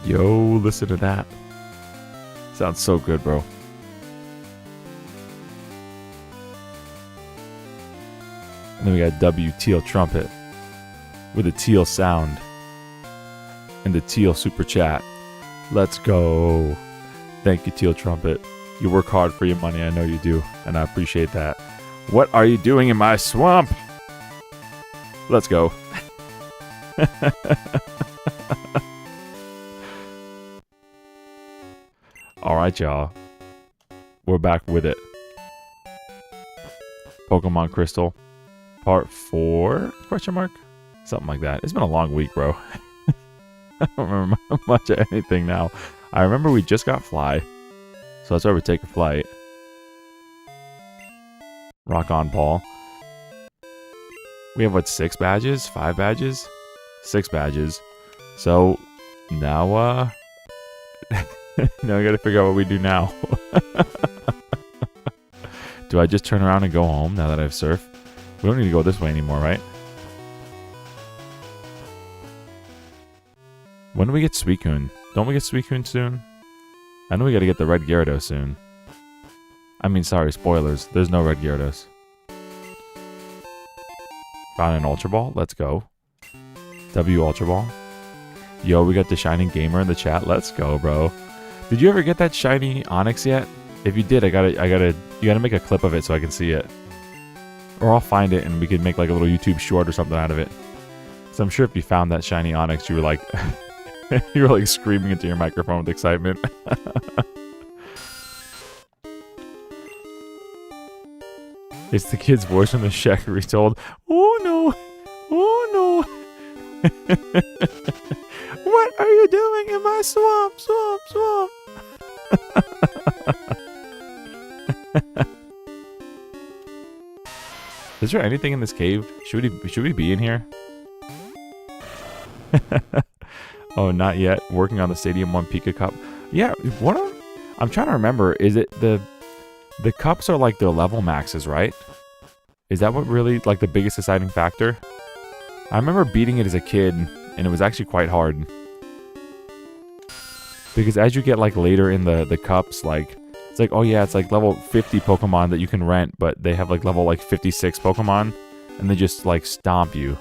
Yo, listen to that. Sounds so good, bro. And then we got W Teal Trumpet with a teal sound and the teal super chat. Let's go. Thank you, Teal Trumpet. You work hard for your money, I know you do, and I appreciate that. What are you doing in my swamp? Let's go. Alright, y'all. We're back with it. Pokemon Crystal. Part 4? Question mark? Something like that. It's been a long week, bro. I don't remember much of anything now. I remember we just got Fly. So that's why we take a flight. Rock on, Paul. We have, what, 6 badges? 5 badges? 6 badges. So, now, now we gotta figure out what we do now. Do I just turn around and go home now that I have Surf? We don't need to go this way anymore, right? When do we get Suicune? Don't we get Suicune soon? I know we gotta get the Red Gyarados soon. I mean, sorry, spoilers. There's no Red Gyarados. Found an Ultra Ball? Let's go. W Ultra Ball. Yo, we got the Shining Gamer in the chat. Let's go, bro. Did you ever get that shiny Onyx yet? If you did, you gotta make a clip of it so I can see it. Or I'll find it and we could make like a little YouTube short or something out of it. So I'm sure if you found that shiny Onyx, you were like, you were like screaming into your microphone with excitement. It's the kid's voice from the Shaq retold. Oh no! Oh no! What are you doing in my swamp? Swamp! Swamp! Is there anything in this cave? Should we be in here? Oh, not yet. Working on the Stadium 1 Pika Cup. Yeah, I'm trying to remember. Is it the cups are like their level maxes, right? Is that what really, like, the biggest deciding factor? I remember beating it as a kid, and it was actually quite hard. Because as you get, like, later in the cups, like, it's like, oh yeah, it's like level 50 Pokemon that you can rent, but they have, like, level, like, 56 Pokemon, and they just, like, stomp you.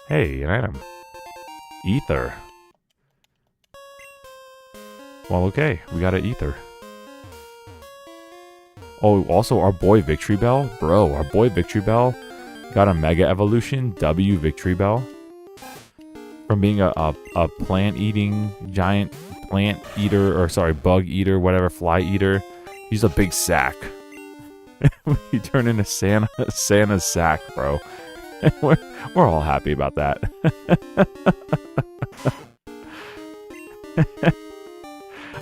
Hey, an item. Ether. Well, okay, we got an Ether. Oh, also our boy Victory Bell. Bro, our boy Victory Bell got a Mega Evolution, W Victory Bell. From being a plant-eating, giant plant eater, or sorry, bug eater, whatever, fly eater. He's a big sack. He turned into Santa's sack, bro. We're all happy about that.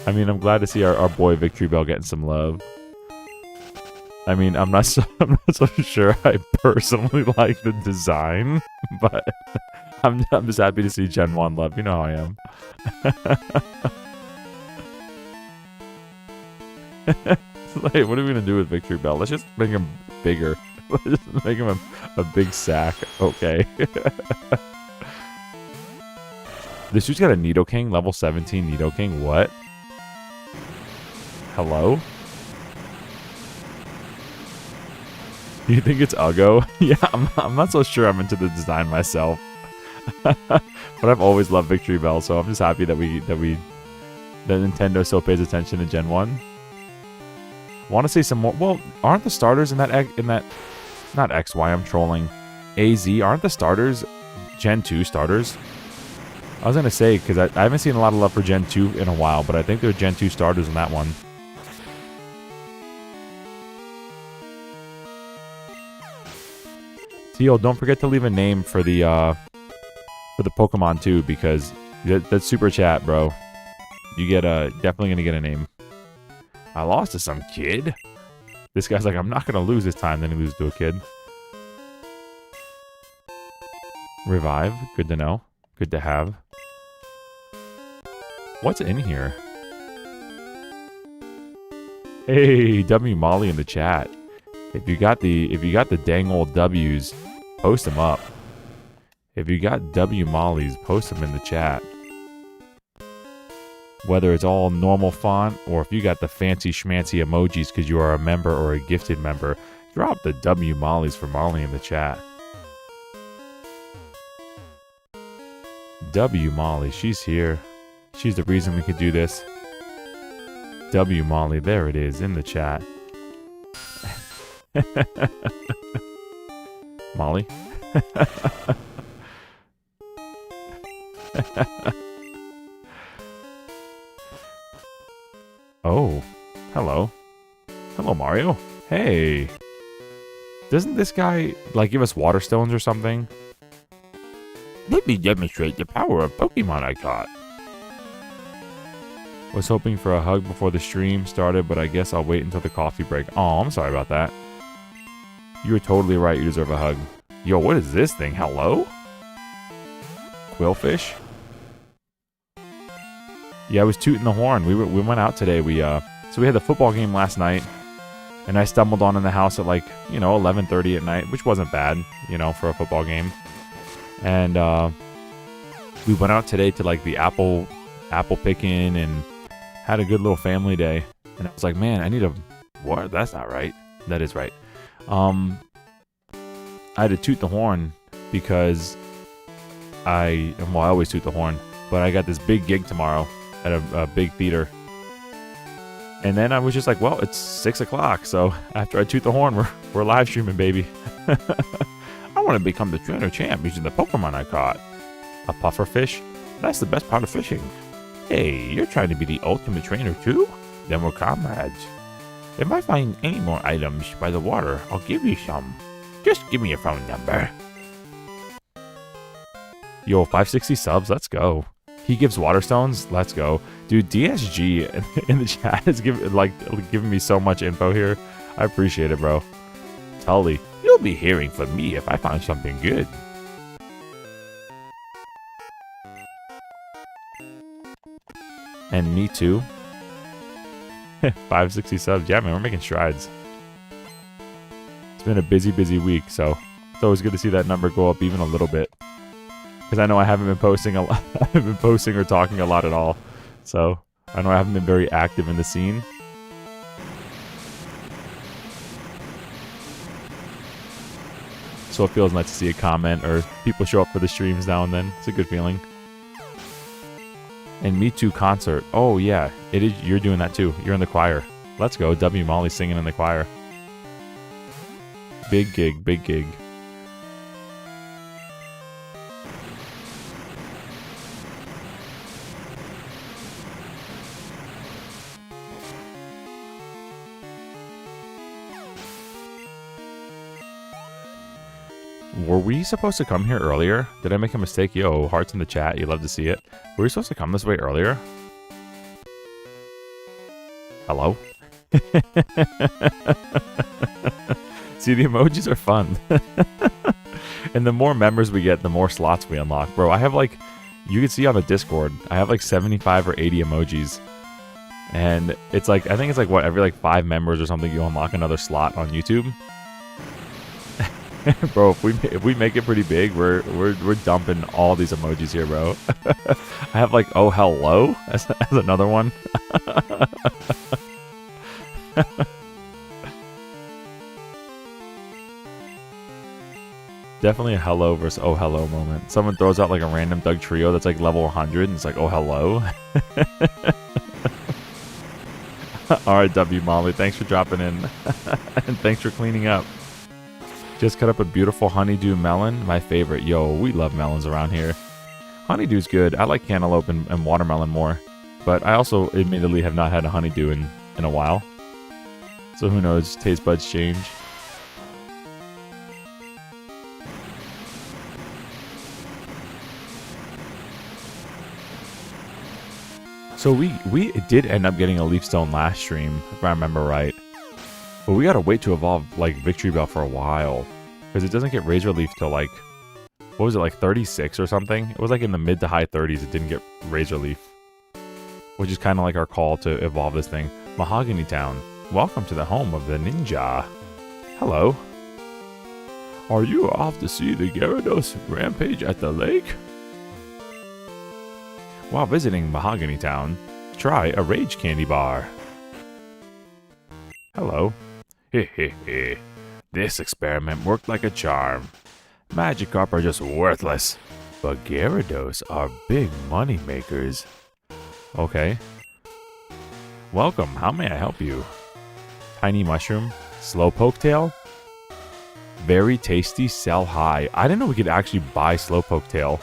I mean, I'm glad to see our boy Victory Bell getting some love. I mean, I'm not so sure I personally like the design, but I'm just happy to see Gen 1 love. You know how I am. Like, what are we gonna do with Victory Bell? Let's just make him bigger. Let's just make him a big sack. Okay. This dude's got a Nidoking, level 17 Nidoking. What? Hello? You think it's Uggo? Yeah, I'm not so sure I'm into the design myself. But I've always loved Victory Bell, so I'm just happy that Nintendo still pays attention to Gen 1. I want to say some more. Well, aren't the starters in that not XY, I'm trolling. AZ, aren't the starters Gen 2 starters? I was going to say, because I haven't seen a lot of love for Gen 2 in a while, but I think they're Gen 2 starters in that one. Teal, don't forget to leave a name for the Pokemon too, because that's super chat, bro. You get definitely gonna get a name. I lost to some kid. This guy's like, I'm not gonna lose this time. Then he loses to a kid. Revive, good to know, good to have. What's in here? Hey, W Molly in the chat. If you got the dang old W's, post them up. If you got W Mollies, post them in the chat. Whether it's all normal font or if you got the fancy schmancy emojis because you are a member or a gifted member, drop the W Mollies for Molly in the chat. W Molly, she's here. She's the reason we could do this. W Molly, there it is in the chat. Molly? Oh, hello. Hello, Mario. Hey. Doesn't this guy, like, give us water stones or something? Let me demonstrate the power of Pokemon I caught. Was hoping for a hug before the stream started, but I guess I'll wait until the coffee break. Oh, I'm sorry about that. You were totally right. You deserve a hug. Yo, what is this thing? Hello? Quillfish? Yeah, I was tooting the horn. We went out today. So we had the football game last night, and I stumbled on in the house at like, 11:30 at night, which wasn't bad, for a football game. And we went out today to like the apple picking and had a good little family day. And I was like, man, I need a what? That's not right. That is right. I had to toot the horn because I always toot the horn, but I got this big gig tomorrow at a big theater. And then I was just like, well, it's 6 o'clock, so after I toot the horn, we're live streaming, baby. I want to become the trainer champ using the Pokemon I caught. A pufferfish? That's the best part of fishing. Hey, you're trying to be the ultimate trainer too? Then we're comrades. If I find any more items by the water, I'll give you some. Just give me your phone number. Yo, 560 subs, let's go. He gives water stones, let's go. Dude, DSG in the chat is giving me so much info here. I appreciate it, bro. Tully, you'll be hearing from me if I find something good. And me too. 560 subs. Yeah, man, we're making strides. It's been a busy week, so it's always good to see that number go up even a little bit. Because I know I haven't been posting a lot. I haven't been posting or talking a lot at all. So I know I haven't been very active in the scene. So it feels nice to see a comment or people show up for the streams now and then. It's a good feeling. And Me Too concert. Oh yeah, it is. You're doing that too. You're in the choir. Let's go. W Molly singing in the choir. Big gig, big gig. Were we supposed to come here earlier? Did I make a mistake? Yo, hearts in the chat. You love to see it. Were we supposed to come this way earlier? Hello? See, the emojis are fun. And the more members we get, the more slots we unlock. Bro, I have like, you can see on the Discord, I have like 75 or 80 emojis. And it's like, I think it's like, what, every like 5 members or something, you unlock another slot on YouTube. Bro, if we make it pretty big, we're dumping all these emojis here, bro. I have like, oh hello as another one. Definitely a hello versus oh hello moment. Someone throws out like a random Doug trio that's like level 100 and it's like, oh hello. Alright, W Molly, thanks for dropping in. And thanks for cleaning up. Just cut up a beautiful honeydew melon. My favorite. Yo, we love melons around here. Honeydew's good. I like cantaloupe and watermelon more. But I also admittedly have not had a honeydew in a while. So who knows? Taste buds change. So we did end up getting a leaf stone last stream, if I remember right. But we gotta wait to evolve, like, Victory Bell for a while. Because it doesn't get Razor Leaf till, like, what was it, like 36 or something? It was, like, in the mid to high 30s it didn't get Razor Leaf. Which is kind of like our call to evolve this thing. Mahogany Town. Welcome to the home of the ninja. Hello. Are you off to see the Gyarados rampage at the lake? While visiting Mahogany Town, try a Rage Candy Bar. Hello. Hehehe. This experiment worked like a charm. Magikarp are just worthless, but Gyarados are big money makers. Okay. Welcome, how may I help you? Tiny Mushroom, Slowpoke Tail. Very tasty, sell high. I didn't know we could actually buy Slowpoke Tail.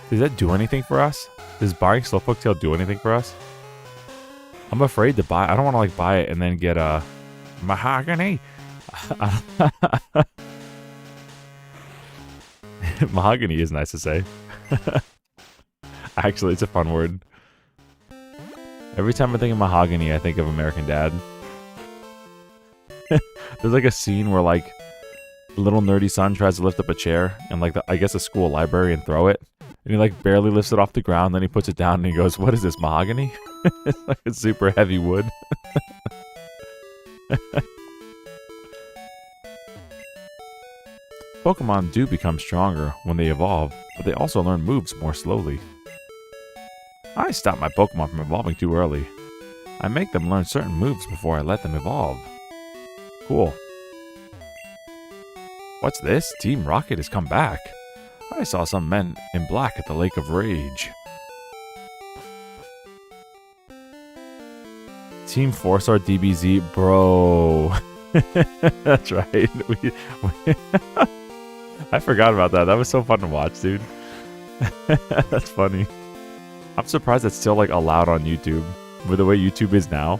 Does that do anything for us? Does buying Slowpoke Tail do anything for us? I'm afraid to buy. I don't want to like buy it and then get a Mahogany. Mahogany is nice to say. Actually, it's a fun word. Every time I think of mahogany, I think of American Dad. There's like a scene where like little nerdy son tries to lift up a chair and like I guess a school library and throw it. And he like barely lifts it off the ground, then he puts it down and he goes, "What is this, mahogany?" It's like a super heavy wood. Pokemon do become stronger when they evolve, but they also learn moves more slowly. I stop my Pokemon from evolving too early. I make them learn certain moves before I let them evolve. Cool. What's this? Team Rocket has come back. I saw some men in black at the Lake of Rage. Team 4-star DBZ, bro. That's right. I forgot about that. That was so fun to watch, dude. That's funny. I'm surprised that's still like allowed on YouTube with the way YouTube is now.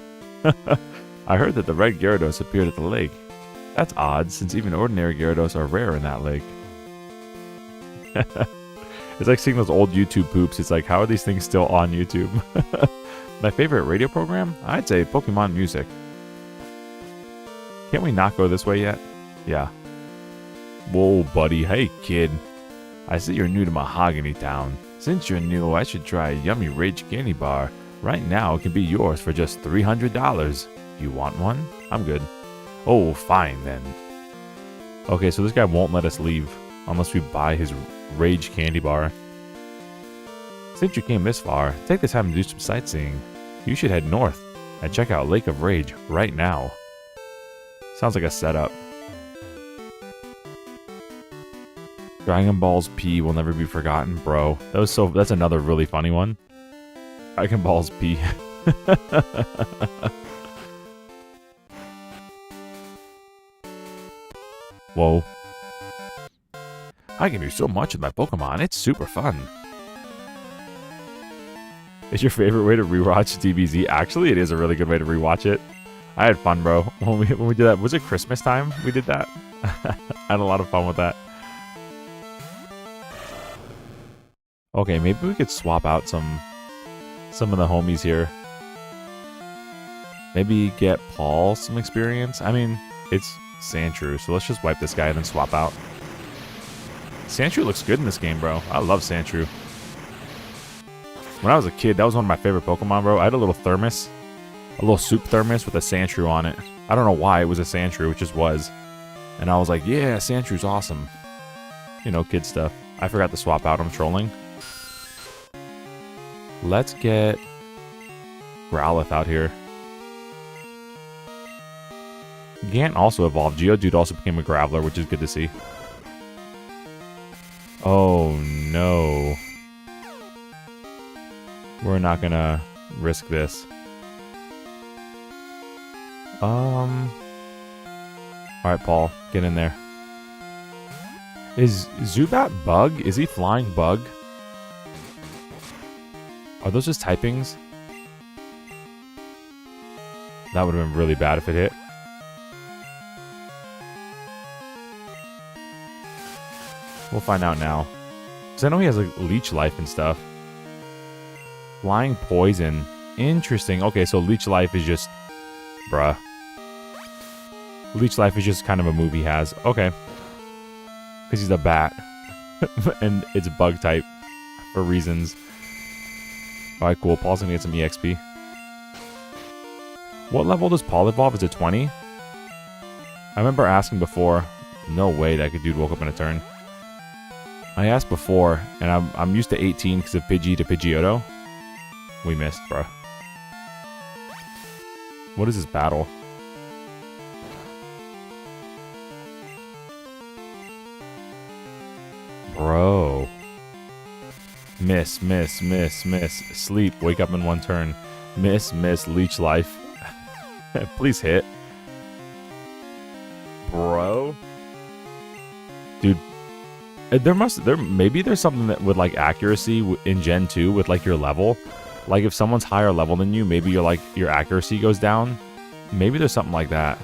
I heard that the red Gyarados appeared at the lake. That's odd, since even ordinary Gyarados are rare in that lake. It's like seeing those old YouTube poops. It's like, how are these things still on YouTube? My favorite radio program? I'd say Pokemon Music. Can't we not go this way yet? Yeah. Whoa, buddy. Hey, kid. I see you're new to Mahogany Town. Since you're new, I should try a yummy Rage Candy Bar. Right now, it can be yours for just $300. You want one? I'm good. Oh, fine then. Okay, so this guy won't let us leave unless we buy his Rage Candy Bar. Since you came this far, take the time to do some sightseeing. You should head north and check out Lake of Rage right now. Sounds like a setup. Dragon Balls P will never be forgotten, bro. That's another really funny one. Dragon Balls P. Whoa. I can do so much with my Pokemon, it's super fun. Is your favorite way to rewatch DBZ? Actually, it is a really good way to rewatch it. I had fun, bro. When we did that, was it Christmas time we did that? I had a lot of fun with that. Okay, maybe we could swap out some of the homies here. Maybe get Paul some experience. I mean, it's Sandshrew, so let's just wipe this guy and then swap out. Sandshrew looks good in this game, bro. I love Sandshrew. When I was a kid, that was one of my favorite Pokemon, bro. I had a little thermos. A little soup thermos with a Sandshrew on it. I don't know why it was a Sandshrew, it just was. And I was like, yeah, Sandshrews awesome. You know, kid stuff. I forgot to swap out, I'm trolling. Let's get Growlithe out here. Gant also evolved. Geodude also became a Graveler, which is good to see. Oh no. We're not gonna risk this. Alright, Paul, get in there. Is Zubat Bug? Is he flying Bug? Are those just typings? That would have been really bad if it hit. We'll find out now. Because I know he has like Leech Life and stuff. Flying Poison. Interesting. Okay, so Leech Life is just... Bruh. Leech Life is just kind of a move he has. Okay. Because he's a bat. And it's bug type. For reasons. Alright, cool. Paul's gonna get some EXP. What level does Paul evolve? Is it 20? I remember asking before, No way that dude woke up in a turn. I asked before, and I'm used to 18 because of Pidgey to Pidgeotto. We missed, bro. What is this battle? Bro. Miss, miss, miss, miss. Sleep, wake up in one turn. Miss, miss, leech life. Please hit. Bro. Dude. Maybe there's something that with like accuracy in Gen 2 with like your level. Like if someone's higher level than you, maybe your accuracy goes down. Maybe there's something like that.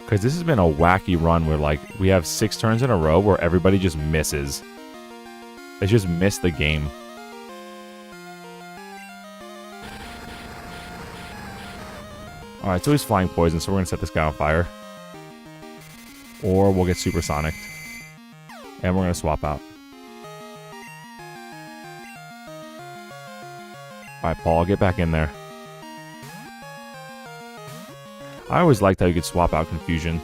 Because this has been a wacky run where like we have 6 turns in a row where everybody just misses. They just missed the game. Alright, so he's flying poison, so we're going to set this guy on fire. Or we'll get supersonic. And we're going to swap out. Alright, Paul, get back in there. I always liked how you could swap out confusion.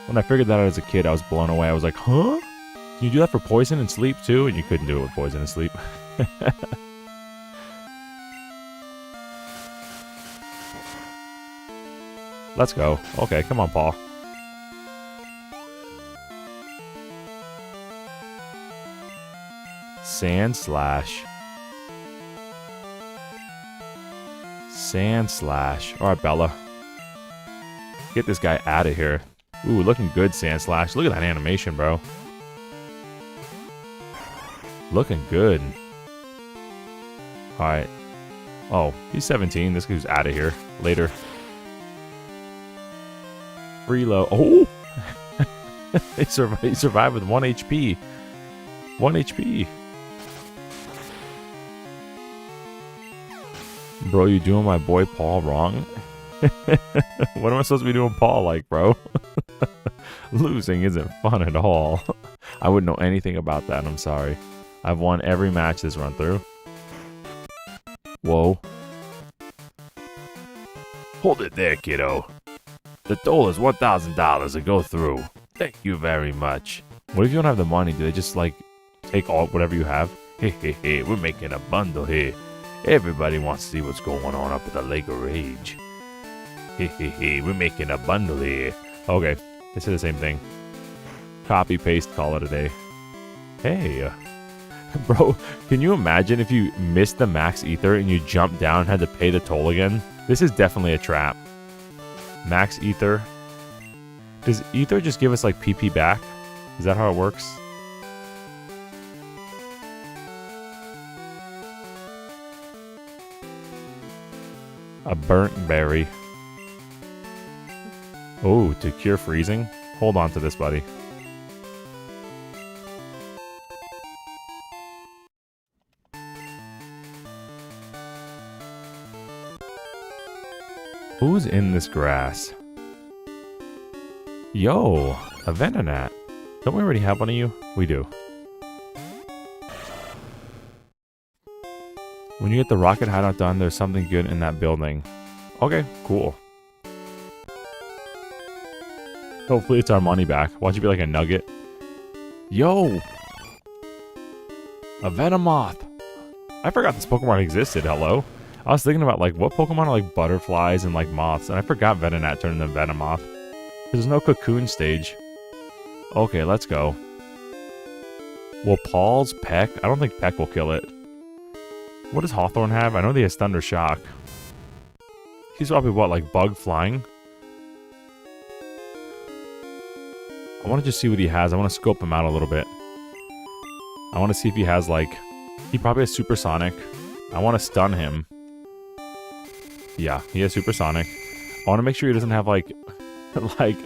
When I figured that out as a kid, I was blown away. I was like, huh? Can you do that for poison and sleep too? And you couldn't do it with poison and sleep. Let's go. Okay, come on, Paul. Sand Slash. Sand Slash. Alright, Bella. Get this guy out of here. Ooh, looking good, Sand Slash. Look at that animation, bro. Looking good. Alright. Oh, he's 17. This guy's out of here. Later. Freelo. Oh! he survived with 1 HP. 1 HP. Bro, you doing my boy Paul wrong? What am I supposed to be doing Paul like, bro? Losing isn't fun at all. I wouldn't know anything about that, I'm sorry. I've won every match this run through. Whoa. Hold it there, kiddo. The toll is $1,000 to go through. Thank you very much. What if you don't have the money? Do they just, like, take all whatever you have? Hey, we're making a bundle here. Everybody wants to see what's going on up at the Lake of Rage. We're making a bundle here. Okay, they say the same thing. Copy, paste, call it a day. Hey. Bro, can you imagine if you missed the max ether and you jumped down and had to pay the toll again? This is definitely a trap. Max ether. Does ether just give us like PP back? Is that how it works? A burnt berry. Oh, to cure freezing? Hold on to this, buddy. Who's in this grass? Yo, a Venonat. Don't we already have one of you? We do. When you get the rocket hideout done, there's something good in that building. Okay, cool. Hopefully it's our money back. Watch it be like a nugget. Yo! A Venomoth! I forgot this Pokemon existed, hello? I was thinking about like what Pokemon are like butterflies and like moths, and I forgot Venonat turned into Venomoth. There's no cocoon stage. Okay, let's go. Will Paul's Peck? I don't think Peck will kill it. What does Hawthorne have? I know he has Thunder Shock. He's probably what, like bug flying? I want to just see what he has. I want to scope him out a little bit. I want to see if he has like... He probably has Supersonic. I want to stun him. Yeah, he has Supersonic. I want to make sure he doesn't have like... like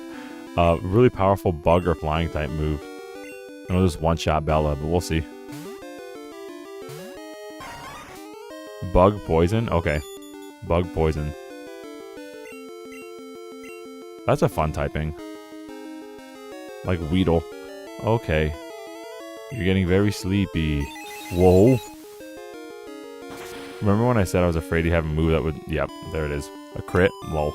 a really powerful bug or flying type move. I know this one-shot Bella, but we'll see. Bug poison? Okay. Bug poison. That's a fun typing. Like Weedle. Okay. You're getting very sleepy. Whoa. Remember when I said I was afraid he'd have a move that would... Yep, there it is. A crit? Lol.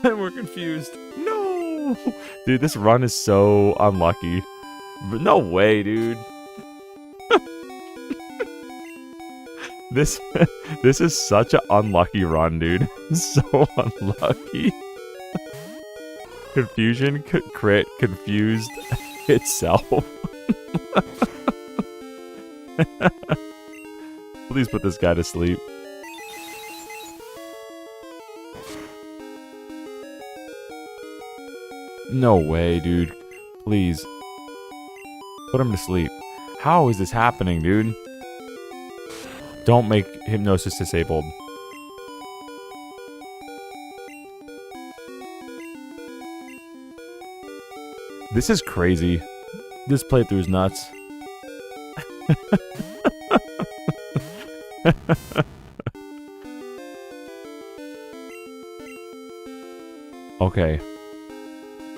And we're confused. No! Dude, this run is so unlucky. But no way, dude. This is such an unlucky run, dude. So unlucky. Confusion, crit, confused itself. Please put this guy to sleep. No way, dude. Please. Put him to sleep. How is this happening, dude? Don't make hypnosis disabled. This is crazy. This playthrough is nuts. Okay.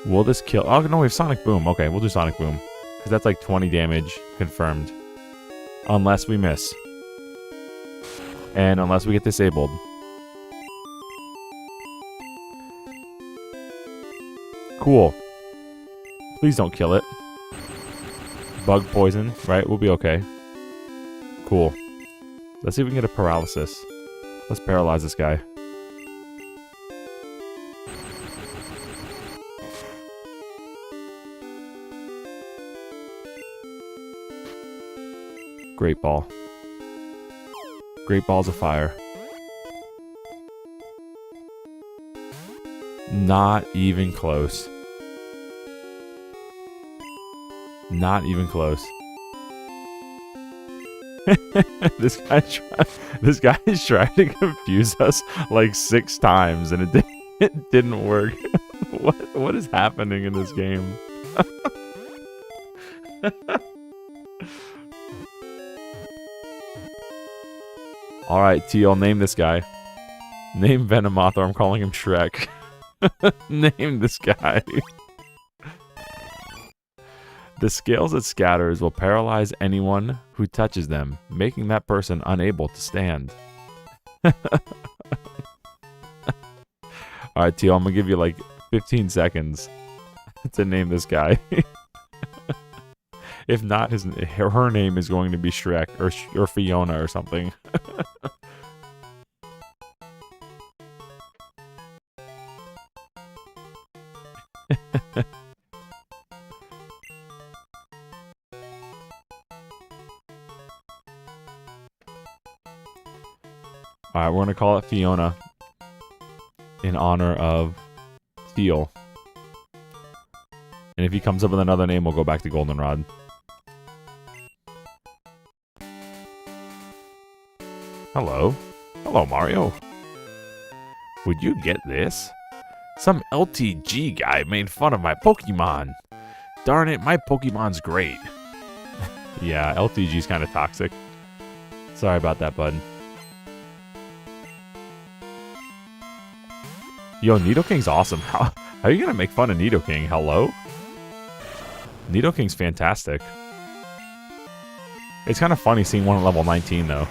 Will this kill? Oh, no, we have Sonic Boom. Okay, we'll do Sonic Boom. Because that's like 20 damage confirmed. Unless we miss. And unless we get disabled. Cool. Please don't kill it. Bug poison, right? We'll be okay. Cool. Let's see if we can get a paralysis. Let's paralyze this guy. Great ball. Great balls of fire. Not even close. Not even close. This guy's trying to confuse us like 6 times and it didn't work. What is happening in this game? Alright, Teal, name this guy. Name Venomoth, or I'm calling him Shrek. Name this guy. The scales it scatters will paralyze anyone who touches them, making that person unable to stand. Alright, Teal, I'm gonna give you like 15 seconds to name this guy. If not, her name is going to be Shrek or Fiona or something. Alright, we're going to call it Fiona in honor of Steel. And if he comes up with another name, we'll go back to Goldenrod. Hello. Hello, Mario. Would you get this? Some LTG guy made fun of my Pokemon. Darn it, my Pokemon's great. Yeah, LTG's kind of toxic. Sorry about that, bud. Yo, Nidoking's awesome. How are you gonna make fun of Nidoking? Hello? Nidoking's fantastic. It's kind of funny seeing one at level 19, though.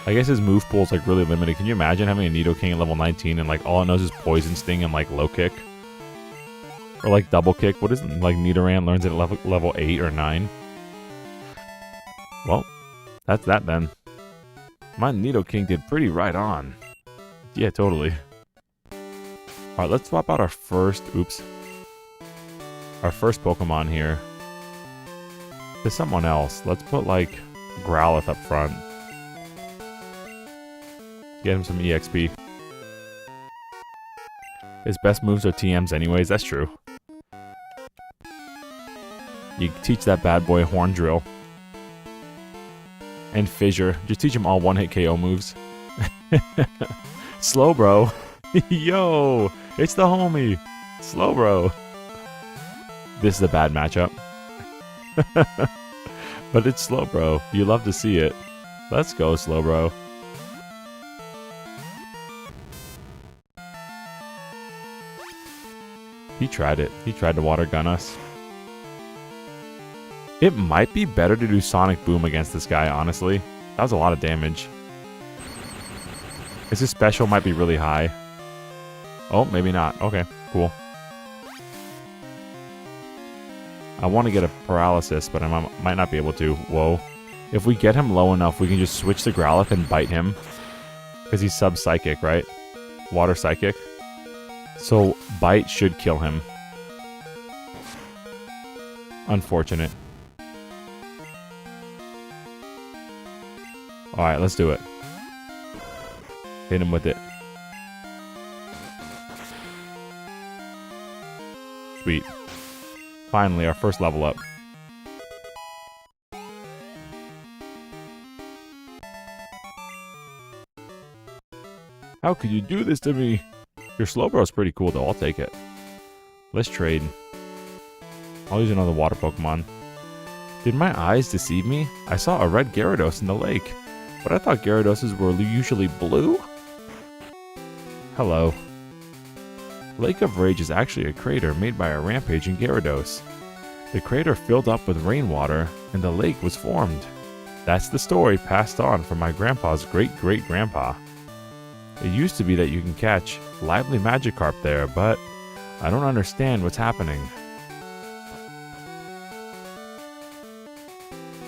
I guess his move pool's like really limited. Can you imagine having a Nidoking at level 19 and like all it knows is Poison Sting and like low kick? Or like double kick? What is it? Like Nidoran learns it at level 8 or 9? Well, that's that then. My Nidoking did pretty right on. Yeah, totally. Alright, let's swap out our first... Oops. Our first Pokemon here. To someone else. Let's put like Growlithe up front. Get him some EXP. His best moves are TMs anyways, that's true. You teach that bad boy Horn Drill. And Fissure. Just teach him all one-hit KO moves. Slow bro. Yo, it's the homie. Slow bro. This is a bad matchup. But it's Slow bro. You love to see it. Let's go, Slow bro. He tried it. He tried to water gun us. It might be better to do Sonic Boom against this guy, honestly. That was a lot of damage. His special might be really high. Oh, maybe not. Okay, cool. I want to get a paralysis, but I might not be able to. Whoa. If we get him low enough, we can just switch the Growlithe and bite him. Because he's sub-psychic, right? Water psychic. So, bite should kill him. Unfortunate. Alright, let's do it. Hit him with it. Sweet. Finally, our first level up. How could you do this to me? Your Slowbro's pretty cool though, I'll take it. Let's trade. I'll use another water Pokemon. Did my eyes deceive me? I saw a red Gyarados in the lake, but I thought Gyaradoses were usually blue? Hello. Lake of Rage is actually a crater made by a rampaging Gyarados. The crater filled up with rainwater, and the lake was formed. That's the story passed on from my grandpa's great-great-grandpa. It used to be that you can catch lively Magikarp there, but I don't understand what's happening.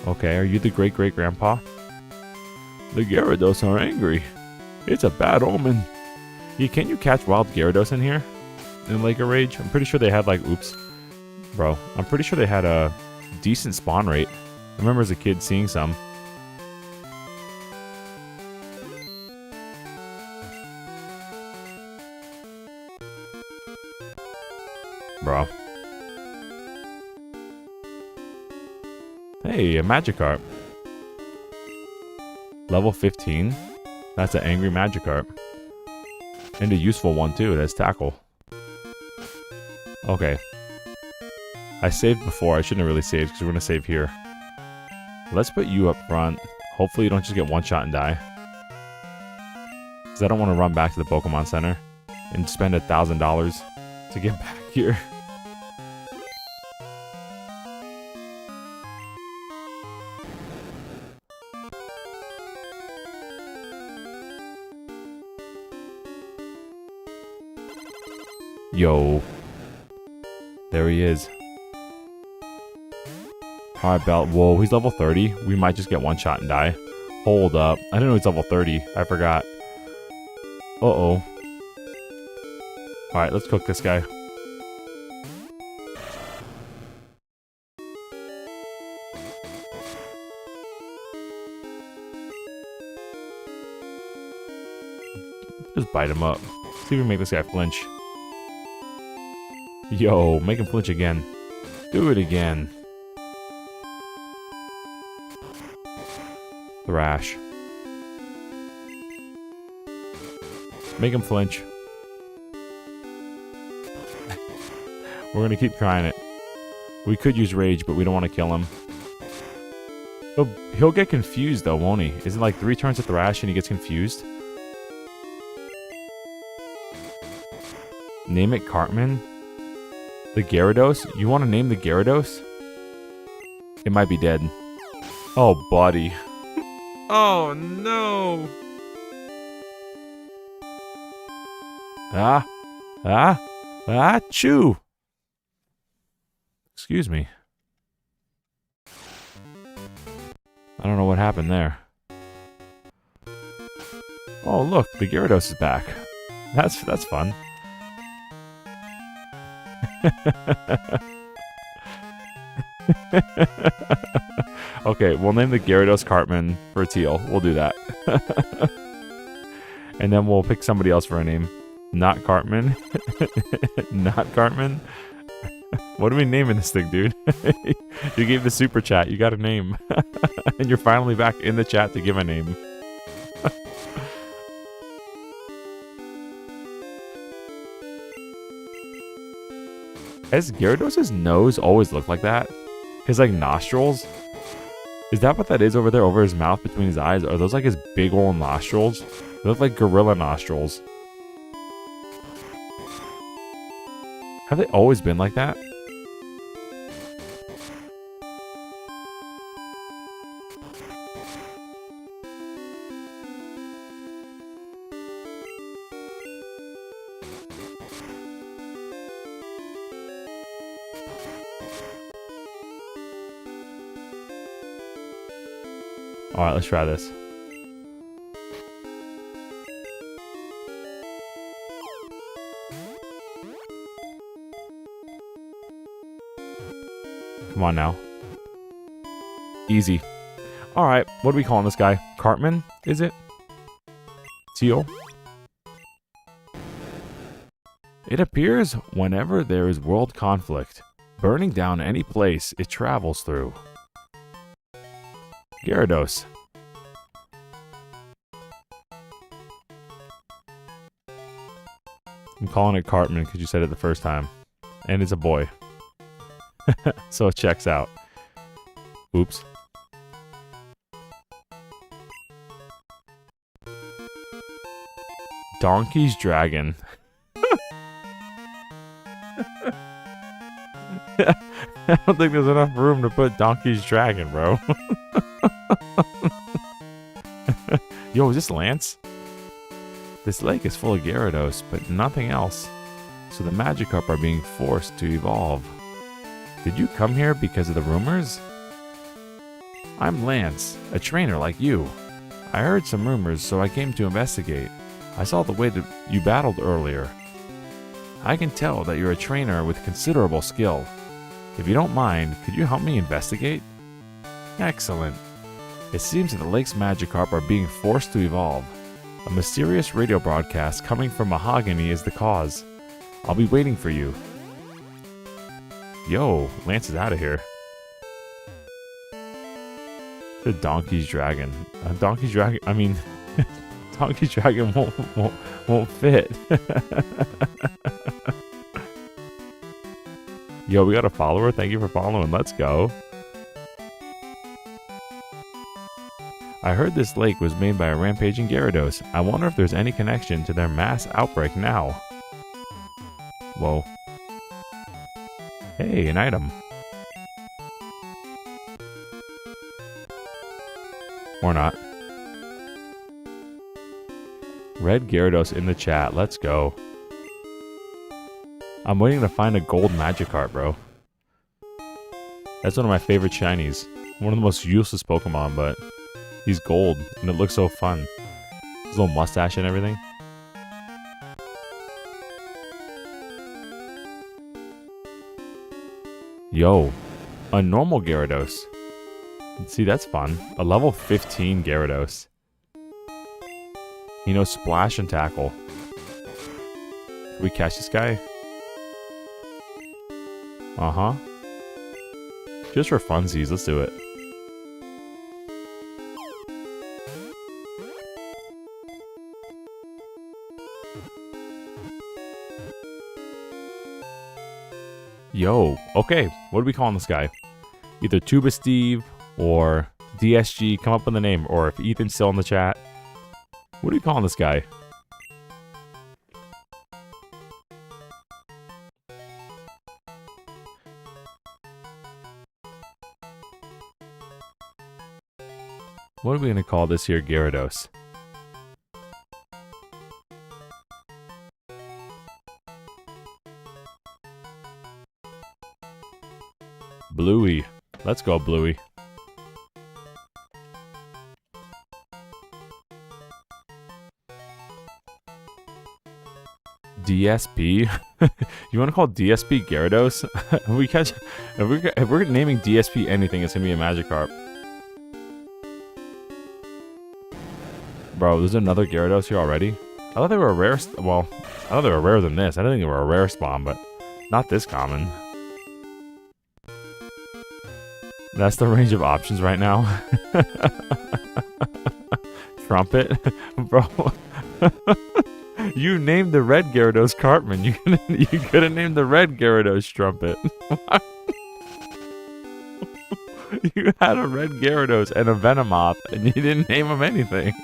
Okay, are you the great-great-grandpa? The Gyarados are angry. It's a bad omen. Yeah, can't you catch wild Gyarados in here? In Lake of Rage? I'm pretty sure they had like, oops. Bro, I'm pretty sure they had a decent spawn rate. I remember as a kid seeing some. Bro. Hey, a Magikarp. Level 15? That's an angry Magikarp. And a useful one too, that's Tackle. Okay. I saved before, I shouldn't have really saved because we're going to save here. Let's put you up front. Hopefully you don't just get one shot and die. Because I don't want to run back to the Pokemon Center and spend $1,000 to get back here. Yo. There he is. Alright, Belt. Whoa, he's level 30. We might just get one shot and die. Hold up. I didn't know he's level 30. I forgot. Uh-oh. Alright, let's cook this guy. Just bite him up. See if we can make this guy flinch. Yo, make him flinch again. Do it again. Thrash. Make him flinch. We're gonna keep trying it. We could use Rage, but we don't want to kill him. He'll get confused though, won't he? Is it like 3 turns of Thrash and he gets confused? Name it Cartman? The Gyarados? You want to name the Gyarados? It might be dead. Oh, buddy. Oh, no. Chew. Excuse me. I don't know what happened there. Oh, look, the Gyarados is back. That's fun. Okay, we'll name the Gyarados Cartman for Teal. We'll do that. And then we'll pick somebody else for a name. Not Cartman. Not Cartman. What are we naming this thing, dude? You gave the super chat. You got a name. And you're finally back in the chat to give a name. Has Gyarados' nose always looked like that? His, like, nostrils? Is that what that is over there, over his mouth, between his eyes? Are those, like, his big old nostrils? They look like gorilla nostrils. Have they always been like that? Alright, let's try this. Come on now. Easy. Alright, what are we calling this guy? Cartman, is it? Teal? It appears whenever there is world conflict, burning down any place it travels through. Gyarados. I'm calling it Cartman because you said it the first time. And it's a boy. So it checks out. Oops. Donkey's Dragon. I don't think there's enough room to put Donkey's Dragon, bro. Yo, is this Lance? This lake is full of Gyarados, but nothing else. So the Magikarp are being forced to evolve. Did you come here because of the rumors? I'm Lance, a trainer like you. I heard some rumors, so I came to investigate. I saw the way that you battled earlier. I can tell that you're a trainer with considerable skill. If you don't mind, could you help me investigate? Excellent. It seems that the lake's Magikarp are being forced to evolve. A mysterious radio broadcast coming from Mahogany is the cause. I'll be waiting for you. Yo, Lance is out of here. The Donkey's Dragon. Donkey's Dragon, I mean, Donkey's Dragon won't fit. Yo, we got a follower. Thank you for following. Let's go. I heard this lake was made by a rampaging Gyarados. I wonder if there's any connection to their mass outbreak now. Whoa. Hey, an item. Or not. Red Gyarados in the chat. Let's go. I'm waiting to find a gold Magikarp, bro. That's one of my favorite shinies. One of the most useless Pokemon, but he's gold, and it looks so fun. His little mustache and everything. Yo, a normal Gyarados. See, that's fun. A level 15 Gyarados. You know, Splash and Tackle. Can we catch this guy? Uh-huh. Just for funsies, let's do it. Yo, okay, what are we calling this guy? Either Tuba Steve or DSG, come up with a name, or if Ethan's still in the chat. What are you calling this guy? What are we gonna call this here Gyarados? Bluey. Let's go, Bluey. DSP? You want to call DSP Gyarados? if we're naming DSP anything, it's gonna be a Magikarp. Bro, there's another Gyarados here already. I thought they were a rare. Well, I thought they were rarer than this. I didn't think they were a rare spawn, but not this common. That's the range of options right now. Trumpet, bro. You named the red Gyarados Cartman. You could have named the red Gyarados Trumpet. You had a red Gyarados and a Venomoth, and you didn't name them anything.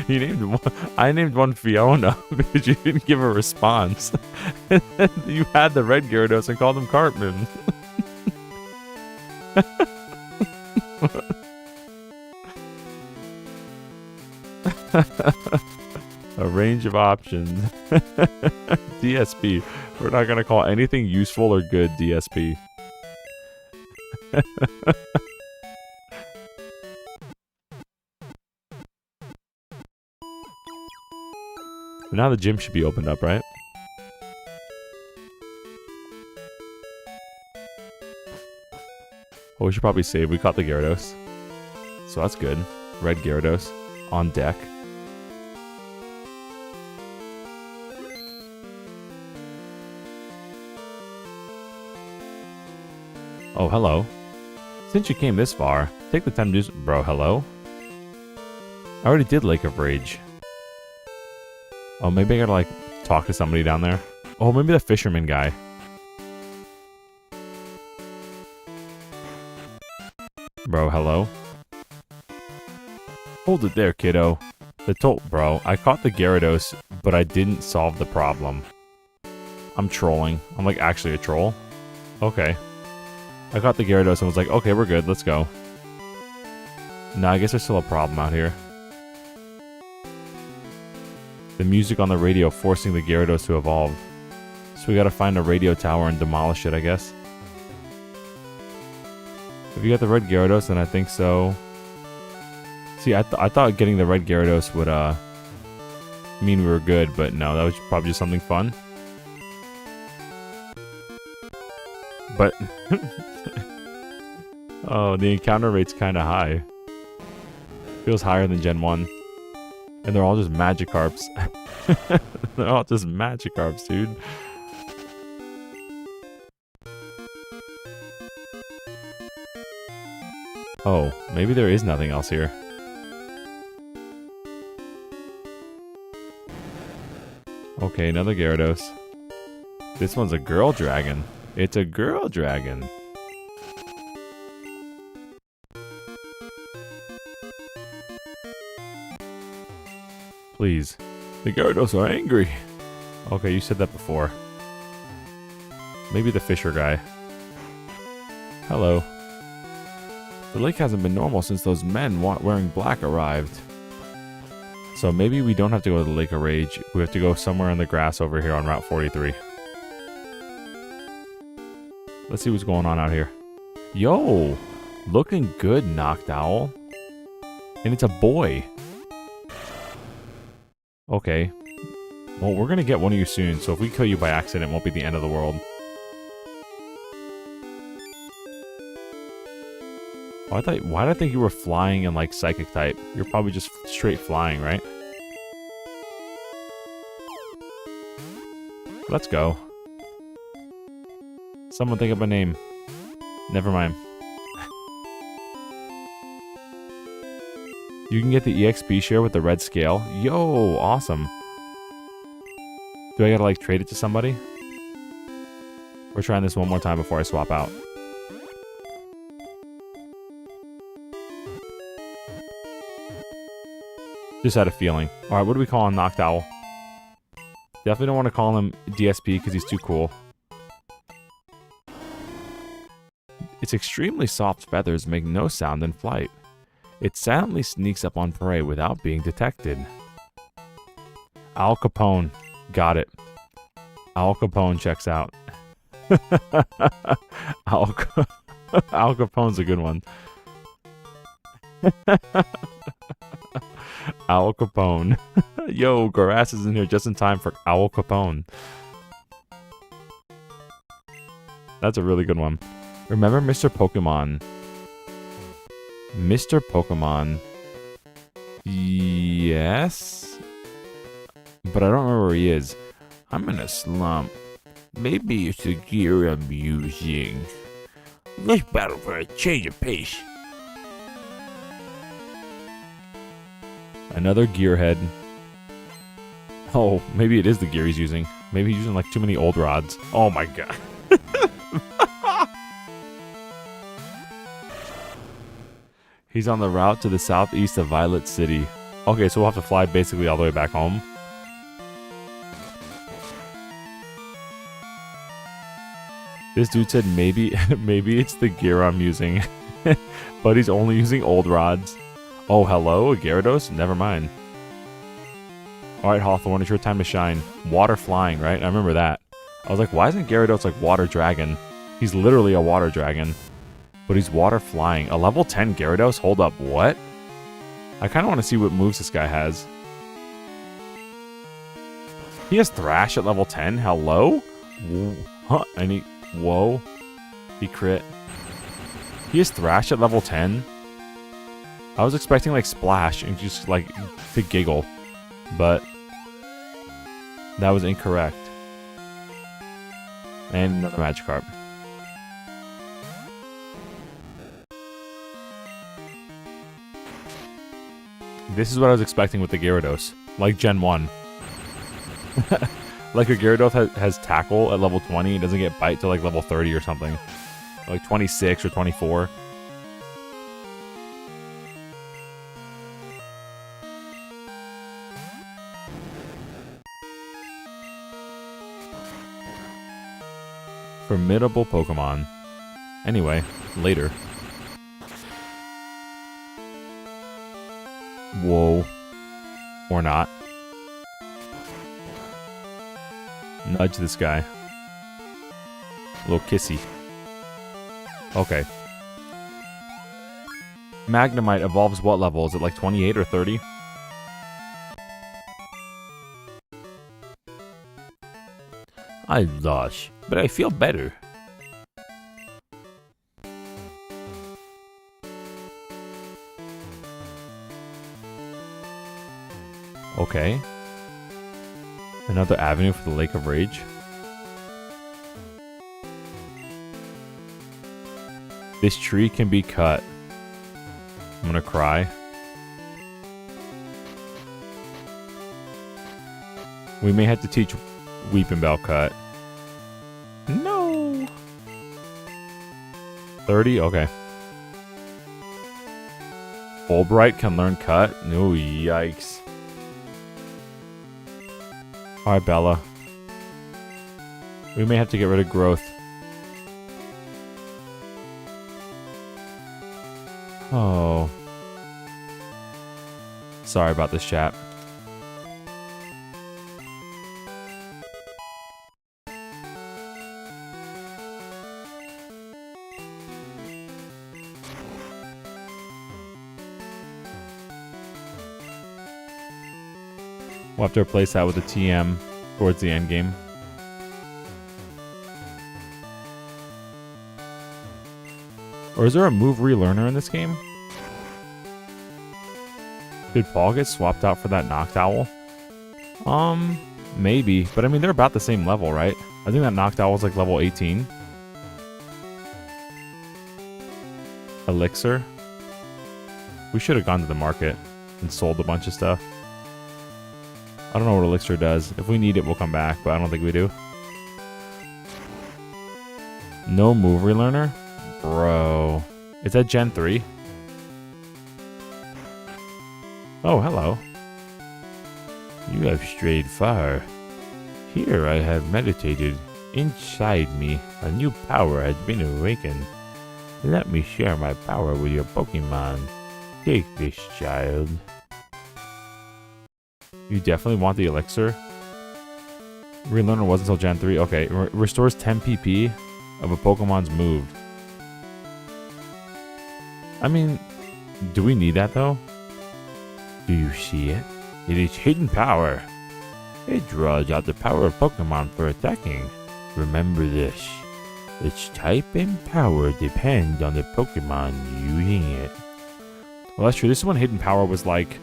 You named one. I named one Fiona because you didn't give a response. You had the red Gyarados and called him Cartman. A range of options. DSP. We're not gonna call anything useful or good DSP. But now the gym should be opened up, right? Oh, we should probably save. We caught the Gyarados. So that's good. Red Gyarados on deck. Oh, hello. Since you came this far, take the time to do... Bro, hello? I already did Lake of Rage. Oh, maybe I gotta, like, talk to somebody down there. Oh, maybe the fisherman guy. Bro, hello? Hold it there, kiddo. Bro, I caught the Gyarados, but I didn't solve the problem. I'm trolling. I'm, like, actually a troll. Okay. I caught the Gyarados and was like, okay, we're good, let's go. No, I guess there's still a problem out here. The music on the radio forcing the Gyarados to evolve. So we gotta find a radio tower and demolish it, I guess. If you got the red Gyarados, then I think so. See, I thought getting the red Gyarados would mean we were good, but no, that was probably just something fun. But... oh, the encounter rate's kind of high. Feels higher than Gen 1. And they're all just Magikarps. They're all just Magikarps, dude. Oh, maybe there is nothing else here. Okay, another Gyarados. This one's a girl dragon. It's a girl dragon. Please. The Gyarados are angry. Okay, you said that before. Maybe the fisher guy. Hello. The lake hasn't been normal since those men wearing black arrived. So maybe we don't have to go to the Lake of Rage. We have to go somewhere in the grass over here on Route 43. Let's see what's going on out here. Yo! Looking good, Noctowl. And it's a boy. Okay. Well, we're gonna get one of you soon, so if we kill you by accident, it won't be the end of the world. Why did I think you were flying and, like, psychic type? You're probably just straight flying, right? Let's go. Someone think of a name. Never mind. You can get the EXP share with the red scale. Yo, awesome. Do I gotta, like, trade it to somebody? We're trying this one more time before I swap out. Just had a feeling. Alright, what do we call him? Noctowl. Definitely don't want to call him DSP because he's too cool. Its extremely soft feathers make no sound in flight. It silently sneaks up on prey without being detected. Al Capone. Got it. Al Capone checks out. Al Capone's a good one. Al Capone. Yo, Grass is in here just in time for Al Capone. That's a really good one. Remember Mr. Pokemon? Mr. Pokemon. Yes? But I don't remember where he is. I'm in a slump. Maybe it's the gear I'm using. Let's battle for a change of pace. Another gearhead. Oh, maybe it is the gear he's using. Maybe he's using like too many old rods. Oh my god. He's on the route to the southeast of Violet City. Okay, so we'll have to fly basically all the way back home. This dude said maybe it's the gear I'm using. But he's only using old rods. Oh, hello, a Gyarados? Never mind. Alright, Hawthorne, it's your time to shine. Water flying, right? I remember that. I was like, why isn't Gyarados like Water Dragon? He's literally a Water Dragon. But he's Water flying. A level 10 Gyarados? Hold up, what? I kind of want to see what moves this guy has. He has Thrash at level 10. Hello? Huh? Whoa. He crit. He has Thrash at level 10. I was expecting like Splash and just like to giggle, but that was incorrect. And another Magikarp. This is what I was expecting with the Gyarados, like Gen 1. Like a Gyarados has Tackle at level 20, it doesn't get Bite till like level 30 or something. Like 26 or 24. Formidable Pokemon. Anyway, later. Whoa. Or not. Nudge this guy. A little kissy. Okay. Magnemite evolves what level? Is it like 28 or 30? I lost, but I feel better. Okay. Another avenue for the Lake of Rage. This tree can be cut. I'm gonna cry. We may have to teach Weeping Bell cut. No. 30? Okay. Fulbright can learn cut? No, yikes. Alright, Bella. We may have to get rid of growth. Oh. Sorry about this, chat. We'll have to replace that with a TM towards the end game. Or is there a move relearner in this game? Did Paul get swapped out for that Noctowl? Maybe. But I mean, they're about the same level, right? I think that Noctowl is like level 18. Elixir. We should have gone to the market and sold a bunch of stuff. I don't know what Elixir does. If we need it, we'll come back, but I don't think we do. No move relearner? Bro. Is that Gen 3? Oh, hello. You have strayed far. Here I have meditated. Inside me, a new power has been awakened. Let me share my power with your Pokemon. Take this, child. You definitely want the Elixir? Relearner wasn't until Gen 3. Okay, restores 10 PP of a Pokemon's move. I mean, do we need that though? Do you see it? It is hidden power. It draws out the power of Pokemon for attacking. Remember this. Its type and power depend on the Pokemon using it. Well, that's true. This is when hidden power was like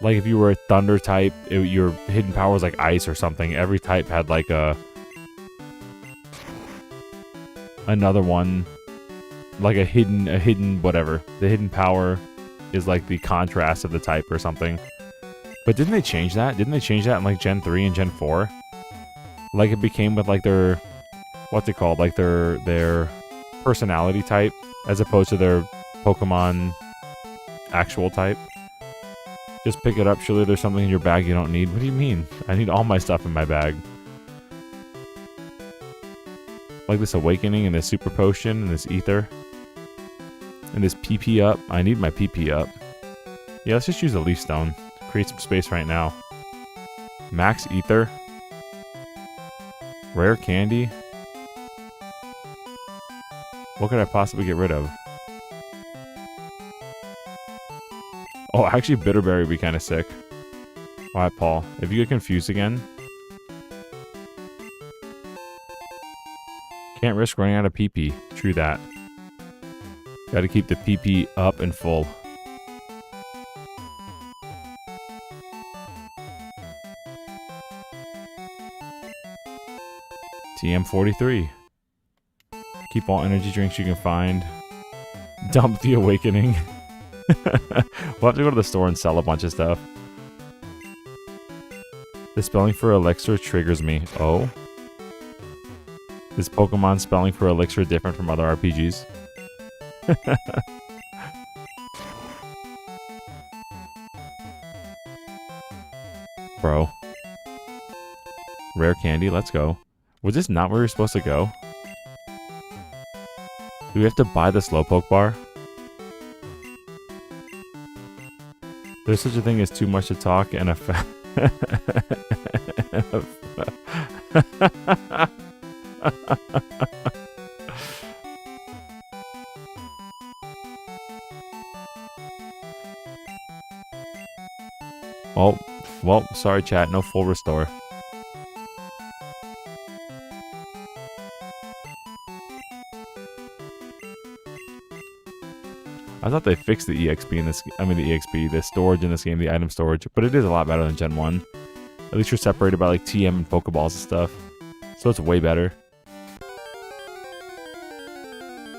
if you were a thunder type, your hidden power was like ice or something. Every type had like another one, like a hidden whatever. The hidden power is like the contrast of the type or something. But didn't they change that? Didn't they change that in like Gen 3 and Gen 4? Like it became with like their, what's it called? Like their personality type as opposed to their Pokemon actual type. Just pick it up. Surely there's something in your bag you don't need. What do you mean? I need all my stuff in my bag. Like this Awakening and this Super Potion and this Ether. And this PP up. I need my PP up. Yeah, let's just use the Leaf Stone. Create some space right now. Max Ether. Rare Candy. What could I possibly get rid of? Oh, actually, Bitterberry would be kind of sick. Alright, Paul. If you get confused again, Can't risk running out of PP. True that. Gotta keep the PP up and full. TM43. Keep all energy drinks you can find. Dump the awakening. We'll have to go to the store and sell a bunch of stuff. The spelling for elixir triggers me. Oh. Is Pokemon spelling for elixir different from other RPGs? Bro. Rare candy, let's go. Was this not where we were supposed to go? Do we have to buy the Slowpoke bar? There's such a thing as too much to talk and a Well, sorry chat, no full restore. I thought they fixed the EXP in this, the storage in this game, the item storage, but it is a lot better than Gen 1. At least you're separated by like TM and Pokeballs and stuff. So it's way better.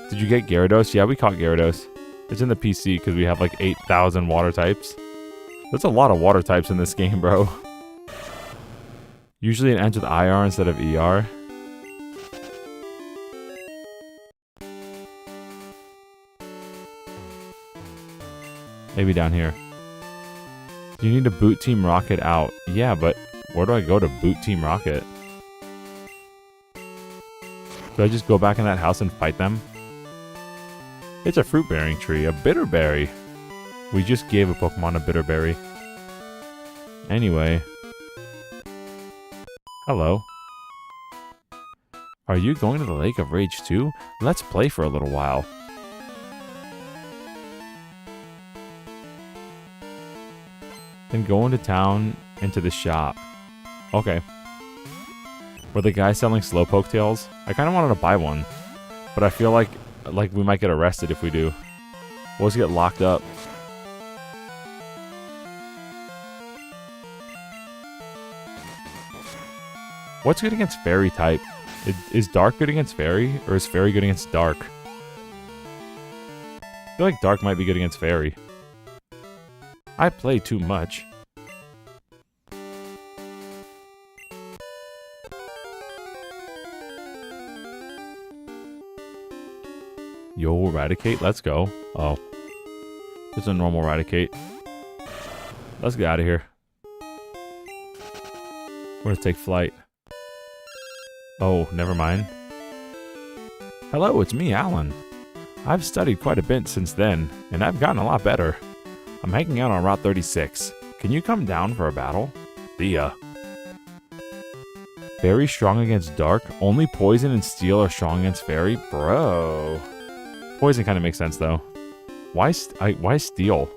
Did you get Gyarados? Yeah, we caught Gyarados. It's in the PC because we have like 8,000 water types. That's a lot of water types in this game, bro. Usually it ends with IR instead of ER. Maybe down here. You need to boot Team Rocket out. Yeah, but where do I go to boot Team Rocket? Do I just go back in that house and fight them? It's a fruit-bearing tree. A bitterberry. We just gave a Pokemon a bitterberry. Anyway. Hello. Are you going to the Lake of Rage too? Let's play for a little while. Then go into town, into the shop. Okay. Were the guy selling Slowpoke tails? I kind of wanted to buy one. But I feel like we might get arrested if we do. We'll just get locked up. What's good against Fairy type? Is Dark good against Fairy? Or is Fairy good against Dark? I feel like Dark might be good against Fairy. I play too much. Yo, Eradicate, let's go. Oh. Just a normal Eradicate. Let's get out of here. We're gonna take flight. Oh, never mind. Hello, it's me, Alan. I've studied quite a bit since then, and I've gotten a lot better. I'm hanging out on Route 36. Can you come down for a battle? Thea. Very strong against Dark? Only Poison and Steel are strong against Fairy? Bro. Poison kind of makes sense, though. Why Steel?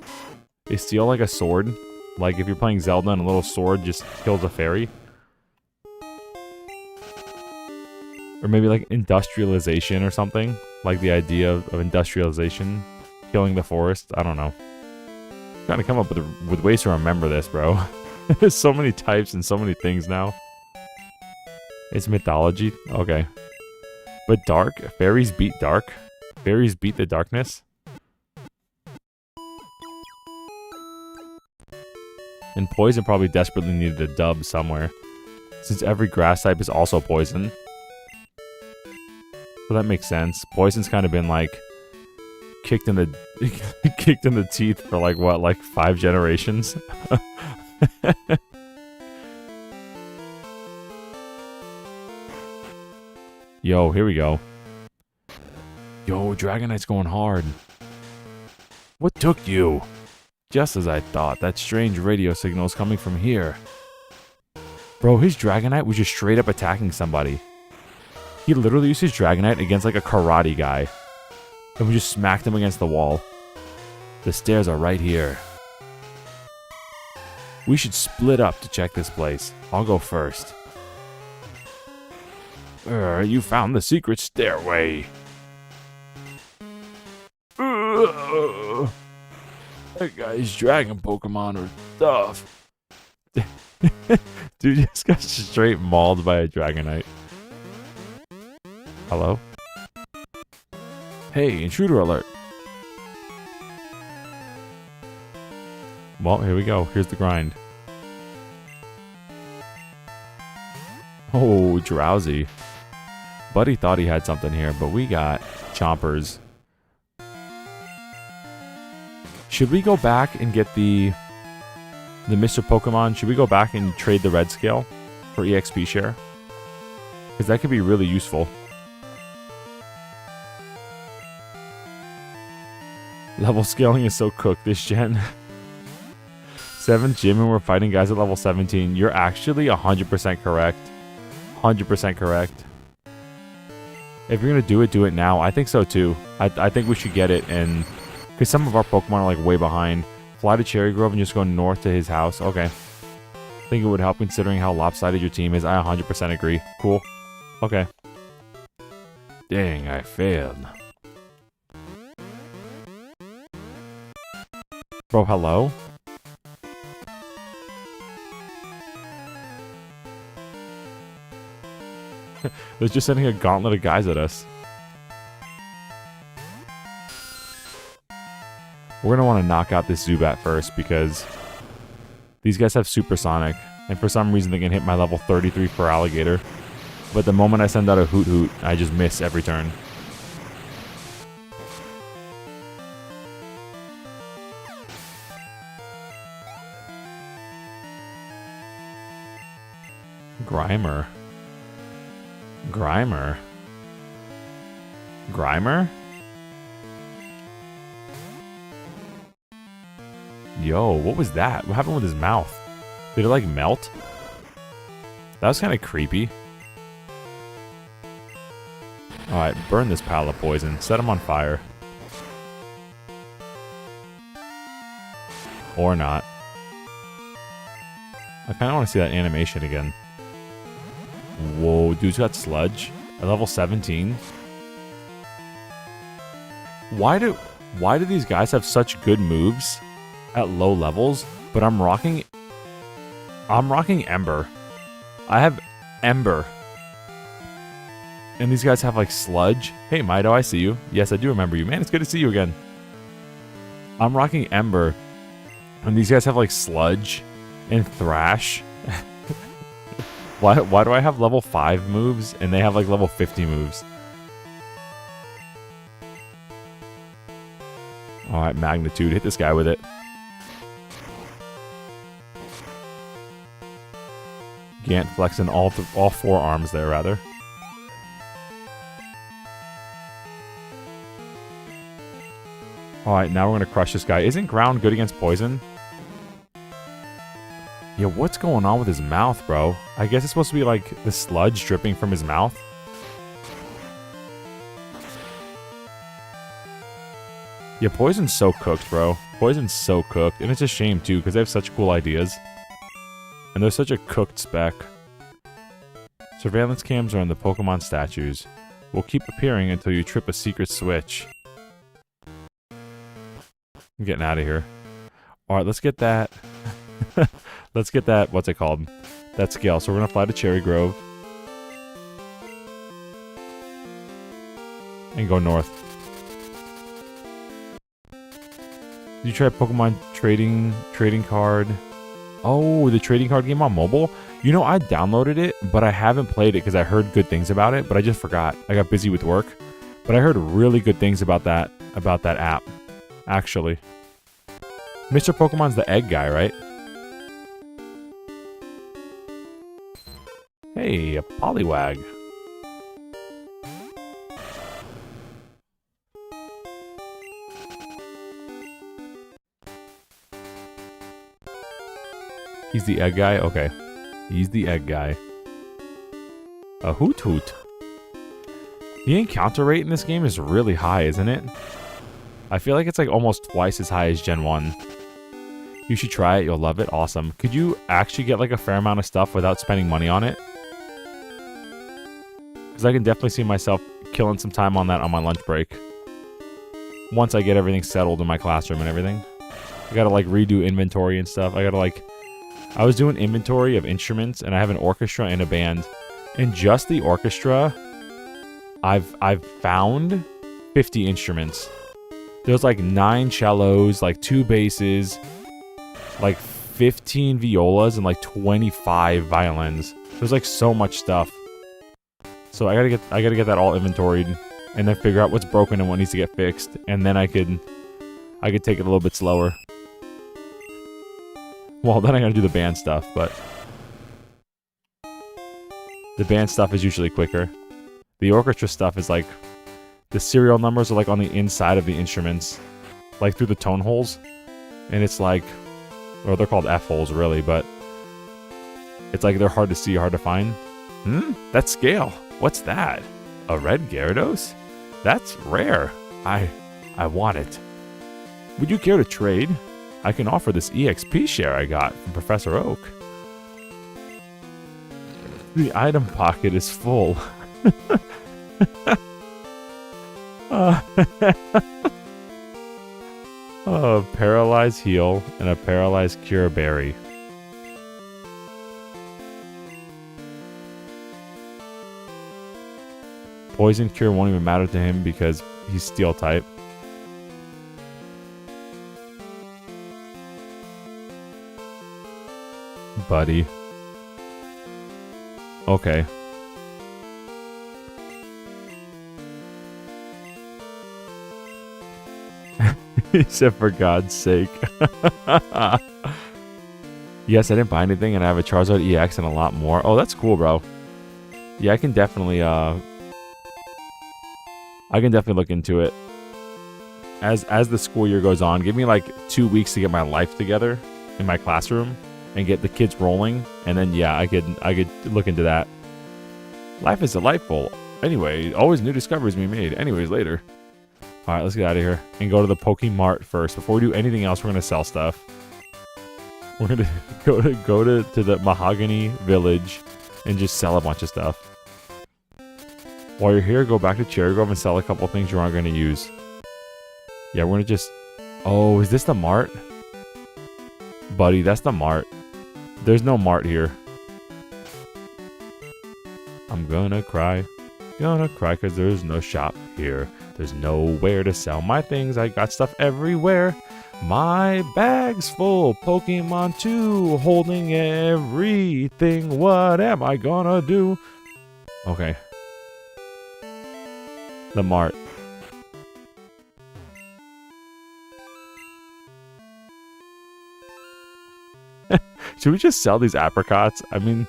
Is Steel like a sword? Like, if you're playing Zelda and a little sword just kills a Fairy? Or maybe like industrialization or something? Like the idea of industrialization killing the forest? I don't know. Gotta come up with ways to remember this, bro. There's so many types and so many things now. It's mythology? Okay. But Dark? Fairies beat Dark? Fairies beat the darkness? And Poison probably desperately needed a dub somewhere. Since every grass type is also Poison. So that makes sense. Poison's kind of been like kicked in the teeth for like what, like 5 generations? Yo, here we go. Yo, Dragonite's going hard. What took you? Just as I thought, that strange radio signal is coming from here. Bro, his Dragonite was just straight up attacking somebody. He literally used his Dragonite against like a karate guy. And we just smacked him against the wall. The stairs are right here. We should split up to check this place. I'll go first. You found the secret stairway. That guy's dragon Pokemon or stuff. Dude just got straight mauled by a Dragonite. Hello? Hey, intruder alert. Well, here we go. Here's the grind. Oh, Drowsy. Buddy thought he had something here, but we got Chompers. Should we go back and get the Mr. Pokemon? Should we go back and trade the red scale for EXP share? Because that could be really useful. Level scaling is so cooked this gen. 7th gym and we're fighting guys at level 17. You're actually 100% correct. 100% correct. If you're going to do it now. I think so too. I think we should get it, and because some of our Pokemon are like way behind. Fly to Cherry Grove and just go north to his house. Okay. I think it would help considering how lopsided your team is. I 100% agree. Cool. Okay. Dang, I failed. Bro, hello? They're just sending a gauntlet of guys at us. We're going to want to knock out this Zubat first because these guys have Supersonic. And for some reason they can hit my level 33 for Alligator. But the moment I send out a Hoot Hoot, I just miss every turn. Grimer. Grimer? Grimer? Yo, what was that? What happened with his mouth? Did it like melt? That was kind of creepy. Alright, burn this pile of poison. Set him on fire. Or not. I kind of want to see that animation again. Whoa, dude's got Sludge at level 17. Why do these guys have such good moves at low levels? But I'm rocking Ember. I have Ember. And these guys have like Sludge. Hey Mido, I see you. Yes, I do remember you. Man, it's good to see you again. I'm rocking Ember. And these guys have like Sludge and Thrash. Why do I have level 5 moves and they have like level 50 moves? Alright, Magnitude. Hit this guy with it. Gant flexing all 4 arms there, rather. Alright, now we're going to crush this guy. Isn't ground good against poison? Yeah, what's going on with his mouth, bro? I guess it's supposed to be like the sludge dripping from his mouth. Yeah, poison's so cooked, bro. Poison's so cooked. And it's a shame, too, because they have such cool ideas. And they're such a cooked spec. Surveillance cams are on the Pokemon statues. Will keep appearing until you trip a secret switch. I'm getting out of here. Alright, let's get that. Let's get that, what's it called? That scale. So we're going to fly to Cherry Grove. And go north. Did you try Pokemon trading card? Oh, the trading card game on mobile? You know, I downloaded it, but I haven't played it because I heard good things about it, but I just forgot. I got busy with work. But I heard really good things about that app, actually. Mr. Pokemon's the egg guy, right? Hey, a Poliwag. He's the egg guy? Okay. He's the egg guy. A Hoot Hoot. The encounter rate in this game is really high, isn't it? I feel like it's like almost twice as high as Gen 1. You should try it. You'll love it. Awesome. Could you actually get like a fair amount of stuff without spending money on it? Because Because I can definitely see myself killing some time on that on my lunch break. Once I get everything settled in my classroom and everything. I gotta like redo inventory and stuff. I gotta like... I was doing inventory of instruments, and I have an orchestra and a band. In just the orchestra, I've found 50 instruments. There's like 9 cellos, like 2 basses, like 15 violas, and like 25 violins. There's like so much stuff. So I gotta get that all inventoried, and then figure out what's broken and what needs to get fixed, and then I could take it a little bit slower. Well, then I gotta do the band stuff, but the band stuff is usually quicker. The orchestra stuff is like, the serial numbers are like on the inside of the instruments, like through the tone holes, and it's like, or they're called F holes really, but it's like they're hard to see, hard to find. That's scale. What's that? A red Gyarados? That's rare. I want it. Would you care to trade? I can offer this EXP share I got from Professor Oak. The item pocket is full. A paralyzed heal and a paralyzed cure berry. Poison cure won't even matter to him because he's steel type. Buddy. Okay. He said, for God's sake. Yes, I didn't buy anything, and I have a Charizard EX and a lot more. Oh, that's cool, bro. Yeah, I can definitely look into it. As the school year goes on, give me like 2 weeks to get my life together in my classroom and get the kids rolling, and then yeah, I could look into that. Life is delightful. Anyway, always new discoveries being made. Anyways, later. All right, let's get out of here and go to the Pokemart first. Before we do anything else, we're gonna sell stuff. We're gonna go to the Mahogany Village and just sell a bunch of stuff. While you're here, go back to Cherry Grove and sell a couple things you aren't gonna use. Yeah, we're gonna just... Oh, is this the mart? Buddy, that's the mart. There's no mart here. I'm gonna cry. Gonna cry because there's no shop here. There's nowhere to sell my things. I got stuff everywhere. My bag's full. Pokemon 2 holding everything. What am I gonna do? Okay. The mart. Should we just sell these apricots? I mean,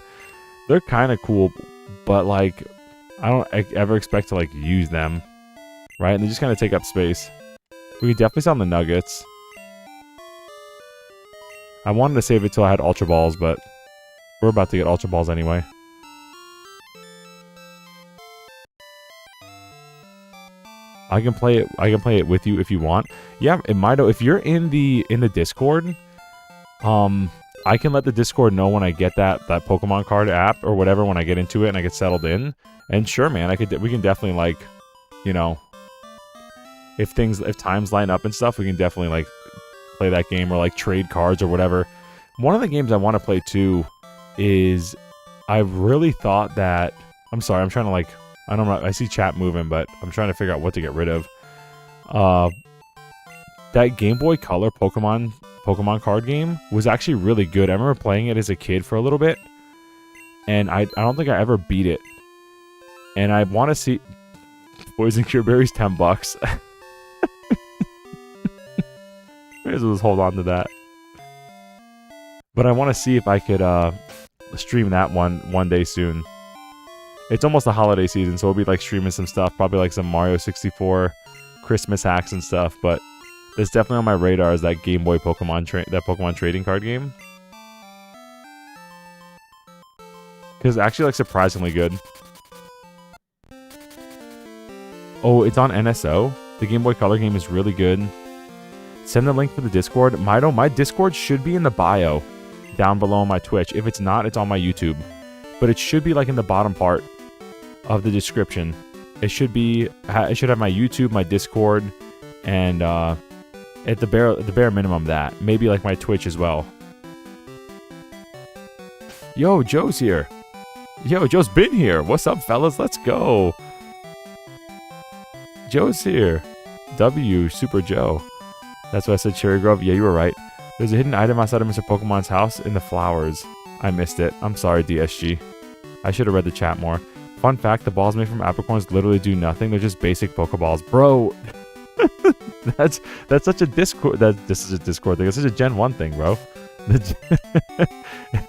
they're kind of cool, but like, I don't ever expect to like use them, right? And they just kind of take up space. We could definitely sell the nuggets. I wanted to save it till I had Ultra Balls, but we're about to get Ultra Balls anyway. I can play it with you if you want. Yeah, it might. If you're in the Discord, I can let the Discord know when I get that Pokemon card app or whatever, when I get into it and I get settled in. And sure, man, we can definitely, like, you know, if times line up and stuff, we can definitely like play that game or like trade cards or whatever. One of the games I want to play too is, I really thought that, I'm sorry, I'm trying to like, I don't know, I see chat moving, but I'm trying to figure out what to get rid of. That Game Boy Color Pokemon card game was actually really good. I remember playing it as a kid for a little bit, and I don't think I ever beat it. And I want to see... Poison Cure Berry's $10. May as well just hold on to that. But I want to see if I could stream that one day soon. It's almost the holiday season, so we'll be like streaming some stuff, probably like some Mario 64 Christmas hacks and stuff, but that's definitely on my radar, is that Game Boy Pokemon trading card game. Because it's actually like surprisingly good. Oh, it's on NSO. The Game Boy Color game is really good. Send the link for the Discord. Mido, my Discord should be in the bio down below on my Twitch. If it's not, it's on my YouTube. But it should be like in the bottom part. of the description. It should have my YouTube, my Discord, and at the bare minimum that. Maybe like my Twitch as well. Yo, Joe's here. Yo, Joe's been here. What's up, fellas? Let's go. Joe's here. W, Super Joe. That's why I said Cherry Grove. Yeah, you were right. There's a hidden item outside of Mr. Pokemon's house in the flowers. I missed it. I'm sorry, DSG. I should have read the chat more. Fun fact, the balls made from apricorns literally do nothing. They're just basic Pokeballs. Bro, that's such a Discord. This is a Discord thing. It's such a Gen 1 thing, bro.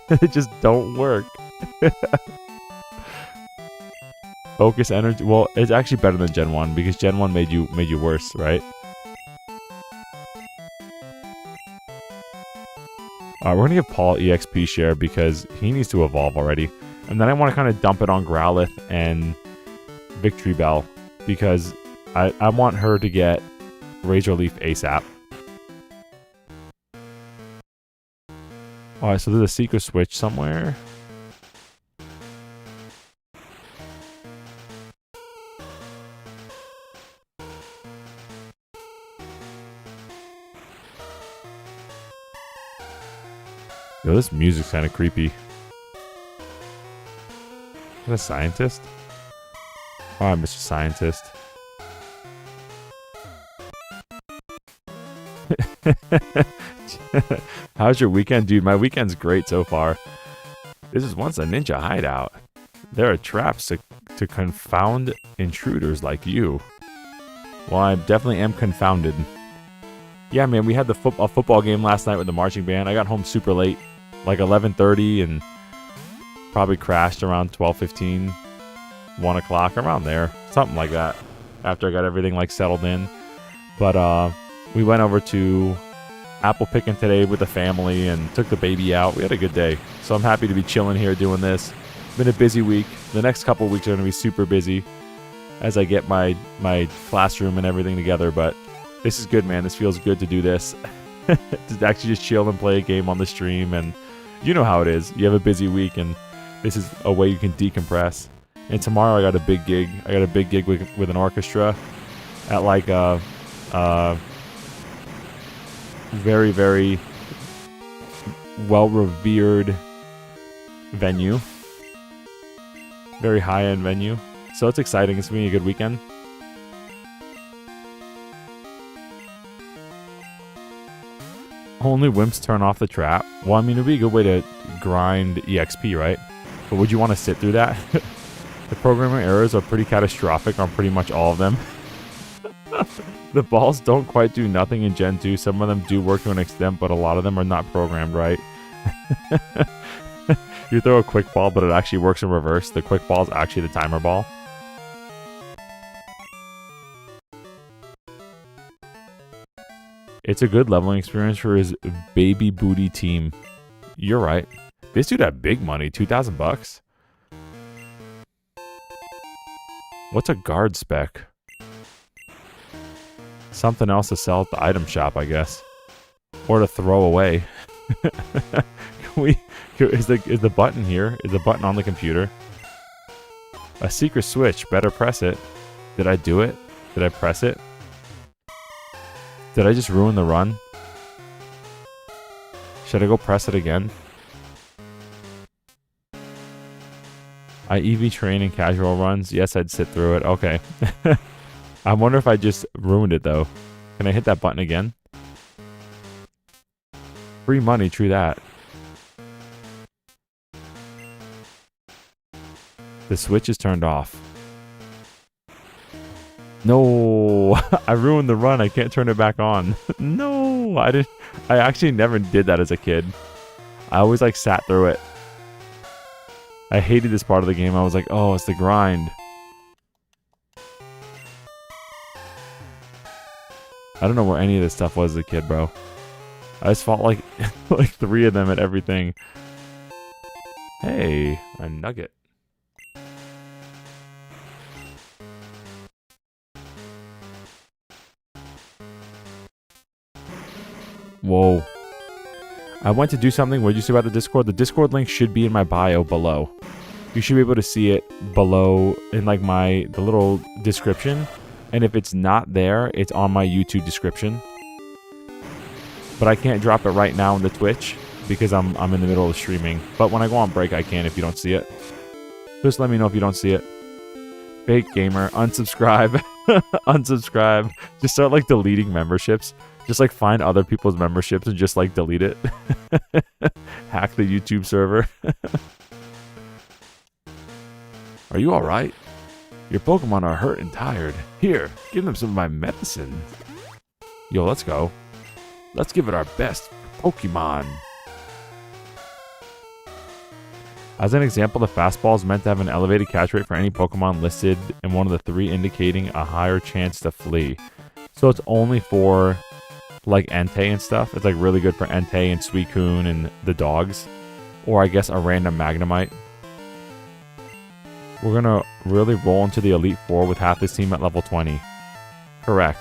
They just don't work. Focus energy. Well, it's actually better than Gen 1 because Gen 1 made you worse, right? Alright, we're gonna give Paul EXP share because he needs to evolve already. And then I want to kind of dump it on Growlithe and Victory Bell because I want her to get Razor Leaf ASAP. Alright, so there's a secret switch somewhere. Yo, this music's kind of creepy. Is that a scientist? Alright, Mr. Scientist. How's your weekend, dude? My weekend's great so far. This is once a ninja hideout. There are traps to confound intruders like you. Well, I definitely am confounded. Yeah, man, we had a football game last night with the marching band. I got home super late, like 11:30, and probably crashed around 12:15, 1 o'clock, around there, something like that. After I got everything like settled in, but we went over to apple picking today with the family and took the baby out. We had a good day, so I'm happy to be chilling here doing this. Been a busy week. The next couple weeks are going to be super busy as I get my classroom and everything together, but this is good, man. This feels good to do this. To actually just chill and play a game on the stream, and you know how it is. You have a busy week, and this is a way you can decompress. And tomorrow I got a big gig. I got a big gig with an orchestra at like a very, very well-revered venue. Very high-end venue. So it's exciting. It's going to be a good weekend. Only wimps turn off the trap. Well, I mean, it'd be a good way to grind EXP, right? But would you want to sit through that? The programming errors are pretty catastrophic on pretty much all of them. The balls don't quite do nothing in Gen 2. Some of them do work to an extent, but a lot of them are not programmed right. You throw a quick ball, but it actually works in reverse. The quick ball is actually the timer ball. It's a good leveling experience for his baby booty team. You're right. This dude had big money, 2,000 bucks. What's a guard spec? Something else to sell at the item shop, I guess. Or to throw away. Is the button here? Is the button on the computer? A secret switch. Better press it. Did I do it? Did I press it? Did I just ruin the run? Should I go press it again? I EV train in casual runs. Yes, I'd sit through it. Okay. I wonder if I just ruined it, though. Can I hit that button again? Free money, true that. The switch is turned off. No, I ruined the run. I can't turn it back on. No, I didn't. I actually never did that as a kid. I always like sat through it. I hated this part of the game. I was like, oh, it's the grind. I don't know where any of this stuff was as a kid, bro. I just fought like like 3 of them at everything. Hey, a nugget. Whoa. I went to do something. What did you say about the Discord? The Discord link should be in my bio below. you should be able to see it below in like the little description. And if it's not there, it's on my YouTube description. But I can't drop it right now in the Twitch because I'm in the middle of streaming. But when I go on break, I can if you don't see it. Just let me know if you don't see it. Fake gamer, unsubscribe, unsubscribe. Just start like deleting memberships. Just like find other people's memberships and just like delete it. Hack the YouTube server. Are you alright? Your Pokemon are hurt and tired. Here, give them some of my medicine. Yo, let's go. Let's give it our best, Pokemon. As an example, the fastball is meant to have an elevated catch rate for any Pokemon listed in one of the 3 indicating a higher chance to flee. So it's only for like Entei and stuff. It's like really good for Entei and Suicune and the dogs. Or I guess a random Magnemite. We're going to really roll into the Elite Four with half this team at level 20. Correct.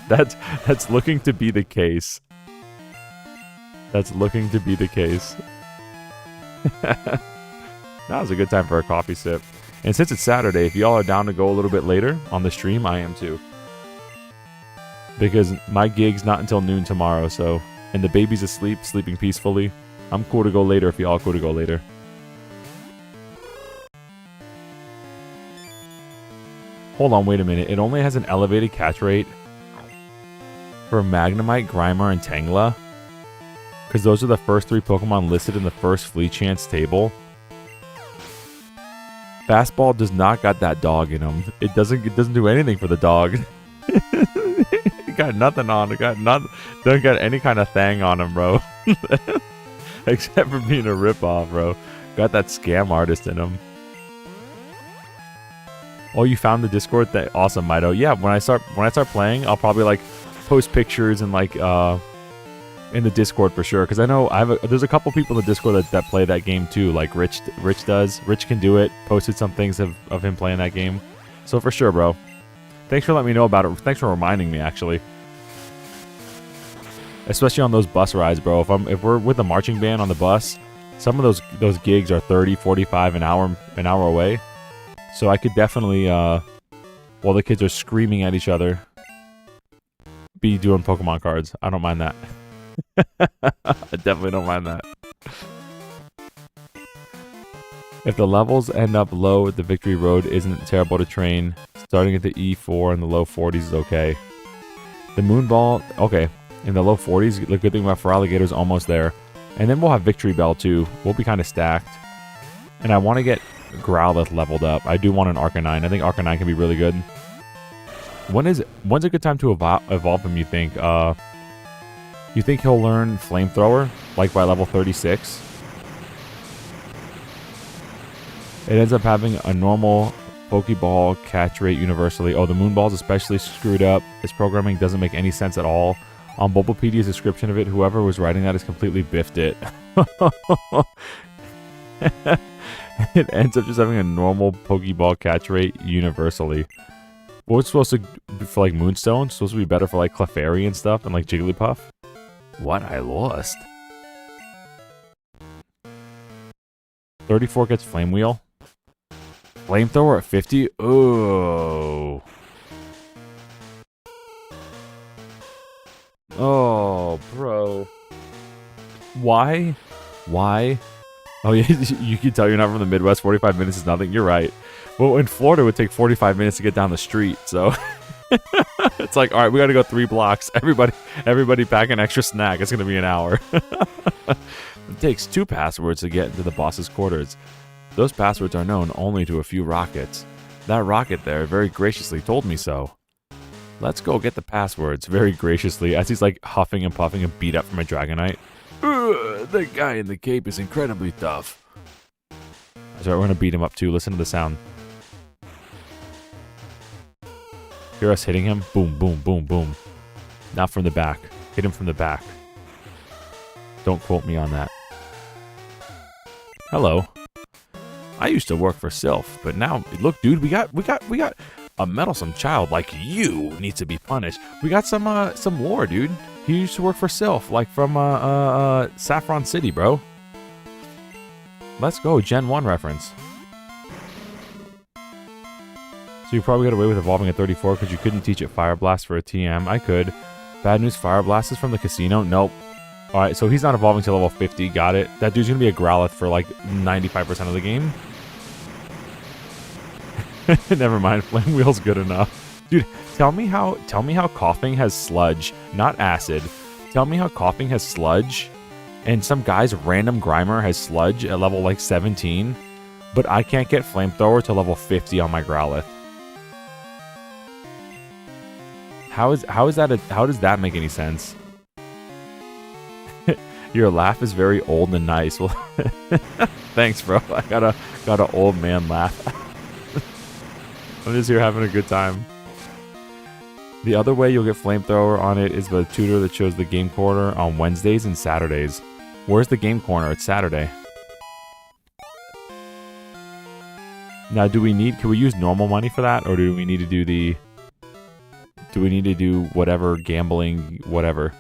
That's looking to be the case. That's looking to be the case. Now's a good time for a coffee sip. And since it's Saturday, if y'all are down to go a little bit later on the stream, I am too. Because my gig's not until noon tomorrow, so... And the baby's asleep, sleeping peacefully. I'm cool to go later if y'all are cool to go later. Hold on, wait a minute. It only has an elevated catch rate for Magnemite, Grimer, and Tangela. Because those are the first 3 Pokemon listed in the first Flee Chance table. Fastball does not got that dog in him. It doesn't do anything for the dog. It got nothing on it. Don't got any kind of thing on him, bro. Except for being a ripoff, bro. Got that scam artist in him. Oh, you found the Discord thing? Awesome, Mido. Yeah, when I start playing, I'll probably like post pictures and like in the Discord for sure. Because I know there's a couple people in the Discord that play that game too. Like Rich does. Rich can do it. Posted some things of him playing that game. So for sure, bro. Thanks for letting me know about it. Thanks for reminding me, actually. Especially on those bus rides, bro. If we're with a marching band on the bus, some of those gigs are 30, 45 an hour away. So I could definitely, while the kids are screaming at each other, be doing Pokemon cards. I don't mind that. I definitely don't mind that. If the levels end up low, the Victory Road isn't terrible to train. Starting at the E4 in the low 40s is okay. The Moonball, okay. In the low 40s, the good thing about Feraligatr is almost there. And then we'll have Victory Bell too. We'll be kind of stacked. And I want to get Growlithe leveled up. I do want an Arcanine. I think Arcanine can be really good. When's a good time to evolve him, you think? You think he'll learn Flamethrower? Like by level 36? It ends up having a normal Pokeball catch rate universally. Oh, the Moonball's especially screwed up. This programming doesn't make any sense at all. On Bulbapedia's description of it, whoever was writing that has completely biffed it. It ends up just having a normal Pokeball catch rate universally. What's supposed to be for like Moonstone? Supposed to be better for like Clefairy and stuff and like Jigglypuff? What? I lost. 34 gets Flame Wheel. Flamethrower at 50? Oh. Oh, bro. Why? Oh, yeah, you can tell you're not from the Midwest. 45 minutes is nothing. You're right. Well, in Florida, it would take 45 minutes to get down the street, so... It's like, all right, we got to go 3 blocks. Everybody pack an extra snack. It's going to be an hour. It takes 2 passwords to get into the boss's quarters. Those passwords are known only to a few rockets. That rocket there very graciously told me so. Let's go get the passwords, very graciously, as he's like huffing and puffing and beat up from a Dragonite. The guy in the cape is incredibly tough. That's right, we're going to beat him up too. Listen to the sound. Hear us hitting him? Boom, boom, boom, boom. Not from the back. Hit him from the back. Don't quote me on that. Hello. I used to work for Sylph, but now, look, dude, we got a meddlesome child like you needs to be punished. We got some lore, dude. He used to work for Sylph, like from Saffron City, bro. Let's go. Gen 1 reference. So you probably got away with evolving at 34 because you couldn't teach it Fire Blast for a TM. I could. Bad news, Fire Blast is from the casino? Nope. Alright, so he's not evolving to level 50. Got it. That dude's going to be a Growlithe for like 95% of the game. Never mind. Flame Wheel's good enough. Dude, tell me how Coughing has Sludge, not Acid. Tell me how Coughing has Sludge, and some guy's random Grimer has Sludge at level like 17, but I can't get Flamethrower to level 50 on my Growlithe. How does that make any sense? Your laugh is very old and nice. Well, thanks, bro. I got a old man laugh. I'm just here having a good time. The other way you'll get Flamethrower on it is the tutor that shows the game corner on Wednesdays and Saturdays. Where's the game corner? It's Saturday. Now, can we use normal money for that, or do we need to do whatever gambling, whatever?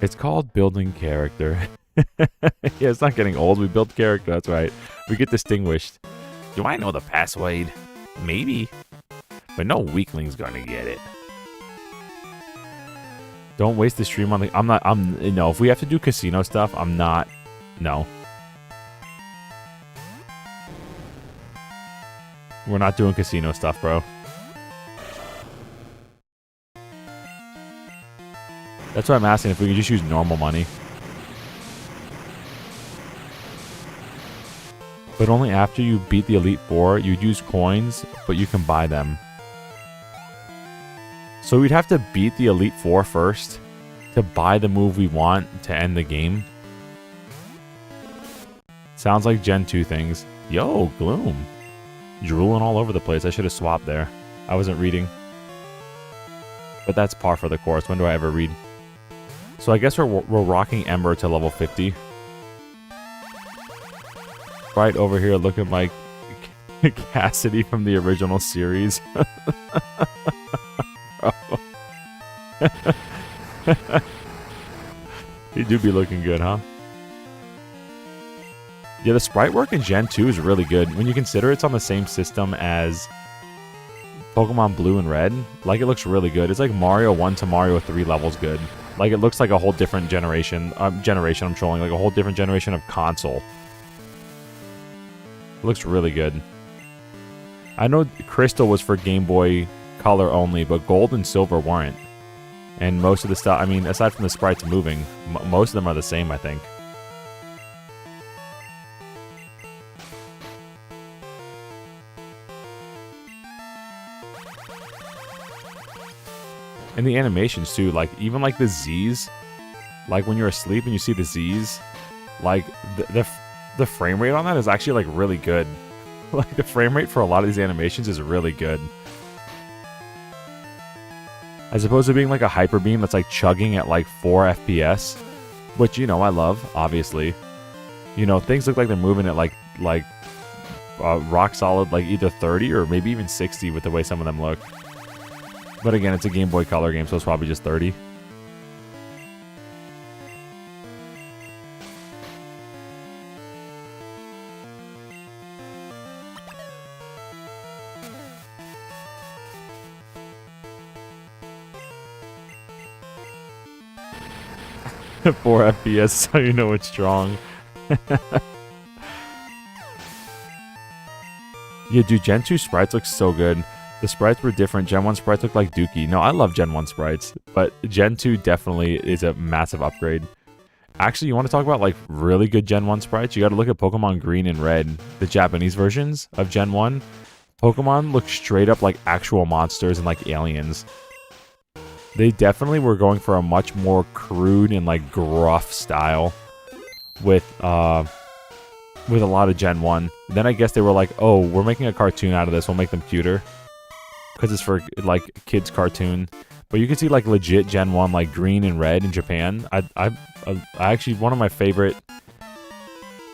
It's called building character. Yeah, it's not getting old. We built character. That's right. We get distinguished. Do I know the password? Maybe. But no weakling's gonna get it. Don't waste the stream on the... No, if we have to do casino stuff, no. We're not doing casino stuff, bro. That's why I'm asking if we can just use normal money. But only after you beat the Elite Four, you'd use coins, but you can buy them. So we'd have to beat the Elite Four first to buy the move we want to end the game. Sounds like Gen 2 things. Yo, Gloom. Drooling all over the place. I should have swapped there. I wasn't reading. But that's par for the course. When do I ever read? So I guess we're rocking Ember to level 50. Right over here looking like Cassidy from the original series. You do be looking good, huh? Yeah, the sprite work in Gen 2 is really good. When you consider it's on the same system as Pokemon Blue and Red, like, it looks really good. It's like Mario 1 to Mario 3 levels good. Like, it looks like a whole different generation. I'm trolling. Like, a whole different generation of console. It looks really good. I know Crystal was for Game Boy Color only, but Gold and Silver weren't. And most of the stuff, I mean, aside from the sprites moving, most of them are the same, I think. And the animations too, like, even like the Z's, like when you're asleep and you see the Z's, like the frame rate on that is actually like really good. Like, the frame rate for a lot of these animations is really good. As opposed to being like a Hyper Beam that's like chugging at like 4 FPS, which, you know, I love, obviously. You know, things look like they're moving at like rock solid, like either 30 or maybe even 60 with the way some of them look. But again, it's a Game Boy Color game, so it's probably just 30. Four FPS, so you know it's strong. Yeah, dude, Gen 2 sprites look so good. The sprites were different. Gen 1 sprites look like Dookie. No, I love Gen 1 sprites, but Gen 2 definitely is a massive upgrade. Actually, you want to talk about like really good Gen 1 sprites? You got to look at Pokemon Green and Red, the Japanese versions of Gen 1. Pokemon look straight up like actual monsters and like aliens. They definitely were going for a much more crude and like gruff style with a lot of Gen 1. Then I guess they were like, oh, we're making a cartoon out of this. We'll make them cuter. Because it's for like kids cartoon. But you can see like legit Gen 1 like Green and Red in Japan. I actually, one of my favorite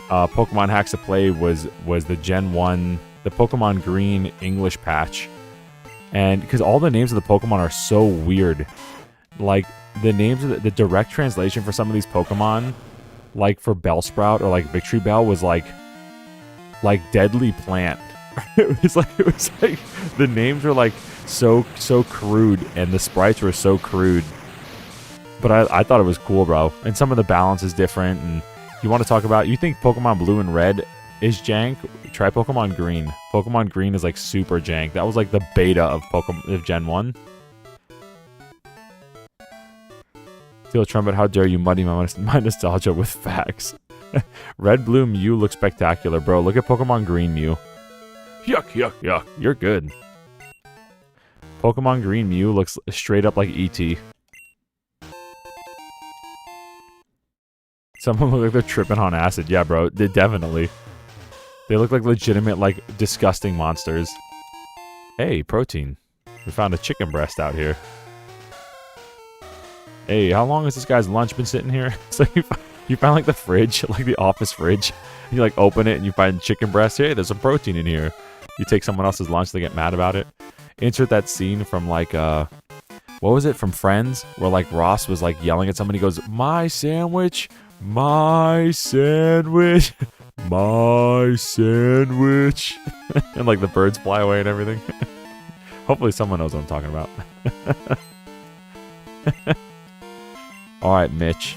Pokemon hacks to play was the Gen 1, the Pokemon Green English patch. And because all the names of the Pokemon are so weird. Like, the names of the direct translation for some of these Pokemon, like for Bellsprout or like Victory Bell was like Deadly Plant. it was like the names were like so crude and the sprites were so crude. But I thought it was cool, bro. And some of the balance is different. And you want to talk about, you think Pokemon Blue and Red is jank? Try Pokemon Green. Pokemon Green is like super jank. That was like the beta of Gen 1. Steel Trumpet, how dare you muddy my nostalgia with facts. Red Blue Mew looks spectacular, bro. Look at Pokemon Green Mew. Yuck, yuck, yuck. You're good. Pokemon Green Mew looks straight up like ET. Some of them look like they're tripping on acid. Yeah, bro. They definitely. They look like legitimate, like, disgusting monsters. Hey, protein. We found a chicken breast out here. Hey, how long has this guy's lunch been sitting here? So you find, like, the fridge, like the office fridge. You, like, open it and you find chicken breast. Hey, there's some protein in here. You take someone else's lunch, they get mad about it. Insert that scene from, like, what was it? From Friends? Where, like, Ross was, like, yelling at somebody. He goes, my sandwich, my sandwich, my sandwich. And, like, the birds fly away and everything. Hopefully someone knows what I'm talking about. Alright, Mitch.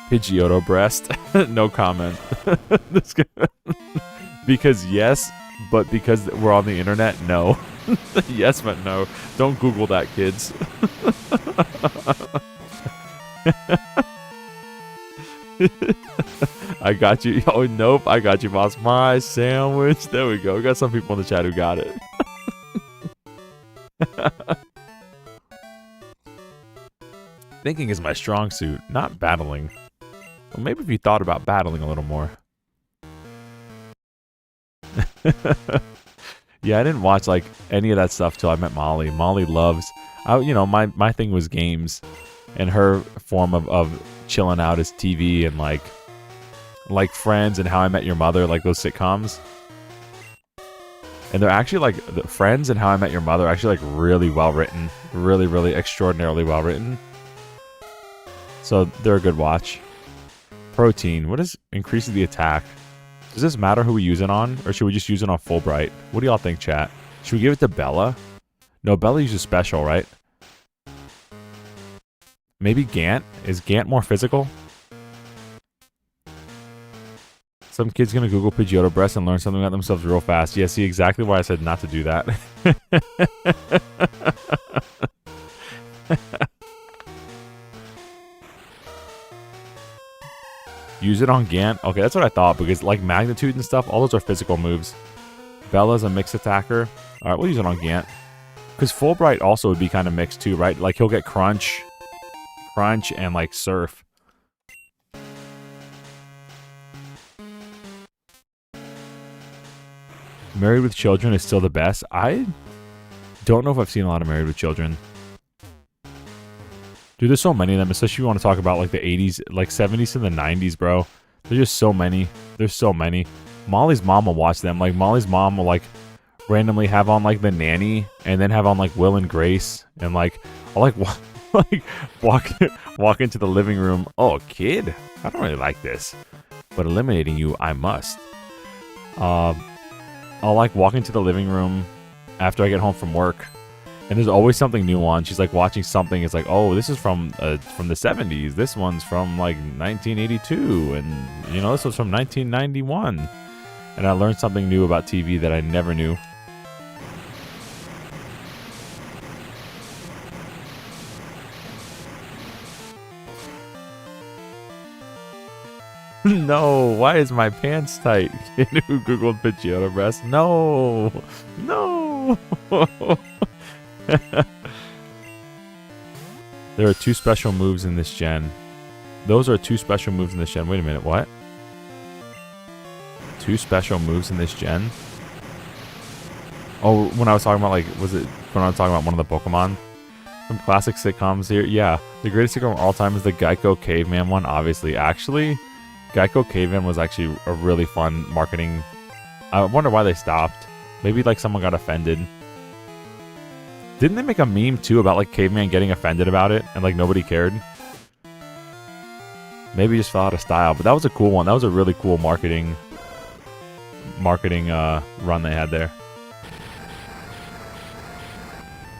Pidgeotto breast. No comment. Because yes, but because we're on the internet, no. Yes, but no. Don't Google that, kids. I got you. Oh, nope. I got you, boss. My sandwich. There we go. We got some people in the chat who got it. Thinking is my strong suit, not battling. Well, maybe if you thought about battling a little more. Yeah, I didn't watch like any of that stuff till I met Molly. Molly loves, you know, my thing was games, and her form of chilling out is TV and like Friends and How I Met Your Mother, like those sitcoms. And they're actually like the Friends and How I Met Your Mother are actually like really well written, really extraordinarily well written. So they're a good watch. Protein. What is increases the attack? Does this matter who we use it on? Or should we just use it on Fulbright? What do y'all think, chat? Should we give it to Bella? No, Bella uses special, right? Maybe Gant? Is Gant more physical? Some kid's gonna Google Pidgeotto breast and learn something about themselves real fast. Yeah, see exactly why I said not to do that. Use it on Gant? Okay, that's what I thought, because like Magnitude and stuff, all those are physical moves. Bella's a mixed attacker. Alright, we'll use it on Gant. Because Fulbright also would be kind of mixed too, right? Like he'll get Crunch, and like Surf. Married with Children is still the best. I don't know if I've seen a lot of Married with Children. Dude, there's so many of them, especially if you want to talk about like the 80s, like 70s to the 90s, bro. There's just so many. There's so many. Molly's mom will watch them. Like, Molly's mom will like randomly have on like The Nanny and then have on like Will and Grace. And like, I'll like, walk into the living room. Oh, kid, I don't really like this. But eliminating you, I must. I'll like walk into the living room after I get home from work. And there's always something new on. She's like watching something. It's like, oh, this is from the 70s. This one's from like 1982. And, you know, this was from 1991. And I learned something new about TV that I never knew. No, why is my pants tight? Who Googled Pidgeotto breast? No, no. There are 2 special moves in this gen. Those are 2 special moves in this gen. Wait a minute, what? 2 special moves in this gen? Oh, when I was talking about, like, was it when I was talking about one of the Pokemon? Some classic sitcoms here. Yeah, the greatest sitcom of all time is the Geico Caveman one, obviously. Actually, Geico Caveman was actually a really fun marketing. I wonder why they stopped. Maybe, like, someone got offended. Didn't they make a meme, too, about, like, Caveman getting offended about it? And, like, nobody cared? Maybe just fell out of style, but that was a cool one. That was a really cool marketing run they had there.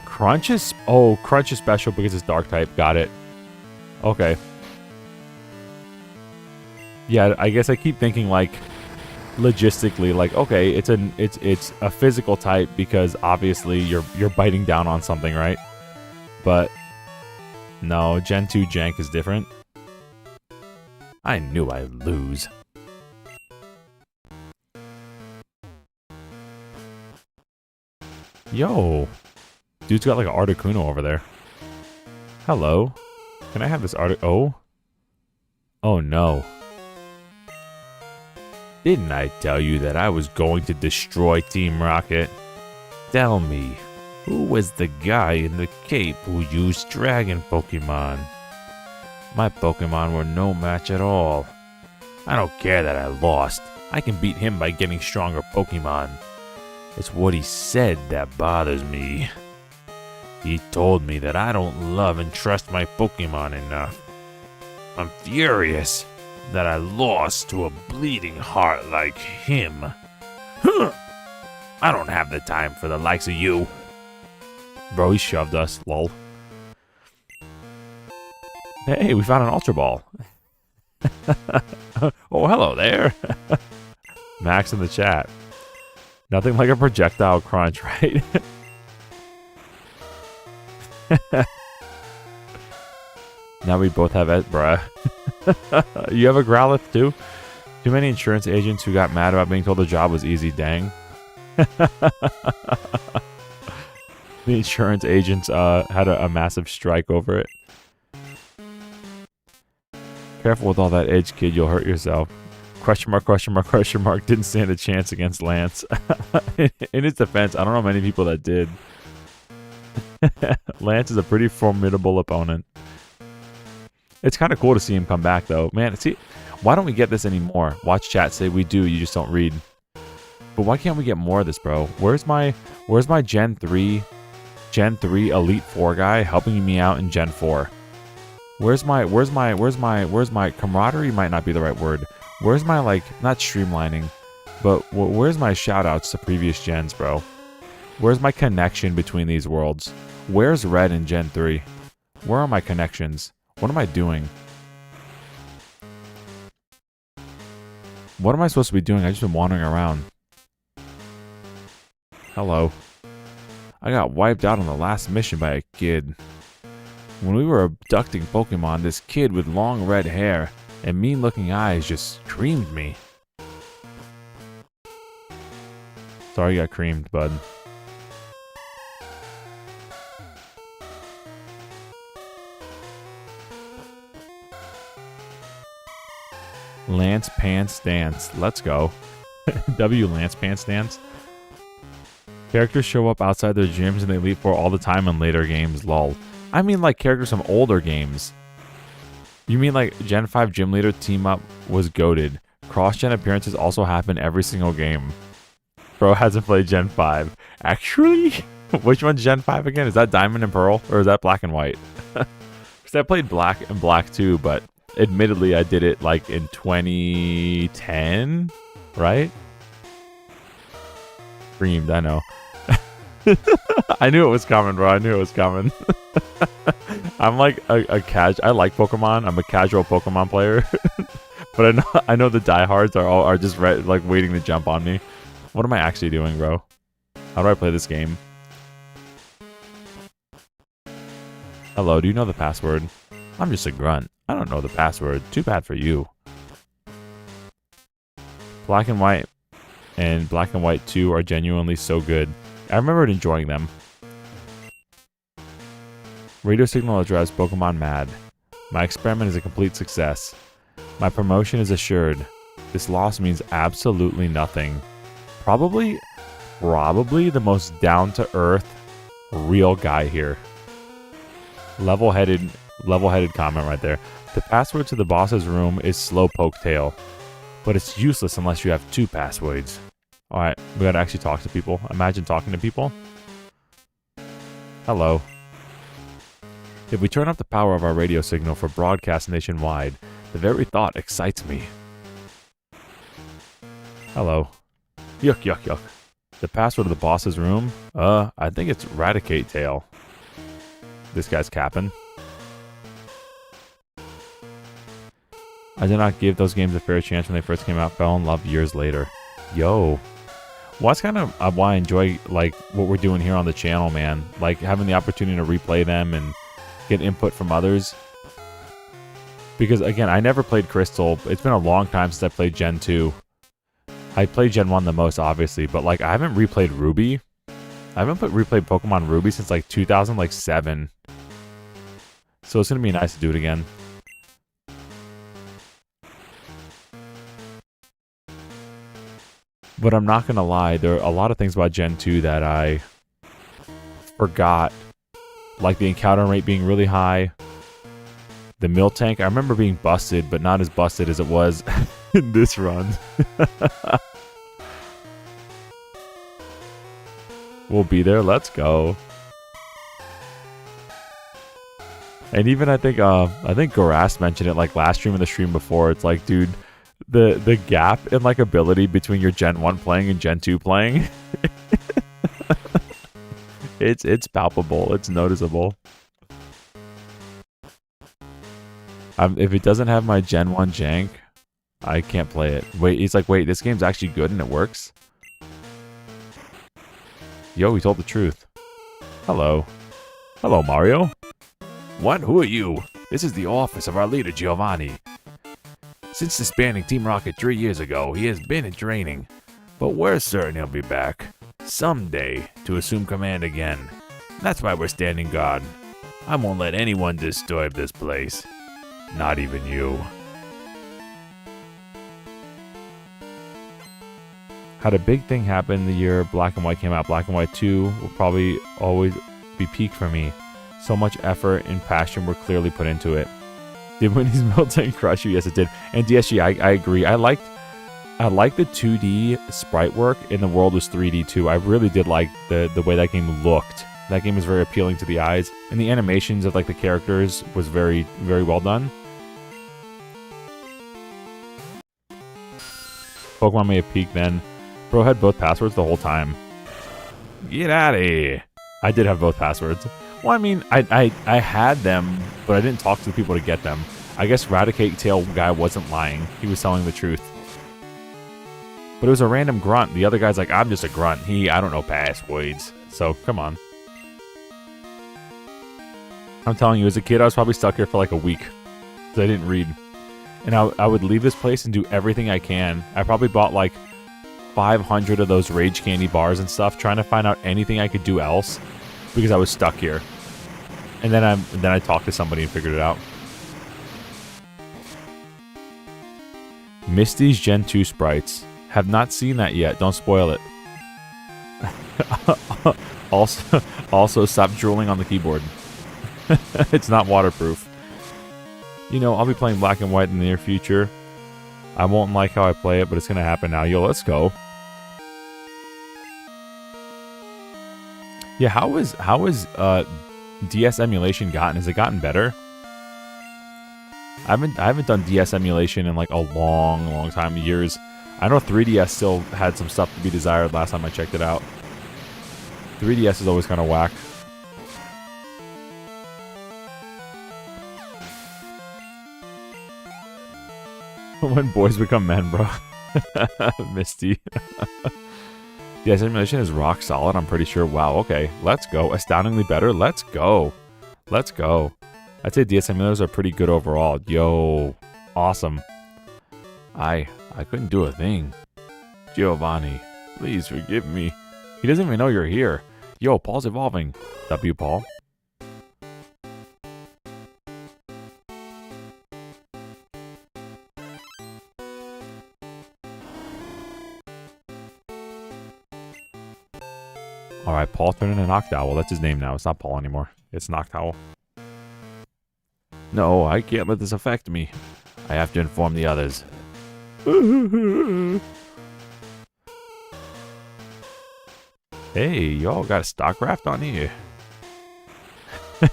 Crunch is special because it's dark type. Got it. Okay. Yeah, I guess I keep thinking like logistically, like okay, it's a physical type because obviously you're biting down on something, right? But no, Gen 2 Jank is different. I knew I'd lose. Yo. Dude's got like an Articuno over there. Hello. Can I have this Oh? Oh no. Didn't I tell you that I was going to destroy Team Rocket? Tell me, who was the guy in the cape who used Dragon Pokemon? My Pokemon were no match at all. I don't care that I lost. I can beat him by getting stronger Pokemon. It's what he said that bothers me. He told me that I don't love and trust my Pokemon enough. I'm furious that I lost to a bleeding heart like him. I don't have the time for the likes of you. Bro, he shoved us, lol. Hey, we found an Ultra Ball. Oh, hello there. Max in the chat. Nothing like a projectile crunch, right? Now we both have it, bruh. You have a Growlithe too? Too many insurance agents who got mad about being told the job was easy, dang. The insurance agents had a massive strike over it. Careful with all that edge, kid, you'll hurt yourself. Question mark, question mark, question mark. Didn't stand a chance against Lance. In his defense, I don't know many people that did. Lance is a pretty formidable opponent. It's kind of cool to see him come back, though. Man, see, why don't we get this anymore? Watch chat say we do, you just don't read. But why can't we get more of this, bro? Where's my Gen 3 Elite 4 guy helping me out in Gen 4? Where's my camaraderie might not be the right word. Where's my, like, not streamlining, but where's my shoutouts to previous gens, bro? Where's my connection between these worlds? Where's Red in Gen 3? Where are my connections? What am I doing? What am I supposed to be doing? I've just been wandering around. Hello. I got wiped out on the last mission by a kid. When we were abducting Pokemon, this kid with long red hair and mean-looking eyes just creamed me. Sorry you got creamed, bud. Lance Pants Dance. Let's go. W Lance Pants Dance. Characters show up outside their gyms and they Elite Four all the time in later games, lol. I mean like characters from older games. You mean like Gen 5 Gym Leader Team Up was goated. Cross-gen appearances also happen every single game. Bro hasn't played Gen 5. Actually? Which one's Gen 5 again? Is that Diamond and Pearl? Or is that Black and White? Because I played Black and Black too, but admittedly I did it like in 2010, right? Screamed, I know. I knew it was coming, bro. I knew it was coming. I'm like a casual. I like Pokemon. I'm a casual Pokemon player. But I know the diehards are just like waiting to jump on me. What am I actually doing, bro? How do I play this game? Hello, do you know the password? I'm just a grunt. I don't know the password. Too bad for you. Black and White and Black and White 2 are genuinely so good. I remembered enjoying them. Radio signal address Pokemon mad. My experiment is a complete success. My promotion is assured. This loss means absolutely nothing. Probably the most down-to-earth, real guy here. Level-headed comment right there. The password to the boss's room is Slowpoke Tail, but it's useless unless you have 2 passwords. Alright, we gotta actually talk to people. Imagine talking to people. Hello. If we turn up the power of our radio signal for broadcast nationwide, The very thought excites me. Hello. Yuck, yuck, yuck. The password of the boss's room? I think it's Eradicate Tail. This guy's capping. I did not give those games a fair chance when they first came out. Fell in love years later. Yo. Well, that's kind of why I enjoy, like, what we're doing here on the channel, man. Like, having the opportunity to replay them and get input from others. Because, again, I never played Crystal. It's been a long time since I played Gen 2. I played Gen 1 the most, obviously. But, like, I haven't replayed Ruby. I haven't replayed Pokemon Ruby since, like, 2007. So it's going to be nice to do it again. But I'm not going to lie, there are a lot of things about Gen 2 that I forgot. Like the encounter rate being really high. The milk tank, I remember being busted, but not as busted as it was in this run. We'll be there, let's go. And even I think Garas mentioned it like last stream and the stream before. It's like, dude, the gap in like ability between your Gen 1 playing and Gen 2 playing, it's palpable, it's noticeable. If it doesn't have my Gen 1 jank, I can't play it. Wait, he's like, wait, this game's actually good and it works? Yo, he told the truth. Hello. Hello, Mario. What? Who are you? This is the office of our leader, Giovanni. Since disbanding Team Rocket 3 years ago, he has been in training. But we're certain he'll be back someday to assume command again. That's why we're standing guard. I won't let anyone disturb this place. Not even you. Had a big thing happen the year Black and White came out. Black and White 2 will probably always be peak for me. So much effort and passion were clearly put into it. Did Winnie's Milk Tank crush you? Yes, it did. And DSG, I agree. I liked the 2D sprite work, and the world was 3D too. I really did like the way that game looked. That game was very appealing to the eyes, and the animations of like the characters was very, very well done. Pokemon may have peaked then. Bro had both passwords the whole time. Get out of here. I did have both passwords. Well, I mean, I had them, but I didn't talk to the people to get them. I guess Eradicate Tail guy wasn't lying. He was telling the truth. But it was a random grunt. The other guy's like, I'm just a grunt. I don't know passwords. So, come on. I'm telling you, as a kid, I was probably stuck here for like a week. Because I didn't read. And I would leave this place and do everything I can. I probably bought like 500 of those Rage Candy bars and stuff, trying to find out anything I could do else. Because I was stuck here. And then I talked to somebody and figured it out. Misty's Gen 2 sprites. Have not seen that yet. Don't spoil it. Also, stop drooling on the keyboard. It's not waterproof. You know, I'll be playing Black and White in the near future. I won't like how I play it, but it's going to happen now. Yo, let's go. Yeah, how is DS emulation gotten? Has it gotten better? I haven't done DS emulation in like a long time, years. I know 3DS still had some stuff to be desired last time I checked it out. 3DS is always kind of whack. When boys become men, bro. Misty. Yeah, simulation is rock solid, I'm pretty sure. Wow, okay. Let's go. Astoundingly better. Let's go. Let's go. I'd say DS simulators are pretty good overall. Yo. Awesome. I couldn't do a thing. Giovanni, please forgive me. He doesn't even know you're here. Yo, Paul's evolving. W, Paul. Alright, Paul turned into Noctowl. That's his name now. It's not Paul anymore. It's Noctowl. No, I can't let this affect me. I have to inform the others. Hey, y'all got a stock raft on here.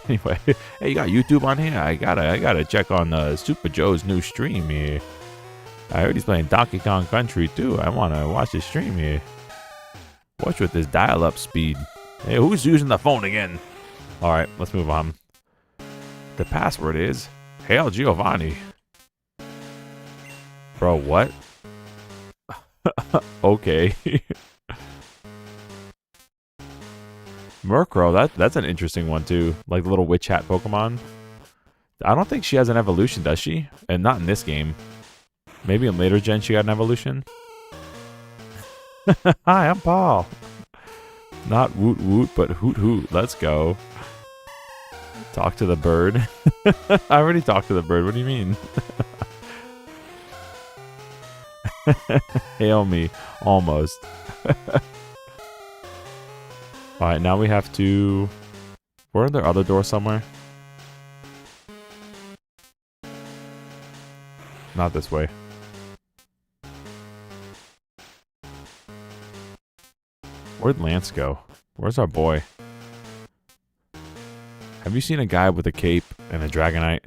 Anyway, hey, you got YouTube on here? I gotta check on Super Joe's new stream here. I heard he's playing Donkey Kong Country too. I wanna watch his stream here. Watch with this dial-up speed. Hey, who's using the phone again? All right, let's move on. The password is Hail Giovanni. Bro, what? Okay. Murkrow, that's an interesting one too. Like the little witch hat Pokemon. I don't think she has an evolution, does she? And not in this game. Maybe in later gen she got an evolution. Hi, I'm Paul. Not woot woot, but hoot hoot. Let's go. Talk to the bird. I already talked to the bird. What do you mean? Hail me. Almost. Alright, now we have to... Were there other doors somewhere? Not this way. Where'd Lance go? Where's our boy? Have you seen a guy with a cape and a Dragonite?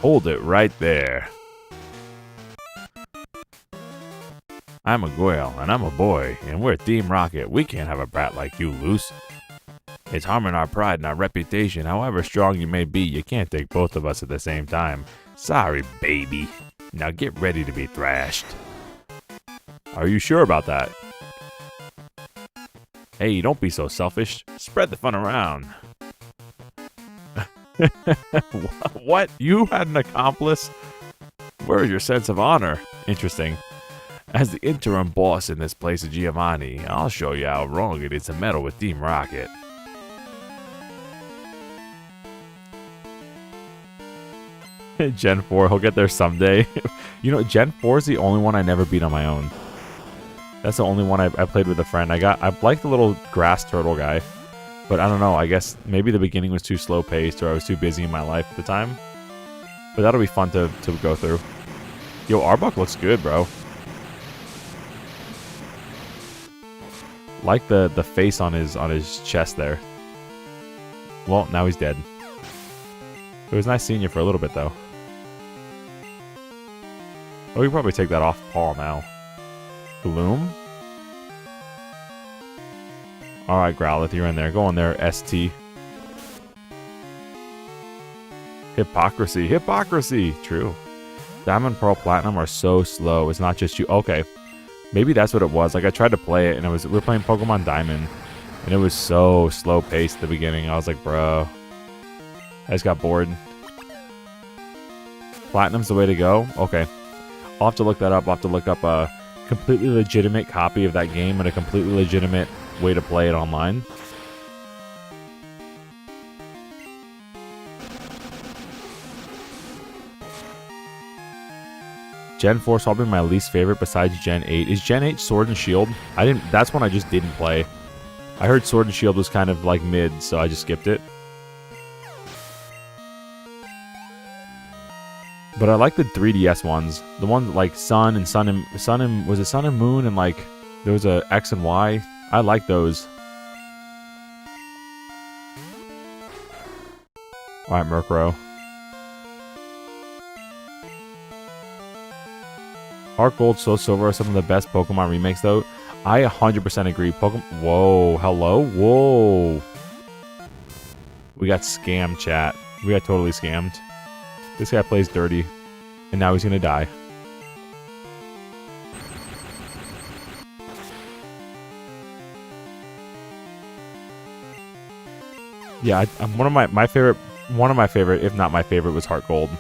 Hold it right there. I'm a girl, and I'm a boy, and we're Team Rocket. We can't have a brat like you loose. It's harming our pride and our reputation. However strong you may be, you can't take both of us at the same time. Sorry, baby. Now get ready to be thrashed. Are you sure about that? Hey, don't be so selfish. Spread the fun around. What? You had an accomplice? Where's your sense of honor? Interesting. As the interim boss in this place of Giovanni, I'll show you how wrong it is to meddle with Team Rocket. Gen 4, he'll get there someday. You know, Gen 4 is the only one I never beat on my own. That's the only one I played with a friend. I liked the little grass turtle guy. But I don't know, I guess maybe the beginning was too slow paced or I was too busy in my life at the time. But that'll be fun to go through. Yo, Arbok looks good, bro. Like the face on his chest there. Well, now he's dead. It was nice seeing you for a little bit though. Oh, we can probably take that off Paul now. Gloom? Alright, Growlithe, you're in there. Go in there, ST. Hypocrisy. Hypocrisy! True. Diamond, Pearl, Platinum are so slow. It's not just you. Okay. Maybe that's what it was. Like, I tried to play it, and we were playing Pokemon Diamond. And it was so slow-paced at the beginning. I was like, bro. I just got bored. Platinum's the way to go? Okay. I'll have to look that up. I'll have to look up a completely legitimate copy of that game and a completely legitimate way to play it online. Gen 4 is probably my least favorite besides Gen 8. Is Gen 8 Sword and Shield? That's one I just didn't play. I heard Sword and Shield was kind of like mid, so I just skipped it. But I like the 3DS ones. The ones like Sun and was it Sun and Moon and like there was a X and Y? I like those. Alright, Murkrow. Heart Gold, Soul Silver are some of the best Pokemon remakes though. I 100% agree. Whoa, hello? Whoa. We got scammed, chat. We got totally scammed. This guy plays dirty. And now he's gonna die. Yeah, one of my favorite, if not my favorite, was Heart Gold.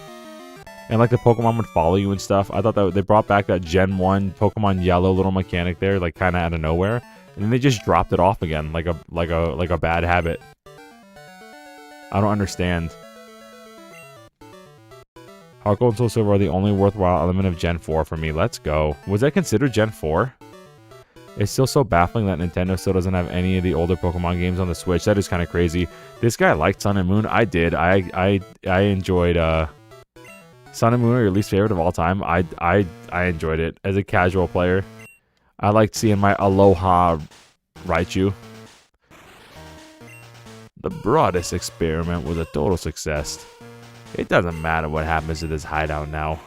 And like the Pokemon would follow you and stuff. I thought that they brought back that Gen 1 Pokemon Yellow little mechanic there, like kind of out of nowhere. And then they just dropped it off again, like a bad habit. I don't understand. Heart Gold and Soul Silver are the only worthwhile element of Gen 4 for me. Let's go. Was that considered Gen 4? It's still so baffling that Nintendo still doesn't have any of the older Pokemon games on the Switch. That is kind of crazy. This guy liked Sun and Moon. I did. I enjoyed Sun and Moon are your least favorite of all time. I enjoyed it as a casual player. I liked seeing my Aloha Raichu. The broadest experiment was a total success. It doesn't matter what happens to this hideout now.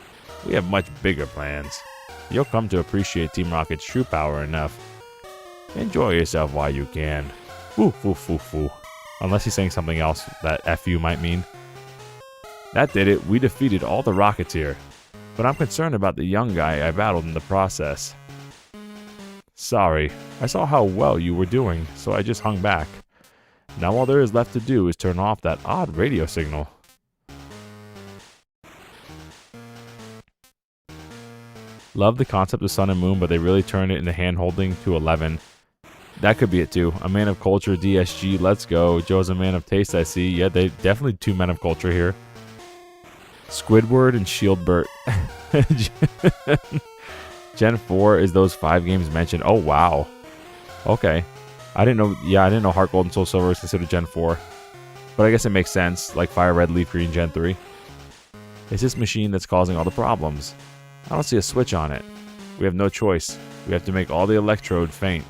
We have much bigger plans. You'll come to appreciate Team Rocket's true power enough. Enjoy yourself while you can. Foo, foo, foo, foo. Unless he's saying something else that FU might mean. That did it. We defeated all the Rockets here. But I'm concerned about the young guy I battled in the process. Sorry. I saw how well you were doing, so I just hung back. Now all there is left to do is turn off that odd radio signal. Love the concept of Sun and Moon, but they really turned it into hand-holding to 11. That could be it too. A man of culture, DSG, let's go. Joe's a man of taste, I see. Yeah, they definitely 2 men of culture here. Squidward and Shieldbert. Gen 4 is those 5 games mentioned. Oh, wow. Okay. I didn't know. Yeah, I didn't know Heart Gold and Soul Silver was considered Gen 4. But I guess it makes sense. Like Fire Red, Leaf Green, Gen 3. It's this machine that's causing all the problems. I don't see a switch on it. We have no choice. We have to make all the electrode faint.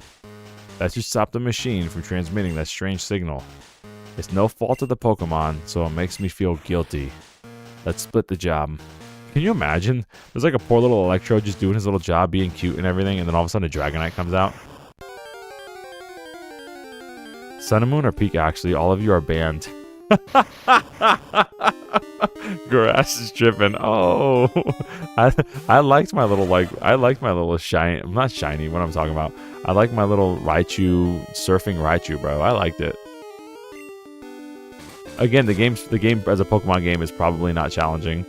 That should stop the machine from transmitting that strange signal. It's no fault of the Pokemon, so it makes me feel guilty. Let's split the job. Can you imagine? There's like a poor little Electrode just doing his little job, being cute and everything, and then all of a sudden a Dragonite comes out. Sun and Moon or Peak, actually. All of you are banned. Grass is tripping. Oh, I liked my little shiny. I'm not shiny. What I'm talking about. I like my little Raichu, surfing Raichu, bro. I liked it. Again, the game as a Pokemon game is probably not challenging.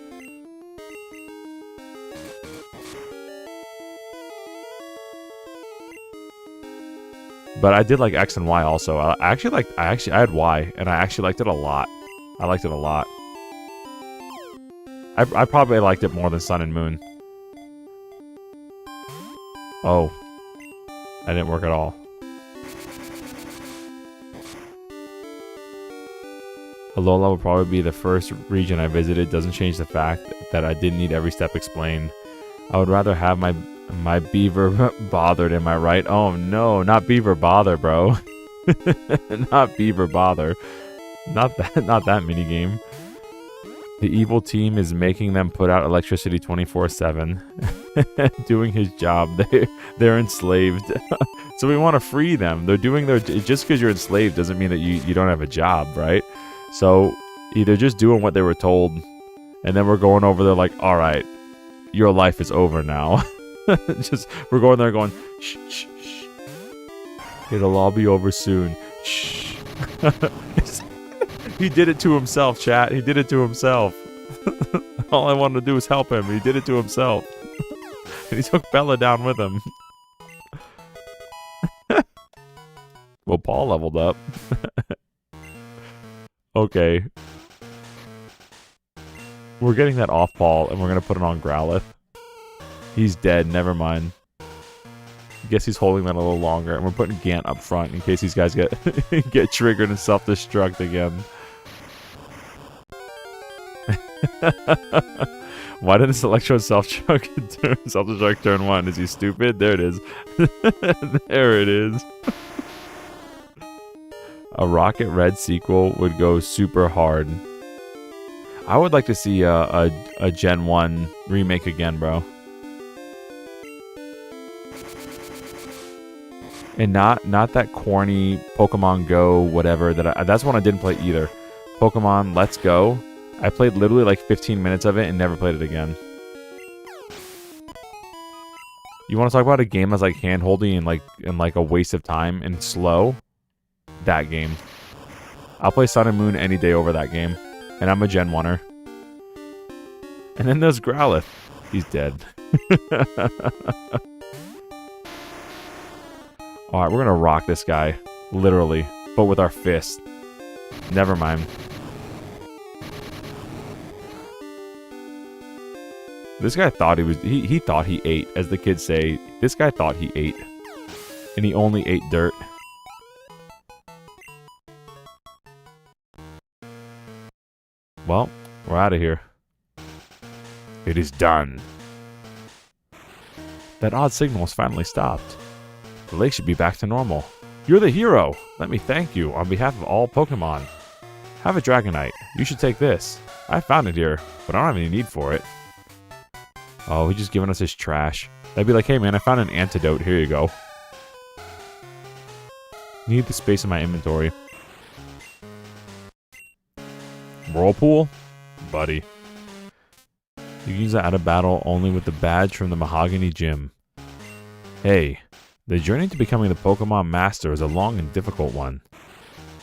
But I did like X and Y also. I had Y, and I actually liked it a lot. I liked it a lot. I probably liked it more than Sun and Moon. Oh. That didn't work at all. Alola will probably be the first region I visited. Doesn't change the fact that I didn't need every step explained. I would rather have my beaver bothered, am I right? Oh no, not beaver bother, bro. Not beaver bother. Not that mini game. The evil team is making them put out electricity 24/7. Doing his job. They're enslaved. So we want to free them. They're doing their... Just because you're enslaved doesn't mean that you don't have a job, right? So either just doing what they were told, and then we're going over there like, all right, your life is over now. We're going there going, shh, shh, shh. It'll all be over soon. Shh. He did it to himself, chat. He did it to himself. All I wanted to do was help him. He did it to himself. And he took Bella down with him. Well, Paul leveled up. Okay. We're getting that off Paul, and we're going to put it on Growlithe. He's dead. Never mind. I guess he's holding that a little longer, and we're putting Gant up front in case these guys get get triggered and self-destruct again. Why did this Electrode self-destruct turn 1? Is he stupid? There it is. There it is. A Rocket Red sequel would go super hard. I would like to see a Gen 1 remake again, bro. And not that corny Pokemon Go whatever that's one I didn't play either. Pokemon Let's Go. I played literally like 15 minutes of it and never played it again. You want to talk about a game that's like hand-holding and like a waste of time and slow? That game. I'll play Sun and Moon any day over that game. And I'm a Gen 1er. And then there's Growlithe. He's dead. Alright, we're gonna rock this guy. Literally. But with our fist. Never mind. This guy thought he thought he ate, as the kids say. This guy thought he ate. And he only ate dirt. Well, we're out of here. It is done. That odd signal has finally stopped. The lake should be back to normal. You're the hero! Let me thank you on behalf of all Pokemon. Have a Dragonite. You should take this. I found it here, but I don't have any need for it. Oh, he's just giving us his trash. That'd be like, hey man, I found an antidote. Here you go. Need the space in my inventory. Whirlpool? Buddy. You can use that out of battle only with the badge from the Mahogany Gym. Hey, the journey to becoming the Pokemon Master is a long and difficult one.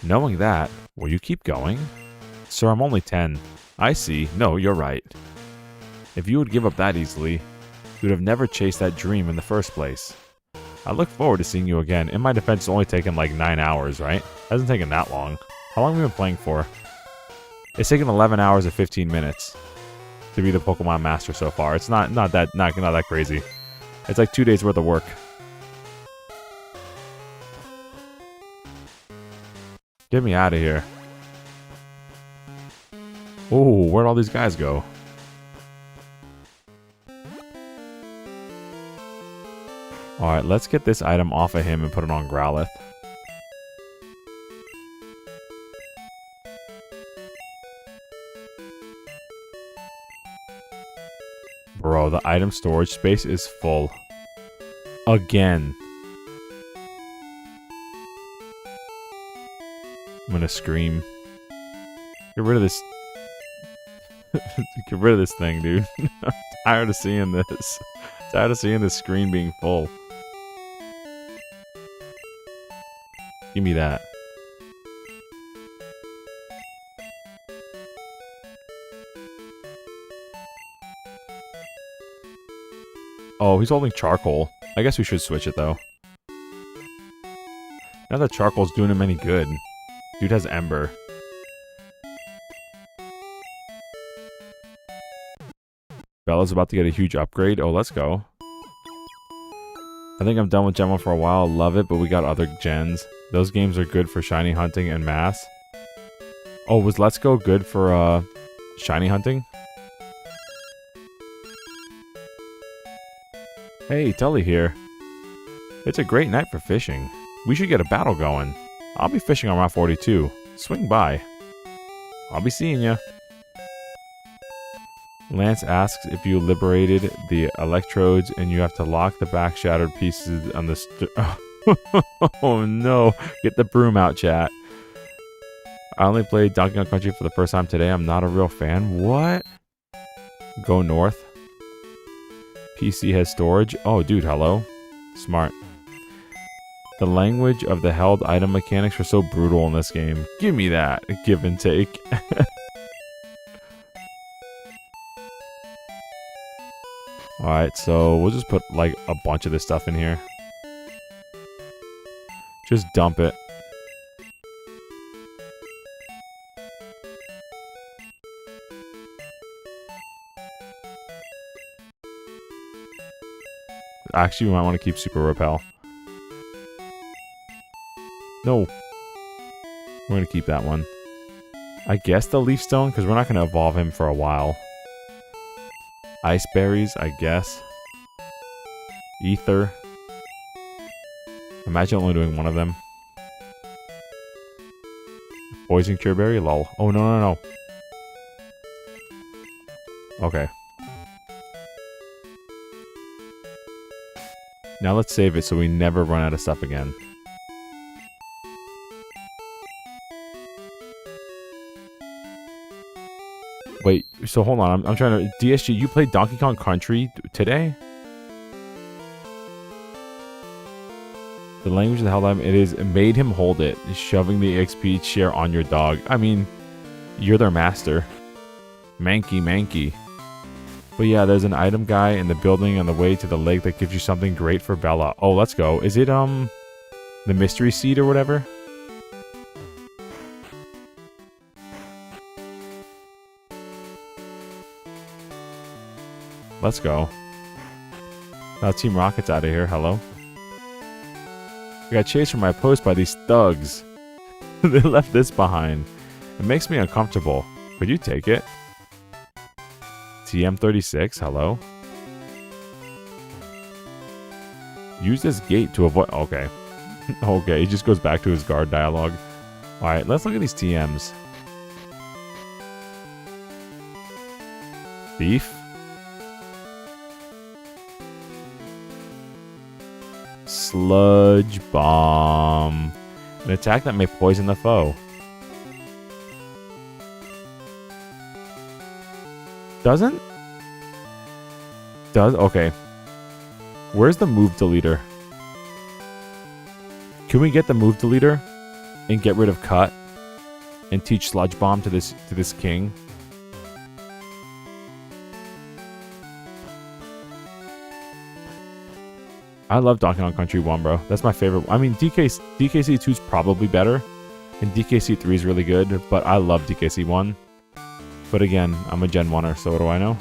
Knowing that, will you keep going? Sir, I'm only 10. I see. No, you're right. If you would give up that easily, you would have never chased that dream in the first place. I look forward to seeing you again. In my defense, it's only taken like 9 hours, right? Hasn't taken that long. How long have we been playing for? It's taken 11 hours and 15 minutes to be the Pokemon Master so far. It's not that crazy. It's like 2 days worth of work. Get me out of here. Oh, where'd all these guys go? Alright, let's get this item off of him and put it on Growlithe. Bro, the item storage space is full. Again. I'm gonna scream. Get rid of this. Get rid of this thing, dude. I'm tired of seeing this. Tired of seeing this screen being full. Give me that. Oh, he's holding charcoal. I guess we should switch it, though. Not that charcoal's doing him any good. Dude has Ember. Bella's about to get a huge upgrade. Oh, let's go. I think I'm done with Gen 1 for a while. Love it, but we got other gens. Those games are good for shiny hunting and mass. Oh, was Let's Go good for shiny hunting? Hey, Tully here. It's a great night for fishing. We should get a battle going. I'll be fishing on Route 42. Swing by. I'll be seeing ya. Lance asks if you liberated the electrodes and you have to lock the back shattered pieces on the oh no. Get the broom out, chat. I only played Donkey Kong Country for the first time today. I'm not a real fan. What? Go north. PC has storage. Oh, dude, hello. Smart. The language of the held item mechanics are so brutal in this game. Give me that. Give and take. Alright, so we'll just put like a bunch of this stuff in here. Just dump it. Actually, we might want to keep Super Repel. No. We're going to keep that one. I guess the Leaf Stone, because we're not going to evolve him for a while. Ice Berries, I guess. Ether. Imagine only doing one of them. Poison Cure Berry, lol. Oh, no. Okay. Now let's save it so we never run out of stuff again. Wait, so hold on. I'm trying to... DSG, you played Donkey Kong Country today? The language of the hell it is made him hold it, shoving the XP share on your dog. I mean, you're their master. Manky. But yeah, there's an item guy in the building on the way to the lake that gives you something great for Bella. Oh, let's go. Is it, the mystery seed or whatever? Let's go. Now Team Rocket's out of here. Hello. I got chased from my post by these thugs. They left this behind. It makes me uncomfortable. Could you take it? TM36, hello. Use this gate to avoid... Okay. Okay, he just goes back to his guard dialogue. Alright, let's look at these TMs. Thief. Sludge Bomb. An attack that may poison the foe. Doesn't? Does? Okay. Where's the move deleter? Can we get the move deleter and get rid of cut and teach Sludge Bomb to this king? I love Donkey Kong Country 1, bro. That's my favorite. I mean, DKC 2 is probably better, and DKC 3 is really good, but I love DKC 1. But again, I'm a Gen 1er, so what do I know?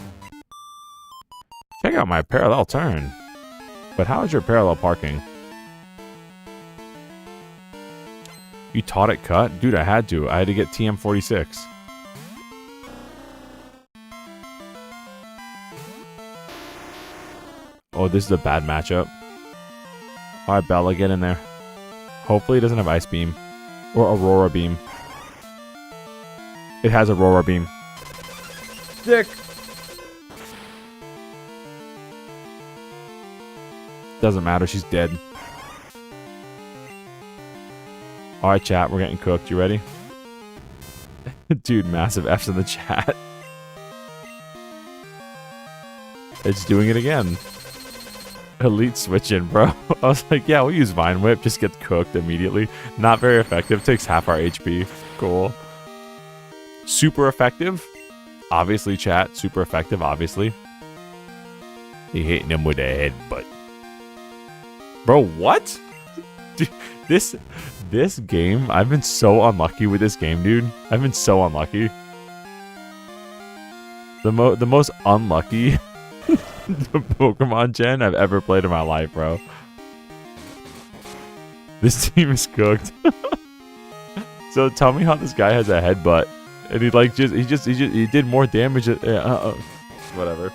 Check out my parallel turn. But how is your parallel parking? You taught it cut? Dude, I had to. I had to get TM46. Oh, this is a bad matchup. Alright, Bella, get in there. Hopefully it doesn't have Ice Beam. Or Aurora Beam. It has Aurora Beam. Sick! Doesn't matter, she's dead. Alright, chat, we're getting cooked. You ready? Dude, massive F's in the chat. It's doing it again. Elite switching, bro. I was like, yeah, we'll use Vine Whip. Just gets cooked immediately. Not very effective. Takes half our HP. Cool. Super effective. Obviously, chat. Super effective, obviously. He hitting him with a headbutt. Bro, what? Dude, this game, I've been so unlucky with this game, dude. I've been so unlucky. The most unlucky Pokemon gen I've ever played in my life, bro. This team is cooked. So tell me how this guy has a headbutt, and he did more damage. Whatever.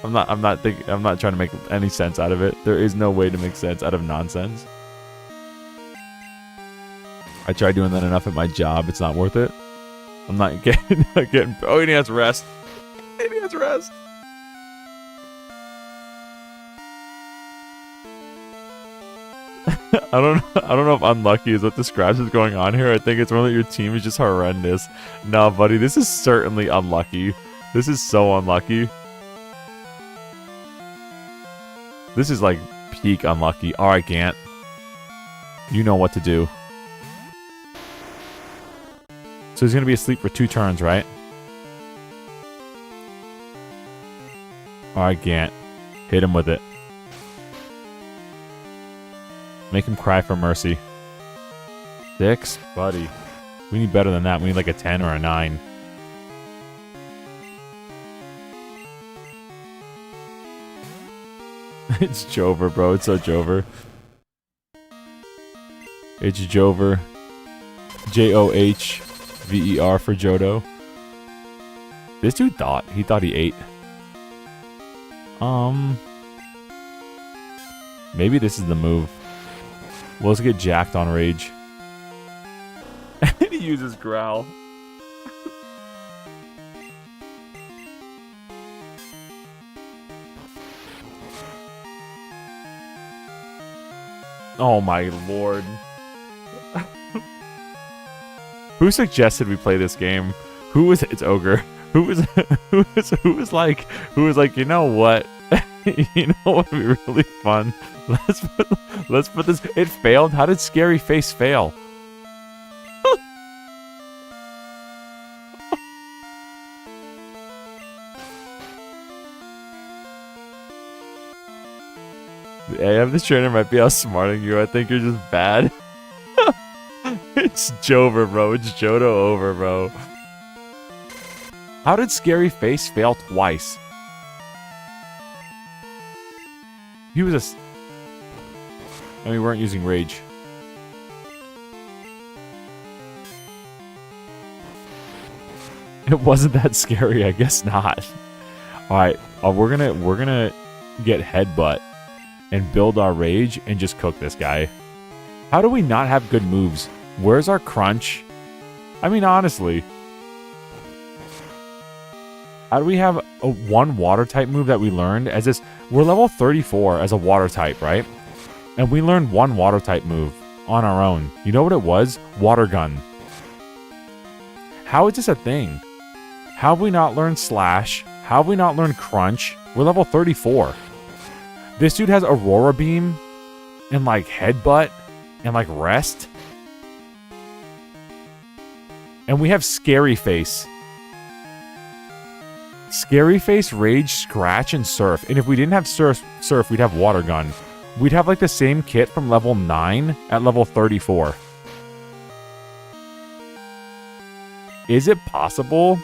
I'm not trying to make any sense out of it. There is no way to make sense out of nonsense. I tried doing that enough at my job. It's not worth it. I'm not getting. Oh, he has rest. He has rest. I don't know if unlucky is what describes what's going on here. I think it's more that your team is just horrendous. No, buddy, this is certainly unlucky. This is so unlucky. This is like peak unlucky. Alright, Gant. You know what to do. So he's gonna be asleep for 2 turns, right? Alright, Gant. Hit him with it. Make him cry for mercy. 6? Buddy. We need better than that. We need like a 10 or a 9. It's Jover, bro. It's so Jover. It's Jover. Johver for Johto. This dude thought. He thought he ate. Maybe this is the move. Well, let's get jacked on Rage. And he uses Growl. Oh my lord. Who suggested we play this game? Who was it's Ogre? Who was like, you know what? You know what would be really fun? Let's put this. It failed. How did Scary Face fail? The AI of this trainer might be outsmarting you. I think you're just bad. It's Jover, bro. It's Johto over, bro. How did Scary Face fail twice? He was a... And we weren't using Rage. It wasn't that scary. I guess not. All right, we're gonna get Headbutt and build our rage and just cook this guy. How do we not have good moves? Where's our crunch? I mean, honestly. How do we have a one water type move that we learned as this? We're level 34 as a water type, right? And we learned one water type move on our own. You know what it was? Water gun. How is this a thing? How have we not learned slash? How have we not learned crunch? We're level 34. This dude has Aurora Beam and like headbutt and like rest. And we have Scary Face. Scary Face, Rage, Scratch, and Surf. And if we didn't have Surf, we'd have Water Gun. We'd have like the same kit from level 9 at level 34. Is it possible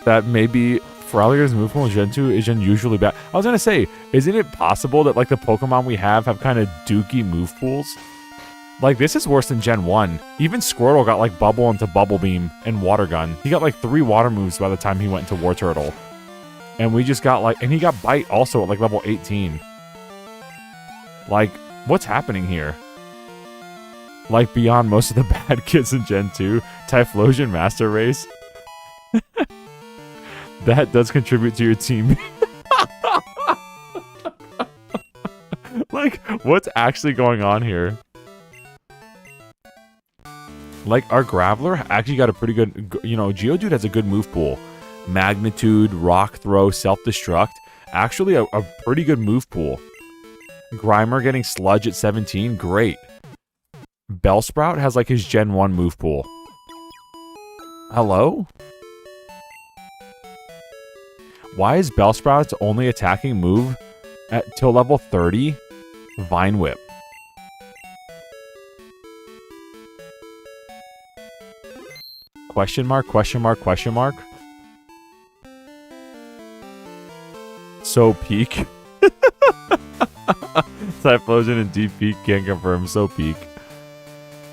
that maybe Feraligatr's move pool in Gen 2 is unusually bad? I was going to say, isn't it possible that like the Pokemon we have kind of dookie move pools? Like, this is worse than Gen 1. Even Squirtle got like Bubble into Bubble Beam and Water Gun. He got like 3 water moves by the time he went into War Turtle. And we just got like, and he got Bite also at like level 18. Like, what's happening here? Like, beyond most of the bad kids in Gen 2, Typhlosion Master Race. That does contribute to your team. Like, what's actually going on here? Like, our Graveler actually got a pretty good, you know, Geodude has a good move pool. Magnitude, Rock Throw, Self-Destruct. Actually, a pretty good move pool. Grimer getting Sludge at 17, great. Bellsprout has like his Gen 1 move pool. Hello? Why is Bellsprout's only attacking move till level 30? Vine Whip. Question mark, question mark, question mark. So peak. Typhlosion and Deep Peak can't confirm. So peak.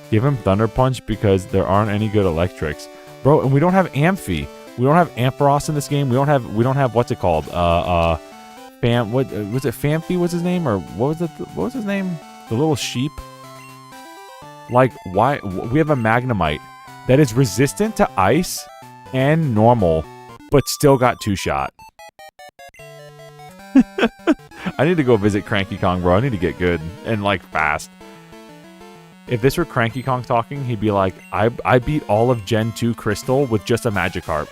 Give him Thunder Punch because there aren't any good electrics. Bro, and we don't have Amphi. We don't have Ampharos in this game. We don't have what's it called? What was it? Phanpy was his name? Or what was his name? The little sheep? Like, why? We have a Magnemite that is resistant to ice and normal, but still got 2-shot. I need to go visit Cranky Kong, bro. I need to get good and like fast. If this were Cranky Kong talking, he'd be like, I beat all of Gen 2 Crystal with just a Magikarp.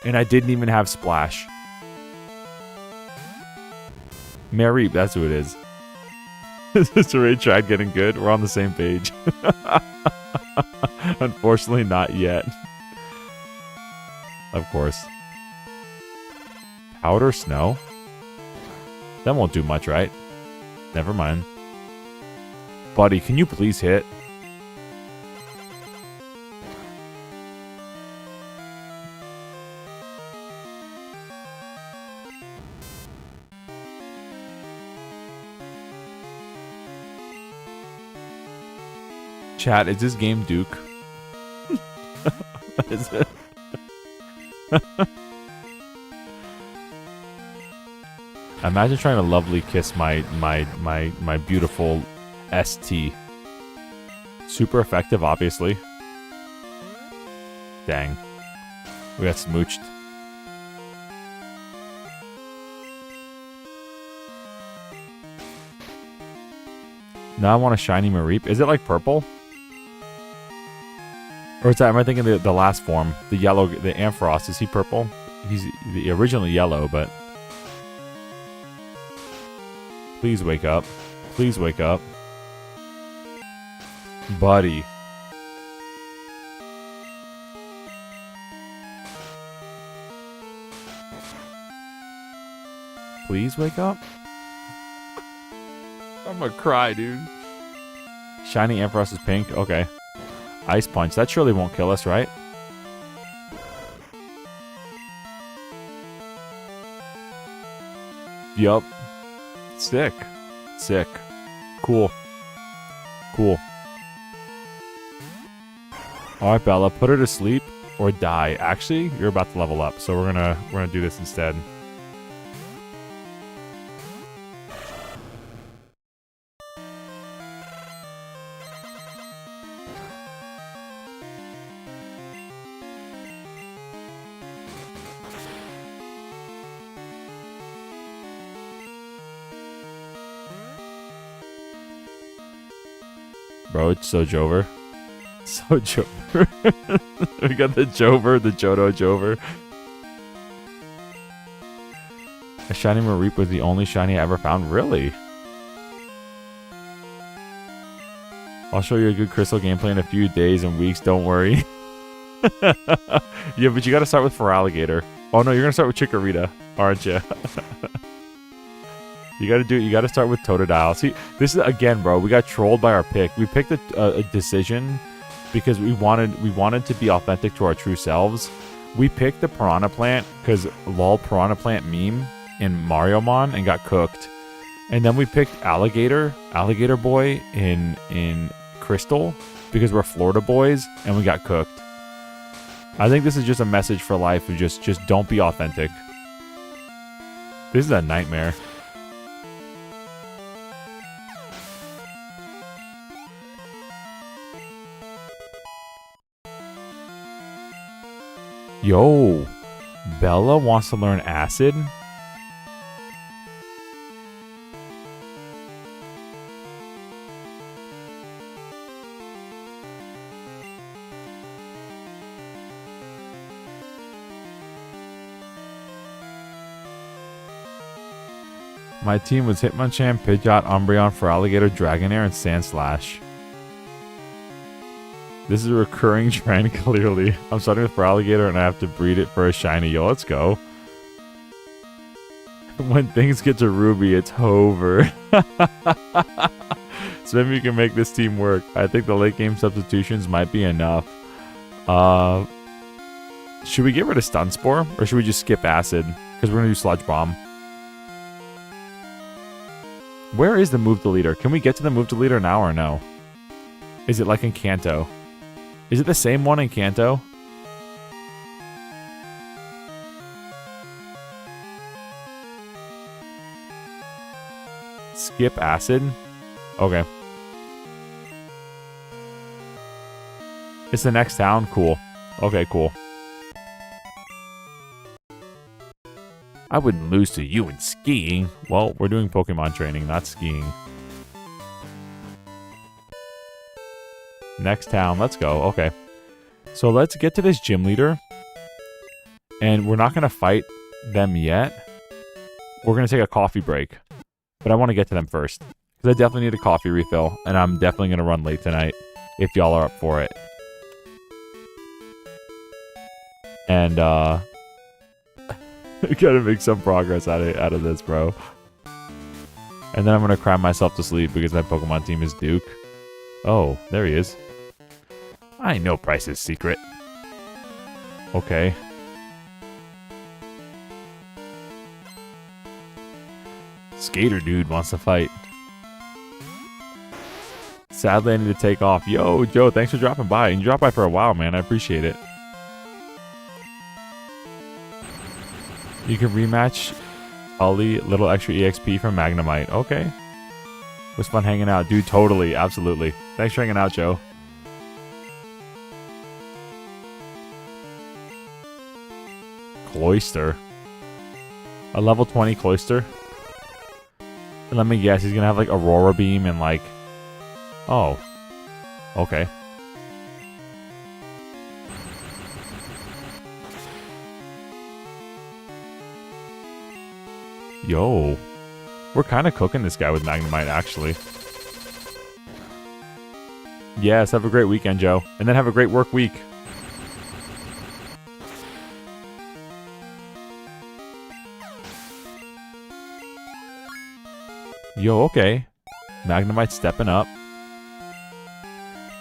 And I didn't even have Splash. Mareep, that's who it is. Mr. Ray tried getting good. We're on the same page. Unfortunately, not yet. Of course. Powder Snow? That won't do much, right? Never mind. Buddy, can you please hit? Chat, is this game Duke? Is it? Imagine trying to lovely kiss my beautiful ST. Super effective, obviously. Dang. We got smooched. Now I want a shiny Mareep. Is it like purple? Or is that, am I thinking the last form? The yellow, the Ampharos, is he purple? He's originally yellow, but... Please wake up. Please wake up. Buddy. Please wake up? I'm gonna cry, dude. Shiny Ampharos is pink? Okay. Ice Punch. That surely won't kill us, right? Yup. Sick. Sick. Cool. Cool. Alright, Bella. Put her to sleep or die. Actually, you're about to level up, so we're gonna do this instead. Bro, it's so Jover. So Jover. We got the Jover, the Johto Jover. A shiny Mareep was the only shiny I ever found. Really? I'll show you a good crystal gameplay in a few days and weeks. Don't worry. Yeah, but you got to start with Feraligatr. Oh no, you're gonna start with Chikorita, aren't you? You got to start with Totodile. See, this is again, bro. We got trolled by our pick. We picked a decision because we wanted to be authentic to our true selves. We picked the Piranha Plant because lol Piranha Plant meme in Mariomon and got cooked. And then we picked Alligator Boy in Crystal because we're Florida boys and we got cooked. I think this is just a message for life of just don't be authentic. This is a nightmare. Yo, Bella wants to learn Acid? My team was Hitmonchan, Pidgeot, Umbreon, Feraligatr, Dragonair, and Sandslash. This is a recurring trend, clearly. I'm starting with Feraligatr and I have to breed it for a shiny. Yo, let's go. When things get to Ruby, it's over. So maybe we can make this team work. I think the late game substitutions might be enough. Should we get rid of Stun Spore? Or should we just skip Acid? Because we're going to do Sludge Bomb. Where is the move deleter? Can we get to the move deleter now or no? Is it like in Kanto? Is it the same one in Kanto? Skip Acid? Okay. It's the next town? Cool. Okay, cool. I wouldn't lose to you in skiing. Well, we're doing Pokemon training, not skiing. Next town, let's go. Okay. So let's get to this gym leader. And we're not going to fight them yet. We're going to take a coffee break. But I want to get to them first. Because I definitely need a coffee refill. And I'm definitely going to run late tonight. If y'all are up for it. And, we gotta make some progress out of this, bro. And then I'm gonna cry myself to sleep because my Pokemon team is Duke. Oh, there he is. I know Price's secret. Okay. Skater dude wants to fight. Sadly, I need to take off. Yo, Joe, thanks for dropping by. You dropped by for a while, man. I appreciate it. You can rematch Ollie, little extra EXP from Magnemite. Okay. It was fun hanging out. Dude, totally. Absolutely. Thanks for hanging out, Joe. Cloyster. A level 20 Cloyster. And let me guess, he's going to have like Aurora Beam and like... Oh. Okay. Yo, we're kind of cooking this guy with Magnemite, actually. Yes, have a great weekend, Joe. And then have a great work week. Yo, okay. Magnemite stepping up.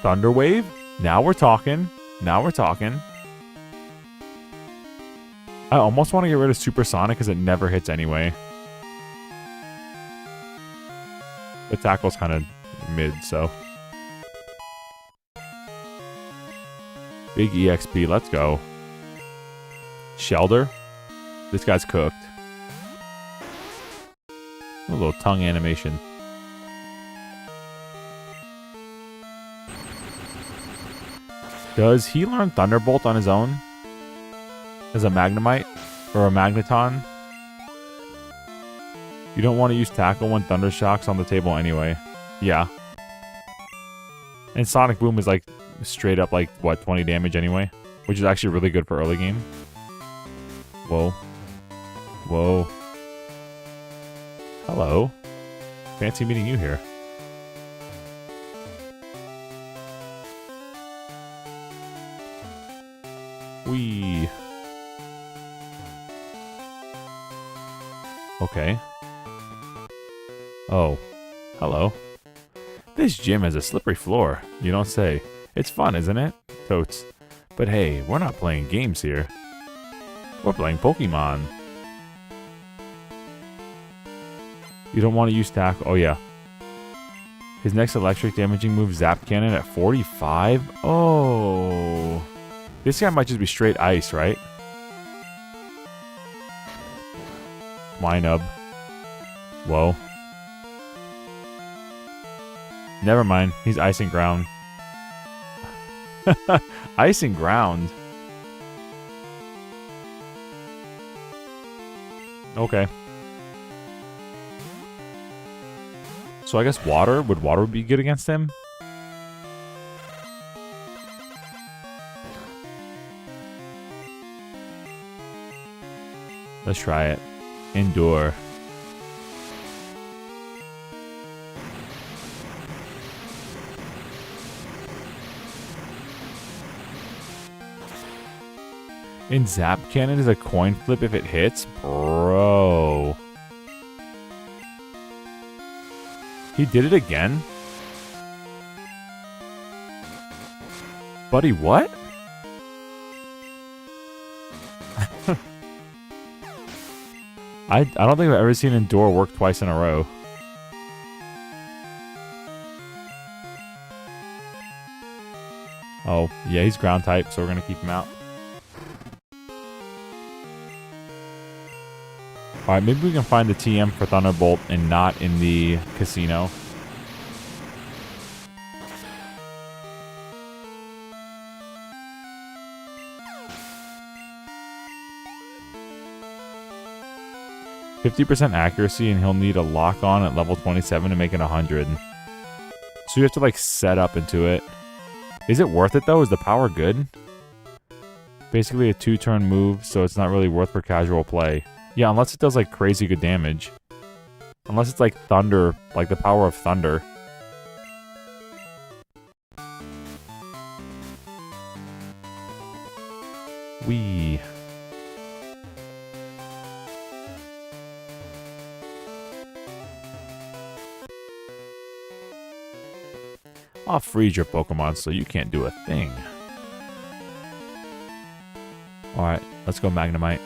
Thunder Wave? Now we're talking. Now we're talking. I almost want to get rid of Supersonic because it never hits anyway. The tackle's kind of mid, so. Big EXP, let's go. Shelter. This guy's cooked. A little tongue animation. Does he learn Thunderbolt on his own? As a Magnemite? Or a Magneton? You don't want to use Tackle when Thunder Shock's on the table anyway. Yeah. And Sonic Boom is like straight up like, what, 20 damage anyway? Which is actually really good for early game. Whoa. Whoa. Hello. Fancy meeting you here. Whee. Okay. Oh. Hello. This gym has a slippery floor. You don't say. It's fun, isn't it? Totes. But hey, we're not playing games here. We're playing Pokemon. You don't want to use tackle. Oh, yeah. His next electric damaging move, Zap Cannon at 45? Oh. This guy might just be straight ice, right? Winub. Whoa. Never mind. He's ice and ground. Ice and ground. Okay. So I guess water. Would water be good against him? Let's try it. Endure. And Zap Cannon is a coin flip if it hits? Bro. He did it again? Buddy, what? I don't think I've ever seen Endure work twice in a row. Oh, yeah, he's ground type, so we're going to keep him out. Alright, maybe we can find the TM for Thunderbolt and not in the casino. %50 accuracy, and he'll need a lock on at level 27 to make it 100. So you have to like set up into it. Is it worth it though? Is the power good? Basically a 2-turn move, so it's not really worth for casual play. Yeah, unless it does like crazy good damage. Unless it's like thunder, like the power of thunder. Wee. I'll freeze your Pokemon so you can't do a thing. Alright, let's go Magnemite.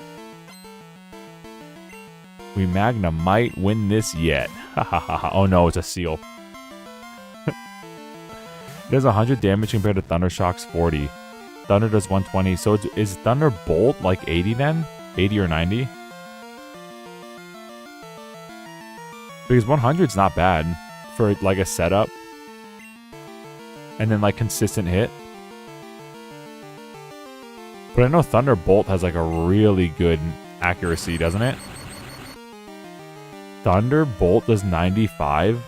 We Magna might win this yet. Ha ha ha ha. Oh no, it's a seal. It does 100 damage compared to Thunder Shock's 40. Thunder does 120. So is Thunderbolt like 80 then? 80 or 90? Because 100's not bad for like a setup. And then like consistent hit. But I know Thunderbolt has like a really good accuracy, doesn't it? Thunderbolt does 95?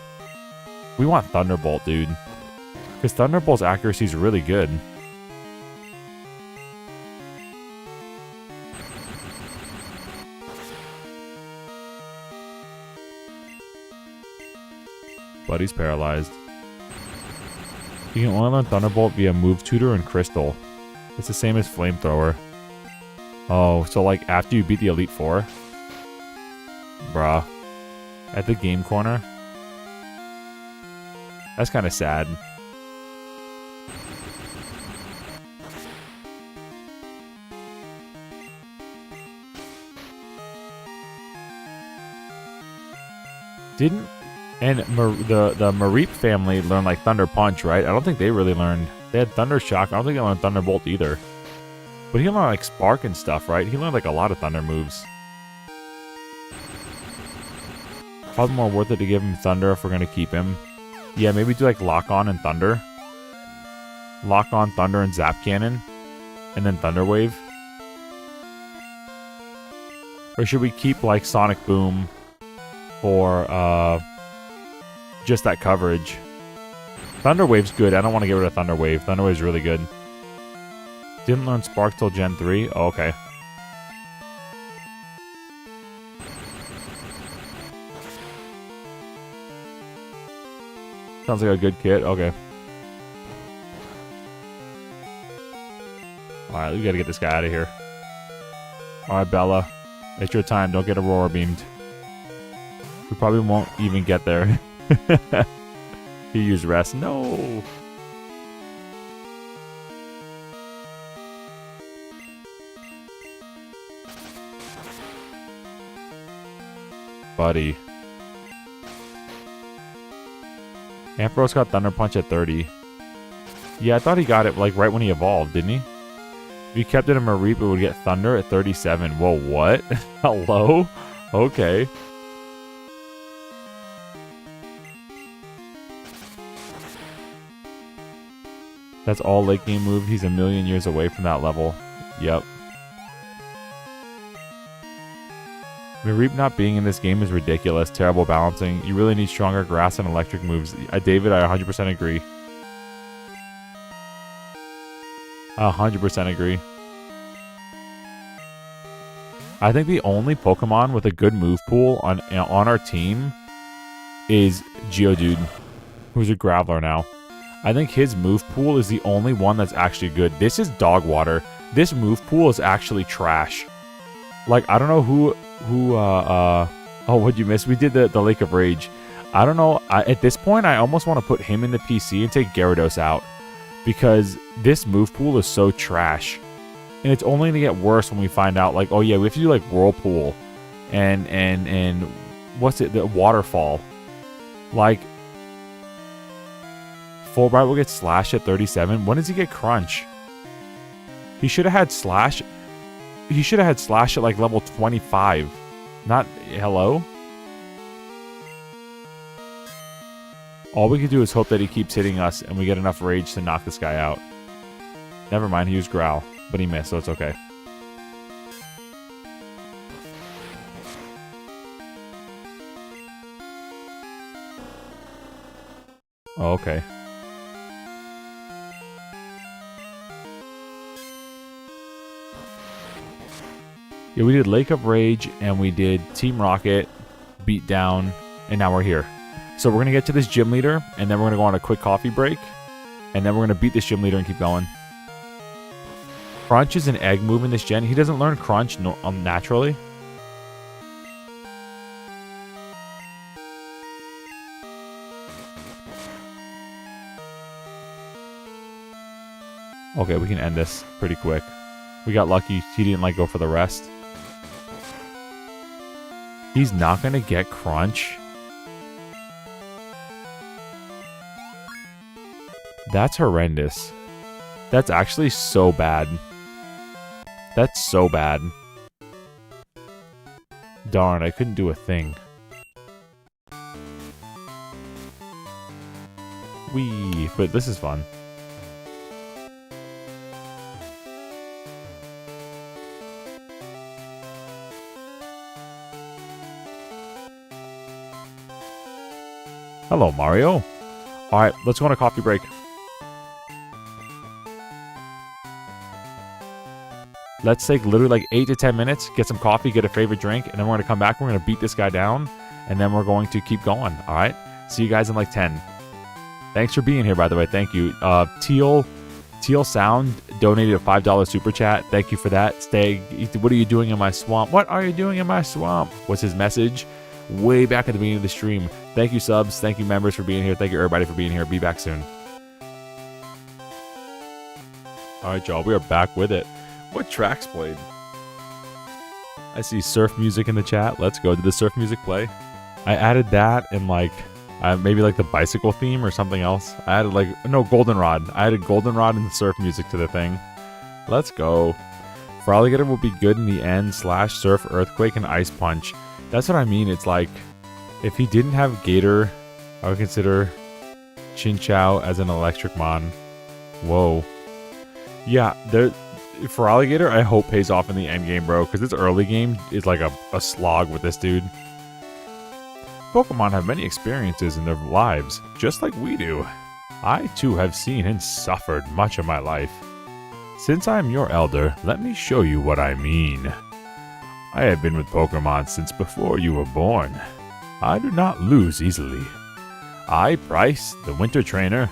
We want Thunderbolt, dude. Because Thunderbolt's accuracy is really good. Buddy's paralyzed. You can only learn Thunderbolt via Move Tutor and Crystal. It's the same as Flamethrower. Oh, so like after you beat the Elite Four? Bruh. At the game corner? That's kind of sad. Didn't... And the Mareep family learned like Thunder Punch, right? I don't think they really learned... They had Thunder Shock. I don't think they learned Thunderbolt either. But he learned like Spark and stuff, right? He learned like a lot of Thunder moves. Probably more worth it to give him Thunder if we're going to keep him. Yeah, maybe do like Lock On and Thunder. Lock On, Thunder, and Zap Cannon. And then Thunder Wave. Or should we keep like Sonic Boom for just that coverage? Thunder Wave's good. I don't want to get rid of Thunder Wave. Thunder Wave's really good. Didn't learn Spark till Gen 3? Oh, okay. Sounds like a good kit. Okay. Alright, we gotta get this guy out of here. Alright, Bella. It's your time. Don't get Aurora beamed. We probably won't even get there. He used rest. No! Buddy. Ampharos got Thunder Punch at 30. Yeah, I thought he got it like right when he evolved, didn't he? If you kept it in Mareep, it would get Thunder at 37. Whoa, what? Hello? Okay. That's all late game move. He's a million years away from that level. Yep. Mareep not being in this game is ridiculous. Terrible balancing. You really need stronger grass and electric moves. David, I 100% agree. I 100% agree. I think the only Pokemon with a good move pool on our team is Geodude, who's a Graveler now. I think his move pool is the only one that's actually good. This is dog water. This move pool is actually trash. Like, I don't know who oh, what'd you miss? We did the Lake of Rage. I don't know. At this point, I almost want to put him in the PC and take Gyarados out. Because this move pool is so trash. And it's only going to get worse when we find out, like, oh yeah, we have to do, like, Whirlpool. And what's it? The Waterfall. Like, Fulbright will get Slash at 37. When does he get Crunch? He should have had Slash. He should have had Slash at like level 25. Not hello? All we can do is hope that he keeps hitting us and we get enough rage to knock this guy out. Never mind, he used Growl, but he missed, so it's okay. Oh, okay. Yeah, we did Lake of Rage, and we did Team Rocket, Beat Down, and now we're here. So we're going to get to this gym leader, and then we're going to go on a quick coffee break, and then we're going to beat this gym leader and keep going. Crunch is an egg move in this gen. He doesn't learn Crunch naturally. Okay, we can end this pretty quick. We got lucky. He didn't like go for the rest. He's not going to get Crunch. That's horrendous. That's actually so bad. That's so bad. Darn, I couldn't do a thing. Whee! But this is fun. Hello, Mario. Alright, let's go on a coffee break. Let's take literally like 8 to 10 minutes, get some coffee, get a favorite drink, and then we're going to come back. We're going to beat this guy down, and then we're going to keep going. Alright? See you guys in like 10. Thanks for being here, by the way. Thank you. Teal Sound donated a $5 super chat. Thank you for that. What are you doing in my swamp? What are you doing in my swamp? Was his message way back at the beginning of the stream. Thank you, subs. Thank you, members, for being here. Thank you, everybody, for being here. Be back soon. Alright, y'all. We are back with it. What tracks played? I see surf music in the chat. Let's go. Did the surf music play? I added that and like maybe like the bicycle theme or something else. I added like no Goldenrod. I added Goldenrod and surf music to the thing. Let's go. Froligator will be good in the end. Slash, surf, earthquake, and ice punch. That's what I mean. It's like if he didn't have Gator, I would consider Chinchou as an electric mon. Whoa. Yeah, for Alligator, I hope pays off in the end game, bro, because this early game is like a slog with this dude. Pokemon have many experiences in their lives, just like we do. I too have seen and suffered much of my life. Since I am your elder, let me show you what I mean. I have been with Pokemon since before you were born. I do not lose easily. I, Price, the Winter Trainer,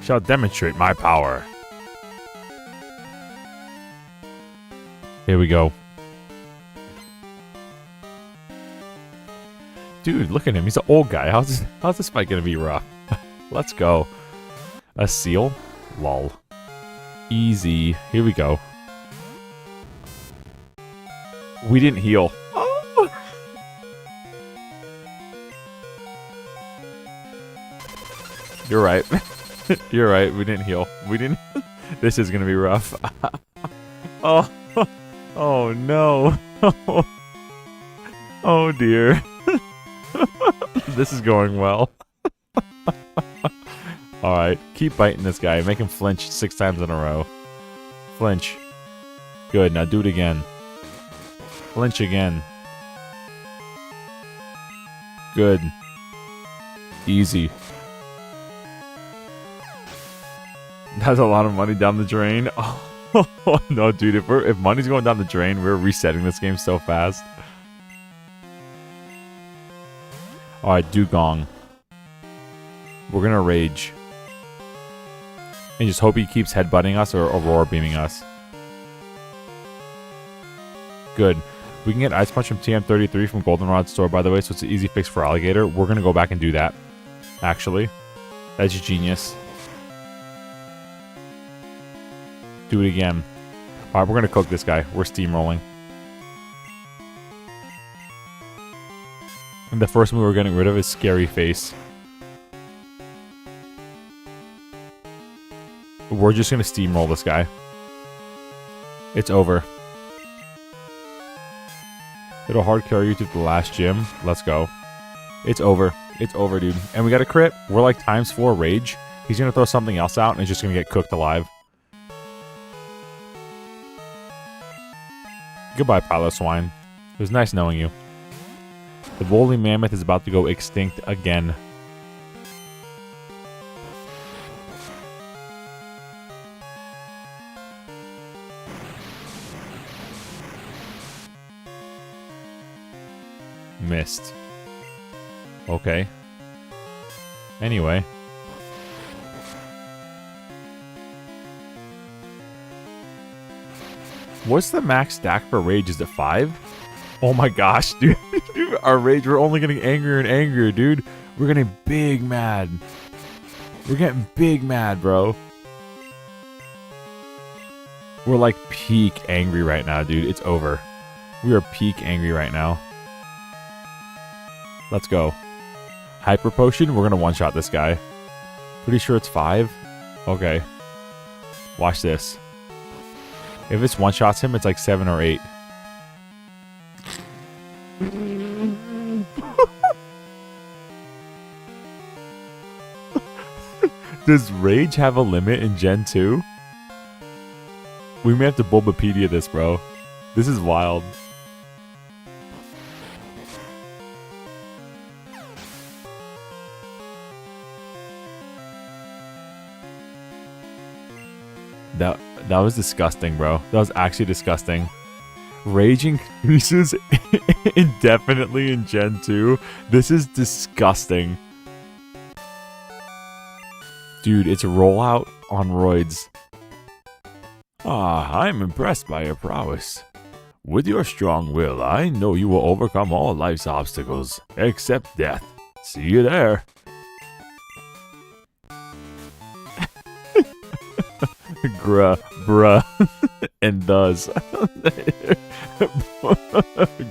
shall demonstrate my power. Here we go. Dude, look at him. He's an old guy. How's this fight gonna be rough? Let's go. A seal? Lol. Easy. Here we go. We didn't heal. Oh. You're right. You're right. We didn't heal. We didn't. This is gonna be rough. Oh. Oh no. Oh dear. This is going well. Alright, keep biting this guy. Make him flinch 6 times in a row. Flinch. Good, now do it again. Flinch again. Good. Easy. That's a lot of money down the drain. Oh no, dude, if money's going down the drain, we're resetting this game so fast. Alright, Dugong. We're gonna rage. And just hope he keeps headbutting us or Aurora beaming us. Good. We can get Ice Punch from TM33 from Goldenrod store, by the way, so it's an easy fix for Alligator. We're gonna go back and do that. Actually. That's genius. Do it again. Alright, we're gonna cook this guy. We're steamrolling. And the first move we're getting rid of is Scary Face. We're just gonna steamroll this guy. It's over. It'll hard carry you to the last gym. Let's go. It's over. It's over, dude. And we got a crit. We're like ×4 rage. He's gonna throw something else out and it's just gonna get cooked alive. Goodbye, Piloswine. It was nice knowing you. The woolly mammoth is about to go extinct again. Missed. Okay. Anyway. What's the max stack for rage? Is it 5? Oh my gosh, dude. Our rage, we're only getting angrier and angrier, dude. We're getting big mad. We're getting big mad, bro. We're like peak angry right now, dude. It's over. We are peak angry right now. Let's go. Hyper Potion, we're gonna one-shot this guy. Pretty sure it's 5. Okay. Watch this. If it's one-shots him, it's like 7 or 8. Does Rage have a limit in Gen 2? We may have to Bulbapedia this, bro. This is wild. That was disgusting, bro. That was actually disgusting. Rage increases indefinitely in Gen 2. This is disgusting. Dude, it's a rollout on roids. Ah, I'm impressed by your prowess. With your strong will, I know you will overcome all life's obstacles, except death. See you there. Bruh, and thus.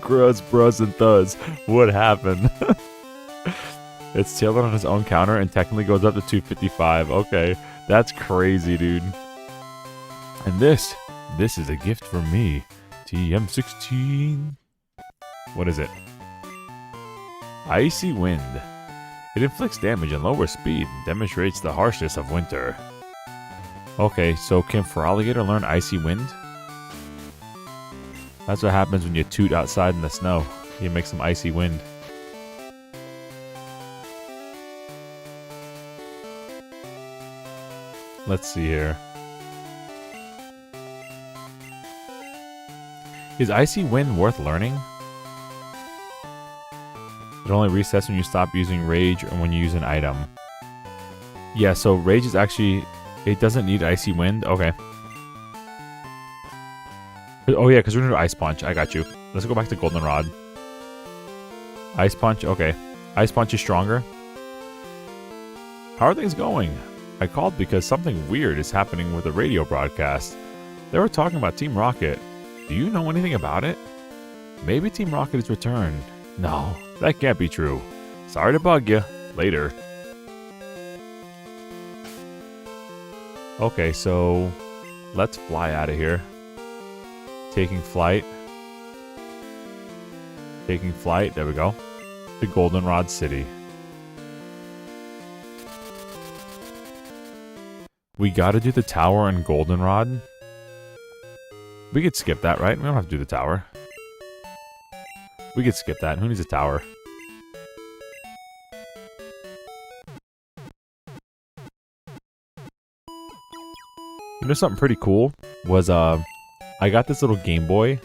Gruz, brus, and thus. What happened? It's tailored on his own counter and technically goes up to 255. Okay, that's crazy, dude. And this is a gift from me. TM16. What is it? Icy Wind. It inflicts damage and lower speed and demonstrates the harshness of winter. Okay, so can Feraligatr learn Icy Wind? That's what happens when you toot outside in the snow. You make some icy wind. Let's see here. Is Icy Wind worth learning? It only resets when you stop using Rage or when you use an item. Yeah, so Rage is actually... It doesn't need Icy Wind? Okay. Oh yeah, because we're going to Ice Punch. I got you. Let's go back to Goldenrod. Ice Punch, okay. Ice Punch is stronger. How are things going? I called because something weird is happening with the radio broadcast. They were talking about Team Rocket. Do you know anything about it? Maybe Team Rocket has returned. No, that can't be true. Sorry to bug you. Later. Okay, so let's fly out of here. Taking flight. Taking flight. There we go. To Goldenrod City. We gotta do the tower in Goldenrod. We could skip that, right? We don't have to do the tower. We could skip that. Who needs a tower? You know something pretty cool? Was, I got this little Game Boy.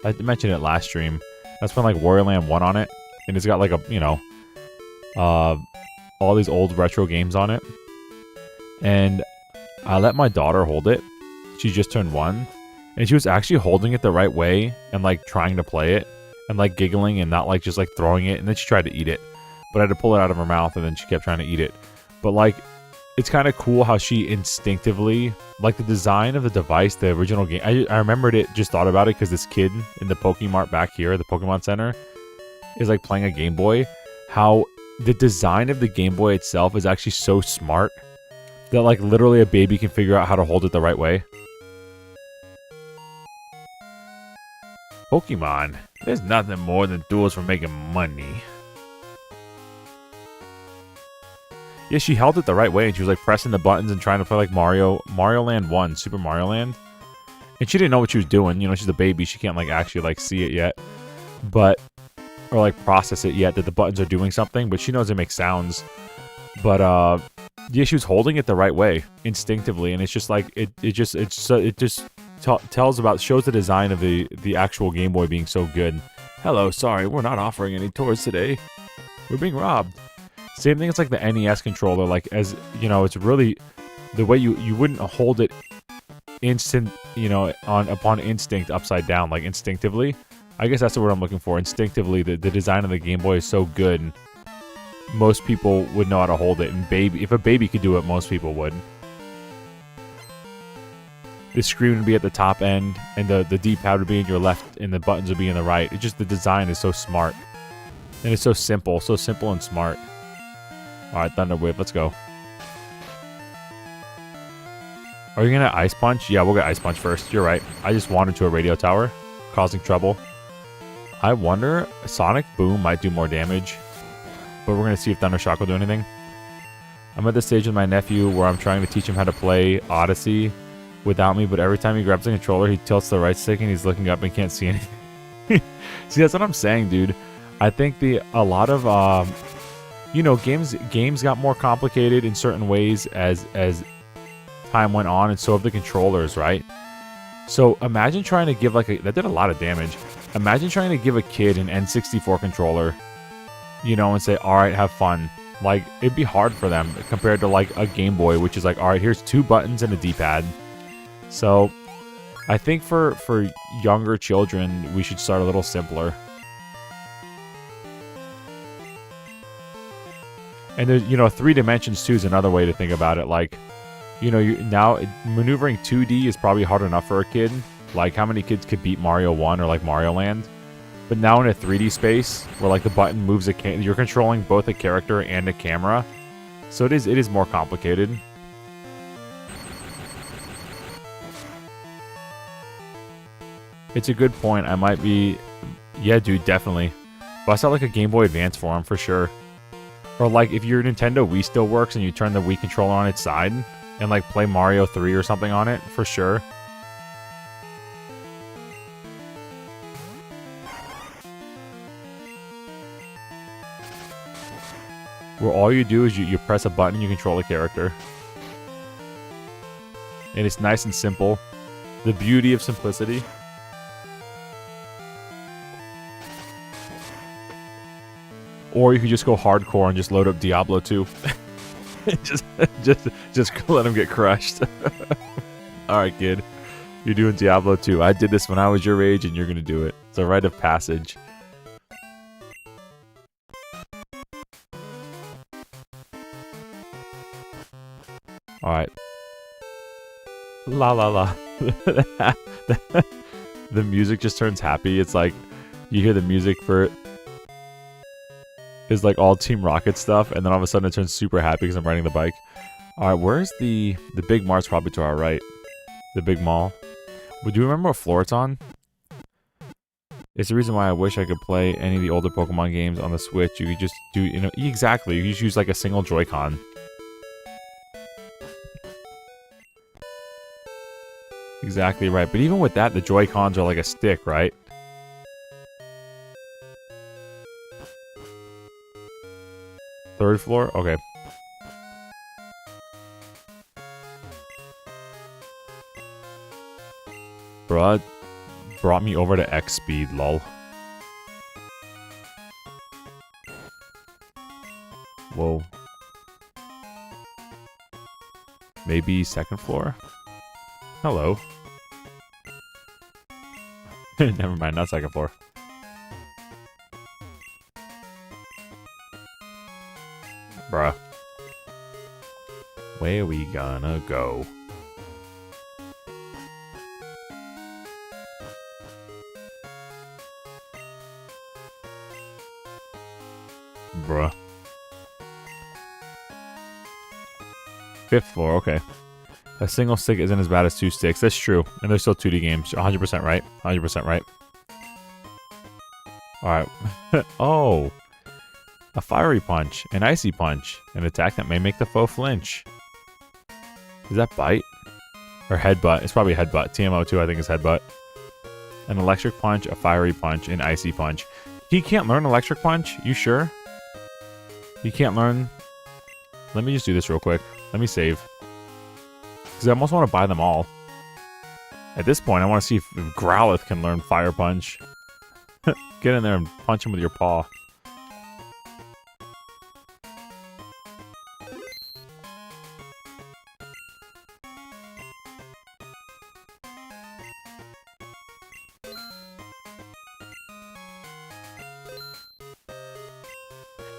I mentioned it last stream. That's when, like, Warrior Land 1 on it. And it's got, like, a, you know, all these old retro games on it. And I let my daughter hold it. She just turned 1. And she was actually holding it the right way and, like, trying to play it. And, like, giggling and not, like, just, like, throwing it. And then she tried to eat it. But I had to pull it out of her mouth and then she kept trying to eat it. But, like, it's kind of cool how she instinctively, like, the design of the device, the original game. I remembered it, just thought about it because this kid in the Pokemart back here, the Pokemon Center, is, like, playing a Game Boy. How the design of the Game Boy itself is actually so smart that, like, literally a baby can figure out how to hold it the right way. Pokemon. There's nothing more than duels for making money. Yeah, she held it the right way and she was like pressing the buttons and trying to play like Mario Land 1, Super Mario Land. And she didn't know what she was doing. You know, she's a baby. She can't like actually like see it yet. But, or like process it yet that the buttons are doing something. But she knows it makes sounds. But, yeah, she was holding it the right way instinctively. And it's just like, it just shows the design of the actual Game Boy being so good. Hello, sorry, we're not offering any tours today. We're being robbed. Same thing as like the NES controller, like as you know, it's really the way you wouldn't hold it instant, you know, upon instinct upside down, like instinctively. I guess that's the word I'm looking for. Instinctively, the design of the Game Boy is so good. Most people would know how to hold it, and if a baby could do it, most people would. The screen would be at the top end, and the D-pad would be in your left, and the buttons would be in the right. It's just the design is so smart. And it's so simple and smart. Alright, Thunder Wave, let's go. Are you gonna Ice Punch? Yeah, we'll get Ice Punch first. You're right. I just wandered to a radio tower, causing trouble. I wonder, Sonic Boom might do more damage. But we're gonna see if Thunder Shock will do anything. I'm at the stage with my nephew where I'm trying to teach him how to play Odyssey without me, but every time he grabs the controller, he tilts the right stick and he's looking up and can't see anything. See, that's what I'm saying, dude. I think a lot of you know, games got more complicated in certain ways as time went on, and so have the controllers, right? So imagine trying to give that did a lot of damage. Imagine trying to give a kid an N64 controller, you know, and say, all right, have fun. Like, it'd be hard for them compared to like a Game Boy, which is like, all right, here's 2 buttons and a D-pad. So I think for younger children, we should start a little simpler. And there's, you know, 3 dimensions too is another way to think about it. Like, you know, now maneuvering 2D is probably hard enough for a kid. Like, how many kids could beat Mario 1 or like Mario Land? But now in a 3D space, where like the button moves you're controlling both a character and a camera. So it is more complicated. It's a good point. I might be, yeah, dude, definitely. Bust out like a Game Boy Advance for him for sure. Or like if your Nintendo Wii still works and you turn the Wii controller on its side and like play Mario 3 or something on it, for sure. Where all you do is you press a button, you control a character. And it's nice and simple. The beauty of simplicity. Or you could just go hardcore and just load up Diablo 2. just let him get crushed. Alright, kid. You're doing Diablo 2. I did this when I was your age, and you're going to do it. It's a rite of passage. Alright. La la la. The music just turns happy. It's like, you hear the music for it. Is like all Team Rocket stuff, and then all of a sudden it turns super happy because I'm riding the bike. Alright, where's the big mart's probably to our right. The big mall. Would you remember what floor it's on? It's the reason why I wish I could play any of the older Pokemon games on the Switch. You could just do, you know, exactly. You could just use like a single Joy-Con. Exactly right. But even with that, the Joy-Cons are like a stick, right? Third floor? Okay. Bruh brought me over to X speed, lol. Whoa. Maybe second floor? Hello. Never mind, not second floor. Bruh. Where we gonna go? Bruh. Fifth floor, okay. A single stick isn't as bad as two sticks. That's true. And they're still 2D games. 100% right. 100% right. Alright. Oh. A fiery punch. An icy punch. An attack that may make the foe flinch. Is that bite? Or headbutt? It's probably headbutt. TMO2 I think is headbutt. An electric punch, a fiery punch, an icy punch. He can't learn electric punch? You sure? He can't learn... Let me just do this real quick. Let me save. Because I almost want to buy them all. At this point, I want to see if Growlithe can learn Fire Punch. Get in there and punch him with your paw.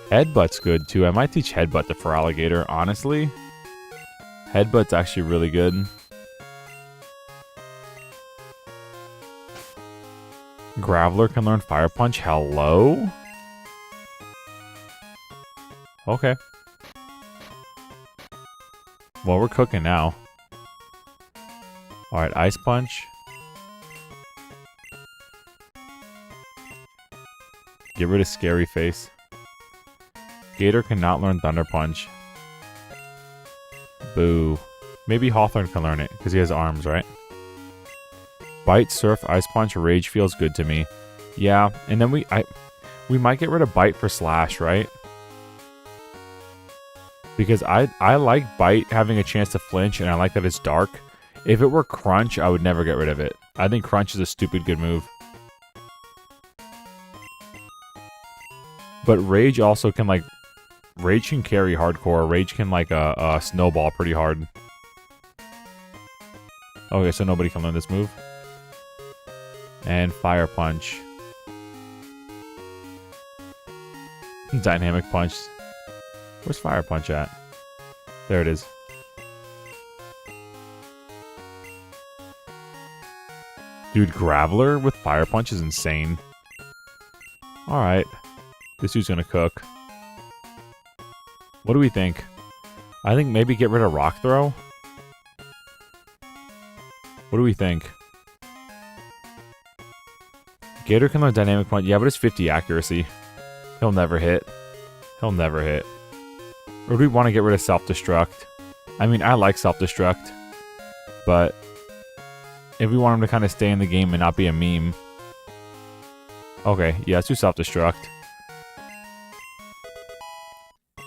Headbutt's good too. I might teach Headbutt to Feraligatr, honestly. Headbutt's actually really good. Graveler can learn Fire Punch. Hello? Okay. Well, we're cooking now. Alright, Ice Punch. Get rid of Scary Face. Gator cannot learn Thunder Punch. Boo. Maybe Hawthorne can learn it, because he has arms, right? Bite, Surf, Ice Punch, Rage feels good to me. Yeah, and then we might get rid of Bite for Slash, right? Because I like Bite having a chance to flinch, and I like that it's dark. If it were Crunch, I would never get rid of it. I think Crunch is a stupid good move. But Rage also can, like... Rage can carry hardcore. Rage can, like, snowball pretty hard. Okay, so nobody can learn this move. And Fire Punch. Dynamic Punch. Where's Fire Punch at? There it is. Dude, Graveler with Fire Punch is insane. Alright. This dude's gonna cook. What do we think? I think maybe get rid of Rock Throw. What do we think? Gator can learn Dynamic Punch. Yeah, but it's 50 accuracy. He'll never hit. He'll never hit. Or do we want to get rid of Self-Destruct? I mean, I like Self-Destruct. But if we want him to kind of stay in the game and not be a meme. Okay, yeah, let's do Self-Destruct.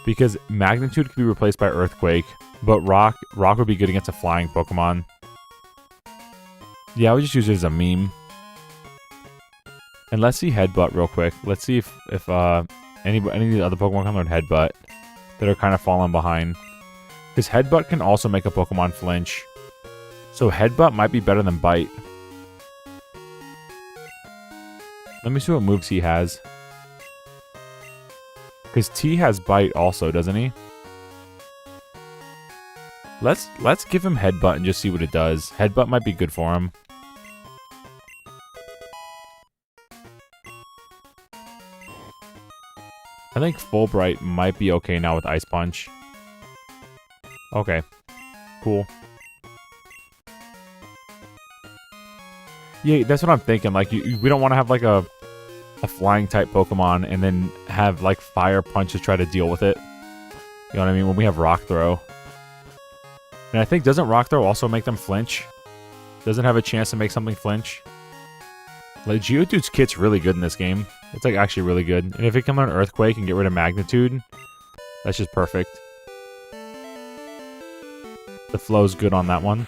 Because Magnitude could be replaced by Earthquake, but Rock would be good against a flying Pokemon. Yeah, we just use it as a meme. And let's see Headbutt real quick. Let's see if any of the other Pokemon come on Headbutt that are kind of falling behind. Because Headbutt can also make a Pokemon flinch. So Headbutt might be better than Bite. Let me see what moves he has. Because T has Bite also, doesn't he? Let's give him Headbutt and just see what it does. Headbutt might be good for him. I think Fulbright might be okay now with Ice Punch. Okay. Cool. Yeah, that's what I'm thinking. Like, we don't want to have, like, a flying-type Pokemon and then have, like, Fire Punch to try to deal with it. You know what I mean? When we have Rock Throw. And I think, doesn't Rock Throw also make them flinch? Doesn't have a chance to make something flinch? Like, Geodude's kit's really good in this game. It's, like, actually really good. And if it can learn Earthquake and get rid of Magnitude, that's just perfect. The flow's good on that one.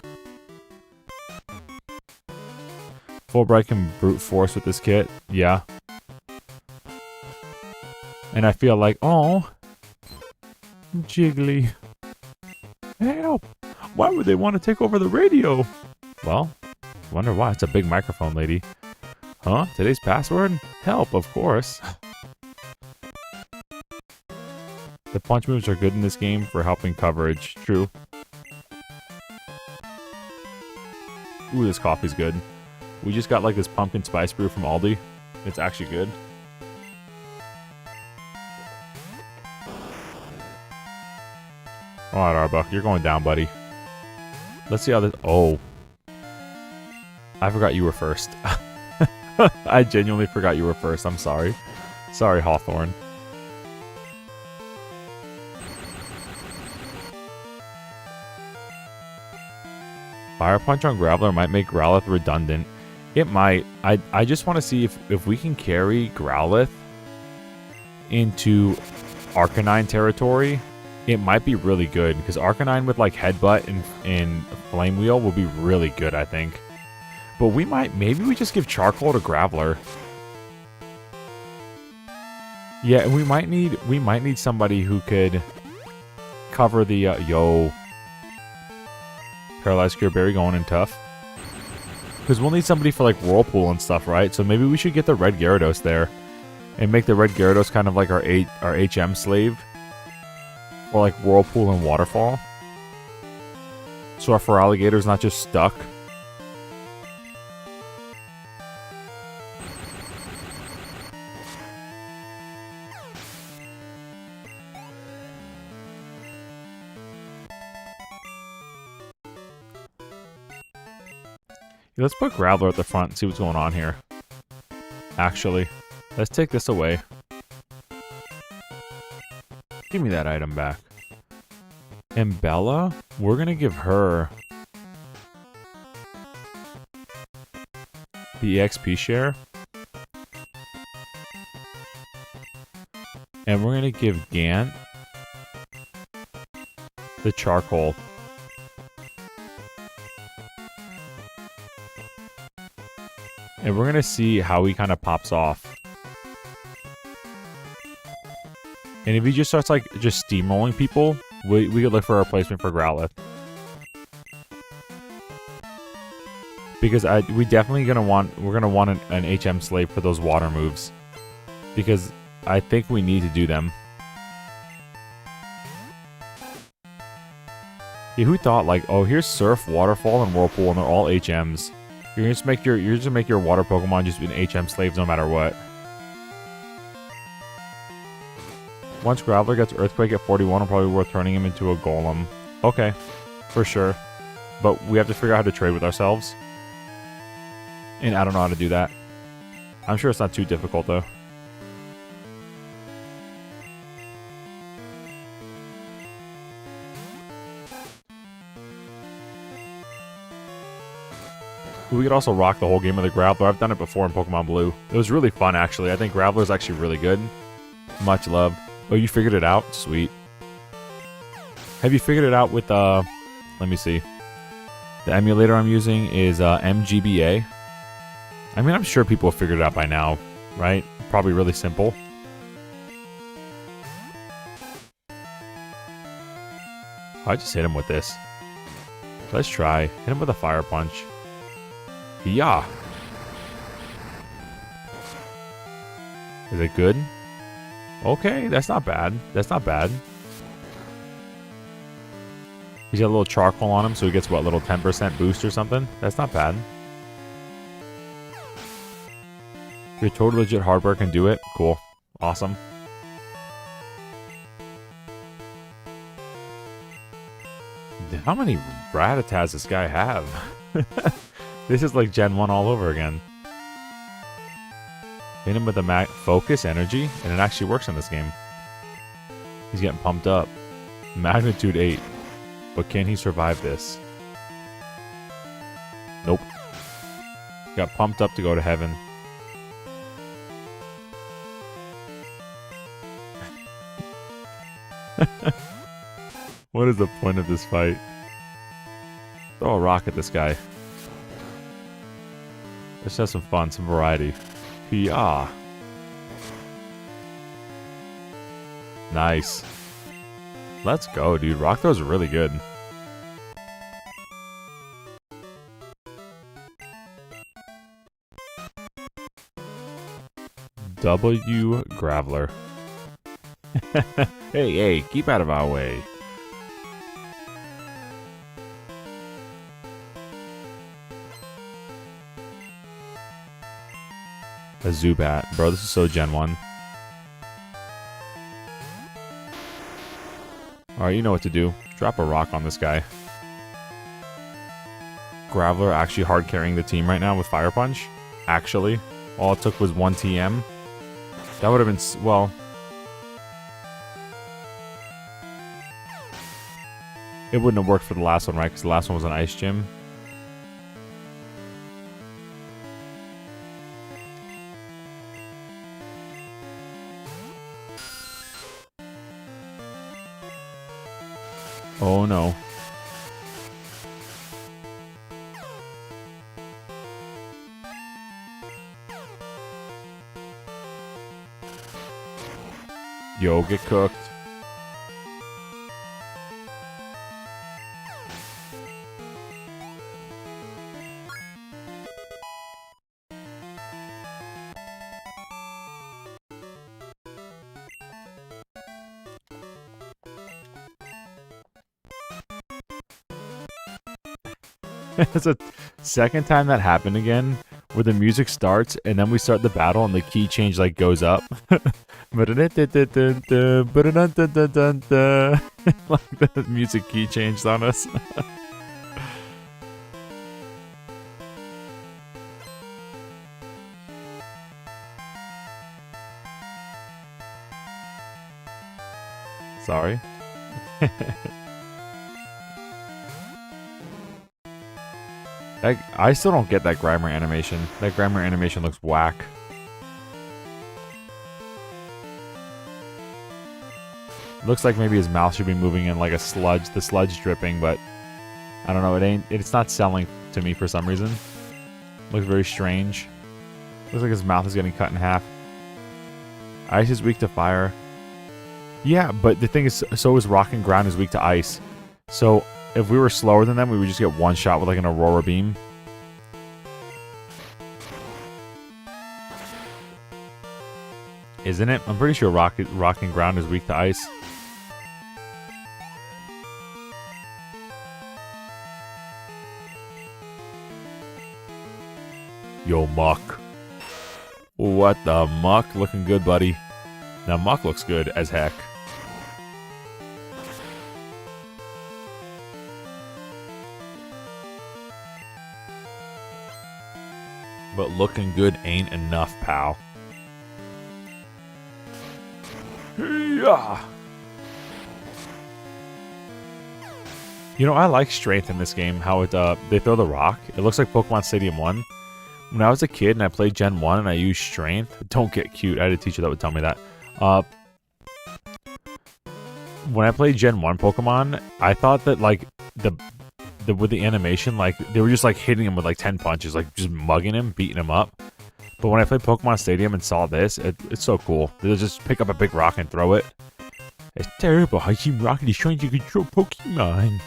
Fulbright can brute force with this kit. Yeah. And I feel like, oh, Jiggly. Help! Why would they want to take over the radio? Well, wonder why. It's a big microphone, lady. Huh? Today's password? Help, of course. The punch moves are good in this game for helping coverage. True. Ooh, this coffee's good. We just got like this pumpkin spice brew from Aldi. It's actually good. Alright, Arbuck, you're going down, buddy. Let's see how this... Oh. I forgot you were first. I genuinely forgot you were first. I'm sorry. Sorry, Hawthorne. Fire Punch on Graveler might make Growlithe redundant. It might. I just want to see if we can carry Growlithe into Arcanine territory. It might be really good, because Arcanine with like Headbutt and Flame Wheel will be really good, I think. But we might, maybe we just give Charcoal to Graveler. Yeah, and we might need somebody who could cover the yo. Paralyzed Cure Berry going in tough. Because we'll need somebody for like Whirlpool and stuff, right? So maybe we should get the Red Gyarados there. And make the Red Gyarados kind of like our HM slave. Or like Whirlpool and Waterfall. So our Feraligator's not just stuck. Let's put Graveler at the front and see what's going on here. Actually, let's take this away. Give me that item back. And Bella, we're going to give her the EXP share. And we're going to give Gant the Charcoal. And we're going to see how he kind of pops off. And if he just starts like just steamrolling people, we could look for a replacement for Growlithe. Because we're gonna want an HM slave for those water moves. Because I think we need to do them. Yeah, who thought like, oh, here's Surf, Waterfall, and Whirlpool, and they're all HMs. You're just make your water Pokemon just an HM slaves no matter what. Once Graveler gets Earthquake at 41, it'll probably be worth turning him into a Golem. Okay, for sure. But we have to figure out how to trade with ourselves. And I don't know how to do that. I'm sure it's not too difficult though. We could also rock the whole game with a Graveler. I've done it before in Pokemon Blue. It was really fun, actually. I think Graveler is actually really good. Much love. Oh, you figured it out? Sweet. Have you figured it out with, let me see. The emulator I'm using is MGBA. I mean, I'm sure people have figured it out by now, right? Probably really simple. I just hit him with this. Let's try. Hit him with a fire punch. Yeah. Is it good? Okay, that's not bad. That's not bad. He's got a little charcoal on him, so he gets, what, a little 10% boost or something? That's not bad. Your total legit hardware can do it. Cool. Awesome. How many Rattatas does this guy have? This is like Gen 1 all over again. Hit him with the focus energy, and it actually works in this game. He's getting pumped up. Magnitude 8. But can he survive this? Nope. Got pumped up to go to heaven. What is the point of this fight? Throw a rock at this guy. Let's have some fun, some variety. Yeah. Nice. Let's go, dude. Rock throws are really good. W Graveler. Hey, keep out of our way. A Zubat. Bro, this is so Gen 1. Alright, you know what to do. Drop a rock on this guy. Graveler actually hard carrying the team right now with Fire Punch. Actually. All it took was 1 TM. That would have been... well... it wouldn't have worked for the last one, right? Because the last one was an Ice Gym. Oh no. Yo, get cooked. It's a second time that happened again, where the music starts and then we start the battle and the key change like goes up. Like the music key changed on us. Sorry. I still don't get that Grimer animation. That Grimer animation looks whack. Looks like maybe his mouth should be moving in like a sludge, the sludge dripping, but I don't know, it's not selling to me for some reason. Looks very strange. Looks like his mouth is getting cut in half. Ice is weak to fire. Yeah, but the thing is, so is rock and ground is weak to ice. So if we were slower than them, we would just get one shot with like an Aurora Beam. Isn't it? I'm pretty sure rock and ground is weak to ice. Yo, Muck. What the Muck? Looking good, buddy. Now, Muck looks good as heck. But looking good ain't enough, pal. Yeah. You know, I like strength in this game. How it they throw the rock. It looks like Pokemon Stadium 1. When I was a kid and I played Gen 1 and I used strength. Don't get cute. I had a teacher that would tell me that. When I played Gen 1 Pokemon, I thought that like the with the animation, like they were just like hitting him with like 10 punches, like just mugging him, beating him up. But when I played Pokemon Stadium and saw this, it's so cool. They'll just pick up a big rock and throw it. It's terrible how Team Rocket is trying to control Pokemon.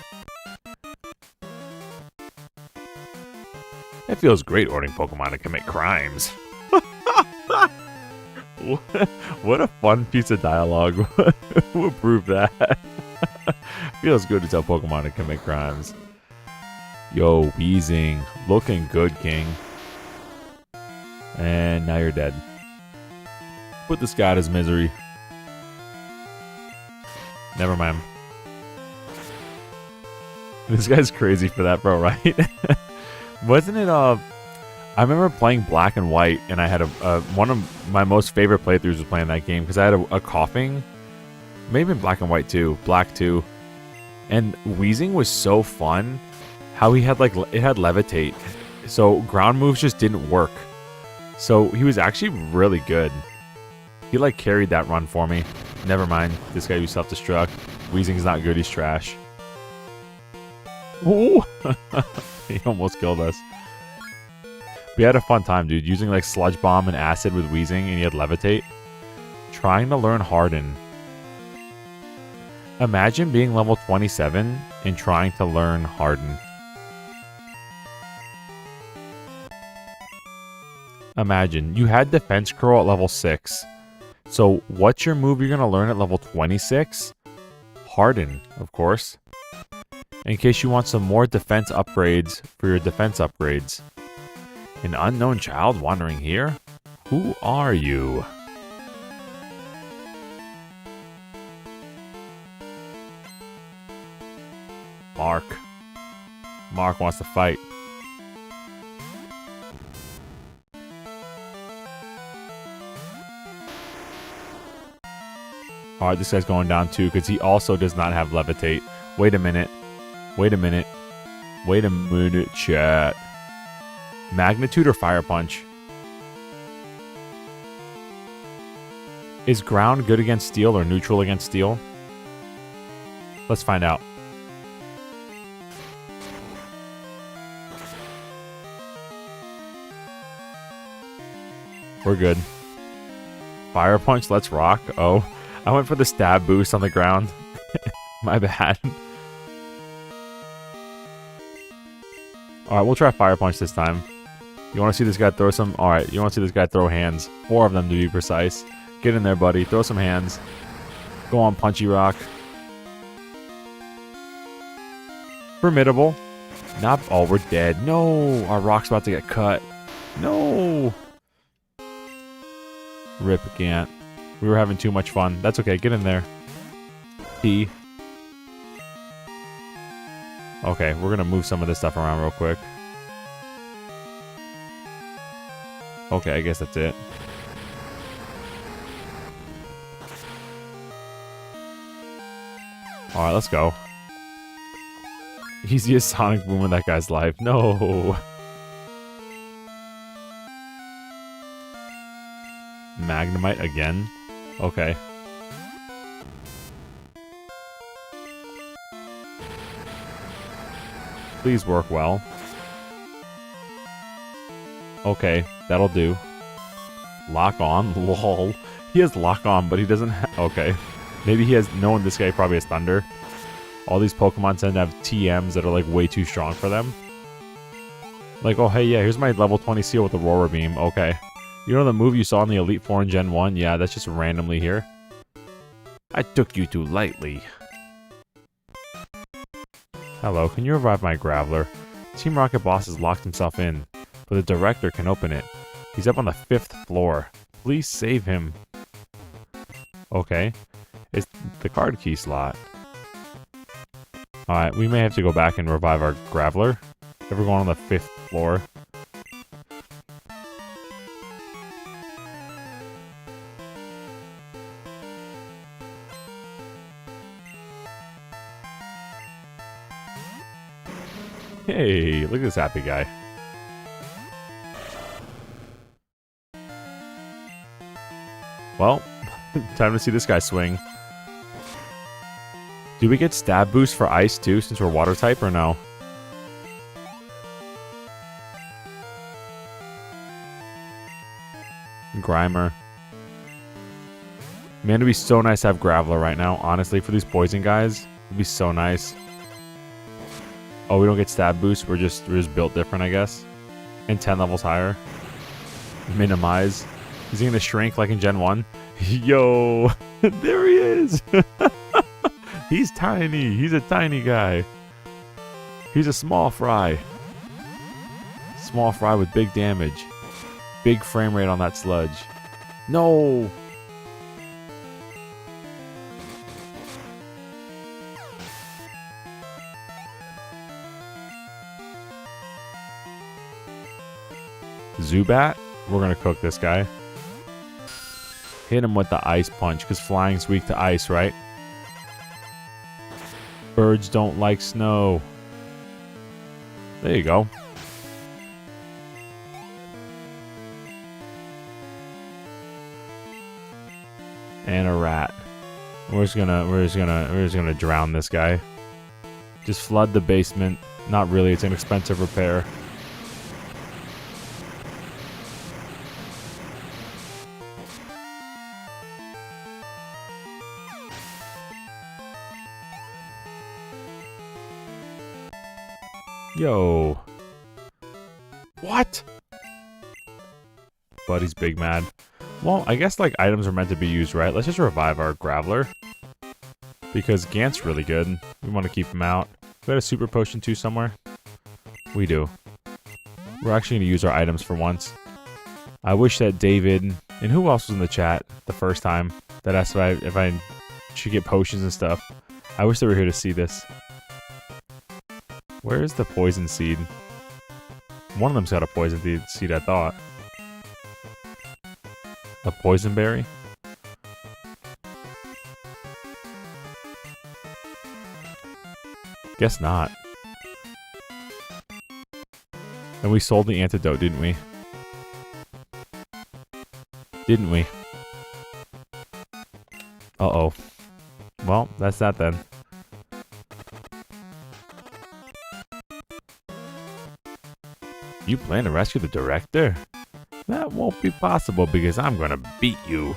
It feels great ordering Pokemon to commit crimes. What a fun piece of dialogue. Who approved that? Feels good to tell Pokemon to commit crimes. Yo, Weezing. Looking good, King. And now you're dead. Put this guy out his misery. Never mind. This guy's crazy for that, bro, right? Wasn't it, I remember playing Black and White, and I had one of my most favorite playthroughs was playing that game, because I had a coughing. Maybe in Black and White too. Black too. And Weezing was so fun. How he had, like, it had Levitate. So ground moves just didn't work. So he was actually really good. He like carried that run for me. Never mind. This guy used self-destruct. Weezing's not good. He's trash. Ooh! He almost killed us. We had a fun time, dude. Using like Sludge Bomb and Acid with Weezing, and he had Levitate. Trying to learn Harden. Imagine being level 27 and trying to learn Harden. Imagine, you had Defense Curl at level 6. So, what's your move you're going to learn at level 26? Harden, of course. In case you want some more defense upgrades for your defense upgrades. An unknown child wandering here? Who are you? Mark. Mark wants to fight. Alright, this guy's going down too, because he also does not have Levitate. Wait a minute. Wait a minute. Wait a minute, chat. Magnitude or Fire Punch? Is ground good against steel or neutral against steel? Let's find out. We're good. Fire Punch, let's rock. Oh, I went for the stab boost on the ground. My bad. Alright, we'll try Fire Punch this time. You want to see this guy throw some... Alright, you want to see this guy throw hands. 4 of them to be precise. Get in there, buddy. Throw some hands. Go on, Punchy Rock. Formidable. Not... Oh, we're dead. No! Our rock's about to get cut. No! Rip Gant. We were having too much fun. That's okay. Get in there. P. Okay, we're gonna move some of this stuff around real quick. Okay, I guess that's it. Alright, let's go. Easiest Sonic Boom in that guy's life. No! Magnemite again? Okay. Please work well. Okay, that'll do. Lock on? Lol. He has lock on, but he doesn't okay. Maybe he has... Knowing this guy probably has Thunder. All these Pokemon tend to have TMs that are like way too strong for them. Like, oh hey, yeah, here's my level 20 Seal with Aurora Beam. Okay. You know the move you saw in the Elite Four in Gen 1? Yeah, that's just randomly here. I took you too lightly. Hello, can you revive my Graveler? Team Rocket Boss has locked himself in, but the director can open it. He's up on the 5th floor. Please save him. Okay. It's the card key slot. Alright, we may have to go back and revive our Graveler. If we're going on the 5th floor. Hey, look at this happy guy. Well, time to see this guy swing. Do we get stab boost for ice too, since we're water type, or no? Grimer. Man, it'd be so nice to have Graveler right now. Honestly, for these poison guys, it'd be so nice. Oh, we don't get stab boost. We're just built different, I guess. And 10 levels higher. Minimize. Is he gonna shrink like in Gen 1? Yo, there he is. He's tiny. He's a tiny guy. He's a small fry. Small fry with big damage. Big frame rate on that sludge. No. Zubat, we're gonna cook this guy. Hit him with the ice punch, because flying's weak to ice, right? Birds don't like snow. There you go. And a rat. We're just gonna drown this guy. Just flood the basement. Not really, it's an expensive repair. Yo. What? Buddy's big mad. Well, I guess like items are meant to be used, right? Let's just revive our Graveler. Because Gant's really good. We want to keep him out. We got a super potion too somewhere? We do. We're actually going to use our items for once. I wish that David, and who else was in the chat the first time that asked if I should get potions and stuff. I wish they were here to see this. Where is the poison seed? One of them's got a poison seed, I thought. A poison berry? Guess not. And we sold the antidote, didn't we? Didn't we? Uh-oh. Well, that's that then. You plan to rescue the director? That won't be possible because I'm gonna beat you.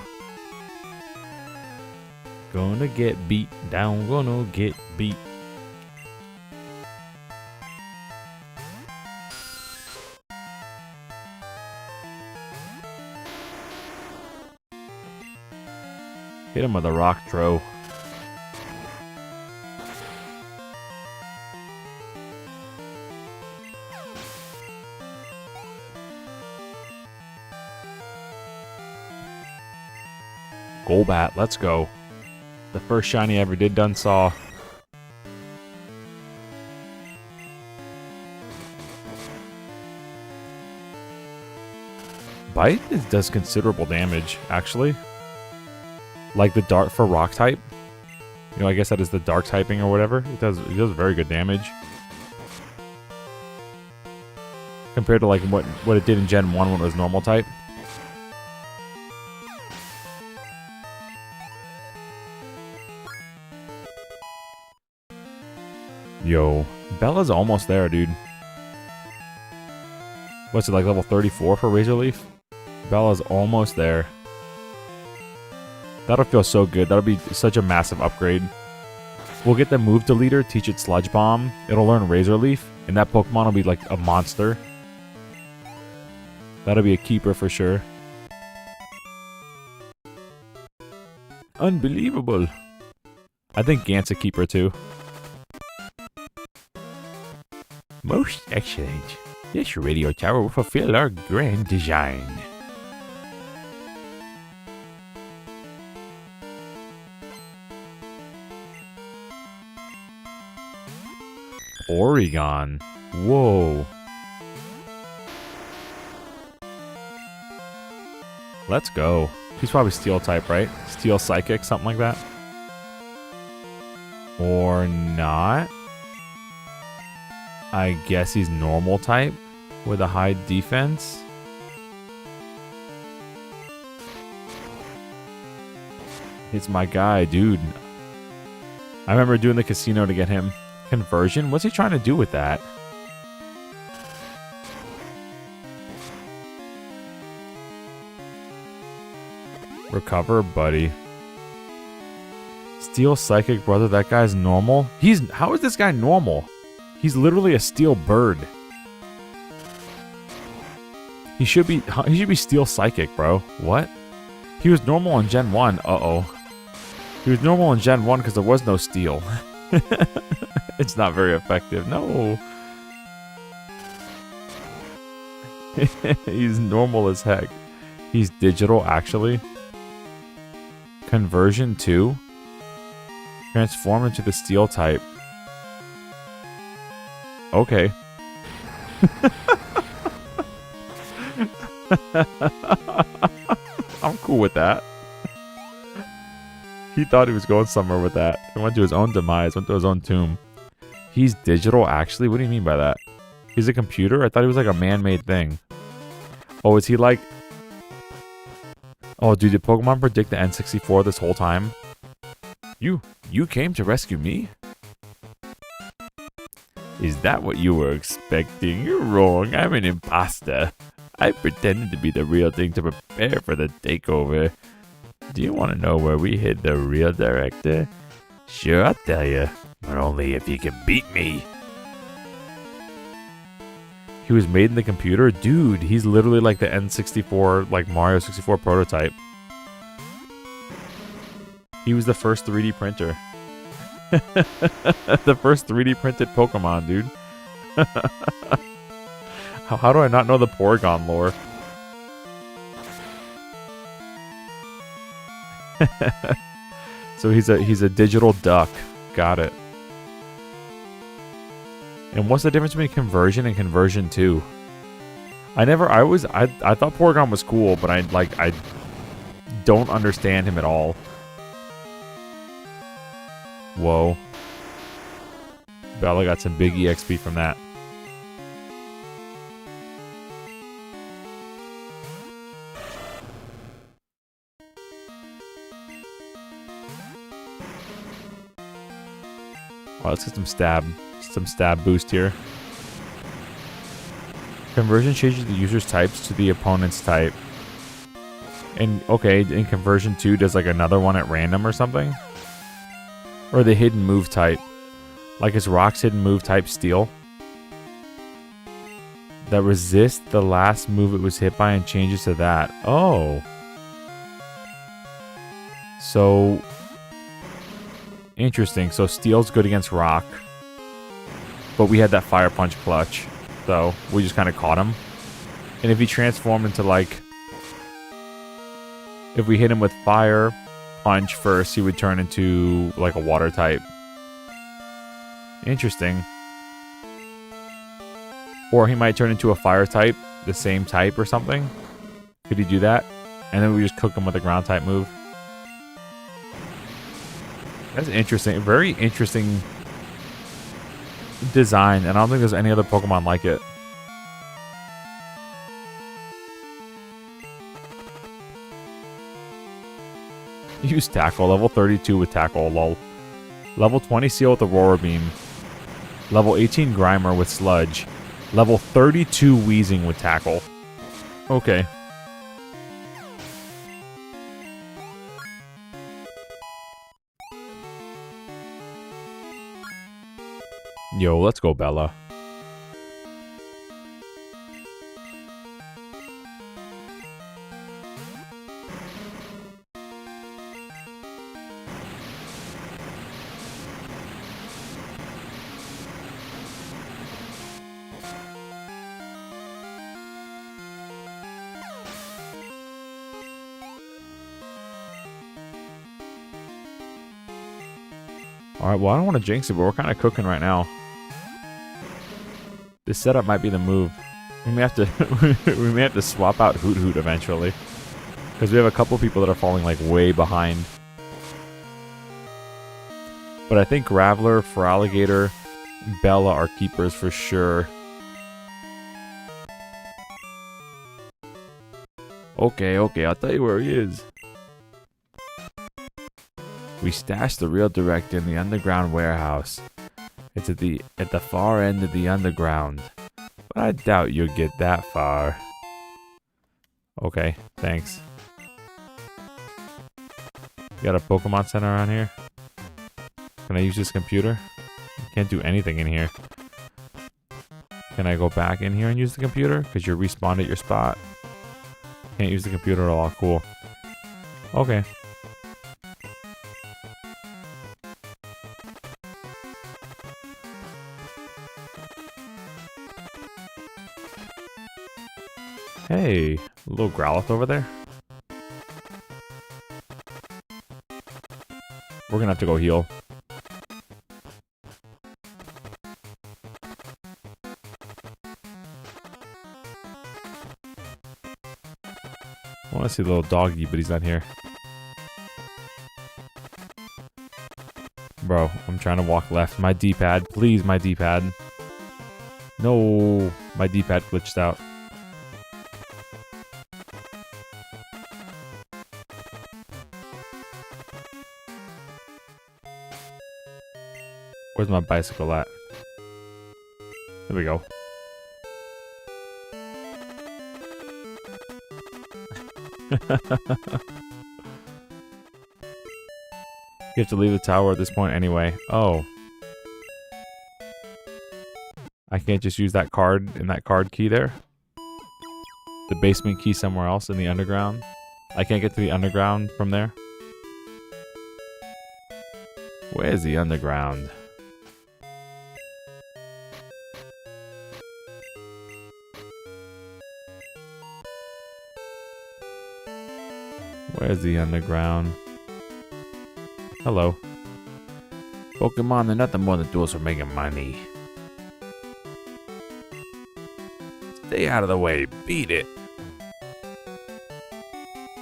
Gonna get beat down, gonna get beat. Hit him with a rock throw. Golbat, let's go. The first shiny I ever did done saw. Bite does considerable damage, actually. Like the dart for rock type. You know, I guess that is the dark typing or whatever. It does very good damage. Compared to like what it did in Gen 1 when it was normal type. Yo, Bella's almost there, dude. What's it, like level 34 for Razor Leaf? Bella's almost there. That'll feel so good. That'll be such a massive upgrade. We'll get the move deleter, teach it Sludge Bomb. It'll learn Razor Leaf, and that Pokemon will be like a monster. That'll be a keeper for sure. Unbelievable. I think Gant's a keeper too. Most excellent. This radio tower will fulfill our grand design. Oregon. Whoa. Let's go. He's probably Steel type, right? Steel Psychic, something like that. Or not. I guess he's normal type with a high defense. It's my guy, dude. I remember doing the casino to get him. Conversion? What's he trying to do with that? Recover, buddy. Steel Psychic, brother. That guy's normal. How is this guy normal? He's literally a steel bird. He should be Steel Psychic, bro. What? He was normal in Gen 1. Uh-oh. He was normal in Gen 1 because there was no steel. It's not very effective. No. He's normal as heck. He's digital, actually. Conversion 2. Transform into the steel type. Okay. I'm cool with that. He thought he was going somewhere with that. He went to his own demise, went to his own tomb. He's digital, actually? What do you mean by that? He's a computer? I thought he was like a man-made thing. Oh, is he like... Oh, dude, did Pokemon predict the N64 this whole time? You came to rescue me? Is that what you were expecting? You're wrong. I'm an imposter. I pretended to be the real thing to prepare for the takeover. Do you want to know where we hid the real director? Sure, I'll tell you. But only if you can beat me. He was made in the computer? Dude, he's literally like the N64, like Mario 64 prototype. He was the first 3D printer. The first 3D printed Pokemon, dude. How do I not know the Porygon lore? So he's a digital duck. Got it. And what's the difference between conversion and conversion 2? I thought Porygon was cool, but I don't understand him at all. Whoa. Bella got some big EXP from that. Oh, let's get some stab boost here. Conversion changes the user's types to the opponent's type. And okay, in conversion 2 does like another one at random or something? Or the hidden move type. Like is Rock's hidden move type steel? That resists the last move it was hit by and changes to that. Oh. So interesting. So steel's good against rock. But we had that fire punch clutch. So we just kind of caught him. And if he transformed into like... If we hit him with fire punch first, he would turn into like a water type. Interesting. Or he might turn into a fire type, the same type or something. Could he do that? And then we just cook him with a ground type move. That's interesting. Very interesting design. And I don't think there's any other Pokemon like it. Use Tackle. Level 32 with Tackle, lol. Level 20 Seal with Aurora Beam. Level 18 Grimer with Sludge. Level 32 Wheezing with Tackle. Okay. Yo, let's go, Bella. Alright, well, I don't want to jinx it, but we're kind of cooking right now. This setup might be the move. We may have to swap out Hoot Hoot eventually. Because we have a couple people that are falling like way behind. But I think Graveler, Feraligatr, and Bella are keepers for sure. Okay, I'll tell you where he is. We stashed the real director in the underground warehouse. It's at the far end of the underground. But I doubt you'll get that far. Okay, thanks. You got a Pokemon Center around here? Can I use this computer? Can't do anything in here. Can I go back in here and use the computer? Because you're respawned at your spot. Can't use the computer at all. Cool. Okay. Hey, a little Growlithe over there. We're gonna have to go heal. I want to see the little doggy, but he's not here. Bro, I'm trying to walk left. My D-pad. Please, my D-pad. No, my D-pad glitched out. Where's my bicycle at? There we go. You have to leave the tower at this point anyway. Oh. I can't just use that card and that card key there? The basement key somewhere else in the underground? I can't get to the underground from there? Where's the underground? Where's the underground? Hello. Pokemon, they're nothing more than tools for making money. Stay out of the way. Beat it.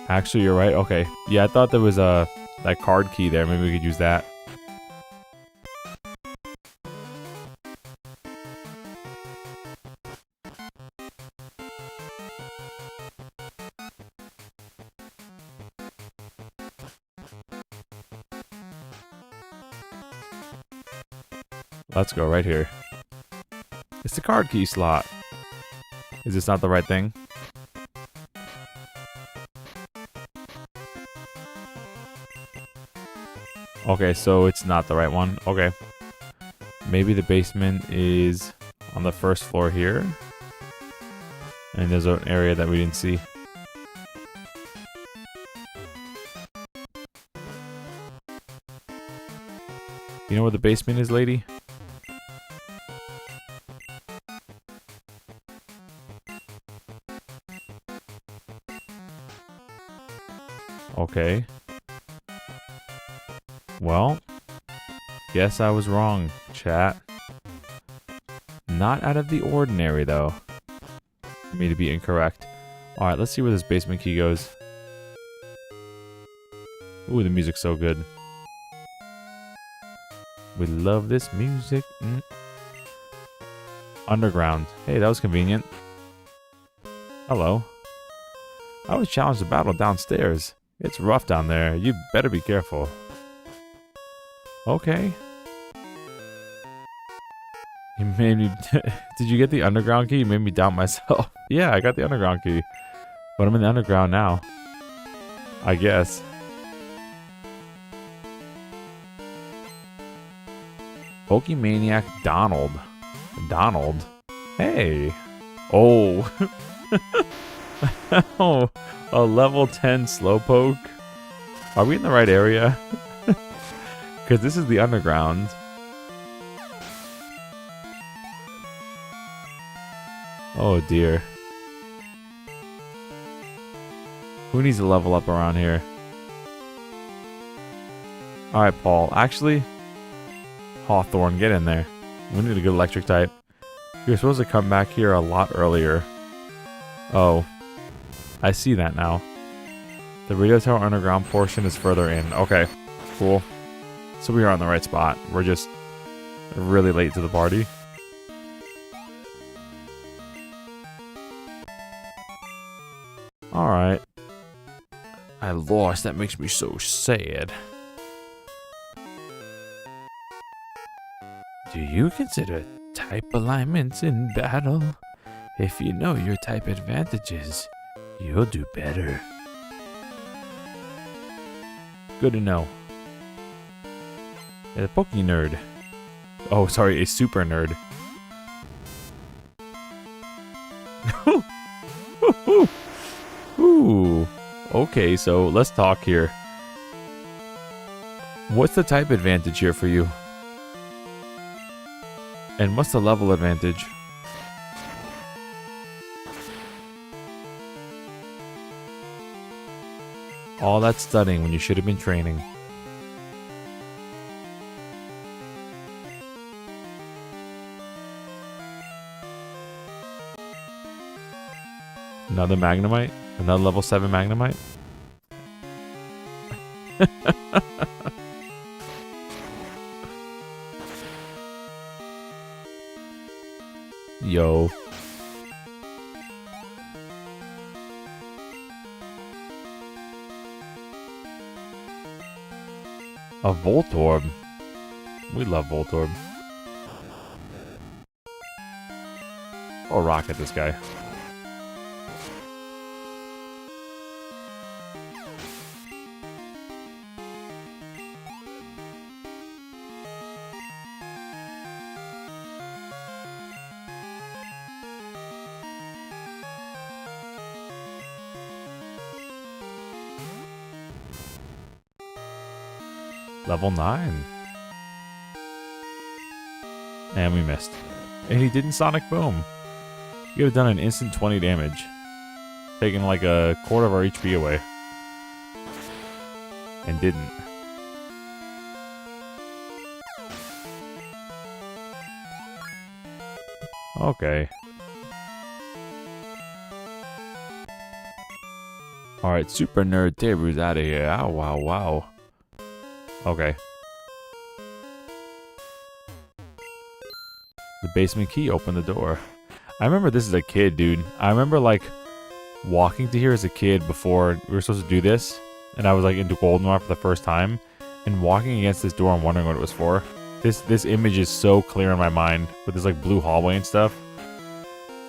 Actually, you're right. Okay. Yeah, I thought there was that card key there. Maybe we could use that. Let's go right here. It's the card key slot. Is this not the right thing? Okay, so it's not the right one. Okay. Maybe the basement is on the first floor here. And there's an area that we didn't see. You know where the basement is, lady? Okay. Well, guess I was wrong, chat. Not out of the ordinary, though, for me to be incorrect. Alright, let's see where this basement key goes. Ooh, the music's so good. We love this music. Underground. Hey, that was convenient. Hello. I was challenged to battle downstairs. It's rough down there. You better be careful. Okay. You made me... Did you get the underground key? You made me doubt myself. Yeah, I got the underground key. But I'm in the underground now. I guess. Pokemaniac Donald. Donald? Hey. Oh. Oh. A level 10 Slowpoke? Are we in the right area? Because this is the underground. Oh dear. Who needs to level up around here? Alright, Paul. Actually, Hawthorne, get in there. We need a good electric type. You're supposed to come back here a lot earlier. Oh. I see that now. The radio tower underground portion is further in. Okay, cool. So we are on the right spot. We're just really late to the party. Alright. I lost. That makes me so sad. Do you consider type alignments in battle? If you know your type advantages, you'll do better. Good to know. Yeah, the Poke nerd. Oh, sorry, a super nerd. Ooh. Okay, so let's talk here. What's the type advantage here for you? And what's the level advantage? All that studying when you should have been training. Another Magnemite? Another level 7 Magnemite? Yo. A Voltorb. We love Voltorb. Or rocket this guy. Level 9. And we missed. And he didn't Sonic Boom. You could have done an instant 20 damage. Taking like a quarter of our HP away. And didn't. Okay. Alright, Super Nerd Taboo's out of here. Ow, wow, wow. Okay. The basement key opened the door. I remember this as a kid, dude. I remember, like, walking to here as a kid before we were supposed to do this. And I was, like, into Goldenrod for the first time. And walking against this door and wondering what it was for. This image is so clear in my mind. With this, like, blue hallway and stuff.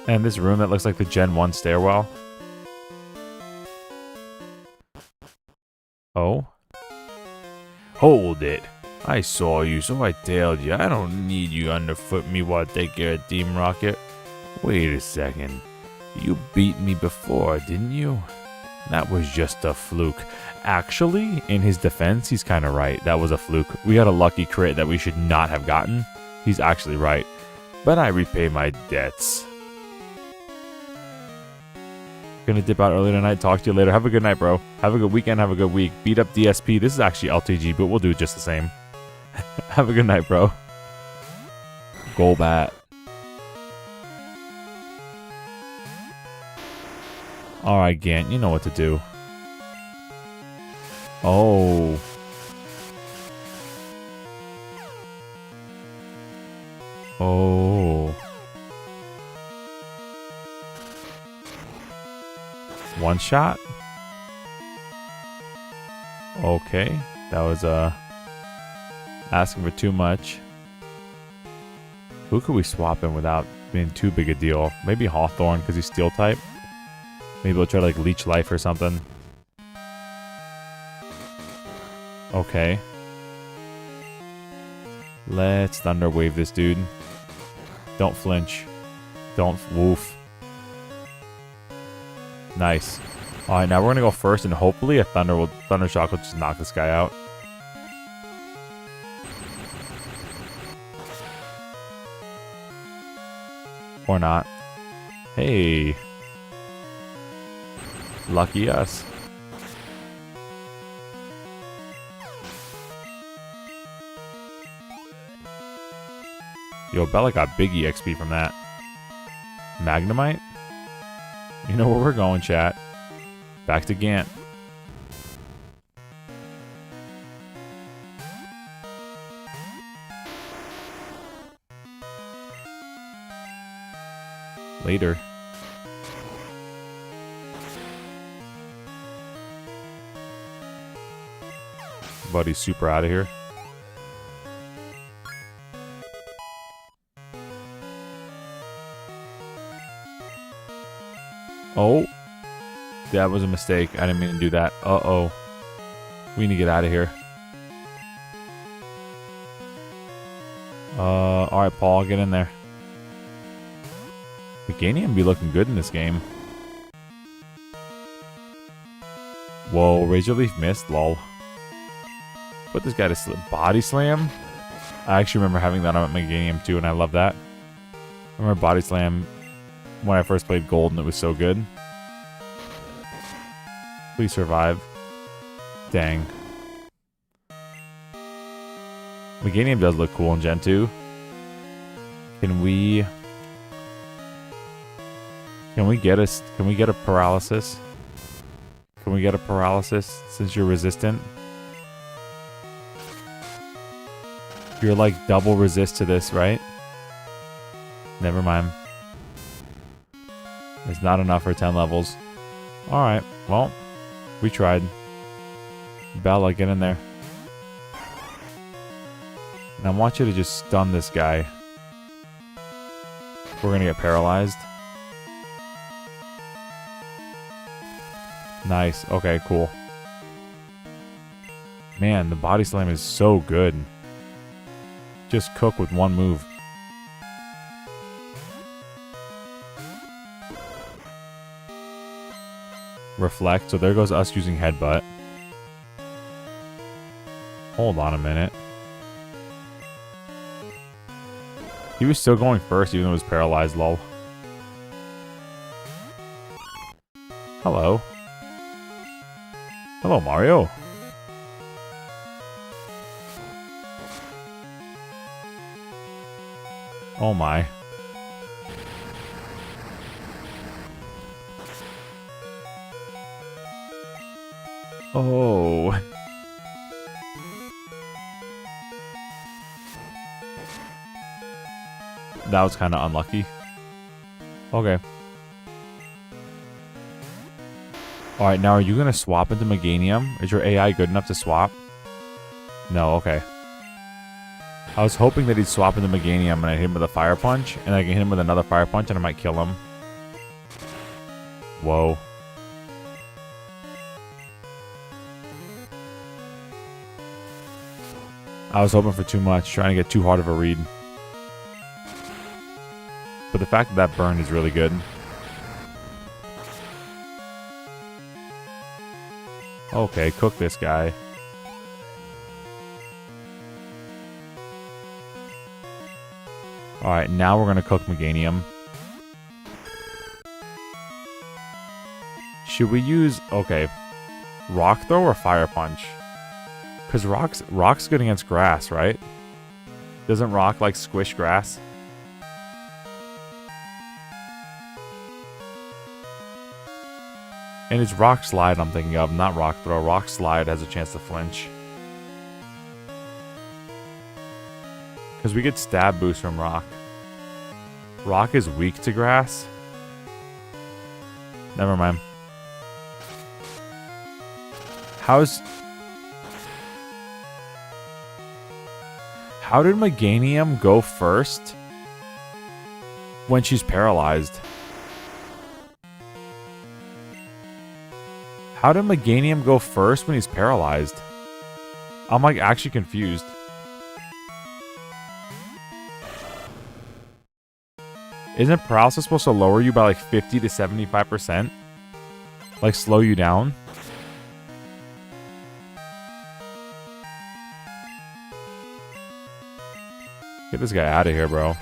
And this room that looks like the Gen 1 stairwell. Oh? Hold it. I saw you, so I tailed you. I don't need you underfoot me while I take care of Team Rocket. Wait a second. You beat me before, didn't you? That was just a fluke. Actually, in his defense, he's kind of right. That was a fluke. We got a lucky crit that we should not have gotten. He's actually right. But I repay my debts. Gonna dip out early tonight. Talk to you later. Have a good night, bro. Have a good weekend. Have a good week. Beat up DSP. This is actually LTG, but we'll do it just the same. Have a good night, bro. Golbat. Alright, Gant. You know what to do. Oh. Oh. One shot? Okay. That was asking for too much. Who could we swap in without being too big a deal? Maybe Hawthorne because he's steel type. Maybe we'll try to like leech life or something. Okay. Let's Thunder Wave this dude. Don't flinch. Don't woof. Nice. Alright, now we're gonna go first and hopefully a Thunder Shock will just knock this guy out. Or not. Hey. Lucky us. Yo, Bella got big EXP from that. Magnemite? You know where we're going, chat. Back to Gant. Later. Buddy's super out of here. Oh. That was a mistake. I didn't mean to do that. Uh-oh. We need to get out of here. Alright, Paul, get in there. Meganium be looking good in this game. Whoa, Razor Leaf missed, lol. Put this guy to body slam. I actually remember having that on Meganium too, and I love that. I remember body slam when I first played Gold, and it was so good. Please survive. Dang. Meganium does look cool in Gen 2. Can we get a paralysis? Can we get a paralysis since you're resistant? You're like double resist to this, right? Never mind. It's not enough for 10 levels. Alright, well, we tried. Bella, get in there. And I want you to just stun this guy. We're gonna get paralyzed. Nice. Okay, cool. Man, the body slam is so good. Just cook with one move. Reflect. So there goes us using headbutt. Hold on a minute. He was still going first even though he was paralyzed, lol. Hello. Hello, Mario. Oh my. Oh. That was kind of unlucky. Okay. Alright, now are you going to swap into Meganium? Is your AI good enough to swap? No, okay. I was hoping that he'd swap into Meganium and I'd hit him with a Fire Punch, and I can hit him with another Fire Punch and I might kill him. Whoa. I was hoping for too much, trying to get too hard of a read. But the fact that that burn is really good. Okay, cook this guy. Alright, now we're going to cook Meganium. Should we use... Okay. Rock Throw or Fire Punch? Because rock's good against grass, right? Doesn't rock, like, squish grass? And it's Rock Slide I'm thinking of, not Rock Throw. Rock Slide has a chance to flinch. Because we get stab boost from Rock. Rock is weak to grass. Never mind. How did Meganium go first when she's paralyzed? How did Meganium go first when he's paralyzed? I'm like actually confused. Isn't paralysis supposed to lower you by like 50 to 75%? Like slow you down? Get this guy out of here, bro.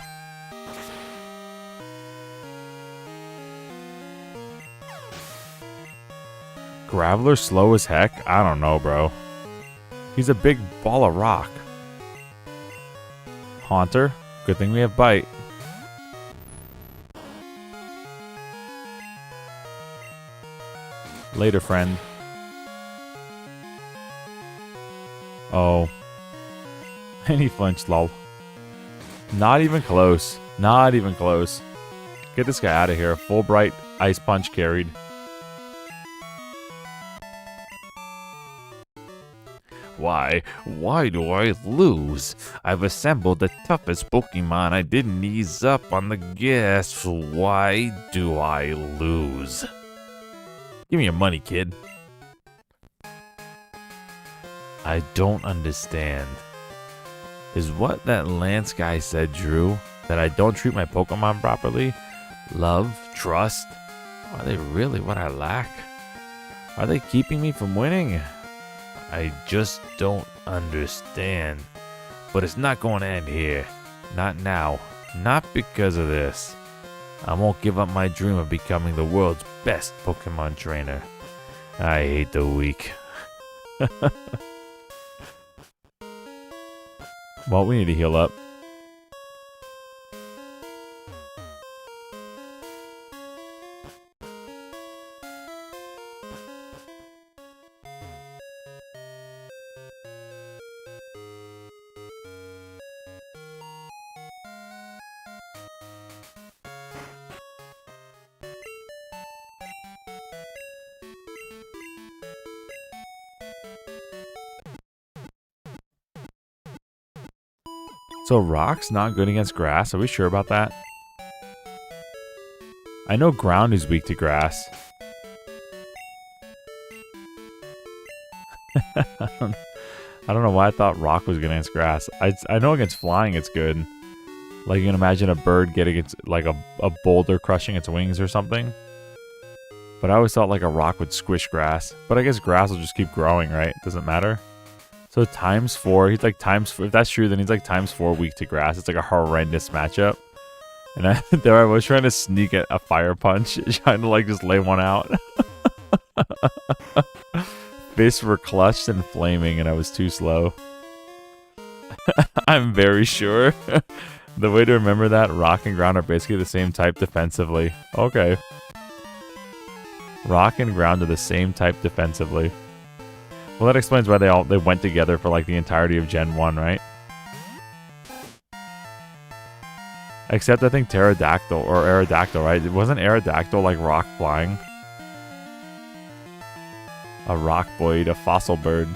Graveler slow as heck? I don't know, bro. He's a big ball of rock. Haunter? Good thing we have Bite. Later, friend. Oh. And he flinched, lol. Not even close. Not even close. Get this guy out of here. Full Bright Ice Punch carried. Why do I lose? I've assembled the toughest Pokemon. I didn't ease up on the gas. Why do I lose? Give me your money, kid. I don't understand. Is what that Lance guy said true? That I don't treat my Pokemon properly? Love? Trust? Are they really what I lack? Are they keeping me from winning? I just don't understand. But it's not going to end here. Not now. Not because of this. I won't give up my dream of becoming the world's best Pokemon trainer. I hate the weak. Well, we need to heal up. So rock's not good against grass? Are we sure about that? I know ground is weak to grass. I don't know why I thought rock was good against grass. I know against flying it's good. Like you can imagine a bird getting its like a boulder crushing its wings or something. But I always thought like a rock would squish grass. But I guess grass will just keep growing, right? Doesn't matter. So ×4, he's like ×4. If that's true, then he's like ×4 weak to grass. It's like a horrendous matchup. And there I was trying to sneak a fire punch, trying to like just lay one out. Fists were clutched and flaming, and I was too slow. I'm very sure. The way to remember that, rock and ground are basically the same type defensively. Okay. Rock and ground are the same type defensively. Well, that explains why they went together for like the entirety of Gen 1, right? Except I think Pterodactyl or Aerodactyl, right? It wasn't Aerodactyl like rock flying. A rock boyd, a fossil bird.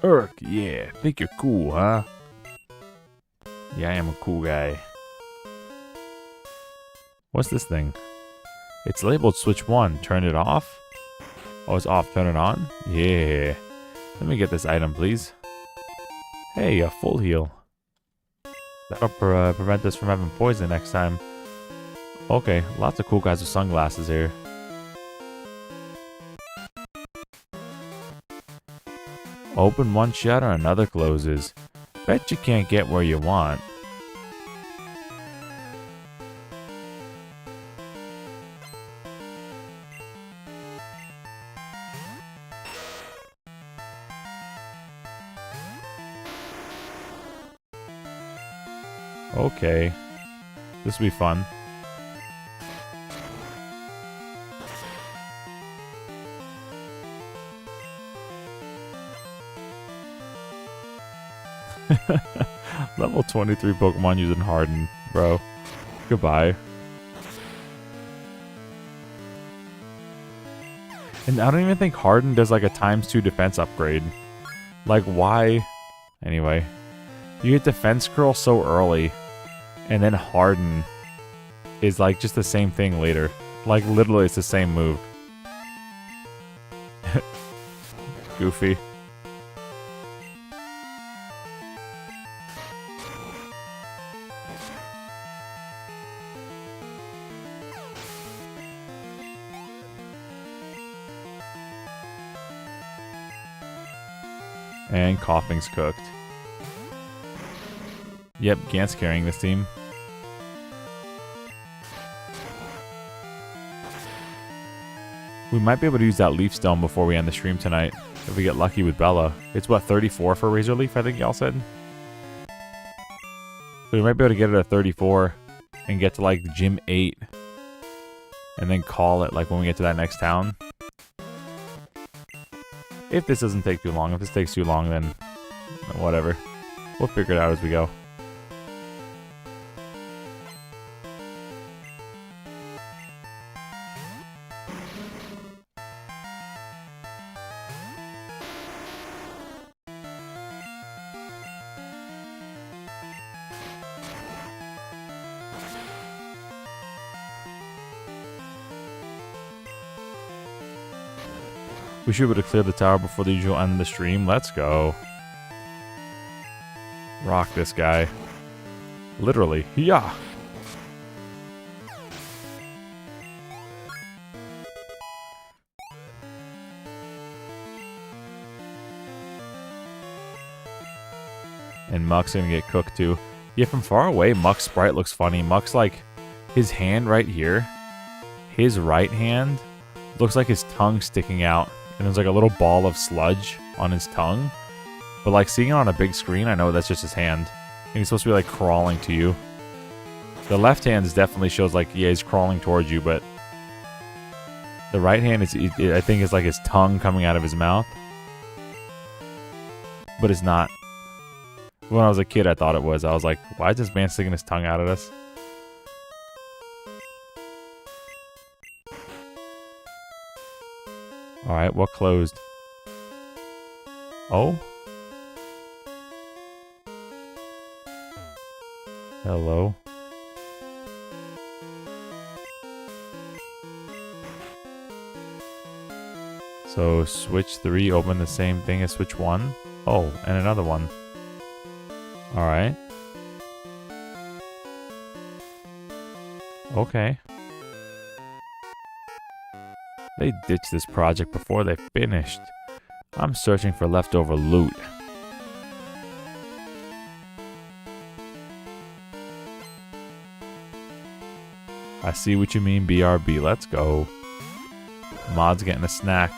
Urk, yeah. Think you're cool, huh? Yeah, I am a cool guy. What's this thing? It's labeled switch 1. Turn it off? Oh, it's off. Turn it on? Yeah. Let me get this item, please. Hey, a full heal. That'll prevent us from having poison next time. Okay, lots of cool guys with sunglasses here. Open one shutter, another closes. Bet you can't get where you want. Okay. This will be fun. Level 23 Pokemon using Harden, bro. Goodbye. And I don't even think Harden does like a ×2 defense upgrade. Like why? Anyway. You get Defense Curl so early. And then Harden is like just the same thing later. Like literally it's the same move. Goofy. And Coughing's cooked. Yep, Gant's carrying this team. We might be able to use that Leaf Stone before we end the stream tonight. If we get lucky with Bella. It's what, 34 for Razor Leaf, I think y'all said? So we might be able to get it at 34 and get to like Gym 8. And then call it like when we get to that next town. If this doesn't take too long. If this takes too long, then Whatever. We'll figure it out as we go. We should be able to clear the tower before the usual end of the stream. Let's go. Rock this guy. Literally. Yeah. And Muck's gonna get cooked too. Yeah, from far away, Muck's sprite looks funny. Muck's like, his hand right here, his right hand looks like his tongue sticking out. And there's like a little ball of sludge on his tongue. But like seeing it on a big screen, I know that's just his hand. And he's supposed to be like crawling to you. The left hand definitely shows like, yeah, he's crawling towards you, but the right hand is, I think, is like his tongue coming out of his mouth. But it's not. When I was a kid, I thought it was. I was like, why is this man sticking his tongue out at us? Alright, what closed? Oh? Hello? So, switch 3 open the same thing as switch 1? Oh, and another one. Alright. Okay. They ditched this project before they finished. I'm searching for leftover loot. I see what you mean, BRB. Let's go. Mod's getting a snack.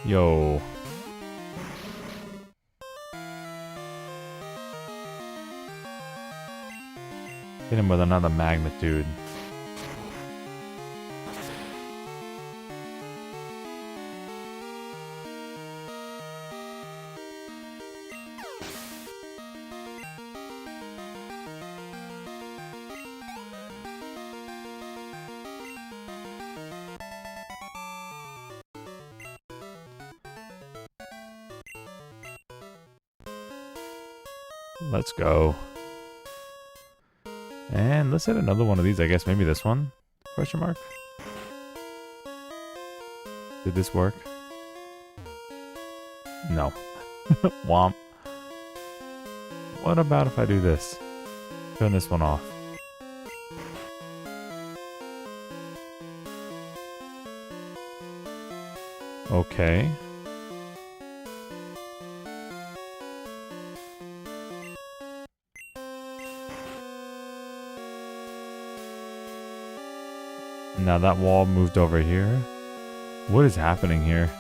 Yo. Hit him with another magnitude. Let's go. And let's hit another one of these, I guess. Maybe this one? Question mark? Did this work? No. Womp. What about if I do this? Turn this one off. Okay. Now that wall moved over here. What is happening here?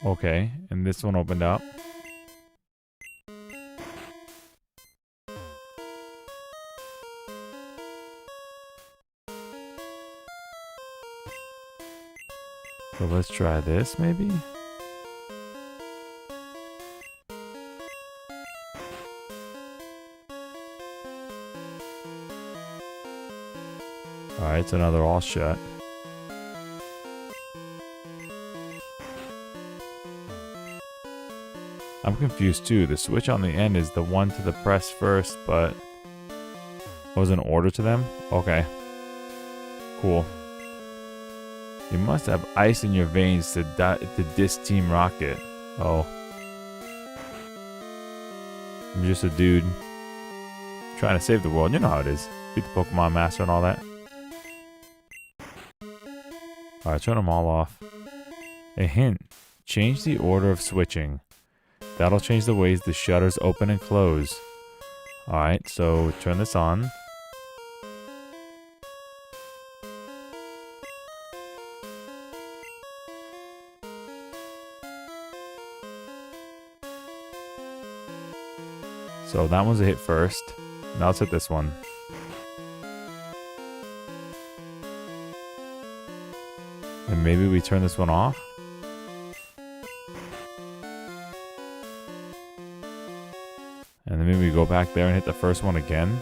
Okay, and this one opened up. So let's try this maybe? Alright, it's another all shut. I'm confused too. The switch on the end is the one to the press first, but was an order to them? Okay. Cool. You must have ice in your veins to diss Team Rocket. Oh. I'm just a dude trying to save the world. You know how it is. Beat the Pokemon Master and all that. Alright, turn them all off. A hint. Change the order of switching. That'll change the ways the shutters open and close. Alright, so turn this on. So that one's a hit first. Now let's hit this one. And maybe we turn this one off? And then maybe we go back there and hit the first one again.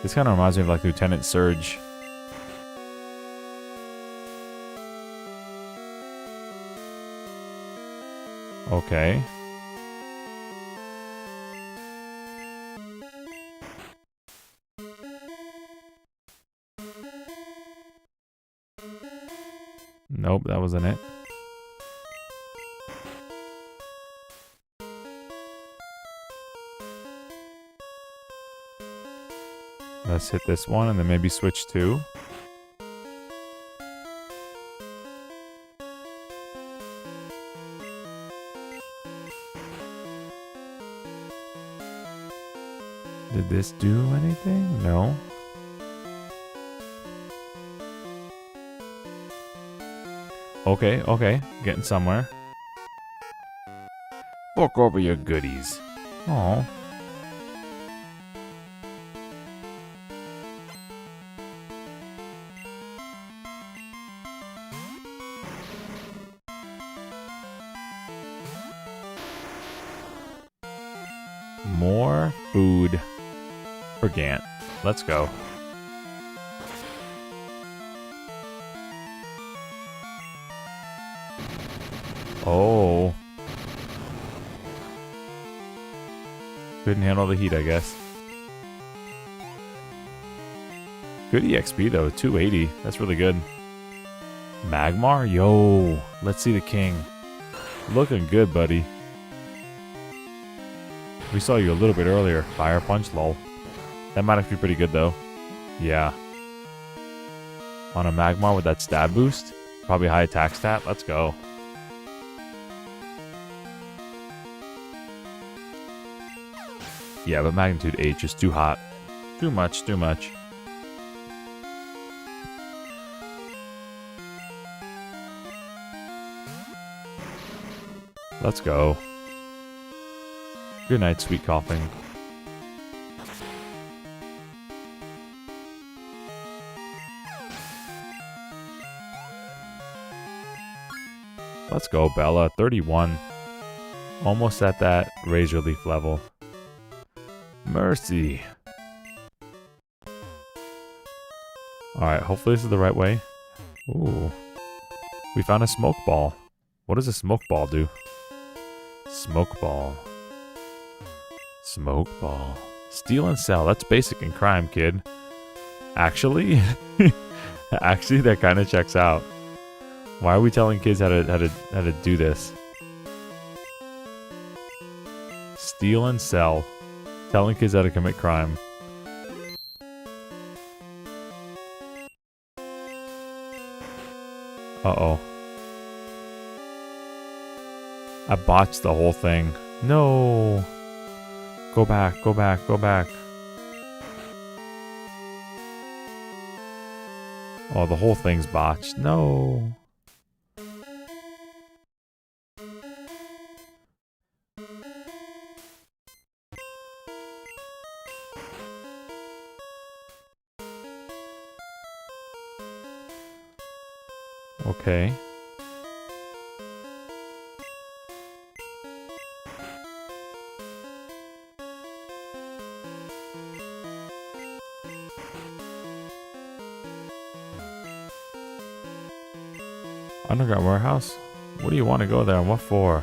This kind of reminds me of like Lieutenant Surge. Okay. Nope, that wasn't it. Let's hit this one and then maybe switch two. Did this do anything? No. Okay, okay. Getting somewhere. Fork over your goodies. Aw. More food for Gant. Let's go. Oh. Couldn't handle the heat, I guess. Good EXP though, 280. That's really good. Magmar? Yo, let's see the king. Looking good, buddy. We saw you a little bit earlier. Fire Punch, lol. That might actually be pretty good though. Yeah. On a Magmar with that stab boost. Probably high attack stat. Let's go. Yeah, but Magnitude 8 just too hot. Too much, too much. Let's go. Good night, sweet coughing. Let's go, Bella. 31. Almost at that Razor Leaf level. Mercy. Alright, hopefully this is the right way. Ooh. We found a smoke ball. What does a smoke ball do? Smoke ball. Smoke ball. Steal and sell. That's basic in crime, kid. Actually, actually, that kind of checks out. Why are we telling kids how to do this? Steal and sell. Telling kids how to commit crime. Uh-oh. I botched the whole thing. No. Go back, go back, go back. Oh, the whole thing's botched. No. Okay. Underground warehouse? What do you want to go there and what for?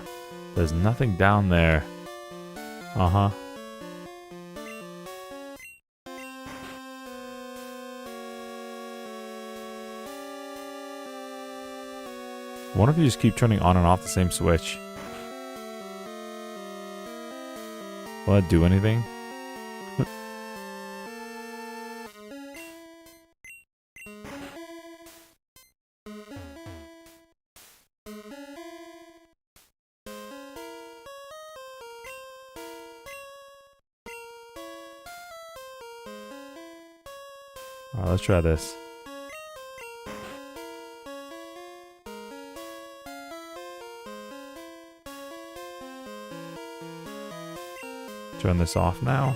There's nothing down there. Uh-huh. What if you just keep turning on and off the same switch? Will that do anything? Alright, let's try this. Turn this off now.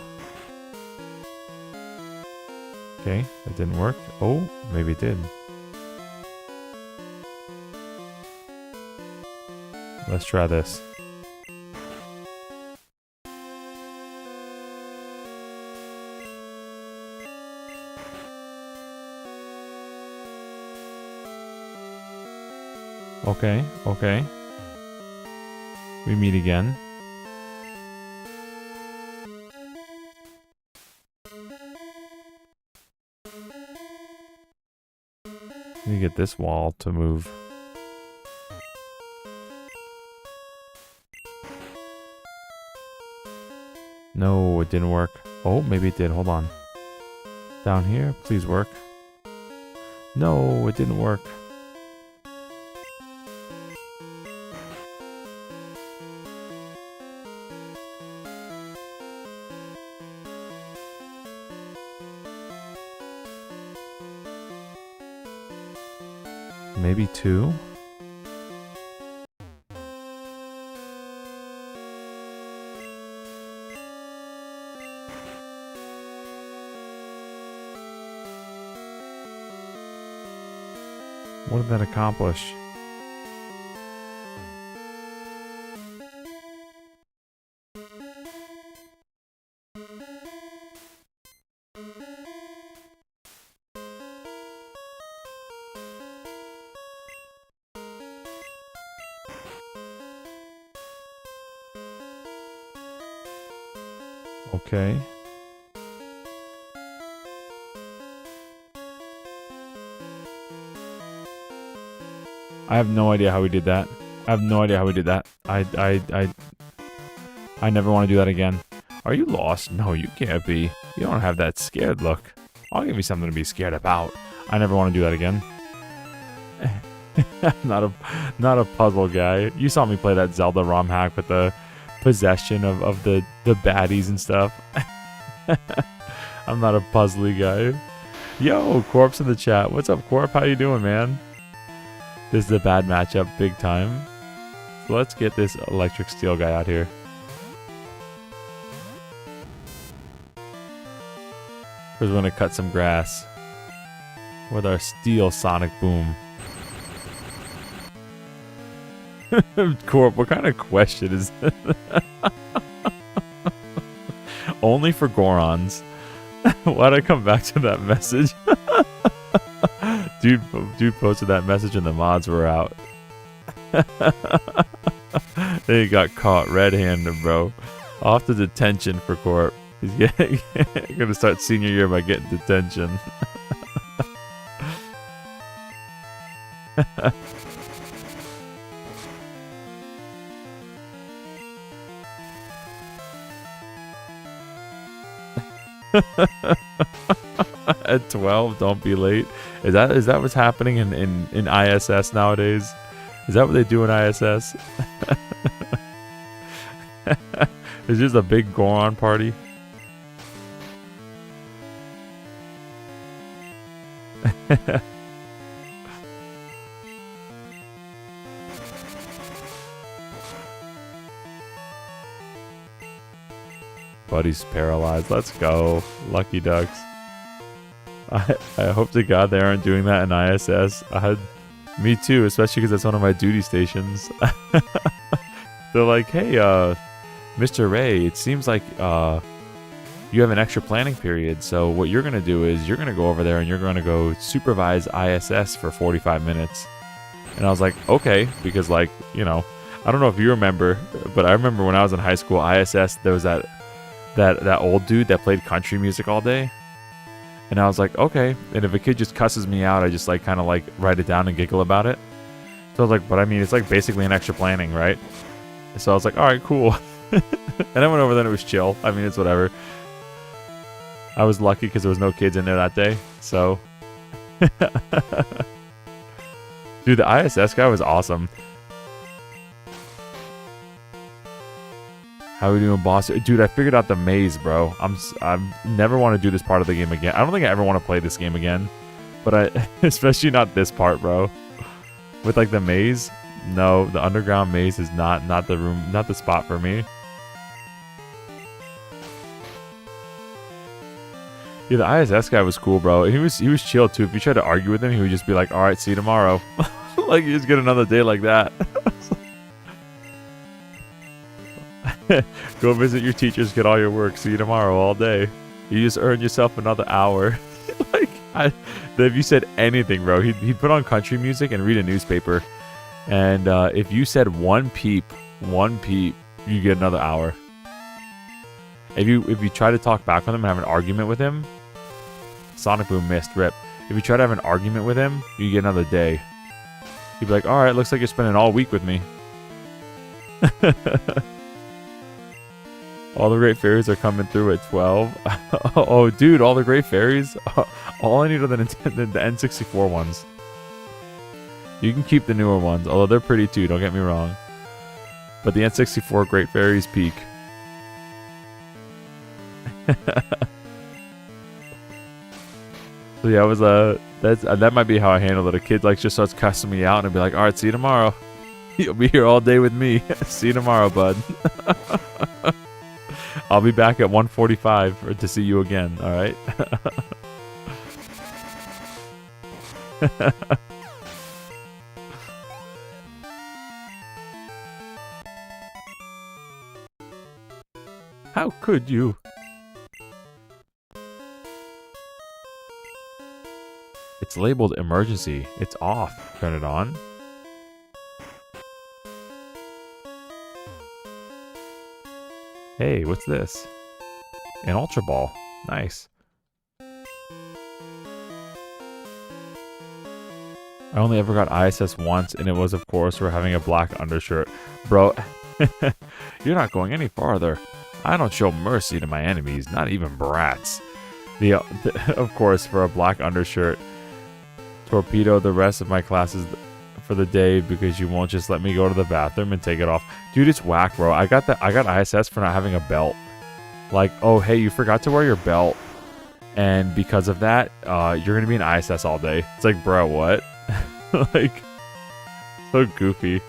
Okay, that didn't work. Oh, maybe it did. Let's try this. Okay, okay. We meet again. Let me get this wall to move. No, it didn't work. Oh, maybe it did. Hold on. Down here, please work. No, it didn't work. Maybe 2. What did that accomplish? Okay. I have no idea how we did that. I have no idea how we did that. I never want to do that again. Are you lost? No, you can't be. You don't have that scared look. I'll give you something to be scared about. I never want to do that again. not a puzzle guy. You saw me play that Zelda ROM hack with the possession of the baddies and stuff. I'm not a puzzly guy. Yo, Corpse in the chat. What's up, Corp? How you doing, man? This is a bad matchup, big time. So let's get this electric steel guy out here. Because we're going to cut some grass with our steel sonic boom. Corp, what kind of question is this? Only for Gorons. Why'd I come back to that message? Dude posted that message and the mods were out. They got caught red-handed, bro. Off to detention for Corp. He's gonna start senior year by getting detention. At 12, don't be late. Is that what's happening in ISS nowadays? Is that what they do in ISS? It's just a big Goron party. Buddy's paralyzed. Let's go. Lucky ducks. I hope to God they aren't doing that in ISS. Me too, especially because that's one of my duty stations. They're like, hey, Mr. Ray, it seems like you have an extra planning period. So what you're going to do is you're going to go over there and you're going to go supervise ISS for 45 minutes. And I was like, okay, because like, you know, I don't know if you remember, but I remember when I was in high school, ISS, there was that old dude that played country music all day. And I was like, okay. And if a kid just cusses me out, I just like kind of like write it down and giggle about it. So I was like, but I mean, it's like basically an extra planning, right? So I was like, all right, cool. And I went over there and it was chill. I mean, it's whatever. I was lucky because there was no kids in there that day. So, dude, the ISS guy was awesome. How we doing, boss? Dude, I figured out the maze, bro. I never want to do this part of the game again. I don't think I ever want to play this game again. But especially not this part, bro. With like the maze. No, the underground maze is not the room, not the spot for me. Yeah, the ISS guy was cool, bro. And he was chill too. If you tried to argue with him, he would just be like, "All right, see you tomorrow." Like you just get another day like that. Go visit your teachers, get all your work. See you tomorrow all day. You just earned yourself another hour. Like, if you said anything, bro, he'd put on country music and read a newspaper. And if you said one peep, you get another hour. If you try to talk back with him and have an argument with him, Sonic Boom missed, rip. If you try to have an argument with him, you get another day. He'd be like, all right, looks like you're spending all week with me. All the great fairies are coming through at 12. Oh, dude, all the great fairies. All I need are the N64 ones. You can keep the newer ones, although they're pretty too, don't get me wrong. But the N64 great fairies peak. So yeah, it was that might be how I handle it. A kid like just starts cussing me out and be like, all right, see you tomorrow. You'll be here all day with me. See you tomorrow, bud. I'll be back at 1:45 to see you again, all right? How could you? It's labeled emergency. It's off. Turn it on. Hey, what's this? An Ultra Ball. Nice. I only ever got ISS once, and it was, of course, for having a black undershirt. Bro, you're not going any farther. I don't show mercy to my enemies, not even brats. Of course, for a black undershirt. Torpedo the rest of my classes for the day because you won't just let me go to the bathroom and take it off. Dude, it's whack, bro. I got ISS for not having a belt. Like, oh, hey, you forgot to wear your belt. And because of that, you're going to be in ISS all day. It's like, bro, what? Like, so goofy.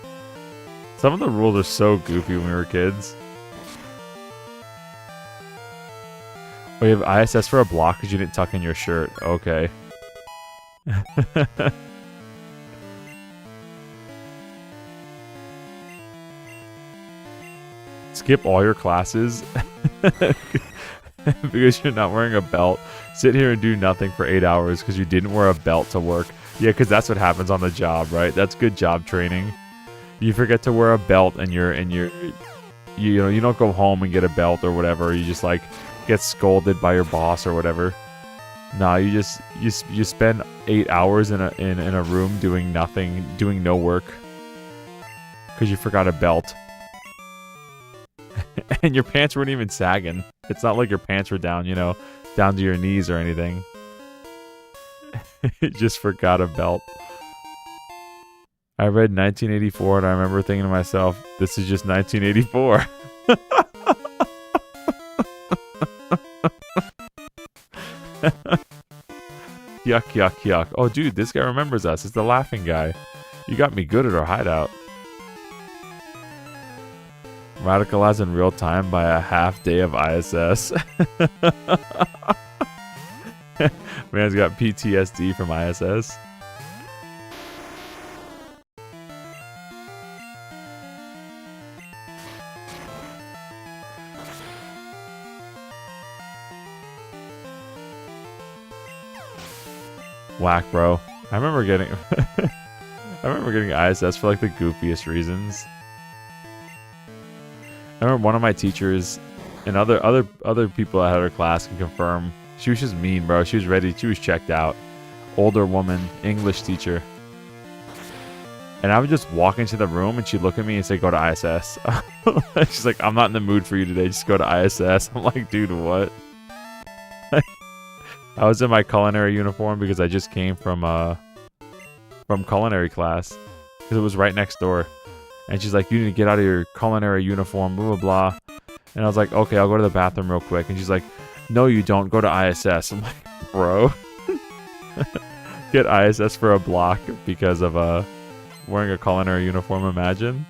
Some of the rules are so goofy when we were kids. Oh, you have ISS for a block because you didn't tuck in your shirt. Okay. Skip all your classes because you're not wearing a belt. Sit here and do nothing for 8 hours because you didn't wear a belt to work. Yeah, because that's what happens on the job, right? That's good job training. You forget to wear a belt and you don't go home and get a belt or whatever. You just like get scolded by your boss or whatever. No, you spend 8 hours in a room doing nothing, doing no work because you forgot a belt. And your pants weren't even sagging. It's not like your pants were down, down to your knees or anything. You just forgot a belt. I read 1984 and I remember thinking to myself, this is just 1984. Yuck, yuck, yuck. Oh, dude, this guy remembers us. It's the laughing guy. You got me good at our hideout. Radicalized in real time by a half day of ISS. Man's got PTSD from ISS. Whack, bro. I remember getting ISS for like the goofiest reasons. I remember one of my teachers and other people that had her class can confirm. She was just mean, bro. She was ready. She was checked out. Older woman, English teacher. And I would just walk into the room and she'd look at me and say, go to ISS. She's like, I'm not in the mood for you today. Just go to ISS. I'm like, dude, what? I was in my culinary uniform because I just came from culinary class because it was right next door. And she's like, you need to get out of your culinary uniform, blah, blah, blah. And I was like, okay, I'll go to the bathroom real quick. And she's like, no, you don't. Go to ISS. I'm like, bro. Get ISS for a block because of wearing a culinary uniform, imagine.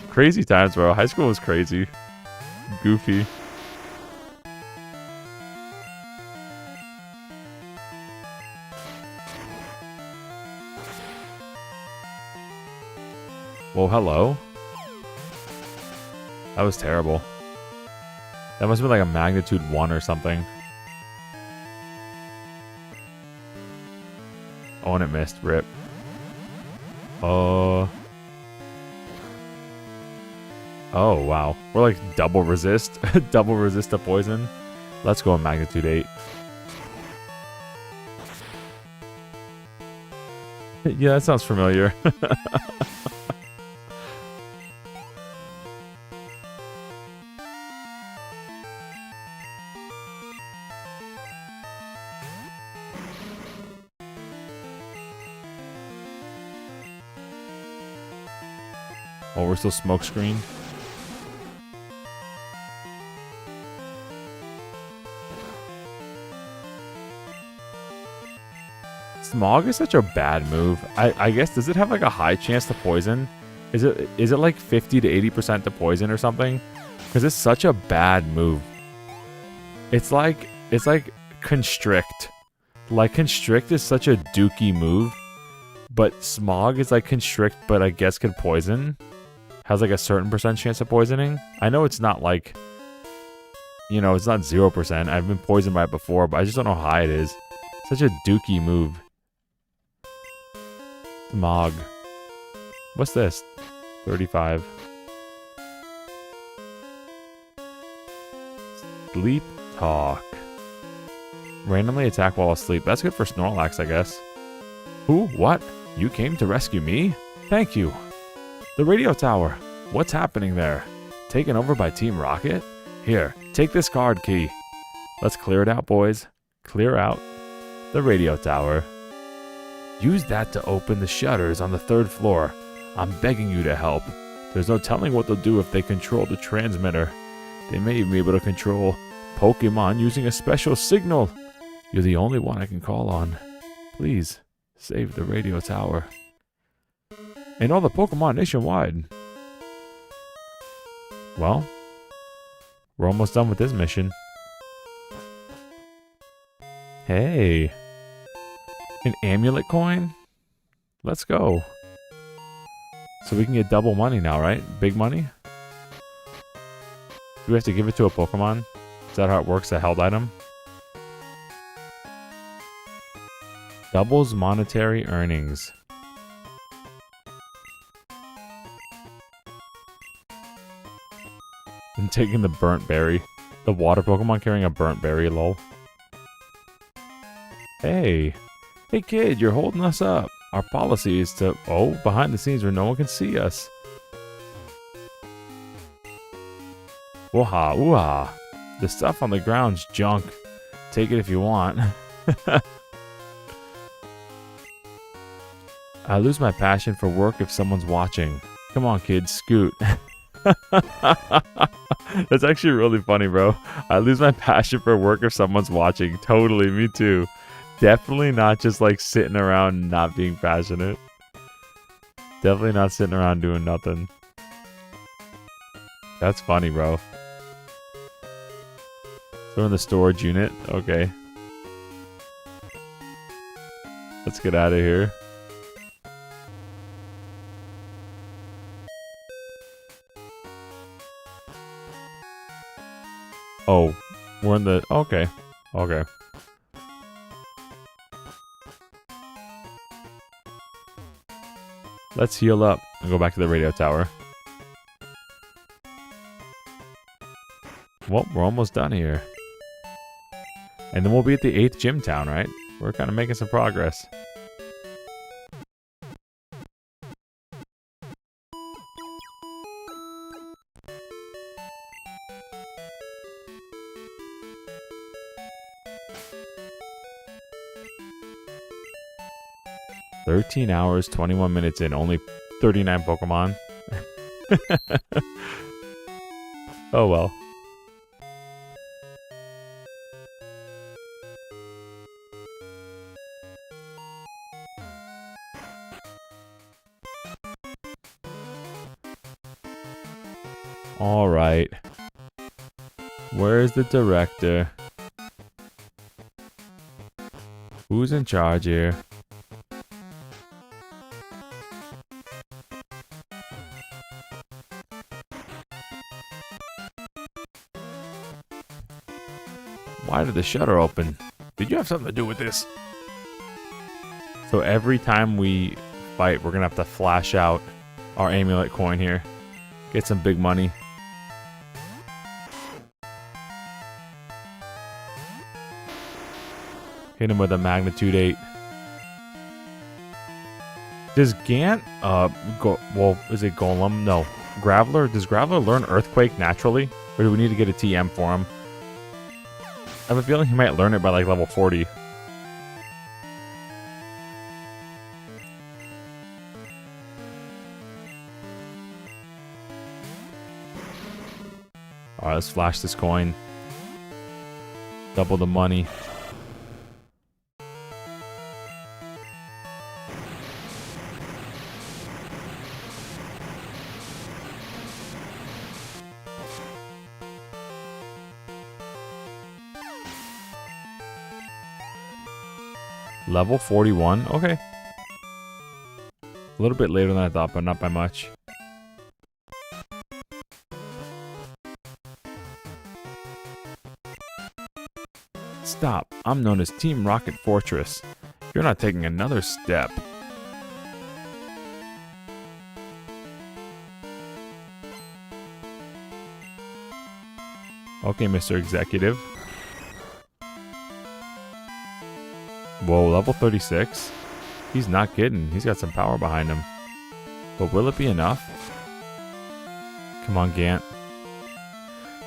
Crazy times, bro. High school was crazy. Goofy. Well, hello. That was terrible. That must have been like a magnitude 1 or something. Oh, and it missed. Rip. Oh, wow. We're like double resist. Double resist to poison. Let's go in magnitude 8. Yeah, that sounds familiar. Oh, we're still smoke screen. Smog is such a bad move. I guess, does it have like a high chance to poison? Is it like 50 to 80% to poison or something? Because it's such a bad move. It's like Constrict. Like Constrict is such a dookie move. But Smog is like Constrict, but I guess could poison. Has like a certain percent chance of poisoning. I know it's not like, you know, it's not 0%. I've been poisoned by it before, but I just don't know how high it is. Such a dookie move. Smog. What's this? 35. Sleep Talk. Randomly attack while asleep. That's good for Snorlax, I guess. Who? What? You came to rescue me? Thank you. The radio tower. What's happening there? Taken over by Team Rocket? Here, take this card key. Let's clear it out, boys. Clear out the radio tower. Use that to open the shutters on the 3rd floor. I'm begging you to help. There's no telling what they'll do if they control the transmitter. They may even be able to control Pokemon using a special signal. You're the only one I can call on. Please, save the radio tower. And all the Pokemon nationwide. Well, we're almost done with this mission. Hey. An amulet coin? Let's go. So we can get double money now, right? Big money? Do we have to give it to a Pokemon? Is that how it works, a held item? Doubles monetary earnings. I'm taking the burnt berry. The water Pokemon carrying a burnt berry, lol. Hey. Hey kid, you're holding us up. Our policy is to... Oh, behind the scenes where no one can see us. Wooha, ooha. The stuff on the ground's junk. Take it if you want. I lose my passion for work if someone's watching. Come on, kids, scoot. That's actually really funny, bro. I lose my passion for work if someone's watching. Totally, me too. Definitely not just like sitting around not being passionate. Definitely not sitting around doing nothing. That's funny, bro. So in the storage unit. Okay. Let's get out of here. Oh, we're in the... Okay. Okay. Let's heal up and go back to the radio tower. Well, we're almost done here. And then we'll be at the 8th gym town, right? We're kind of making some progress. $13 hours, 21 minutes in, only 39 Pokemon. Oh well. All right. Where's the director? Who's in charge here? Why did the shutter open? Did you have something to do with this? So every time we fight, we're gonna have to flash out our amulet coin here. Get some big money. Hit him with a magnitude 8. Does Gant, well, is it Golem? No. Graveler? Does Graveler learn Earthquake naturally? Or do we need to get a TM for him? I have a feeling he might learn it by like level 40. Alright, let's flash this coin. Double the money. Level 41? Okay. A little bit later than I thought, but not by much. Stop. I'm known as Team Rocket Fortress. You're not taking another step. Okay, Mr. Executive. Whoa, level 36? He's not kidding. He's got some power behind him. But will it be enough? Come on, Gant.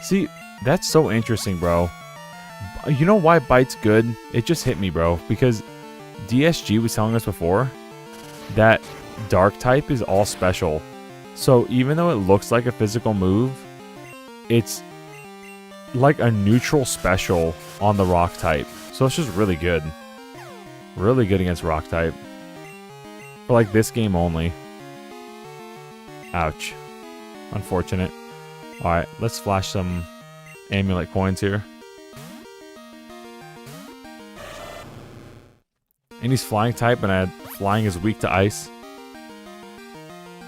See, that's so interesting, bro. You know why Bite's good? It just hit me, bro. Because DSG was telling us before that Dark type is all special. So even though it looks like a physical move, it's like a neutral special on the Rock type. So it's just really good. Really good against Rock type. For like this game only. Ouch. Unfortunate. Alright, let's flash some amulet coins here. And he's flying type, and flying is weak to ice.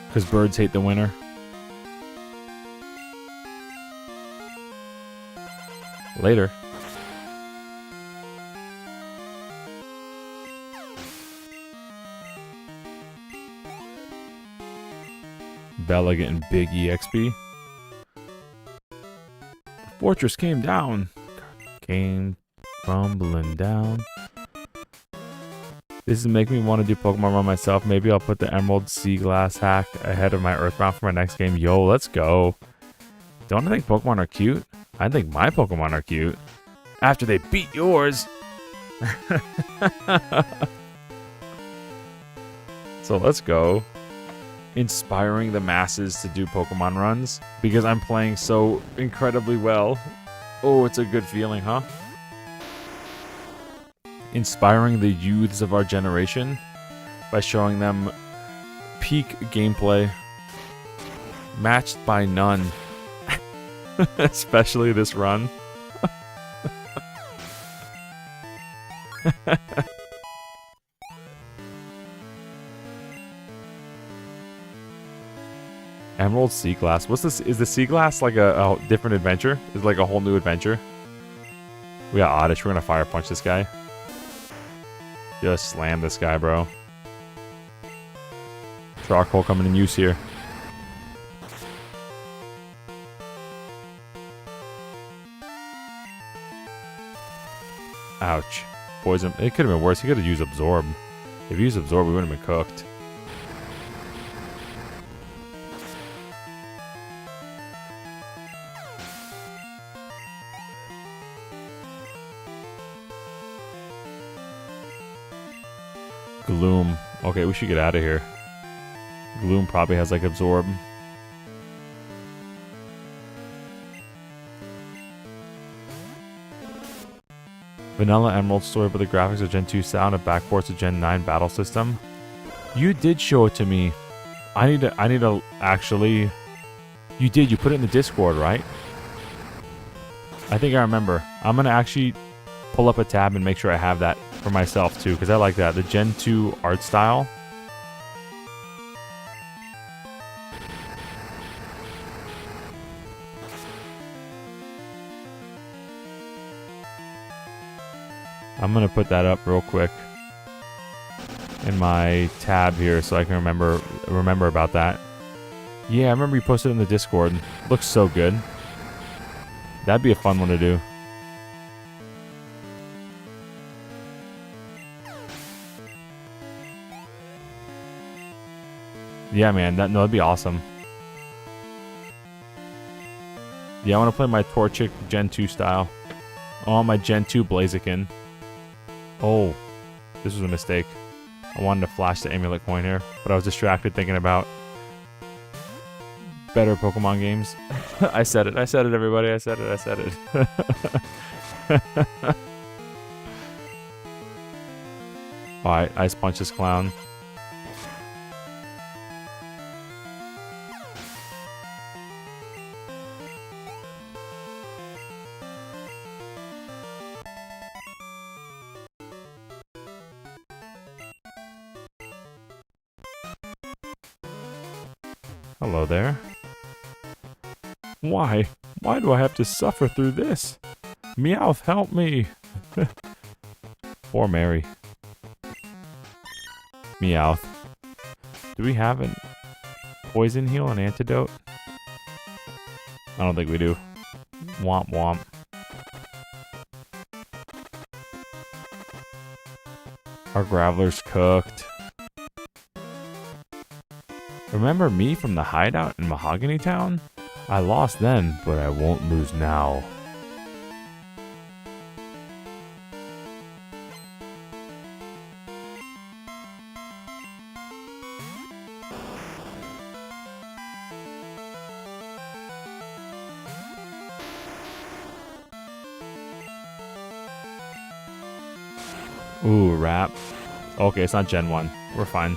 Because birds hate the winter. Later. Bella getting big EXP. The fortress came down. Came crumbling down. This is making me want to do Pokemon Run myself. Maybe I'll put the Emerald Sea Glass hack ahead of my Earthbound for my next game. Yo, let's go. Don't I think Pokemon are cute? I think my Pokemon are cute. After they beat yours. So let's go. Inspiring the masses to do Pokemon runs because I'm playing so incredibly well. Oh, it's a good feeling, huh? Inspiring the youths of our generation by showing them peak gameplay matched by none. Especially this run. Emerald Sea Glass. What's this? Is the Sea Glass like a different adventure? Is it like a whole new adventure? We got Oddish. We're gonna fire punch this guy. Just slam this guy, bro. Charcoal coming in use here. Ouch. Poison. It could have been worse. He could have used Absorb. If he used Absorb, we wouldn't have been cooked. Gloom. Okay, we should get out of here. Gloom probably has like Absorb. Vanilla Emerald story, but the graphics of Gen 2 sound and backports to Gen 9 battle system. You did show it to me. I need to actually... You did. You put it in the Discord, right? I think I remember. I'm going to actually pull up a tab and make sure I have that for myself too, because I like that. The Gen 2 art style. I'm going to put that up real quick in my tab here so I can remember about that. Yeah, I remember you posted it in the Discord. Looks so good. That'd be a fun one to do. Yeah, man, that'd be awesome. Yeah, I want to play my Torchic Gen 2 style. Oh, my Gen 2 Blaziken. Oh, this was a mistake. I wanted to flash the amulet coin here, but I was distracted thinking about better Pokemon games. I said it, everybody. I said it. Alright, Ice Punch this clown. Hello there. Why? Why do I have to suffer through this? Meowth, help me! Poor Mary. Meowth. Do we have a poison heal, an antidote? I don't think we do. Womp womp. Our Graveler's cooked. Remember me from the hideout in Mahogany Town? I lost then, but I won't lose now. Ooh, rap. Okay, it's not Gen 1. We're fine.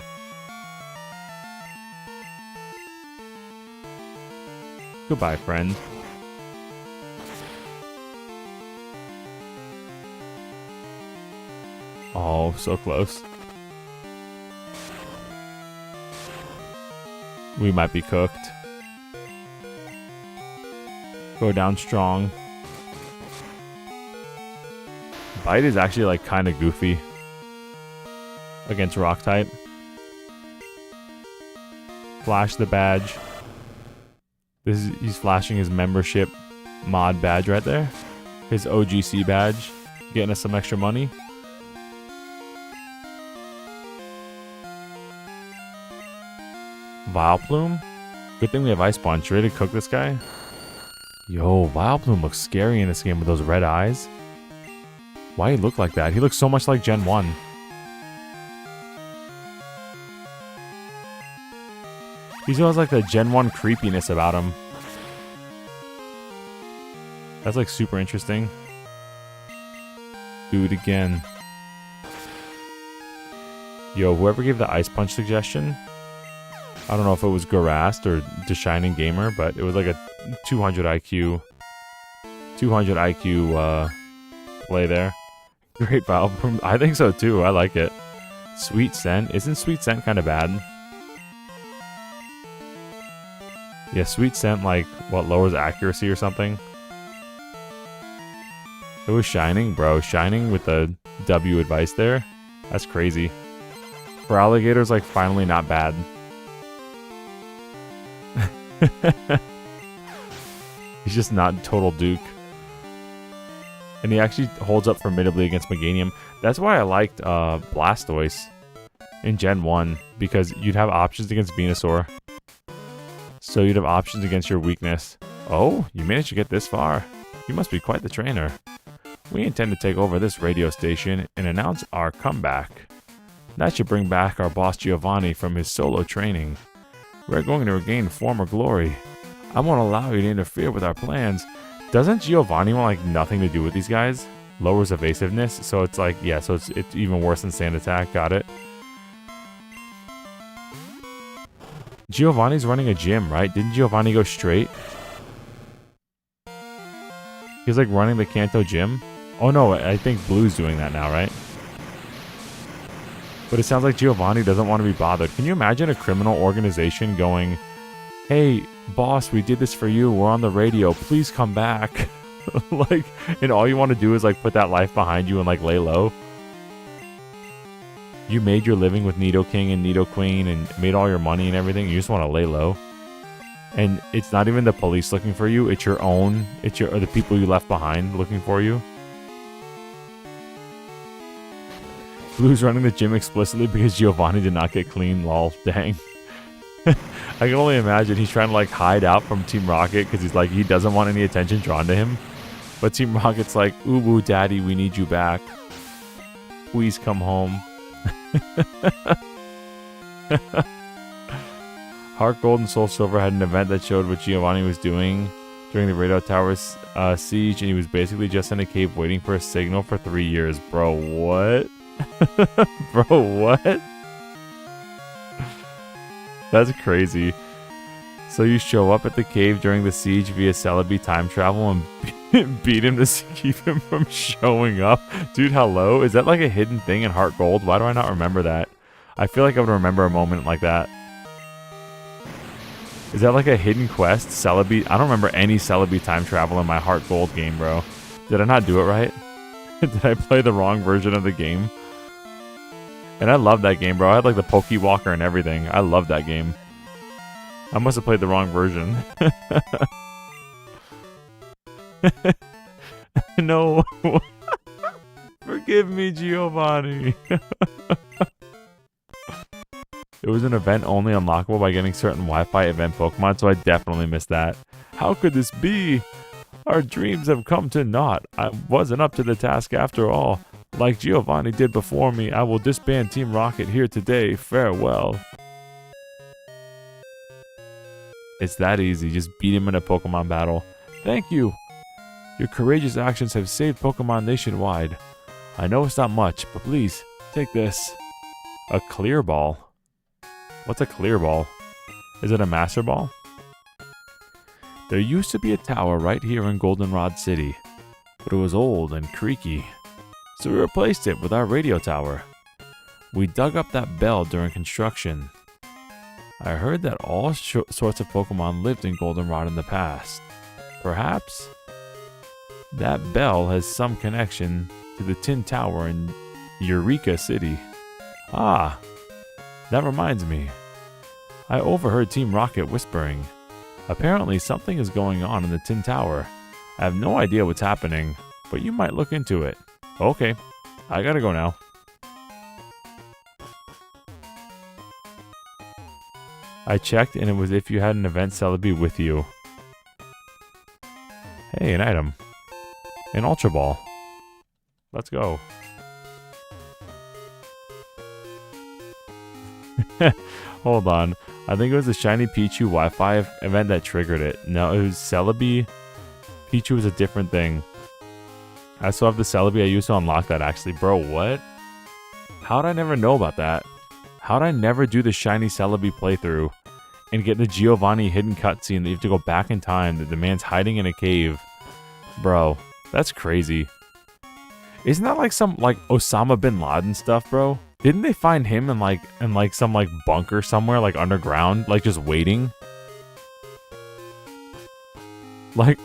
Goodbye, friend. Oh, so close. We might be cooked. Go down strong. Bite is actually like kind of goofy against rock type. Flash the badge. He's flashing his membership mod badge right there. His OGC badge. Getting us some extra money. Vileplume? Good thing we have Ice Punch. Ready to cook this guy? Yo, Vileplume looks scary in this game with those red eyes. Why he look like that? He looks so much like Gen 1. He still has like the Gen 1 creepiness about him. That's like super interesting. Do it again. Yo, whoever gave the Ice Punch suggestion, I don't know if it was Garast or The Shining Gamer, but it was like a 200 IQ play there. Great Vileplume. I think so too. I like it. Sweet Scent. Isn't Sweet Scent kind of bad? Yeah, Sweet Scent, like, what, lowers accuracy or something? It was Shining, bro. Shining with the W advice there. That's crazy. For Alligator's, like, finally not bad. He's just not total Duke. And he actually holds up formidably against Meganium. That's why I liked Blastoise in Gen 1. Because you'd have options against Venusaur. So you'd have options against your weakness. Oh, you managed to get this far. You must be quite the trainer. We intend to take over this radio station and announce our comeback. That should bring back our boss Giovanni from his solo training. We're going to regain former glory. I won't allow you to interfere with our plans. Doesn't Giovanni want like nothing to do with these guys? Lowers evasiveness. So it's like, yeah, so it's even worse than sand attack. Got it. Giovanni's running a gym, right? Didn't Giovanni go straight? He's like running the Kanto gym. Oh no, I think Blue's doing that now, right? But it sounds like Giovanni doesn't want to be bothered. Can you imagine a criminal organization going, hey, boss, we did this for you. We're on the radio. Please come back. Like, and all you want to do is like put that life behind you and like lay low. You made your living with Nido King and Nido Queen and made all your money and everything. You just want to lay low. And it's not even the police looking for you. It's your own. It's or the people you left behind looking for you. Blue's running the gym explicitly because Giovanni did not get clean. Lol. Dang. I can only imagine he's trying to like hide out from Team Rocket because he's like, he doesn't want any attention drawn to him. But Team Rocket's like, ooh, daddy, we need you back. Please come home. Heart Gold and Soul Silver had an event that showed what Giovanni was doing during the Radio Tower's siege, and he was basically just in a cave waiting for a signal for 3 years. Bro, what? Bro, what? That's crazy. So you show up at the cave during the siege via Celebi time travel and beat him to keep him from showing up? Dude, hello? Is that like a hidden thing in Heart Gold? Why do I not remember that? I feel like I would remember a moment like that. Is that like a hidden quest? Celebi? I don't remember any Celebi time travel in my Heart Gold game, bro. Did I not do it right? Did I play the wrong version of the game? And I love that game, bro. I had like the Pokewalker and everything. I love that game. I must have played the wrong version. No. Forgive me, Giovanni. It was an event only unlockable by getting certain Wi-Fi event Pokemon, so I definitely missed that. How could this be? Our dreams have come to naught. I wasn't up to the task after all. Like Giovanni did before me, I will disband Team Rocket here today. Farewell. It's that easy. Just beat him in a Pokemon battle. Thank you. Your courageous actions have saved Pokemon nationwide. I know it's not much, but please, take this. A clear ball? What's a clear ball? Is it a Master Ball? There used to be a tower right here in Goldenrod City, but it was old and creaky. So we replaced it with our radio tower. We dug up that bell during construction. I heard that all sorts of Pokemon lived in Goldenrod in the past. Perhaps that bell has some connection to the Tin Tower in Eureka City. Ah, that reminds me. I overheard Team Rocket whispering. Apparently something is going on in the Tin Tower. I have no idea what's happening, but you might look into it. Okay, I gotta go now. I checked and it was if you had an event Celebi with you. Hey, an item. An Ultra Ball. Let's go. Hold on. I think it was the Shiny Pichu Wi-Fi event that triggered it. No, it was Celebi. Pichu was a different thing. I still have the Celebi. I used to unlock that actually. Bro, what? How'd I never know about that? How'd I never do the Shiny Celebi playthrough and get the Giovanni hidden cutscene that you have to go back in time that the man's hiding in a cave? Bro, that's crazy. Isn't that like some like Osama bin Laden stuff, bro? Didn't they find him in like some like bunker somewhere like underground, like just waiting? Like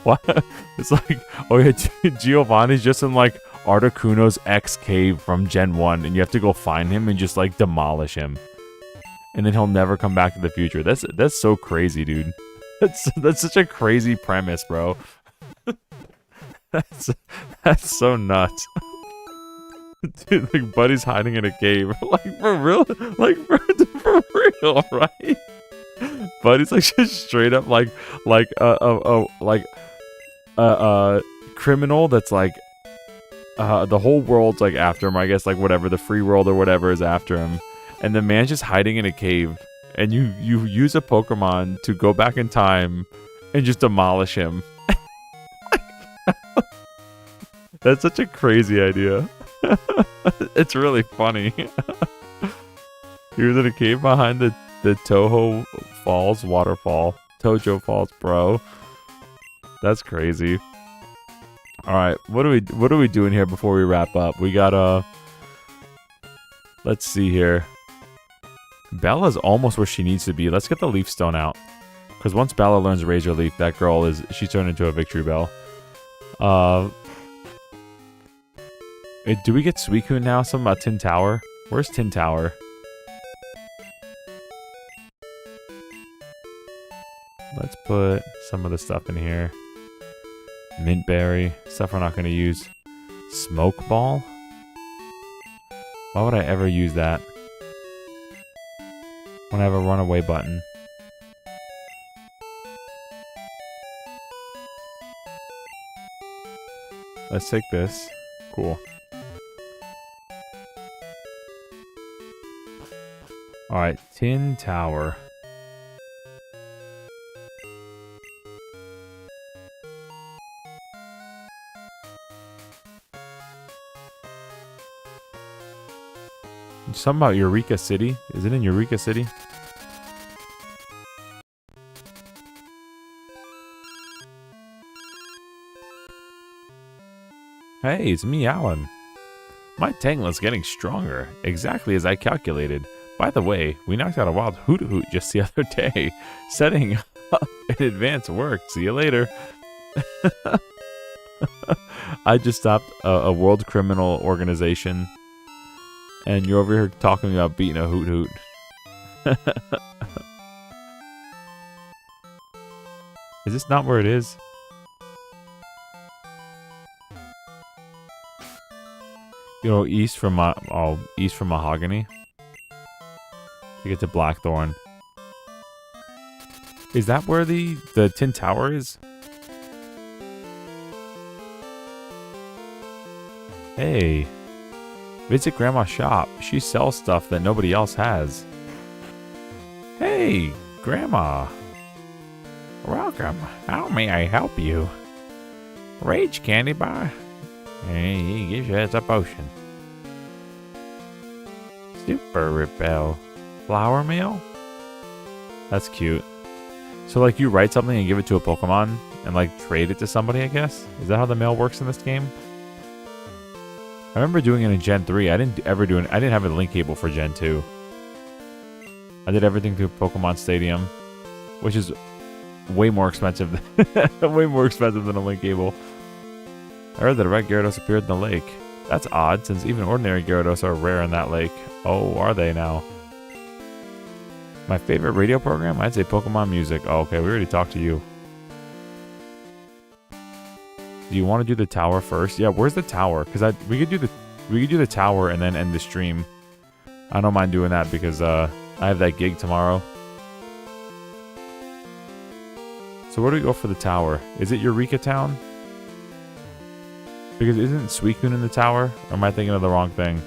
what? It's like, oh yeah, Giovanni's just in like Articuno's X cave from Gen 1 and you have to go find him and just like demolish him. And then he'll never come back to the future. That's so crazy, dude. That's such a crazy premise, bro. That's so nuts. Dude, like Buddy's hiding in a cave. Like for real? Like for real, right? Buddy's like just straight up like criminal that's like the whole world's like after him, I guess, like whatever, the free world or whatever is after him. And the man's just hiding in a cave. And you use a Pokemon to go back in time and just demolish him. That's such a crazy idea. It's really funny. He was in a cave behind the Toho Falls waterfall. Tojo Falls, bro. That's crazy. All right, what are we doing here before we wrap up? We got let's see here. Bella's almost where she needs to be. Let's get the leaf stone out, because once Bella learns Razor Leaf, that girl she's turned into a victory bell. Do we get Suicune now? Something about Tin Tower. Where's Tin Tower? Let's put some of the stuff in here. Mint berry, stuff we're not going to use. Smoke ball? Why would I ever use that? When I have a runaway button. Let's take this. Cool. Alright, Tin Tower. Something about Eureka City. Is it in Eureka City? Hey, it's me, Alan. My Tangle's getting stronger, exactly as I calculated. By the way, we knocked out a wild hoot just the other day. Setting up in advance worked. See you later. I just stopped a world criminal organization. And you're over here talking about beating a hoot. Is this not where it is? You know, east from Mahogany. To get to Blackthorn. Is that where the Tin Tower is? Hey. Visit Grandma's shop. She sells stuff that nobody else has. Hey, Grandma. Welcome. How may I help you? Rage candy bar? Hey, he gives you as a potion. Super Repel. Flower mail? That's cute. So, like, you write something and give it to a Pokemon and, like, trade it to somebody, I guess? Is that how the mail works in this game? I remember doing it in Gen 3. I didn't have a link cable for Gen 2. I did everything through Pokemon Stadium, which is way more expensive than a link cable. I heard that a red Gyarados appeared in the lake. That's odd, since even ordinary Gyarados are rare in that lake. Oh, are they now? My favorite radio program? I'd say Pokemon Music. Oh, okay, we already talked to you. Do you want to do the tower first? Yeah, where's the tower? Because we could do the tower and then end the stream. I don't mind doing that because I have that gig tomorrow. So where do we go for the tower? Is it Eureka Town? Because isn't Suicune in the tower? Or am I thinking of the wrong thing?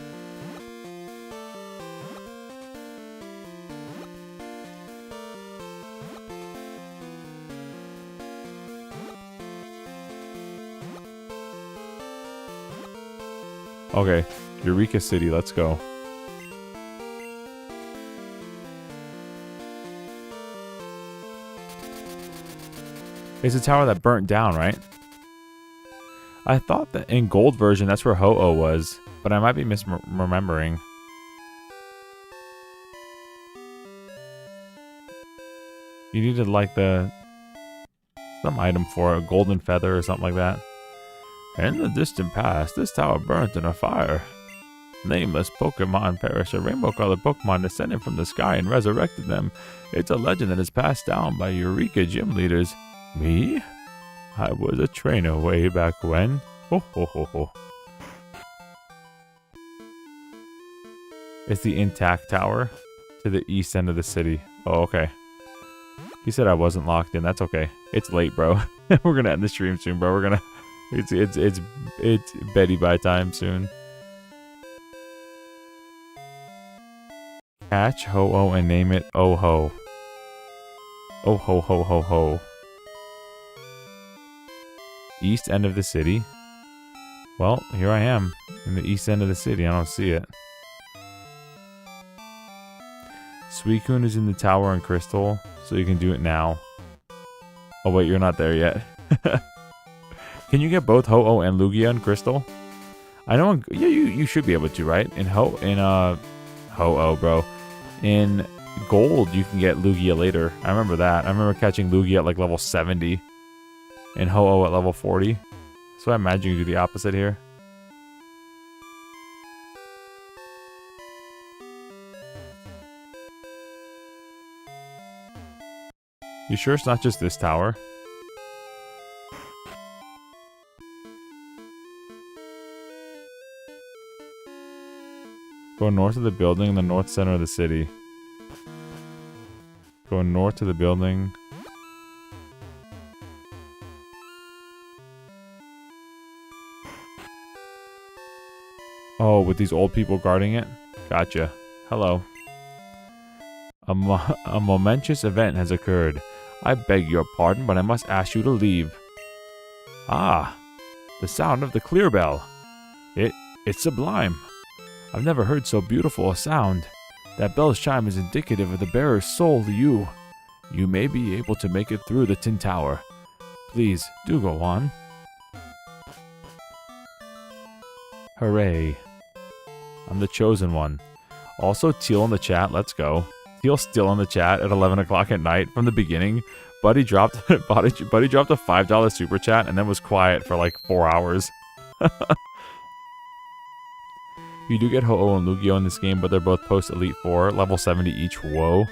Okay, Eureka City, let's go. It's a tower that burnt down, right? I thought that in gold version, that's where Ho-Oh was, but I might be misremembering. You needed like some item for a golden feather or something like that. In the distant past, this tower burnt in a fire. Nameless Pokemon perished. A rainbow-colored Pokemon descended from the sky and resurrected them. It's a legend that is passed down by Eureka gym leaders. Me? I was a trainer way back when. Ho ho ho ho. It's the intact tower to the east end of the city. Oh, okay. You said I wasn't locked in. That's okay. It's late, bro. We're gonna end the stream soon, bro. We're gonna. It's Betty by time soon. Catch Ho-Oh and name it Oh-Ho. Oh ho ho ho ho. East end of the city. Well, here I am in the east end of the city. I don't see it. Suicune is in the tower in Crystal, so you can do it now. Oh wait, you're not there yet. Can you get both Ho-Oh and Lugia in Crystal? I know. Yeah, you should be able to, right? In Ho-Oh, bro. In Gold, you can get Lugia later. I remember that. I remember catching Lugia at like level 70, and Ho-Oh at level 40. So I imagine you do the opposite here. You sure it's not just this tower? Go north of the building in the north center of the city. Go north to the building. Oh, with these old people guarding it? Gotcha. Hello. A momentous event has occurred. I beg your pardon, but I must ask you to leave. Ah, the sound of the clear bell. It's sublime. I've never heard so beautiful a sound. That bell's chime is indicative of the bearer's soul. You may be able to make it through the Tin Tower. Please, do go on. Hooray. I'm the chosen one. Also, Teal in the chat, let's go. Teal's still in the chat at 11 o'clock at night from the beginning. Buddy dropped a $5 super chat and then was quiet for like 4 hours. You do get Ho-Oh and Lugia in this game, but they're both post Elite 4, level 70 each. Whoa.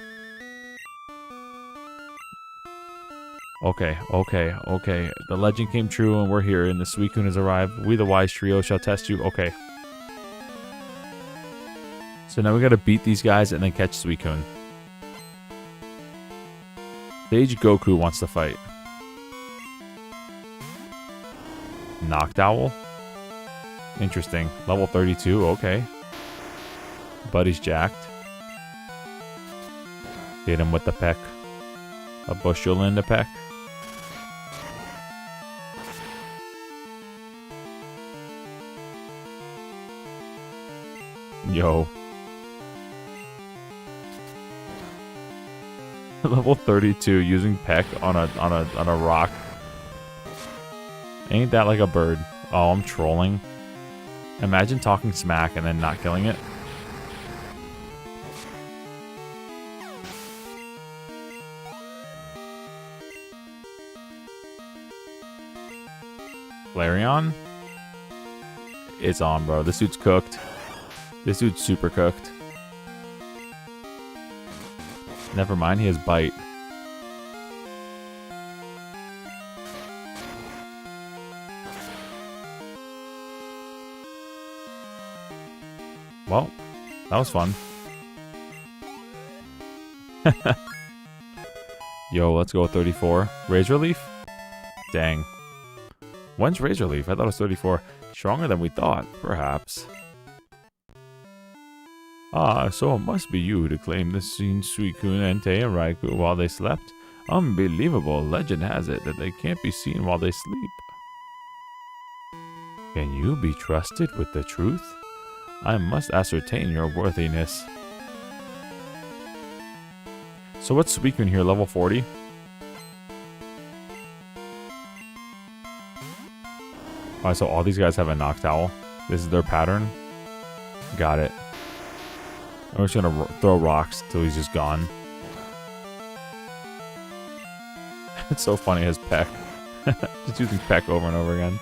Okay. The legend came true and we're here and the Suicune has arrived. We the wise trio shall test you. Okay. So now we gotta beat these guys and then catch Suicune. Sage Goku wants to fight. Noctowl? Interesting. Level 32, okay. Buddy's jacked. Hit him with the peck. A bushel in the peck. Yo. Level 32 using peck on a rock. Ain't that like a bird? Oh, I'm trolling. Imagine talking smack and then not killing it. Flareon? It's on, bro. This dude's cooked. This dude's super cooked. Never mind, he has bite. Well, that was fun. Yo, let's go with 34. Razor Leaf? Dang. When's Razor Leaf? I thought it was 34. Stronger than we thought, perhaps. Ah, so it must be you to claim the seen Suicune, Entei, and Raikou while they slept? Unbelievable. Legend has it that they can't be seen while they sleep. Can you be trusted with the truth? I must ascertain your worthiness. So what's Suicune here, level 40? Alright, so all these guys have a Noctowl. This is their pattern. Got it. I'm just gonna throw rocks till he's just gone. It's so funny, his peck. Just using peck over and over again.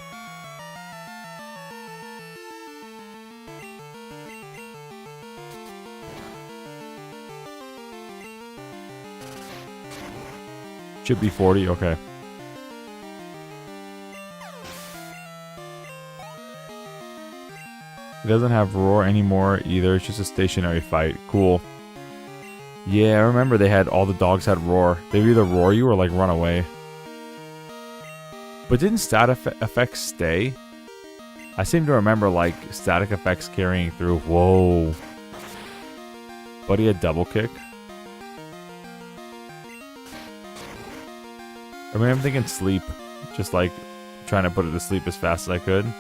Should be 40, okay. It doesn't have roar anymore either, it's just a stationary fight. Cool. Yeah, I remember they had, all the dogs had roar. They would either roar you or like run away. But didn't effects stay? I seem to remember like static effects carrying through. Whoa. Buddy had double kick. I mean, I'm thinking sleep. Just like trying to put it to sleep as fast as I could.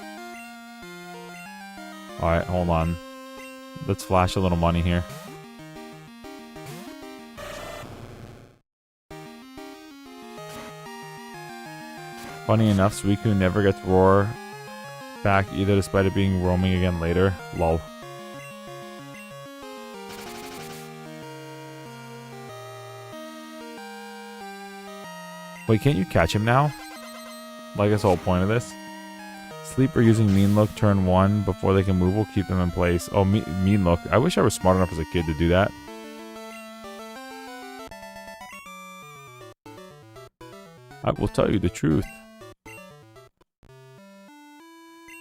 Alright, hold on. Let's flash a little money here. Funny enough, Suicune never gets Roar back either, despite it being roaming again later. Lol. Wait, can't you catch him now? Like, that's the whole point of this. Sleeper using Mean Look turn 1 before they can move will keep them in place. Oh, Mean Look. I wish I was smart enough as a kid to do that. I will tell you the truth.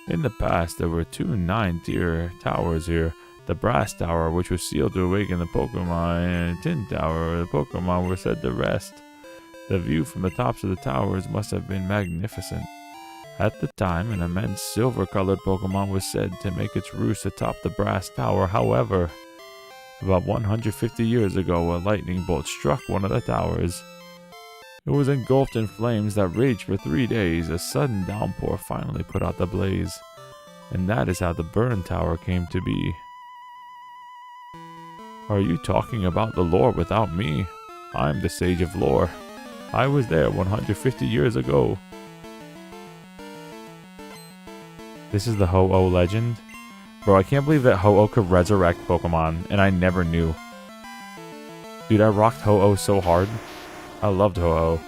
In the past, there were 2 9-tier towers here. The Brass Tower, which was sealed to awaken the Pokemon, and Tin Tower, where the Pokemon were said to rest. The view from the tops of the towers must have been magnificent. At the time, an immense silver-colored Pokemon was said to make its roost atop the Brass Tower. However, about 150 years ago, a lightning bolt struck one of the towers. It was engulfed in flames that raged for 3 days. A sudden downpour finally put out the blaze. And that is how the Burn Tower came to be. Are you talking about the lore without me? I'm the Sage of Lore. I was there 150 years ago. This is the Ho-Oh legend. Bro, I can't believe that Ho-Oh could resurrect Pokemon, and I never knew. Dude, I rocked Ho-Oh so hard. I loved Ho-Oh.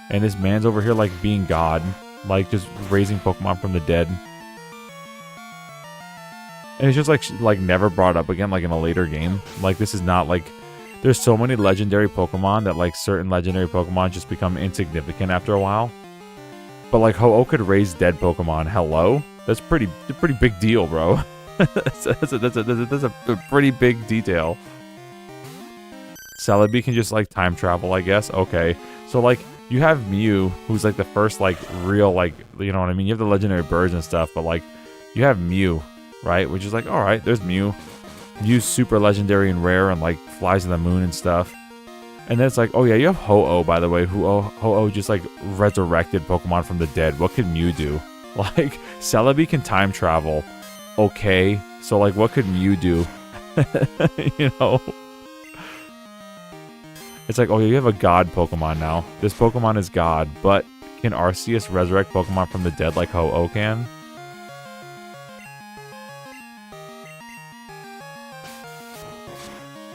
And this man's over here like being God. Like just raising Pokemon from the dead. And it's just like never brought up again like in a later game. Like this is not like... There's so many legendary Pokemon that like certain legendary Pokemon just become insignificant after a while. But like Ho-Oh could raise dead Pokemon. Hello? That's a pretty big deal, bro. that's a pretty big detail. Celebi can just like time travel, I guess. Okay. So like you have Mew, who's like the first like real like, you know what I mean? You have the legendary birds and stuff, but like you have Mew, right? Which is like, all right, there's Mew. Mew's super legendary and rare and like flies to the moon and stuff. And then it's like, oh yeah, you have Ho-Oh, by the way, who Ho-Oh just like resurrected Pokemon from the dead. What could Mew do? Like, Celebi can time travel. Okay, so like what could Mew do? You know? It's like, oh yeah, you have a God Pokemon now. This Pokemon is God, but can Arceus resurrect Pokemon from the dead like Ho-Oh can?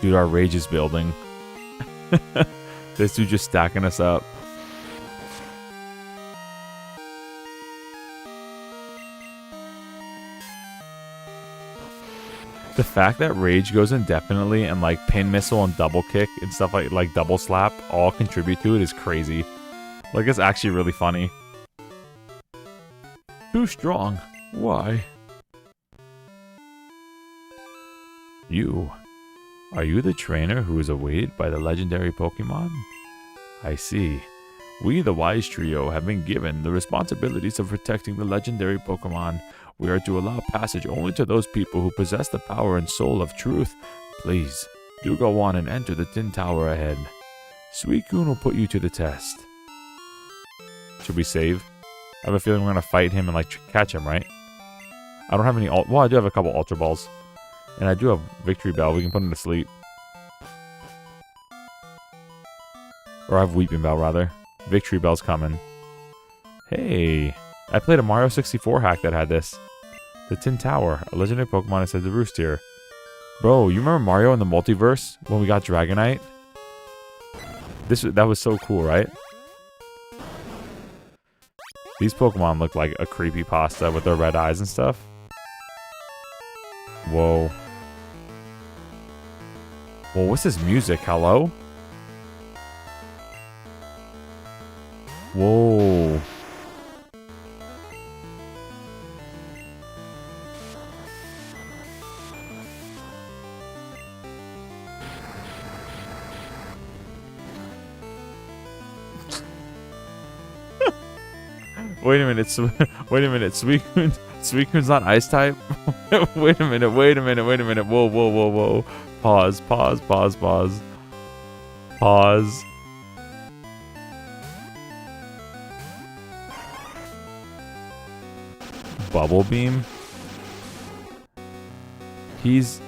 Dude, our rage is building. This dude just stacking us up. The fact that rage goes indefinitely and like pin missile and double kick and stuff like double slap all contribute to it is crazy. Like it's actually really funny. Too strong. Why? You. Are you the trainer who is awaited by the legendary Pokemon? I see. We, the Wise Trio, have been given the responsibilities of protecting the legendary Pokemon. We are to allow passage only to those people who possess the power and soul of truth. Please, do go on and enter the Tin Tower ahead. Suicune will put you to the test. Should we save? I have a feeling we're going to fight him and like catch him, right? I don't have any well, I do have a couple Ultra Balls. And I do have Victory Bell. We can put him to sleep. Or I have Weeping Bell, rather. Victory Bell's coming. Hey. I played a Mario 64 hack that had this. The Tin Tower. A legendary Pokemon is said to roost here. Bro, you remember Mario in the multiverse? When we got Dragonite? That was so cool, right? These Pokemon look like a creepypasta with their red eyes and stuff. Whoa. Well, what's this music? Hello? Whoa. Wait a minute. Wait a minute. Suicune's not ice type? Wait a minute. Whoa. Pause. Bubble Beam. He's...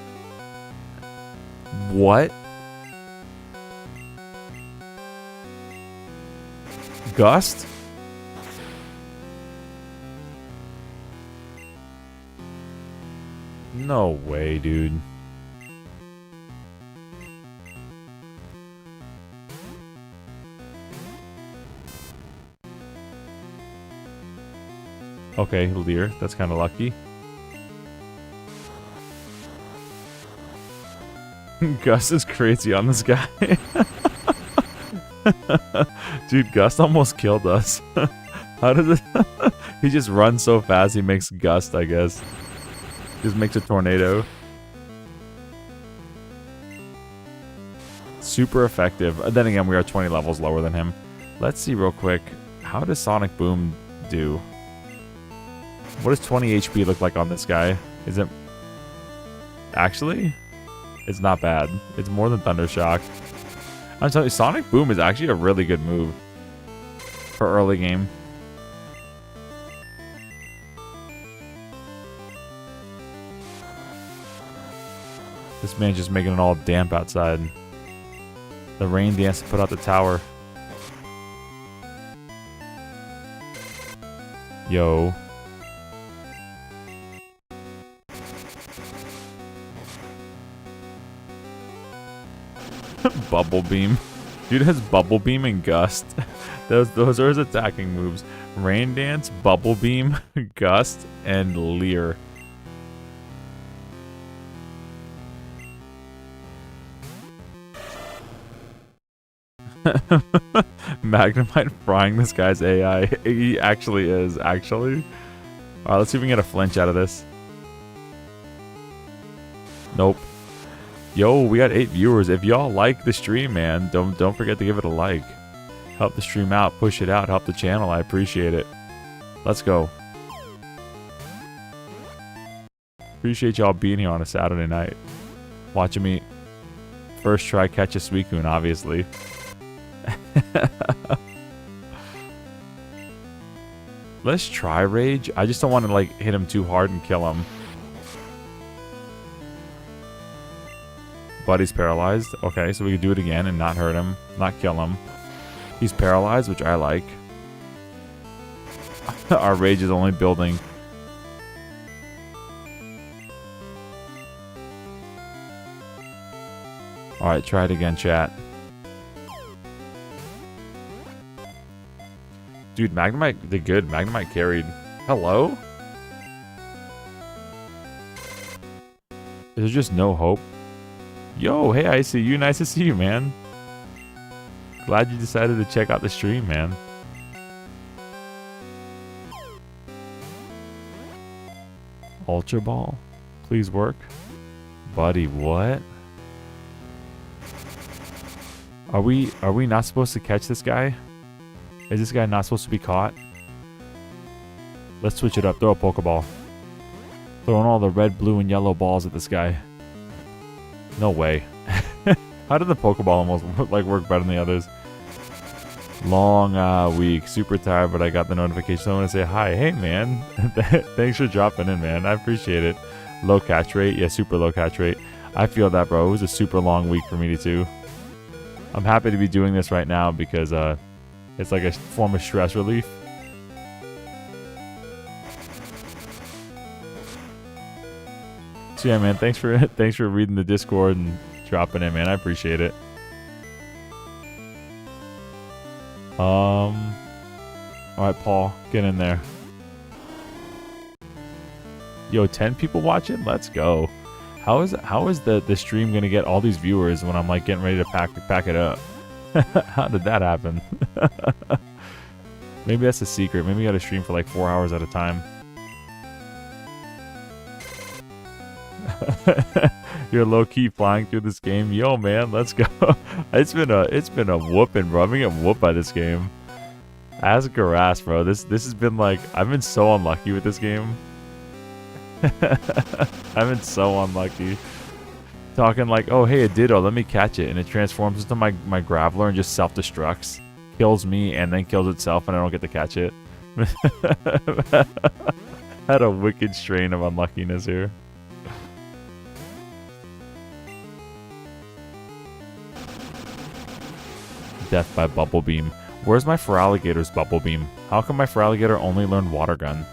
What? Gust? No way, dude. Okay, Leer. That's kind of lucky. Gus is crazy on this guy. Dude, Gust almost killed us. How does it... He just runs so fast, he makes Gust, I guess. Just makes a tornado. Super effective. Then again, we are 20 levels lower than him. Let's see real quick. How does Sonic Boom do? What does 20 HP look like on this guy? Is it... Actually... It's not bad. It's more than Thunder Shock. I'm telling you, Sonic Boom is actually a really good move for early game. This man's just making it all damp outside. The rain dance to put out the tower. Yo. Bubble Beam. Dude has Bubble Beam and Gust. Those are his attacking moves. Rain Dance, Bubble Beam, Gust, and Leer. Magnemite frying this guy's AI. He actually is, actually. Alright, let's see if we can get a flinch out of this. Nope. Yo, we got 8 viewers. If y'all like the stream, man, don't forget to give it a like. Help the stream out, push it out, help the channel. I appreciate it. Let's go. Appreciate y'all being here on a Saturday night. Watching me first try catch a Suicune, obviously. Let's try Rage. I just don't want to like hit him too hard and kill him. Buddy's paralyzed. Okay, so we can do it again and not hurt him, not kill him. He's paralyzed, which I like. Our rage is only building. Alright, try it again, chat. Dude, Magnemite did good. Magnemite carried. Hello? Is there just no hope? Yo, hey, I see you. Nice to see you, man. Glad you decided to check out the stream, man. Ultra Ball? Please work. Buddy, what? Are we not supposed to catch this guy? Is this guy not supposed to be caught? Let's switch it up. Throw a Pokeball. Throwing all the red, blue, and yellow balls at this guy. No way. How did the Pokeball almost like work better than the others? Long week. Super tired, but I got the notification. So I want to say hi. Hey, man. Thanks for dropping in, man. I appreciate it. Low catch rate. Yeah, super low catch rate. I feel that, bro. It was a super long week for me too. I'm happy to be doing this right now because it's like a form of stress relief. So yeah, man, thanks for reading the Discord and dropping in, man. I appreciate it. All right, Paul, get in there. Yo, 10 people watching? Let's go. How is the stream gonna get all these viewers when I'm like getting ready to pack it up? How did that happen? Maybe that's a secret. Maybe we gotta stream for like 4 hours at a time. You're low-key flying through this game. Yo, man, let's go. It's been a whooping, bro. I've been getting whooped by this game. As Garas, bro. This has been like, I've been so unlucky with this game. I've been so unlucky. Talking like, oh hey, a Ditto, let me catch it, and it transforms into my Graveler and just self-destructs, kills me, and then kills itself, and I don't get to catch it. had a wicked strain of unluckiness here. Death by Bubble Beam. Where's my Feraligator's Bubble Beam? How come my Feraligator only learned Water Gun?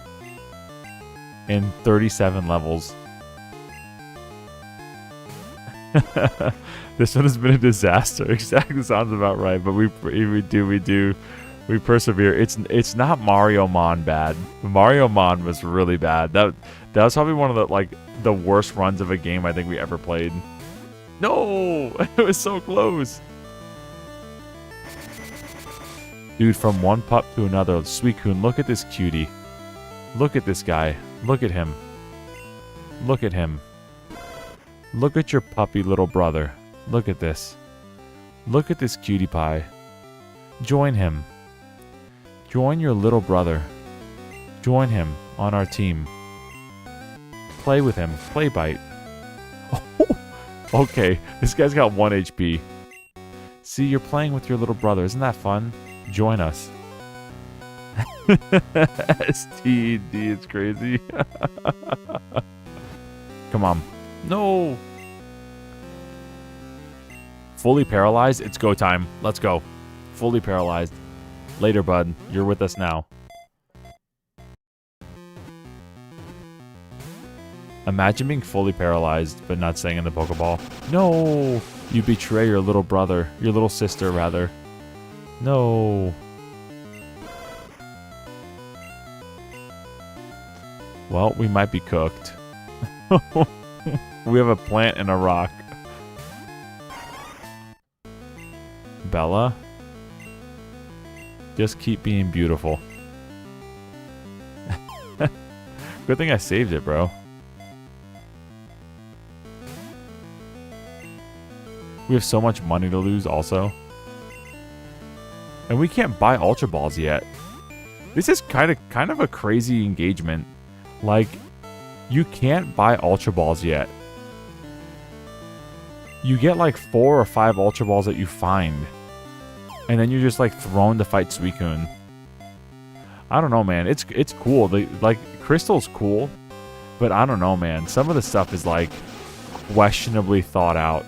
In 37 levels. This one has been a disaster. Exactly, sounds about right. But we persevere. It's not Mario Mon bad. Mario Mon was really bad. That was probably one of the worst runs of a game I think we ever played. No, it was so close. Dude, from one pup to another. Suicune, look at this cutie. Look at this guy. Look at him. Look at him. Look at your puppy little brother. Look at this. Look at this cutie pie. Join him. Join your little brother. Join him on our team. Play with him. Play bite. Oh, okay, this guy's got 1 HP. See, you're playing with your little brother. Isn't that fun? Join us. STD, it's crazy. Come on. No. Fully paralyzed? It's go time. Let's go. Fully paralyzed. Later, bud. You're with us now. Imagine being fully paralyzed, but not staying in the Pokeball. No! You betray your little brother. Your little sister, rather. No. Well, we might be cooked. We have a plant and a rock. Bella? Just keep being beautiful. Good thing I saved it, bro. We have so much money to lose also. And we can't buy Ultra Balls yet. This is kind of a crazy engagement. Like, you can't buy Ultra Balls yet. You get like 4 or 5 Ultra Balls that you find. And then you're just like thrown to fight Suicune. I don't know, man. It's cool. Like, Crystal's cool. But I don't know, man. Some of the stuff is like questionably thought out.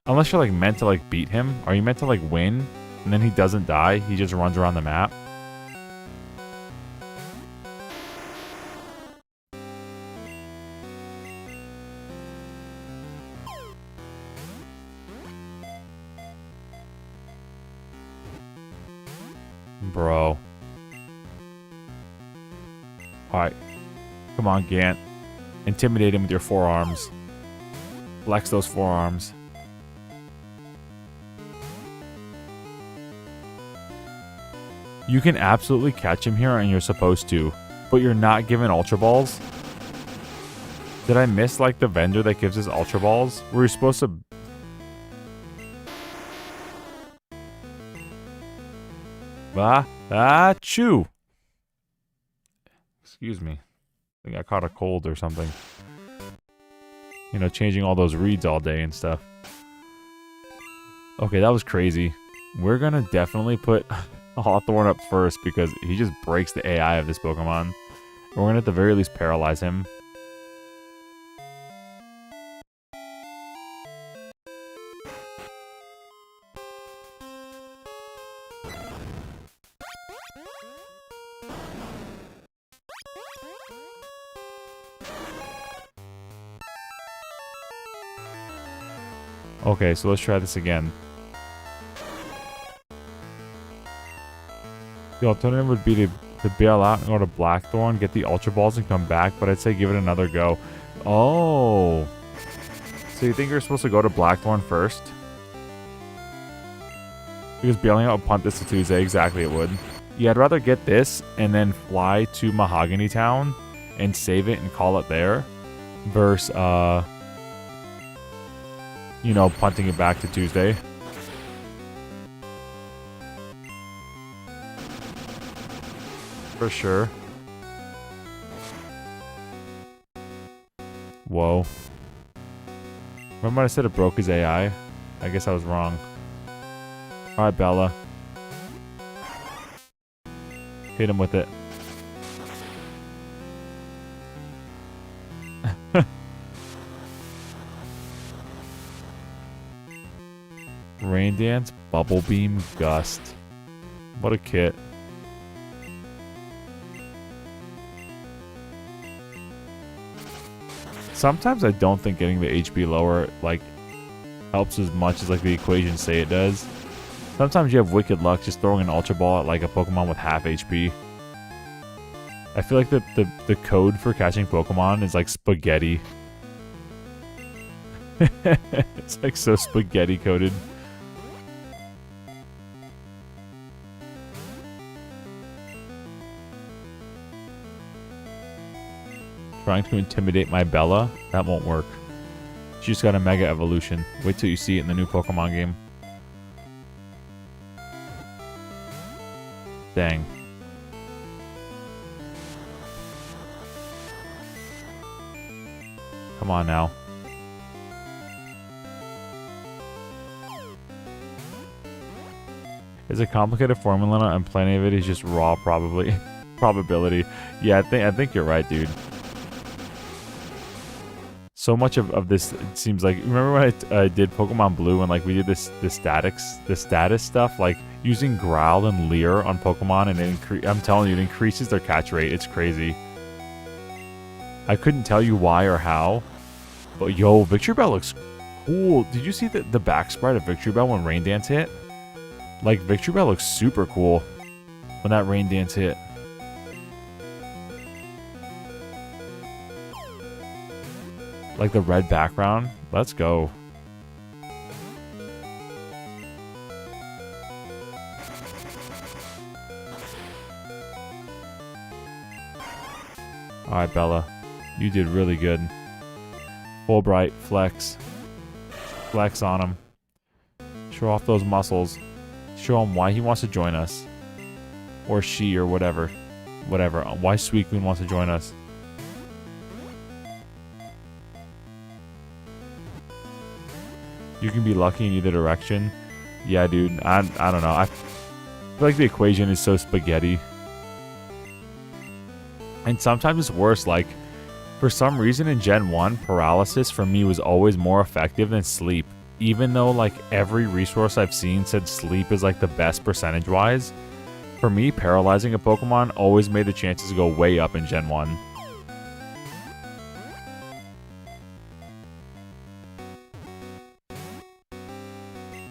Unless you're like meant to like beat him. Are you meant to like win? And then he doesn't die. He just runs around the map. Bro. Alright. Come on, Gant. Intimidate him with your forearms. Flex those forearms. You can absolutely catch him here, and you're supposed to. But you're not given Ultra Balls? Did I miss, like, the vendor that gives us Ultra Balls? Were you supposed to... Chew! Excuse me. I think I caught a cold or something. You know, changing all those reeds all day and stuff. Okay, that was crazy. We're gonna definitely put Hawthorne up first because he just breaks the AI of this Pokemon. We're gonna at the very least paralyze him. Okay, so let's try this again. The alternative would be to bail out and go to Blackthorn, get the Ultra Balls and come back, but I'd say give it another go. Oh. So you think you're supposed to go to Blackthorn first? Because bailing out would punt this to Tuesday. Exactly, it would. Yeah, I'd rather get this and then fly to Mahogany Town and save it and call it there versus, you know, punting it back to Tuesday. For sure. Whoa. Remember I said it broke his AI? I guess I was wrong. Alright, Bella. Hit him with it. Rain Dance, Bubble Beam, Gust. What a kit. Sometimes I don't think getting the HP lower, like, helps as much as, like, the equations say it does. Sometimes you have wicked luck just throwing an Ultra Ball at, like, a Pokemon with half HP. I feel like the code for catching Pokemon is, like, spaghetti. It's, like, so spaghetti coded. Trying to intimidate my Bella? That won't work. She just got a Mega Evolution. Wait till you see it in the new Pokemon game. Dang. Come on now. It's a complicated formula and plenty of it is just raw probably probability. Yeah, I think you're right, dude. So much of this, it seems like, remember when I did Pokemon Blue and like we did the status stuff, like using Growl and Leer on Pokemon, and I'm telling you, it increases their catch rate. It's crazy. I couldn't tell you why or how, but yo, Victory Bell looks cool. Did you see the back sprite of Victory Bell when Rain Dance hit? Like, Victory Bell looks super cool when that Rain Dance hit. Like the red background. Let's go. Alright, Bella. You did really good. Fulbright, flex. Flex on him. Show off those muscles. Show him why he wants to join us. Or she, or whatever. Whatever. Why Suicune wants to join us. You can be lucky in either direction. Yeah, dude. I don't know. I feel like the equation is so spaghetti. And sometimes it's worse. Like, for some reason in Gen 1, Paralysis for me was always more effective than Sleep. Even though, like, every resource I've seen said Sleep is, like, the best percentage-wise. For me, paralyzing a Pokemon always made the chances go way up in Gen 1.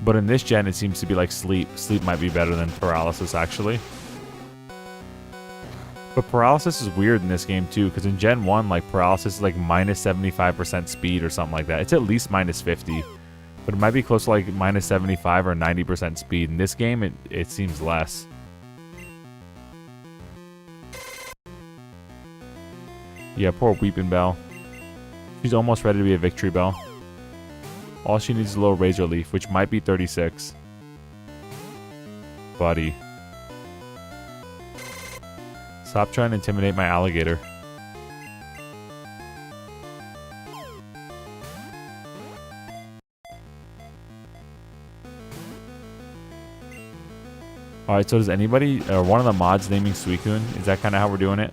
But in this gen, it seems to be like Sleep. Sleep might be better than Paralysis, actually. But Paralysis is weird in this game, too, because in Gen 1, like, Paralysis is, like, minus 75% speed or something like that. It's at least minus 50. But it might be close to, like, minus 75 or 90% speed. In this game, it seems less. Yeah, poor Weeping Bell. She's almost ready to be a Victory Bell. All she needs is a little Razor Leaf, which might be 36. Buddy. Stop trying to intimidate my alligator. Alright, so does anybody, or one of the mods naming Suicune? Is that kind of how we're doing it?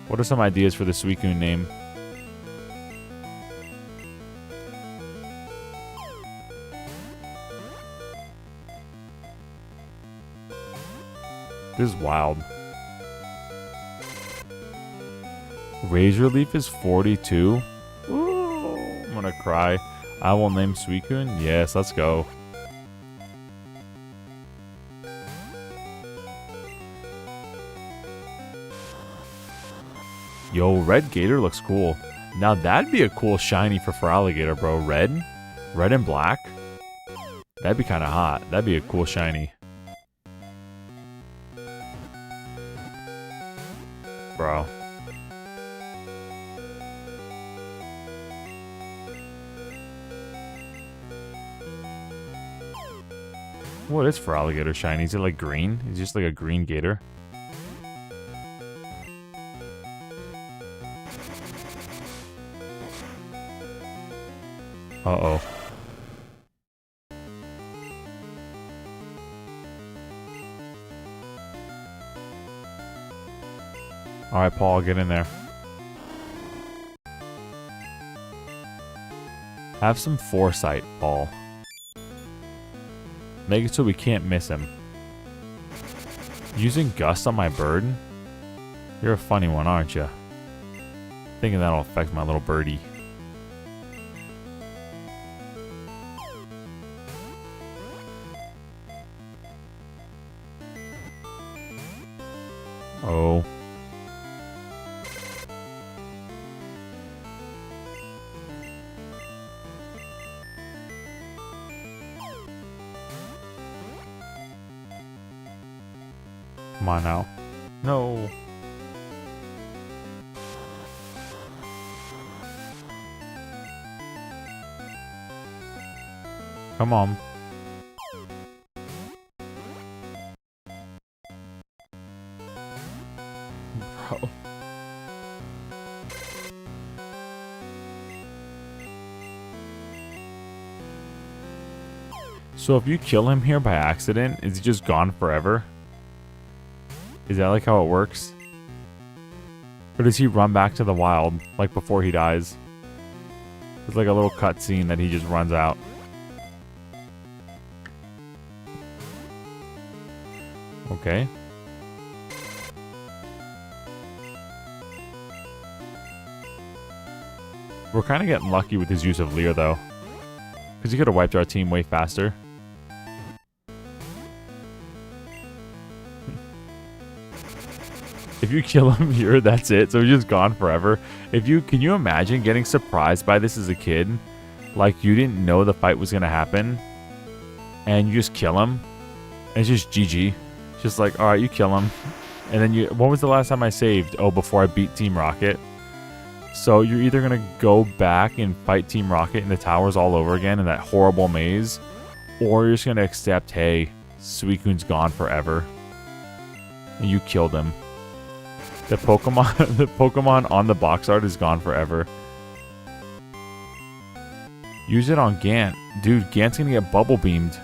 What are some ideas for the Suicune name? This is wild. Razor Leaf is 42? Ooh, I'm gonna cry. I will name Suicune? Yes, let's go. Yo, Red Gator looks cool. Now that'd be a cool shiny for Feraligatr, bro. Red? Red and black? That'd be kind of hot. That'd be a cool shiny. Bro. What is Feraligatr shiny? Is it like green? Is it just like a green gator? Uh-oh. Alright, Paul, get in there. Have some foresight, Paul. Make it so we can't miss him. Using Gust on my bird? You're a funny one, aren't you? Thinking that'll affect my little birdie. Oh. Come on now. No. Come on. Bro. So if you kill him here by accident, is he just gone forever? Is that like how it works? Or does he run back to the wild, like before he dies? It's like a little cutscene that he just runs out. Okay. We're kind of getting lucky with his use of Leer, though. Because he could have wiped our team way faster. If you kill him here, that's it. So he's just gone forever. Can you imagine getting surprised by this as a kid? Like, you didn't know the fight was going to happen. And you just kill him. And it's just GG. It's just like, alright, you kill him. And then when was the last time I saved? Oh, before I beat Team Rocket. So you're either going to go back and fight Team Rocket in the towers all over again in that horrible maze. Or you're just going to accept, hey, Suicune's gone forever. And you killed him. The Pokemon on the box art is gone forever. Use it on Gant. Dude, Gant's gonna get bubble beamed.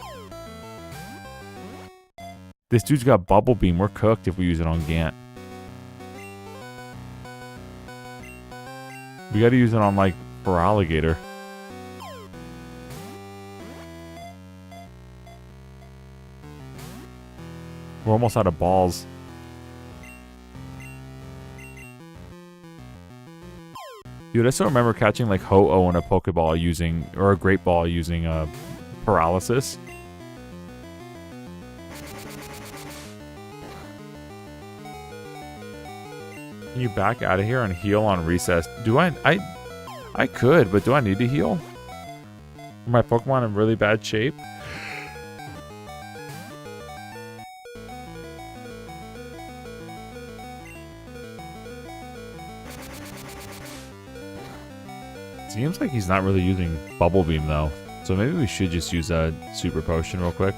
This dude's got bubble beam. We're cooked if we use it on Gant. We gotta use it on, like, Feraligatr. We're almost out of balls. Dude, I still remember catching like Ho-Oh in a Pokeball using, or a Great Ball using paralysis. Can you back out of here and heal on recess? Do I could, but do I need to heal? Are my Pokemon in really bad shape? Seems like he's not really using Bubble Beam though. So maybe we should just use a Super Potion real quick.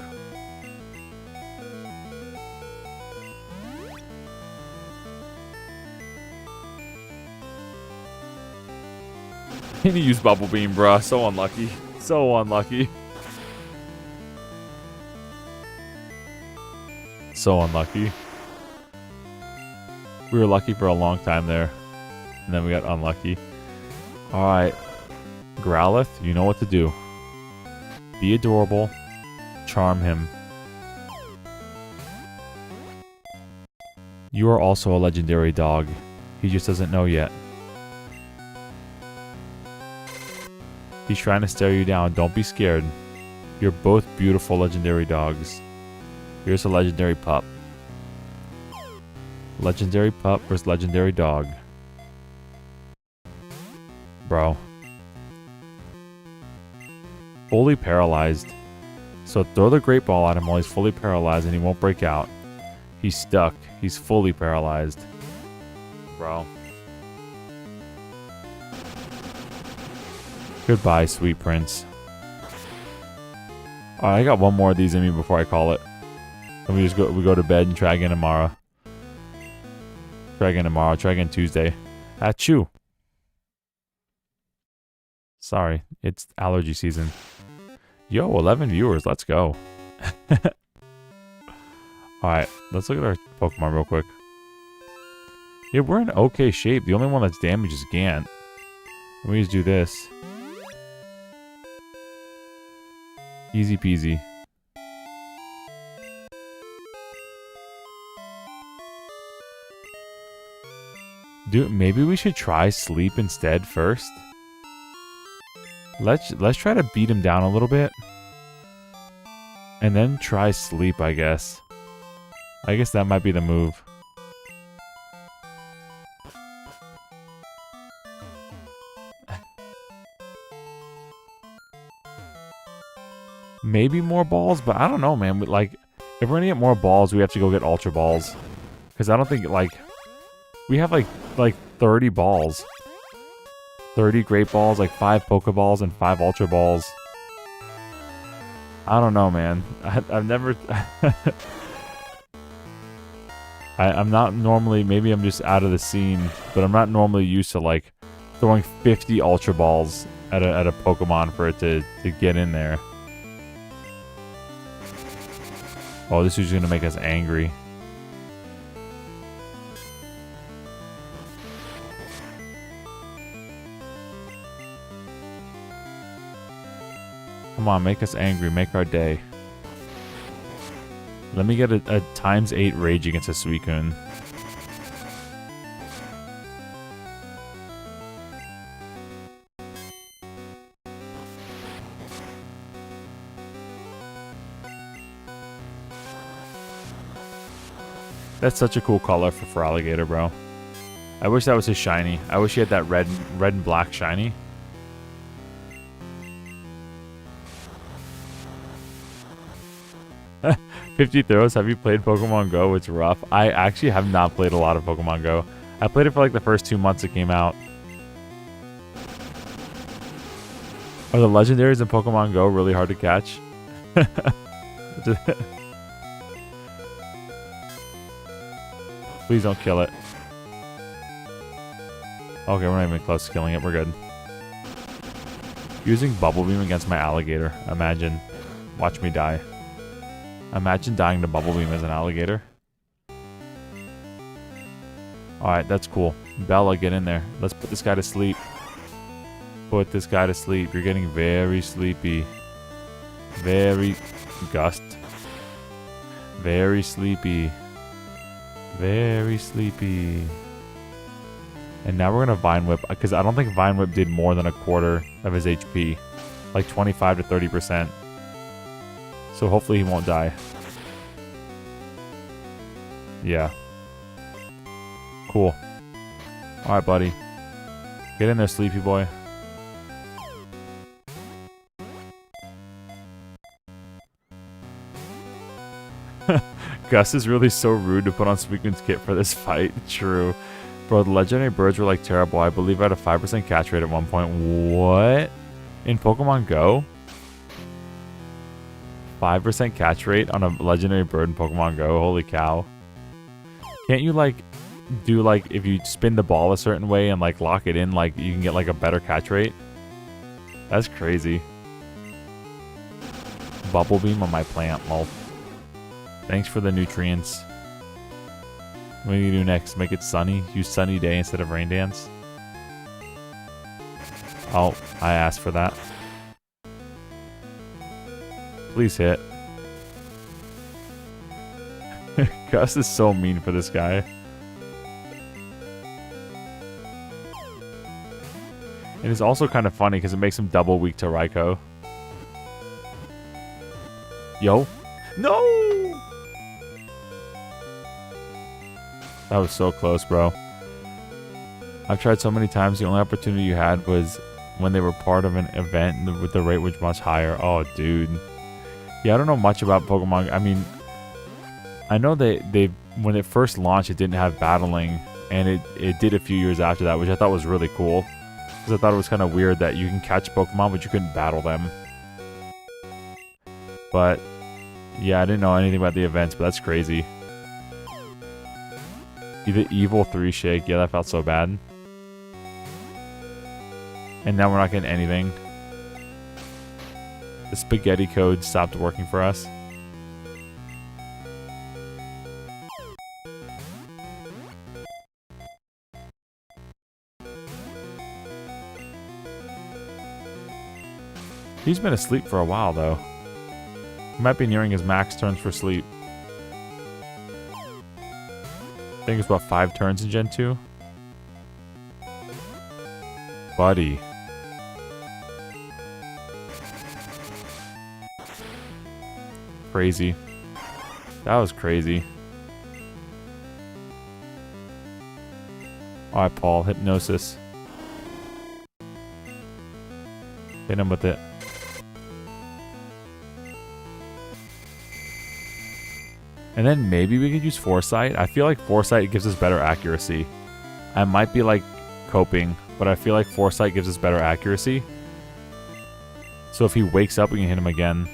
Can you use Bubble Beam, bruh? So unlucky. So unlucky. So unlucky. We were lucky for a long time there. And then we got unlucky. Alright. Growlithe, you know what to do. Be adorable. Charm him. You are also a legendary dog. He just doesn't know yet. He's trying to stare you down. Don't be scared. You're both beautiful legendary dogs. Here's a legendary pup. Legendary pup versus legendary dog. Bro. Fully paralyzed. So throw the Great Ball at him while he's fully paralyzed and he won't break out. He's stuck. He's fully paralyzed. Bro. Goodbye, sweet prince. Alright, I got one more of these in me before I call it. Then we go to bed and try again tomorrow. Try again Tuesday. Achoo. Sorry, it's allergy season. Yo, 11 viewers, let's go. Alright, let's look at our Pokemon real quick. Yeah, we're in okay shape. The only one that's damaged is Gant. Let me just do this. Easy peasy. Dude, maybe we should try sleep instead first. Let's try to beat him down a little bit. And then try sleep, I guess. I guess that might be the move. Maybe more balls, but I don't know, man. Like, if we're gonna get more balls, we have to go get Ultra Balls. Because I don't think, like... We have, like 30 balls. 30 Great Balls, like 5 Pokeballs, and 5 Ultra Balls. I don't know, man. I've never... I'm not normally... Maybe I'm just out of the scene, but I'm not normally used to, like, throwing 50 Ultra Balls at a Pokemon for it to get in there. Oh, this is going to make us angry. Come on, make us angry. Make our day. Let me get a ×8 Rage against a Suicune. That's such a cool color for Alligator, bro. I wish that was his shiny. I wish he had that red and black shiny. "50 throws. Have you played Pokemon Go? It's rough." I actually have not played a lot of Pokemon Go. I played it for like the first 2 months it came out. Are the legendaries in Pokemon Go really hard to catch? Please don't kill it. Okay, we're not even close to killing it. We're good. Using Bubble Beam against my Alligator. Imagine. Watch me die. Imagine dying to Bubble Beam as an Alligator. Alright, that's cool. Bella, get in there. Let's put this guy to sleep. Put this guy to sleep. You're getting very sleepy. Very... Gust. Very sleepy. Very sleepy. And now we're going to Vine Whip. Because I don't think Vine Whip did more than a quarter of his HP. Like 25 to 30%. So hopefully he won't die. Yeah. Cool. Alright, buddy. Get in there, sleepy boy. Gus is really so rude to put on Suicune's kit for this fight. True. Bro, the legendary birds were like terrible. I believe I had a 5% catch rate at one point. What? In Pokemon Go? 5% catch rate on a legendary bird in Pokemon Go? Holy cow. Can't you, like, do, like, if you spin the ball a certain way and, like, lock it in, like, you can get, like, a better catch rate? That's crazy. Bubble Beam on my plant, lol. Thanks for the nutrients. What do you do next? Make it sunny? Use Sunny Day instead of Rain Dance? Oh, I asked for that. Please hit. Gus is so mean for this guy. And it's also kind of funny because it makes him double weak to Raikou. Yo. No! That was so close, bro. I've tried so many times. The only opportunity you had was when they were part of an event with the rate was much higher. Oh, dude. Yeah, I don't know much about Pokemon. I mean, I know they when it first launched, it didn't have battling, and it did a few years after that, which I thought was really cool. Because I thought it was kind of weird that you can catch Pokemon, but you couldn't battle them. But, yeah, I didn't know anything about the events, but that's crazy. The Evil 3 Shake. Yeah, that felt so bad. And now we're not getting anything. The spaghetti code stopped working for us. He's been asleep for a while, though. He might be nearing his max turns for sleep. I think it's about 5 turns in Gen 2. Buddy. Crazy. That was crazy. Alright, Paul. Hypnosis. Hit him with it. And then maybe we could use Foresight. I feel like Foresight gives us better accuracy. I might be like coping, but I feel like Foresight gives us better accuracy. So if he wakes up, we can hit him again.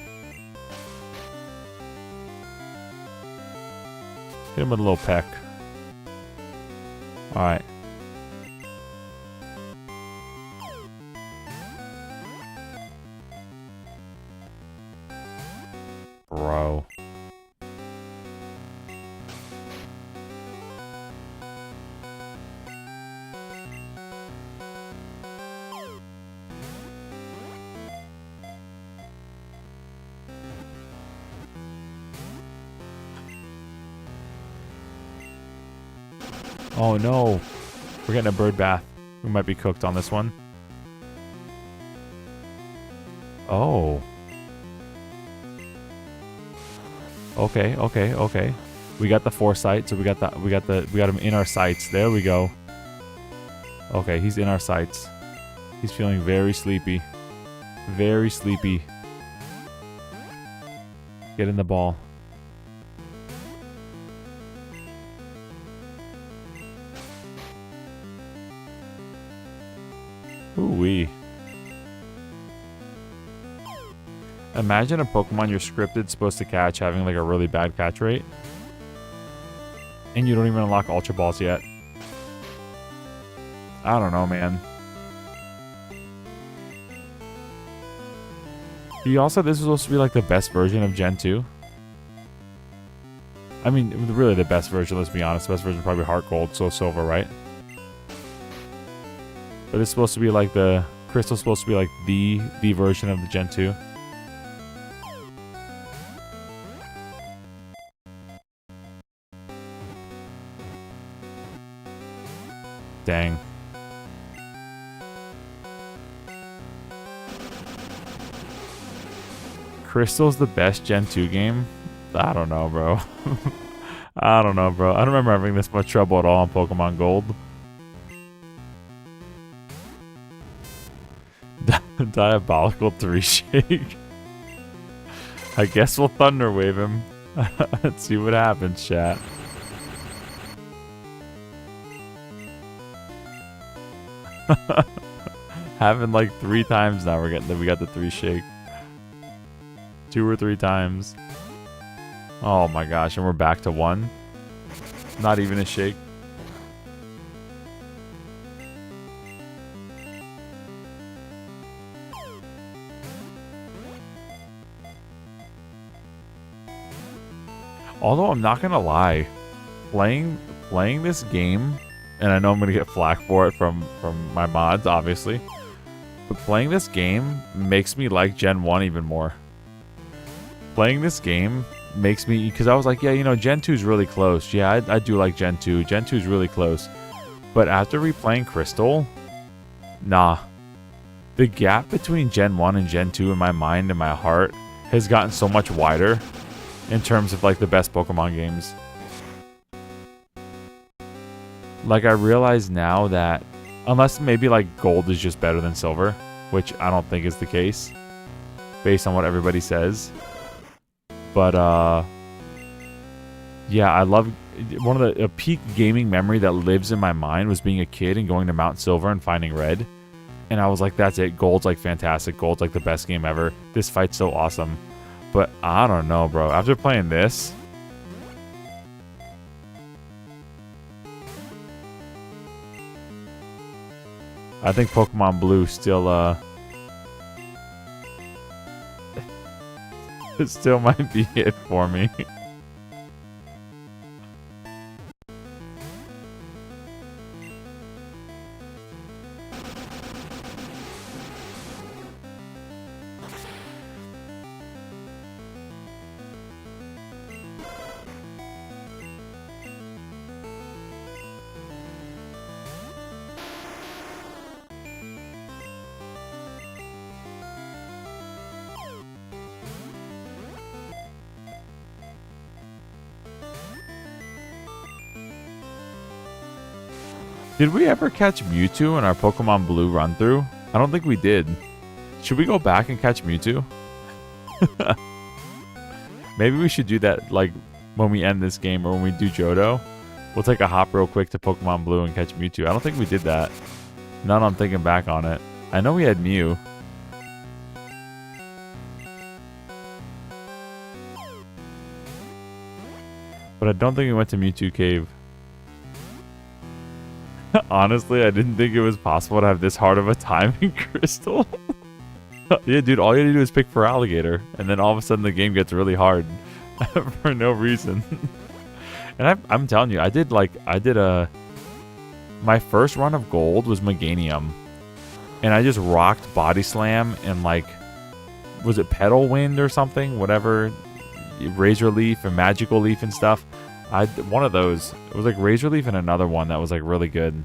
Hit him with a little peck. Alright. Bro. Oh no. We're getting a bird bath. We might be cooked on this one. Oh. Okay, okay, okay. We got the Foresight, so we got him in our sights. There we go. Okay, he's in our sights. He's feeling very sleepy. Very sleepy. Get in the ball. Ooh-wee. Imagine a Pokemon you're scripted supposed to catch having like a really bad catch rate. And you don't even unlock Ultra Balls yet. I don't know, man. You also, this is supposed to be like the best version of Gen 2. I mean, really the best version, let's be honest. The best version is probably Heart Gold, so Silver, right? But it's supposed to be like the... Crystal's supposed to be like the version of the Gen 2. Dang. Crystal's the best Gen 2 game? I don't know, bro. I don't know, bro. I don't remember having this much trouble at all on Pokemon Gold. Diabolical 3 shake. I guess we'll Thunder Wave him. Let's see what happens, chat. Having like 3 times now we got the 3 shake. 2 or 3 times. Oh my gosh, and we're back to 1. Not even a shake. Although I'm not gonna lie, playing this game, and I know I'm gonna get flack for it from my mods, obviously, but playing this game makes me like Gen 1 even more. Playing this game makes me, because I was like, yeah, you know, Gen 2 is really close. Yeah, I do like Gen 2. Gen 2 is really close. But after replaying Crystal, nah. The gap between Gen 1 and Gen 2 in my mind and my heart has gotten so much wider in terms of like the best Pokemon games. Like I realize now that unless maybe like Gold is just better than Silver, which I don't think is the case based on what everybody says. But yeah, I love one of a peak gaming memory that lives in my mind was being a kid and going to Mount Silver and finding Red. And I was like, that's it. Gold's like fantastic. Gold's like the best game ever. This fight's so awesome. But I don't know, bro. After playing this, I think Pokemon Blue still it still might be it for me. Did we ever catch Mewtwo in our Pokemon Blue run through? I don't think we did. Should we go back and catch Mewtwo? Maybe we should do that like when we end this game or when we do Johto. We'll take a hop real quick to Pokemon Blue and catch Mewtwo. I don't think we did that. Now that I'm thinking back on it. I know we had Mew. But I don't think we went to Mewtwo Cave. Honestly, I didn't think it was possible to have this hard of a time in Crystal. Yeah, dude, all you have to do is pick for Alligator. And then all of a sudden the game gets really hard. For no reason. And I'm telling you, my first run of gold was Meganium. And I just rocked Body Slam and like, was it Petal Wind or something? Whatever. Razor Leaf and Magical Leaf and stuff. One of those. It was like Razor Leaf and another one that was like really good.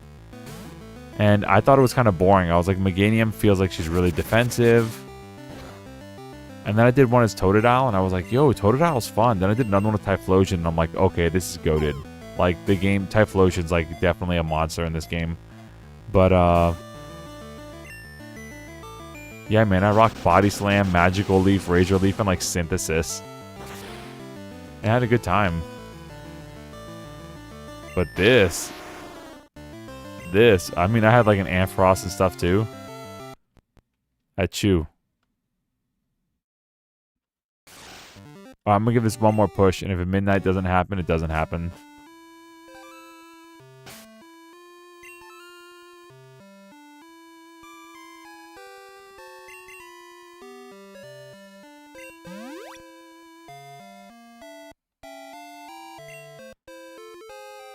And I thought it was kind of boring. I was like, Meganium feels like she's really defensive. And then I did one as Totodile, and I was like, yo, Totodile's fun. Then I did another one with Typhlosion, and I'm like, okay, this is goated. Like, the game, Typhlosion's like definitely a monster in this game. But, yeah, man, I rocked Body Slam, Magical Leaf, Razor Leaf, and like Synthesis. And I had a good time. But this, I mean, I had like an Ampharos and stuff too. At Chew. I'm going to give this one more push, and if midnight doesn't happen, it doesn't happen.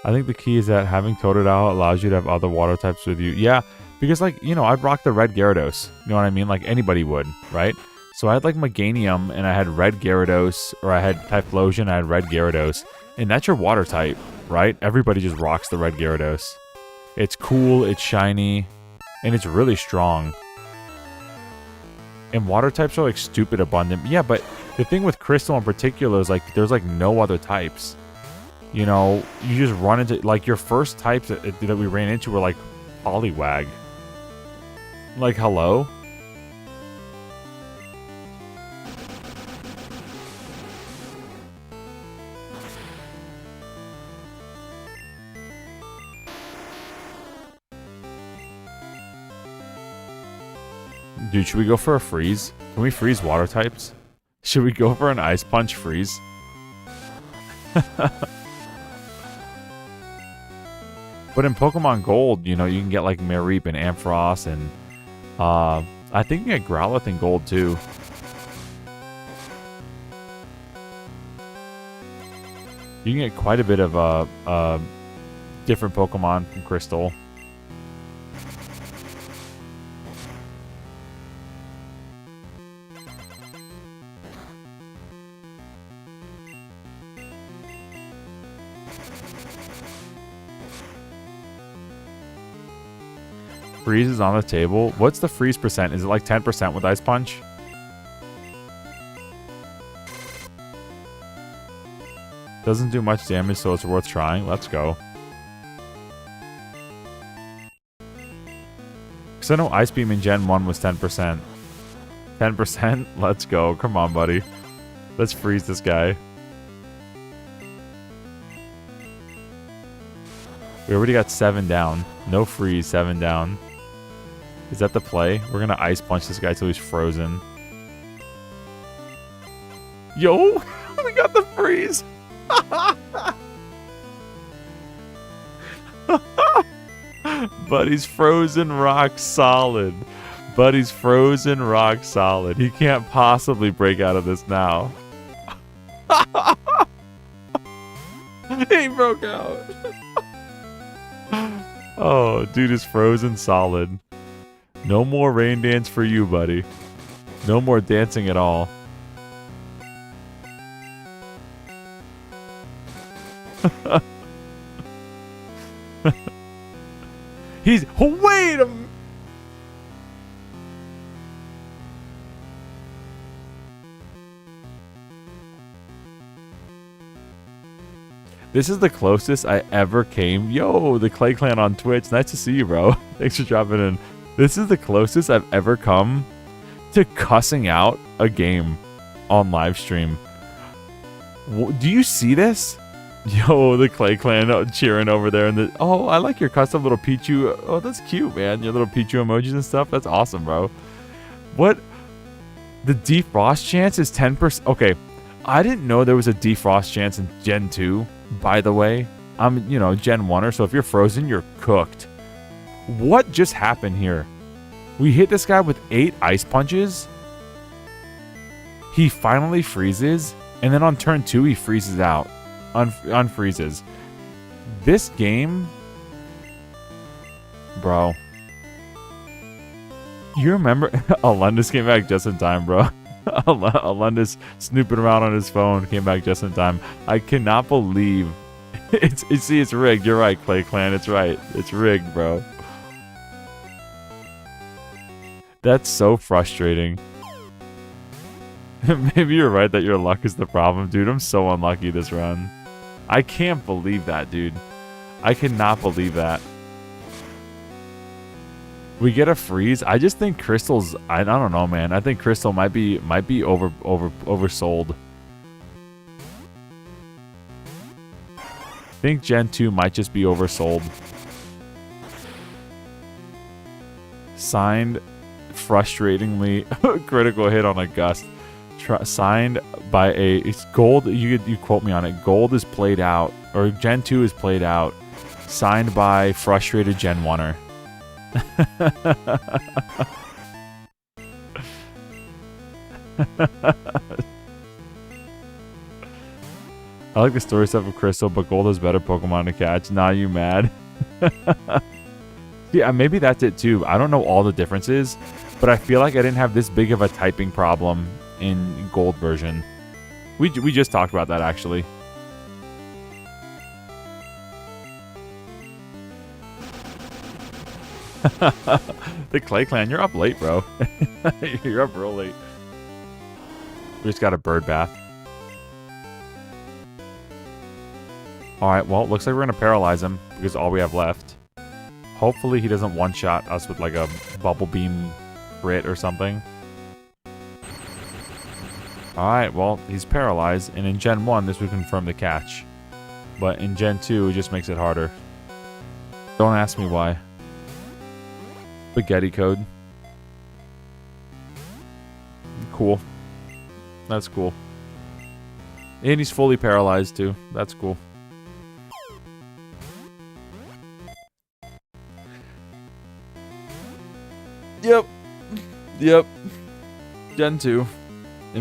I think the key is that having Totodile allows you to have other water types with you. Yeah, because like, you know, I'd rock the red Gyarados. You know what I mean? Like anybody would, right? So I had like Meganium, and I had red Gyarados, or I had Typhlosion, I had red Gyarados. And that's your water type, right? Everybody just rocks the red Gyarados. It's cool, it's shiny, and it's really strong. And water types are like stupid abundant. Yeah, but the thing with Crystal in particular is like, there's like no other types. You know, you just run into, like your first types that we ran into were like Poliwag. Like, hello? Dude, should we go for a freeze? Can we freeze water types? Should we go for an Ice Punch freeze? But in Pokemon Gold, you know, you can get like Mareep and Ampharos and I think you can get Growlithe in Gold too. You can get quite a bit of different Pokemon from Crystal. Freeze is on the table. What's the freeze percent? Is it like 10% with Ice Punch? Doesn't do much damage, so it's worth trying. Let's go. Because I know Ice Beam in Gen 1 was 10%. 10%? Let's go. Come on, buddy. Let's freeze this guy. We already got 7 down. No freeze, 7 down. Is that the play? We're gonna Ice Punch this guy till he's frozen. Yo! We got the freeze! Buddy's frozen rock solid. Buddy's frozen rock solid. He can't possibly break out of this now. He broke out. Oh, dude is frozen solid. No more rain dance for you, buddy. No more dancing at all. He's... Wait a... This is the closest I ever came. Yo, the Clay Clan on Twitch. Nice to see you, bro. Thanks for dropping in. This is the closest I've ever come to cussing out a game on live stream. Do you see this? Yo, the Clay Clan cheering over there. And oh, I like your custom little Pichu. Oh, that's cute, man. Your little Pichu emojis and stuff. That's awesome, bro. What? The defrost chance is 10%. Okay, I didn't know there was a defrost chance in Gen 2, by the way. I'm, you know, Gen 1er, so if you're frozen, you're cooked. What just happened here? We hit this guy with 8 ice punches. He finally freezes, and then on turn 2, he freezes out. Unfreezes. This game... Bro. You remember? Alundis came back just in time, bro. Alundis snooping around on his phone came back just in time. I cannot believe it's rigged. You're right, Clay Clan. It's right. It's rigged, bro. That's so frustrating. Maybe you're right that your luck is the problem, dude. I'm so unlucky this run. I can't believe that, dude. I cannot believe that. We get a freeze. I just think Crystal's... I don't know, man. I think Crystal might be oversold. I think Gen 2 might just be oversold. Signed, frustratingly, critical hit on a gust. Signed by a... It's gold. You quote me on it. Gold is played out. Or Gen 2 is played out. Signed by frustrated Gen 1er. I like the story stuff of Crystal, but Gold has better Pokemon to catch. Nah, you mad? Yeah, maybe that's it too. I don't know all the differences, but I feel like I didn't have this big of a typing problem in Gold version. We just talked about that actually. The Clay Clan, you're up late, bro. You're up real late. We just got a bird bath. Alright, well, looks like we're going to paralyze him because all we have left. Hopefully he doesn't one-shot us with like a bubble beam crit or something. Alright, well, he's paralyzed, and in Gen 1 this would confirm the catch. But in Gen 2 it just makes it harder. Don't ask me why. Spaghetti code. Cool. That's cool. And he's fully paralyzed too. That's cool. Yep. Yep. Gen 2. It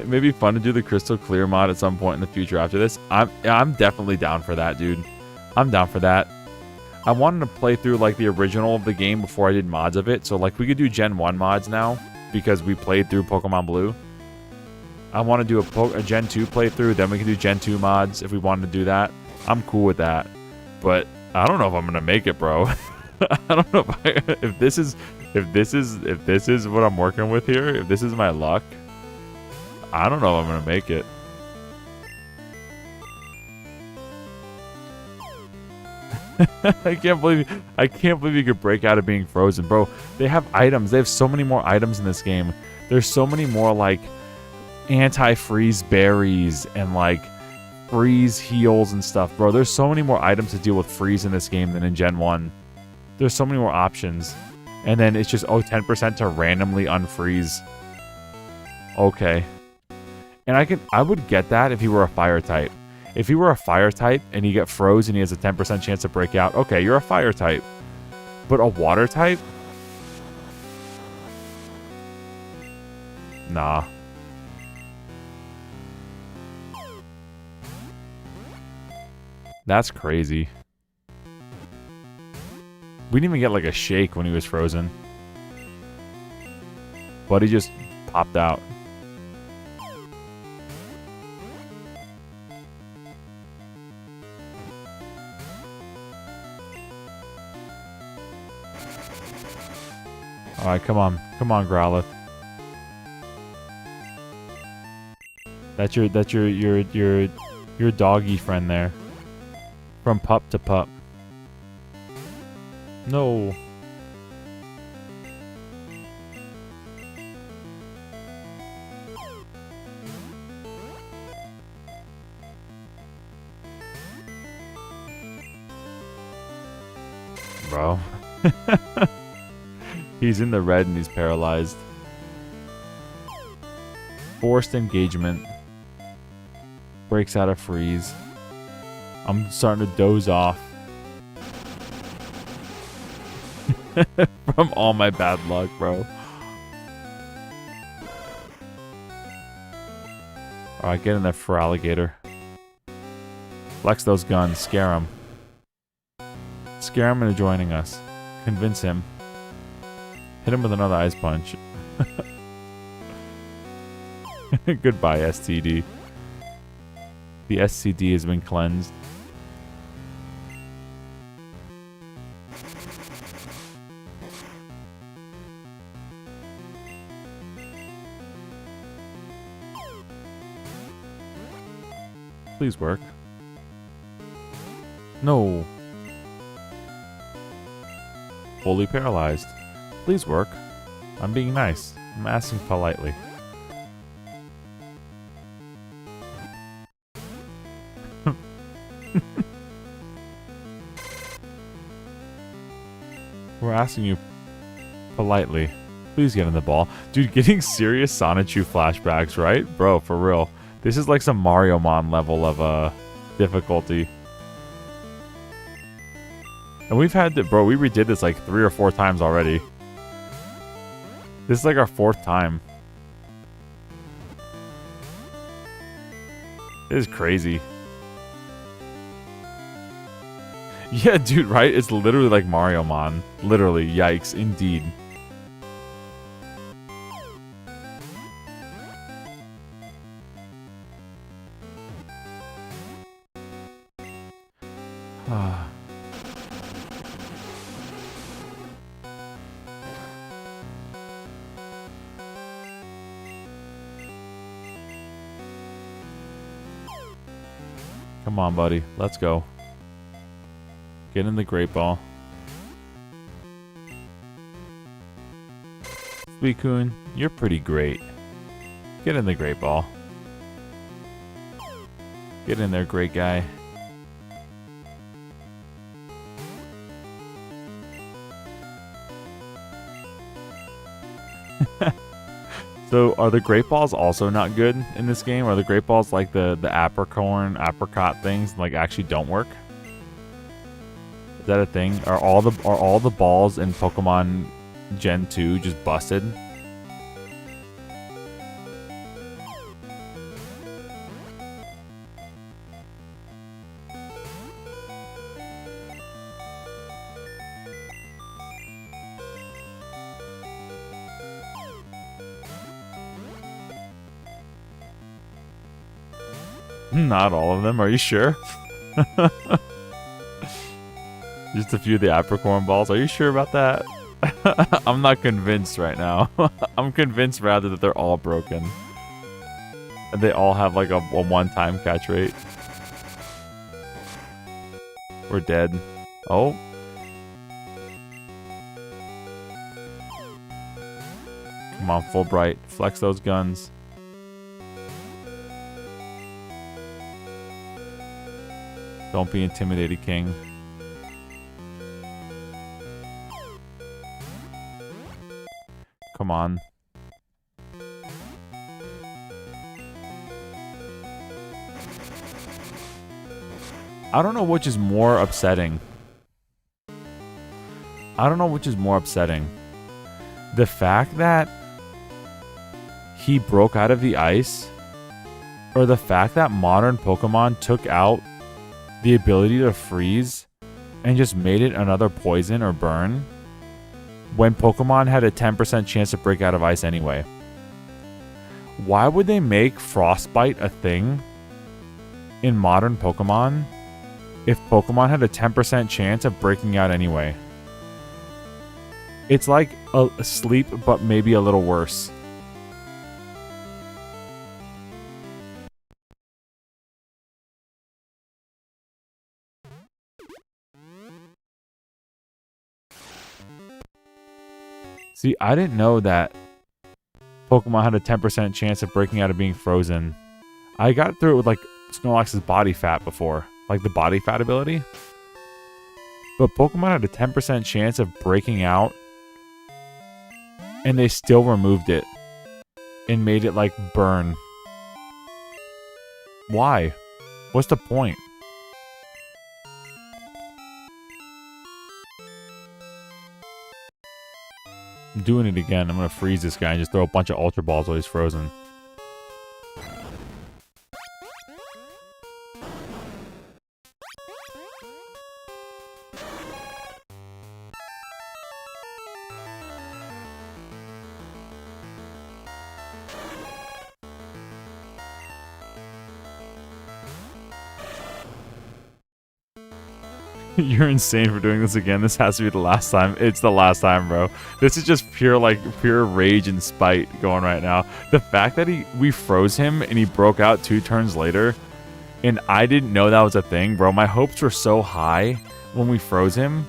may be fun to do the Crystal Clear mod at some point in the future after this. I'm definitely down for that, dude. I'm down for that. I wanted to play through like the original of the game before I did mods of it. So like we could do Gen 1 mods now because we played through Pokemon Blue. I want to do a Gen 2 playthrough, then we can do Gen 2 mods if we wanted to do that. I'm cool with that. But I don't know if I'm gonna make it, bro. I don't know if this is what I'm working with here, if this is my luck. I don't know if I'm gonna make it. I can't believe you could break out of being frozen, bro. They have items. They have so many more items in this game. There's so many more like anti-freeze berries and like freeze heals and stuff, bro. There's so many more items to deal with freeze in this game than in Gen 1. There's so many more options. And then it's just 10% to randomly unfreeze. Okay. And I would get that if he were a fire type. If he were a fire type and you get froze and he has a 10% chance to break out, okay, you're a fire type. But a water type? Nah. That's crazy. We didn't even get like a shake when he was frozen. But he just popped out. Alright, come on, Growlithe. That's your doggy friend there. From pup to pup. No. Bro. He's in the red and he's paralyzed. Forced engagement. Breaks out of freeze. I'm starting to doze off. From all my bad luck, bro. Alright, get in there for alligator. Flex those guns. Scare him. Scare him into joining us. Convince him. Hit him with another ice punch. Goodbye, STD. The SCD has been cleansed. Please work. No. Fully paralyzed. Please work. I'm being nice. I'm asking politely. We're asking you politely. Please get in the ball. Dude, getting serious Sonichu flashbacks, right? Bro, for real. This is like some Mario Mon level of difficulty. And we've had to, bro, we redid this like 3 or 4 times already. This is like our 4th time. This is crazy. Yeah, dude, right? It's literally like Mario Mon. Literally, yikes, indeed. Come on, buddy. Let's go. Get in the Great Ball. Suicune, you're pretty great. Get in the Great Ball. Get in there, great guy. So, are the Great Balls also not good in this game? Are the Great Balls like the apricot things like actually don't work? Is that a thing? Are all the balls in Pokemon Gen 2 just busted? Not all of them, are you sure? Just a few of the apricorn balls. Are you sure about that? I'm not convinced right now. I'm convinced rather that they're all broken. And they all have like a one-time catch rate. We're dead. Oh. Come on, Fulbright. Flex those guns. Don't be intimidated, King. Come on. I don't know which is more upsetting. I don't know which is more upsetting. The fact that he broke out of the ice, or the fact that modern Pokemon took out the ability to freeze and just made it another poison or burn when Pokemon had a 10% chance to break out of ice anyway. Why would they make Frostbite a thing in modern Pokemon if Pokemon had a 10% chance of breaking out anyway? It's like a sleep, but maybe a little worse. See, I didn't know that Pokemon had a 10% chance of breaking out of being frozen. I got through it with like Snorlax's body fat before, like the body fat ability. But Pokemon had a 10% chance of breaking out, and they still removed it and made it like burn. Why? What's the point? I'm doing it again. I'm gonna freeze this guy and just throw a bunch of Ultra Balls while he's frozen. You're insane for doing this again. This has to be the last time. It's the last time, bro. This is just pure rage and spite going right now. The fact that we froze him and he broke out 2 turns later, and I didn't know that was a thing, bro. My hopes were so high when we froze him,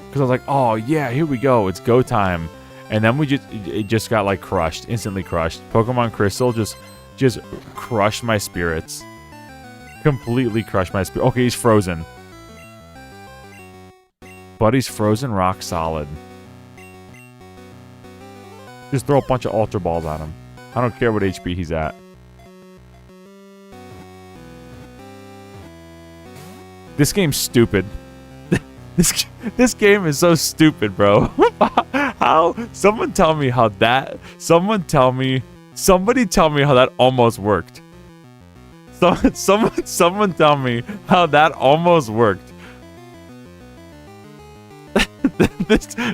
because I was like, oh yeah, here we go, it's go time. And then it just got like crushed, instantly crushed. Pokemon Crystal just crushed my spirits. Completely crushed my spirit. Okay, he's frozen. But he's frozen rock solid. Just throw a bunch of Ultra Balls at him. I don't care what HP he's at. This game's stupid. This game is so stupid, bro. How? Somebody tell me how that almost worked. Someone tell me how that almost worked.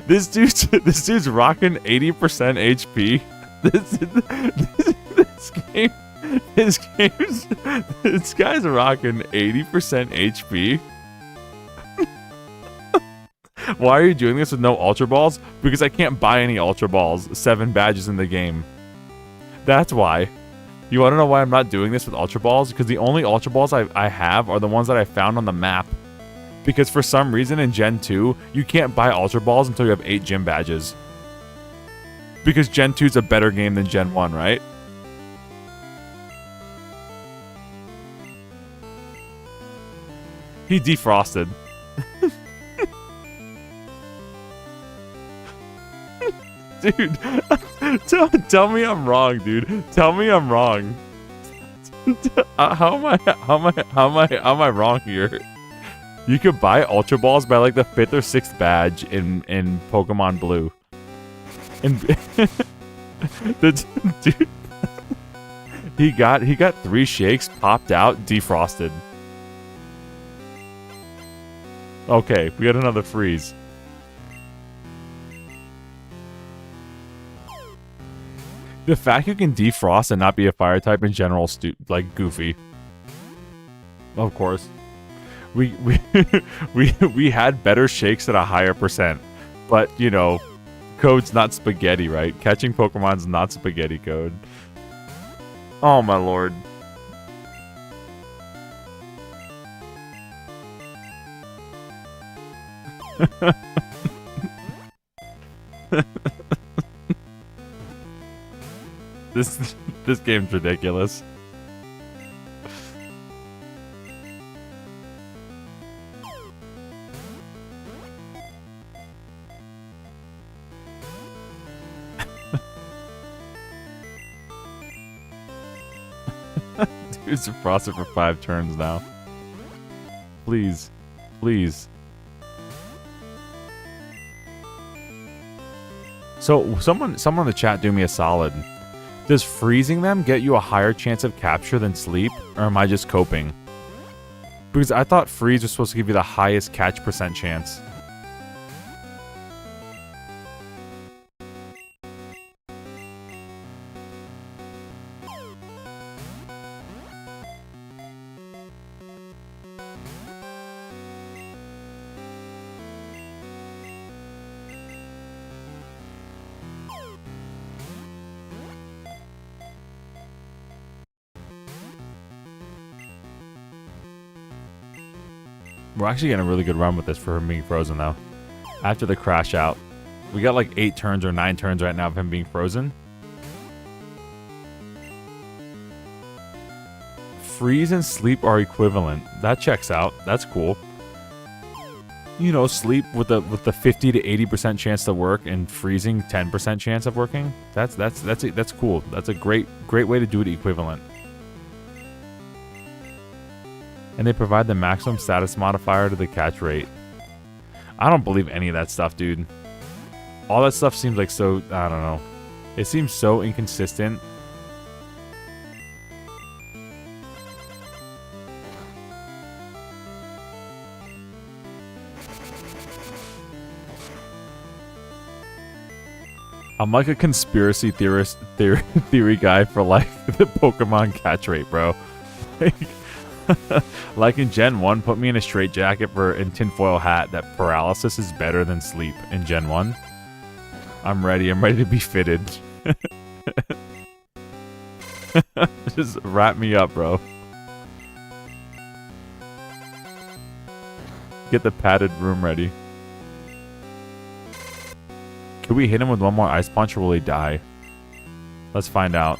This dude's rocking 80% HP. This guy's rocking 80% HP. Why are you doing this with no Ultra Balls? Because I can't buy any Ultra Balls. 7 badges in the game. That's why. You want to know why I'm not doing this with Ultra Balls? Because the only Ultra Balls I have are the ones that I found on the map. Because for some reason in Gen 2, you can't buy Ultra Balls until you have 8 gym badges. Because Gen 2 is a better game than Gen 1, right? He defrosted. Dude, tell me I'm wrong, dude. Tell me I'm wrong. How am I wrong here? You could buy Ultra Balls by like the 5th or 6th badge in Pokemon Blue. And dude, he got 3 shakes, popped out, defrosted. Okay, we got another freeze. The fact you can defrost and not be a fire type in general, like goofy. Of course. We had better shakes at a higher percent, but you know, code's not spaghetti, right? Catching Pokemon's not spaghetti code. Oh my lord. This game's ridiculous. Dude's frosted for 5 turns now. Please. Please. So, someone in the chat do me a solid. Does freezing them get you a higher chance of capture than sleep? Or am I just coping? Because I thought freeze was supposed to give you the highest catch percent chance. We're actually getting a really good run with this for him being frozen, though. After the crash out. We got like 8 turns or 9 turns right now of him being frozen. Freeze and sleep are equivalent. That checks out. That's cool. You know, sleep with the 50 to 80% chance to work and freezing 10% chance of working. That's cool. That's a great way to do it equivalent. And they provide the maximum status modifier to the catch rate. I don't believe any of that stuff, dude. All that stuff seems like so, I don't know. It seems so inconsistent. I'm like a conspiracy theory guy for like the Pokemon catch rate, bro. Like in Gen 1, put me in a straitjacket in tinfoil hat that paralysis is better than sleep in Gen 1. I'm ready to be fitted. Just wrap me up, bro. Get the padded room ready. Can we hit him with one more Ice Punch or will he die? Let's find out.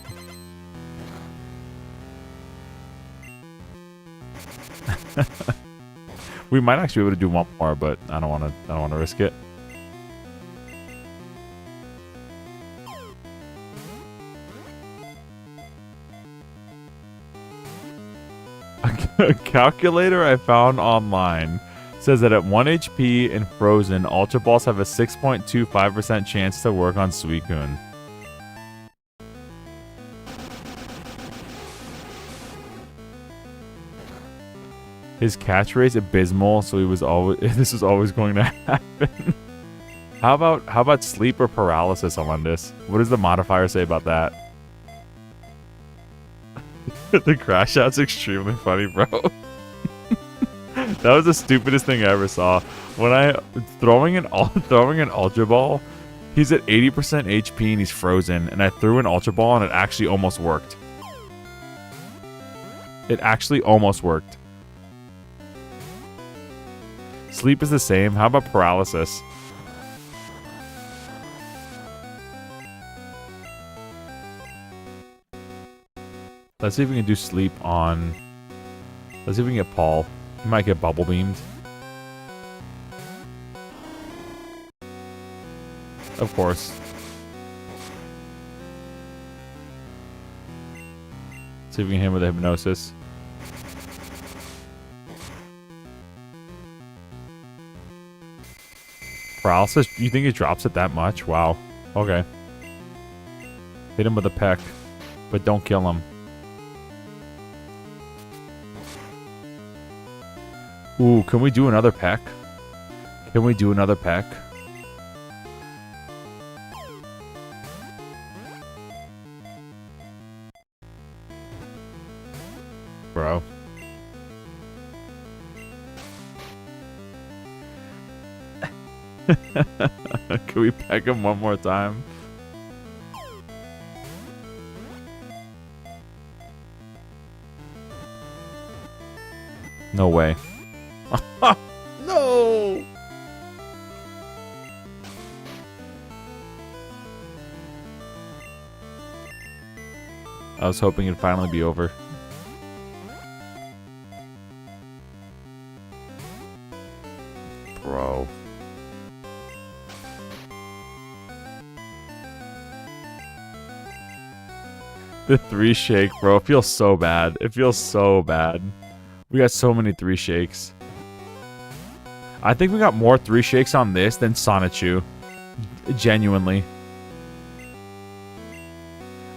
We might actually be able to do one more, but I don't want to risk it. A calculator I found online says that at 1 HP in Frozen, Ultra Balls have a 6.25% chance to work on Suicune. His catch rate's abysmal, so this was always going to happen. How about sleep or paralysis on this? What does the modifier say about that? The Crashout's extremely funny, bro. That was the stupidest thing I ever saw. When throwing an Ultra Ball, he's at 80% HP and he's frozen, and I threw an Ultra Ball and it actually almost worked. It actually almost worked. Sleep is the same. How about paralysis? Let's see if we can do sleep on... Let's see if we can get Paul. He might get bubble beamed. Of course. See if we can hit him with a hypnosis. Paralysis? You think it drops it that much? Wow. Okay. Hit him with a peck, but don't kill him. Ooh, can we do another peck? Can we do another peck? Bro. Can we peck him one more time? No way. No! I was hoping it'd finally be over. Bro. The 3 shake, bro. It feels so bad. It feels so bad. We got so many 3 shakes. I think we got more 3 shakes on this than Sonichu. Genuinely.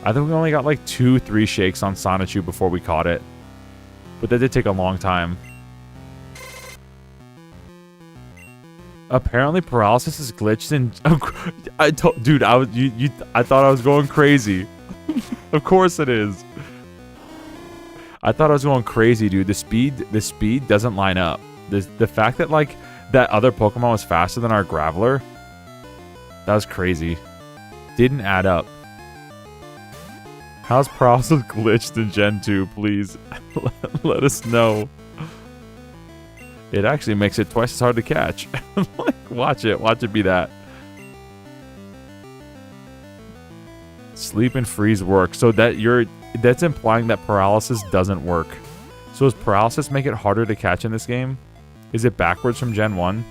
I think we only got like 2 3 shakes on Sonichu before we caught it. But that did take a long time. Apparently paralysis is glitched in... Dude, I thought I was going crazy. Of course it is. I thought I was going crazy, dude. The speed doesn't line up. The fact that like that other Pokemon was faster than our Graveler, that was crazy. Didn't add up. How's paralysis glitched in Gen 2, please? Let us know. It actually makes it twice as hard to catch. Like, watch it be that. Sleep and freeze work. So that's implying that paralysis doesn't work. So does paralysis make it harder to catch in this game? Is it backwards from Gen 1?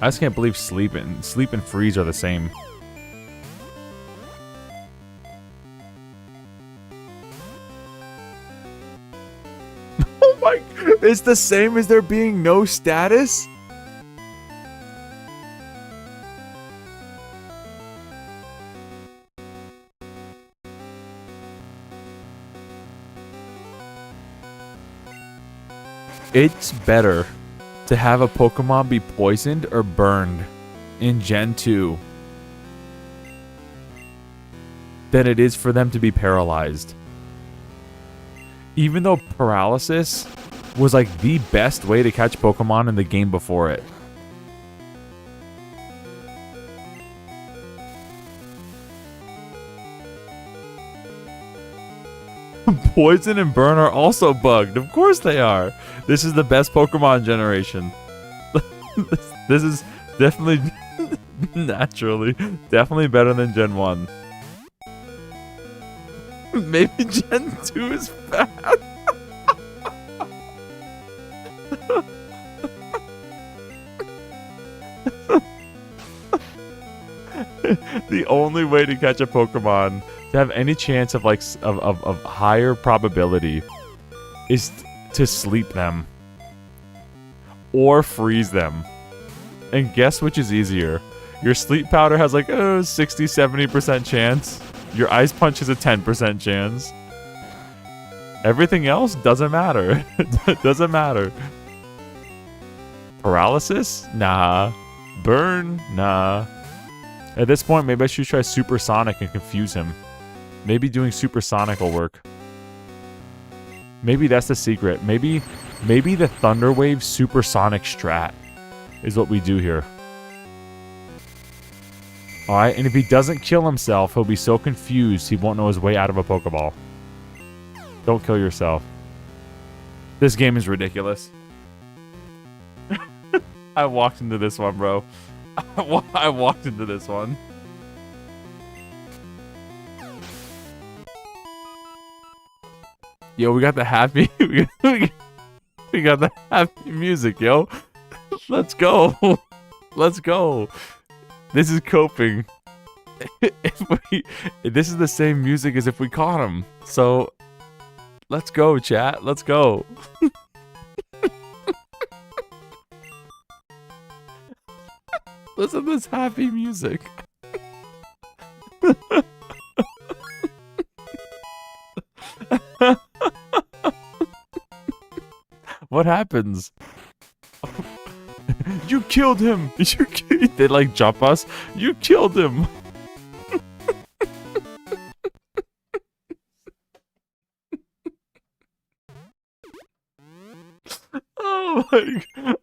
I just can't believe sleep and freeze are the same. Oh my, it's the same as there being no status? It's better to have a Pokemon be poisoned or burned in Gen 2 than it is for them to be paralyzed. Even though paralysis was like the best way to catch Pokemon in the game before it. Poison and burn are also bugged. Of course they are. This is the best Pokemon generation. This is definitely, naturally, definitely better than Gen 1. Maybe Gen 2 is bad. The only way to catch a Pokemon to have any chance of like of higher probability is to sleep them or freeze them. And guess which is easier? Your sleep powder has like 60-70% chance. Your ice punch is a 10% chance. Everything else doesn't matter. It doesn't matter. Paralysis? Nah. Burn? Nah. At this point, maybe I should try Supersonic and confuse him. Maybe doing Supersonic will work. Maybe that's the secret. Maybe the Thunder Wave Supersonic strat is what we do here. Alright, and if he doesn't kill himself, he'll be so confused he won't know his way out of a Pokeball. Don't kill yourself. This game is ridiculous. I walked into this one, bro. I walked into this one. Yo, we got the happy we got the happy music, yo. Let's go. Let's go. This is coping. This is the same music as if we caught him. So let's go, chat. Let's go. Listen to this happy music. What happens? You killed him. They like jump us. You killed him.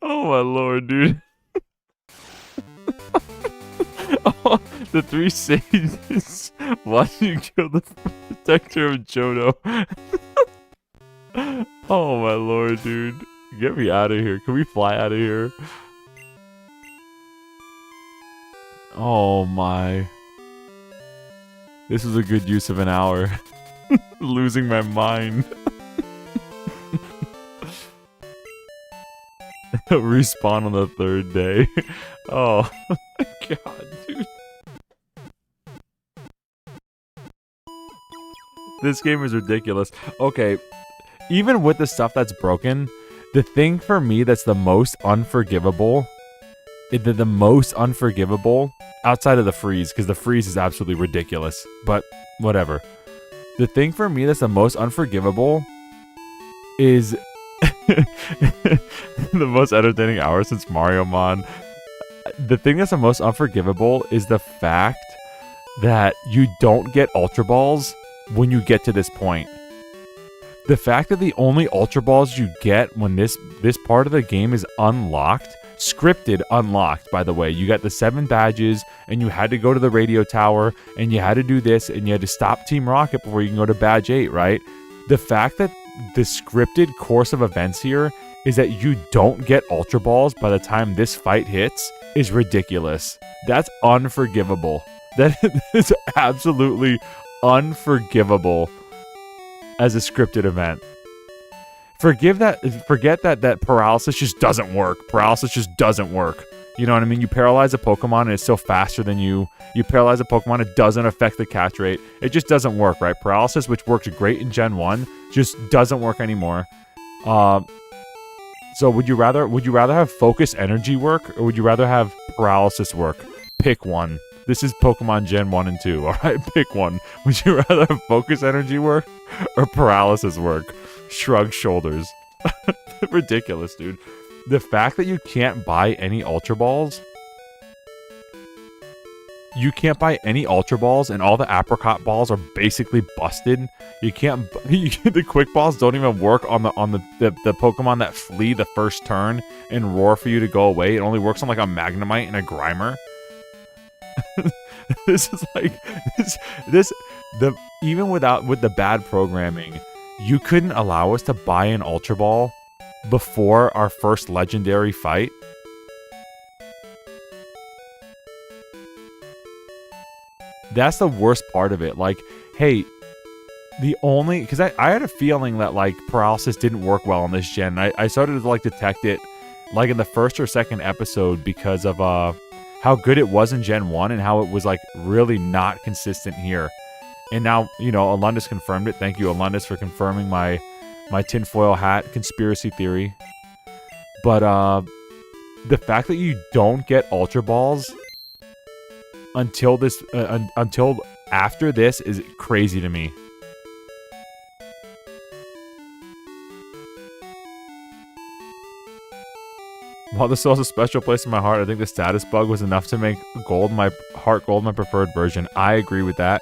Oh my lord, dude. Oh, the 3 sages. Why did you kill the protector of Johto? Oh my lord, dude. Get me out of here. Can we fly out of here? Oh my. This was a good use of an hour. Losing my mind. Respawn on the 3rd day. Oh my god, dude. This game is ridiculous. Okay, even with the stuff that's broken, the thing for me that's the most unforgivable, outside of the freeze, because the freeze is absolutely ridiculous, but whatever. The thing for me that's the most unforgivable is the most entertaining hour since Mario Mon. The thing that's the most unforgivable is the fact that you don't get Ultra Balls when you get to this point. The fact that the only Ultra Balls you get when this part of the game is unlocked, scripted unlocked, by the way. You got the 7 badges, and you had to go to the radio tower, and you had to do this, and you had to stop Team Rocket before you can go to badge 8, right? The fact that the scripted course of events here is that you don't get Ultra Balls by the time this fight hits is ridiculous. That's unforgivable. That is absolutely unforgivable as a scripted event. Forget that paralysis just doesn't work. Paralysis just doesn't work. You know what I mean? You paralyze a Pokemon and it's still faster than you. You paralyze a Pokemon, it doesn't affect the catch rate. It just doesn't work, right? Paralysis, which worked great in Gen 1, just doesn't work anymore. So would you rather have Focus Energy work, or would you rather have Paralysis work? Pick one. This is Pokemon Gen 1 and 2, alright? Pick one. Would you rather have Focus Energy work or Paralysis work? Shrug shoulders. Ridiculous, dude. The fact that you can't buy any Ultra Balls... You can't buy any Ultra Balls, and all the Apricot Balls are basically busted. You can't... the Quick Balls don't even work on the Pokemon that flee the first turn and roar for you to go away. It only works on, like, a Magnemite and a Grimer. This is like... Even with the bad programming, you couldn't allow us to buy an Ultra Ball before our first legendary fight. That's the worst part of it. Like, hey, because I had a feeling that, like, Paralysis didn't work well on this gen. I started to, like, detect it, like, in the first or second episode because of how good it was in Gen 1 and how it was, like, really not consistent here. And now, you know, Alundis confirmed it. Thank you, Alundis, for confirming my tinfoil hat conspiracy theory. But the fact that you don't get Ultra Balls until after this is crazy to me. While this holds a special place in my heart, I think the status bug was enough to make Gold my preferred version. I agree with that.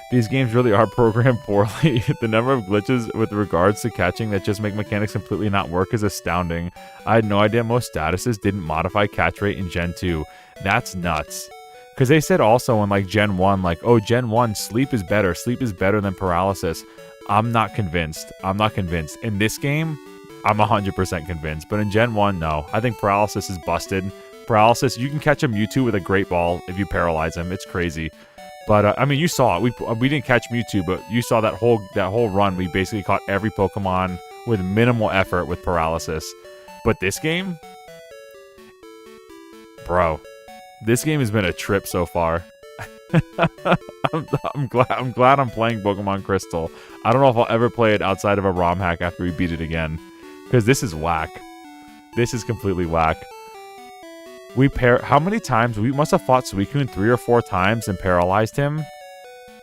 These games really are programmed poorly. The number of glitches with regards to catching that just make mechanics completely not work is astounding. I had no idea most statuses didn't modify catch rate in Gen 2. That's nuts. Because they said also in, like, Gen 1, like, oh, Gen 1, sleep is better. Sleep is better than paralysis. I'm not convinced. In this game, I'm 100% convinced. But in Gen 1, no. I think paralysis is busted. Paralysis, you can catch a Mewtwo with a Great Ball if you paralyze him. It's crazy. But, I mean, you saw it. We didn't catch Mewtwo, but you saw that whole run. We basically caught every Pokemon with minimal effort with paralysis. But this game? Bro. This game has been a trip so far. I'm glad I'm playing Pokemon Crystal. I don't know if I'll ever play it outside of a ROM hack after we beat it again. Because this is whack. This is completely whack. How many times? We must have fought Suicune 3 or 4 times and paralyzed him.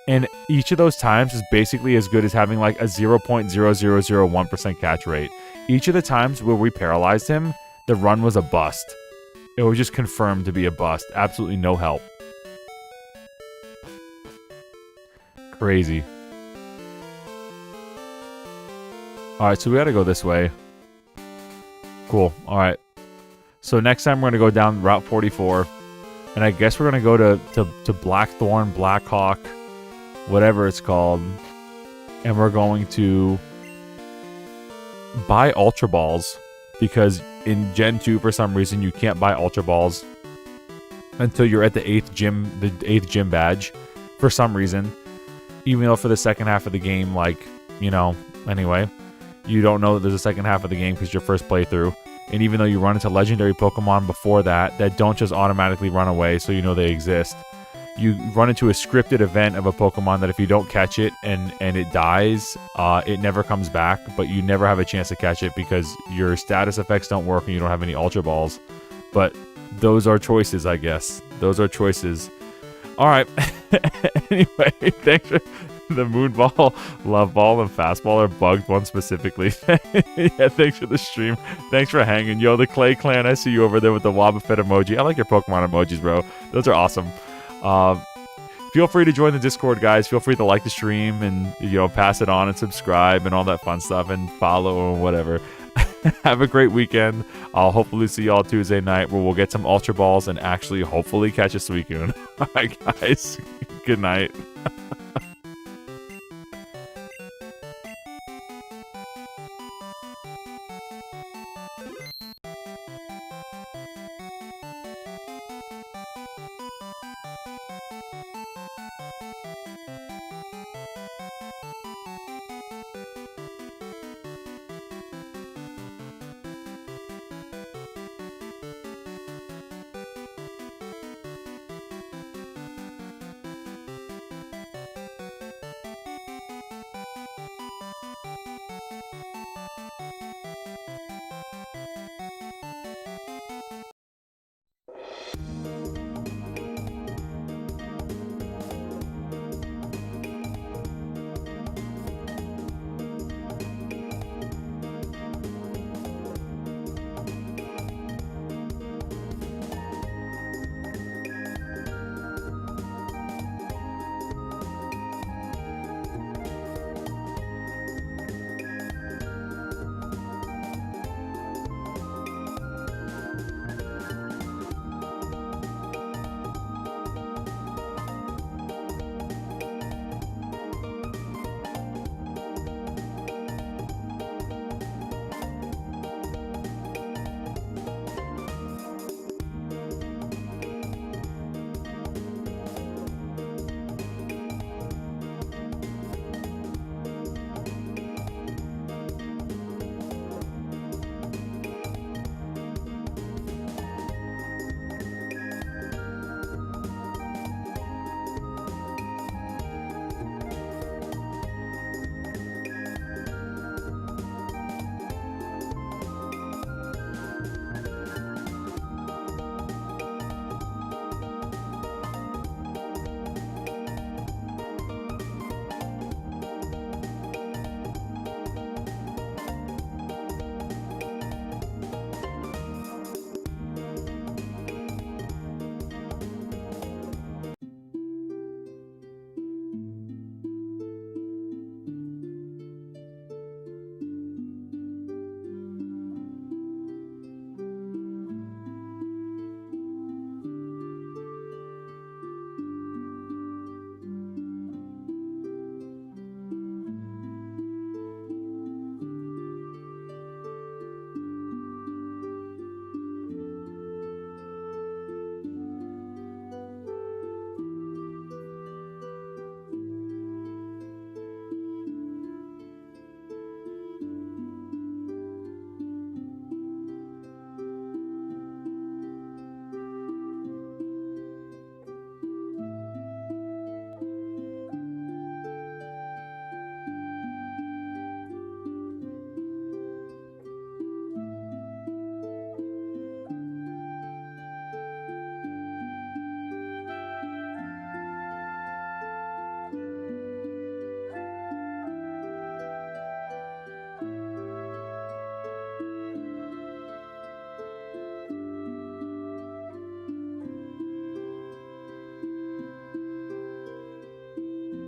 And each of those times is basically as good as having like a 0.0001% catch rate. Each of the times where we paralyzed him, the run was a bust. It was just confirmed to be a bust. Absolutely no help. Crazy. Alright, so we gotta go this way. Cool. Alright. So next time we're gonna go down Route 44. And I guess we're gonna go to Blackthorn, Blackhawk, whatever it's called. And we're going to buy Ultra Balls. Because in Gen 2, for some reason, you can't buy Ultra Balls until you're at the 8th gym badge. For some reason. Even though for the second half of the game, like, you know, anyway, you don't know that there's a second half of the game because your first playthrough. And even though you run into legendary Pokemon before that don't just automatically run away so you know they exist. You run into a scripted event of a Pokemon that if you don't catch it and it dies, it never comes back, but you never have a chance to catch it because your status effects don't work and you don't have any Ultra Balls. But those are choices, I guess. Those are choices. Alright. Anyway, thanks for the Moonball, Love Ball, and Fastball are bugged one specifically. Yeah, thanks for the stream. Thanks for hanging. Yo, the Clay Clan, I see you over there with the Wobbuffet emoji. I like your Pokemon emojis, bro. Those are awesome. Feel free to join the Discord, guys. Feel free to like the stream and, you know, pass it on and subscribe and all that fun stuff and follow and whatever. Have a great weekend. I'll hopefully see y'all Tuesday night where we'll get some Ultra Balls and actually hopefully catch a Suicune. Alright, guys. Good night.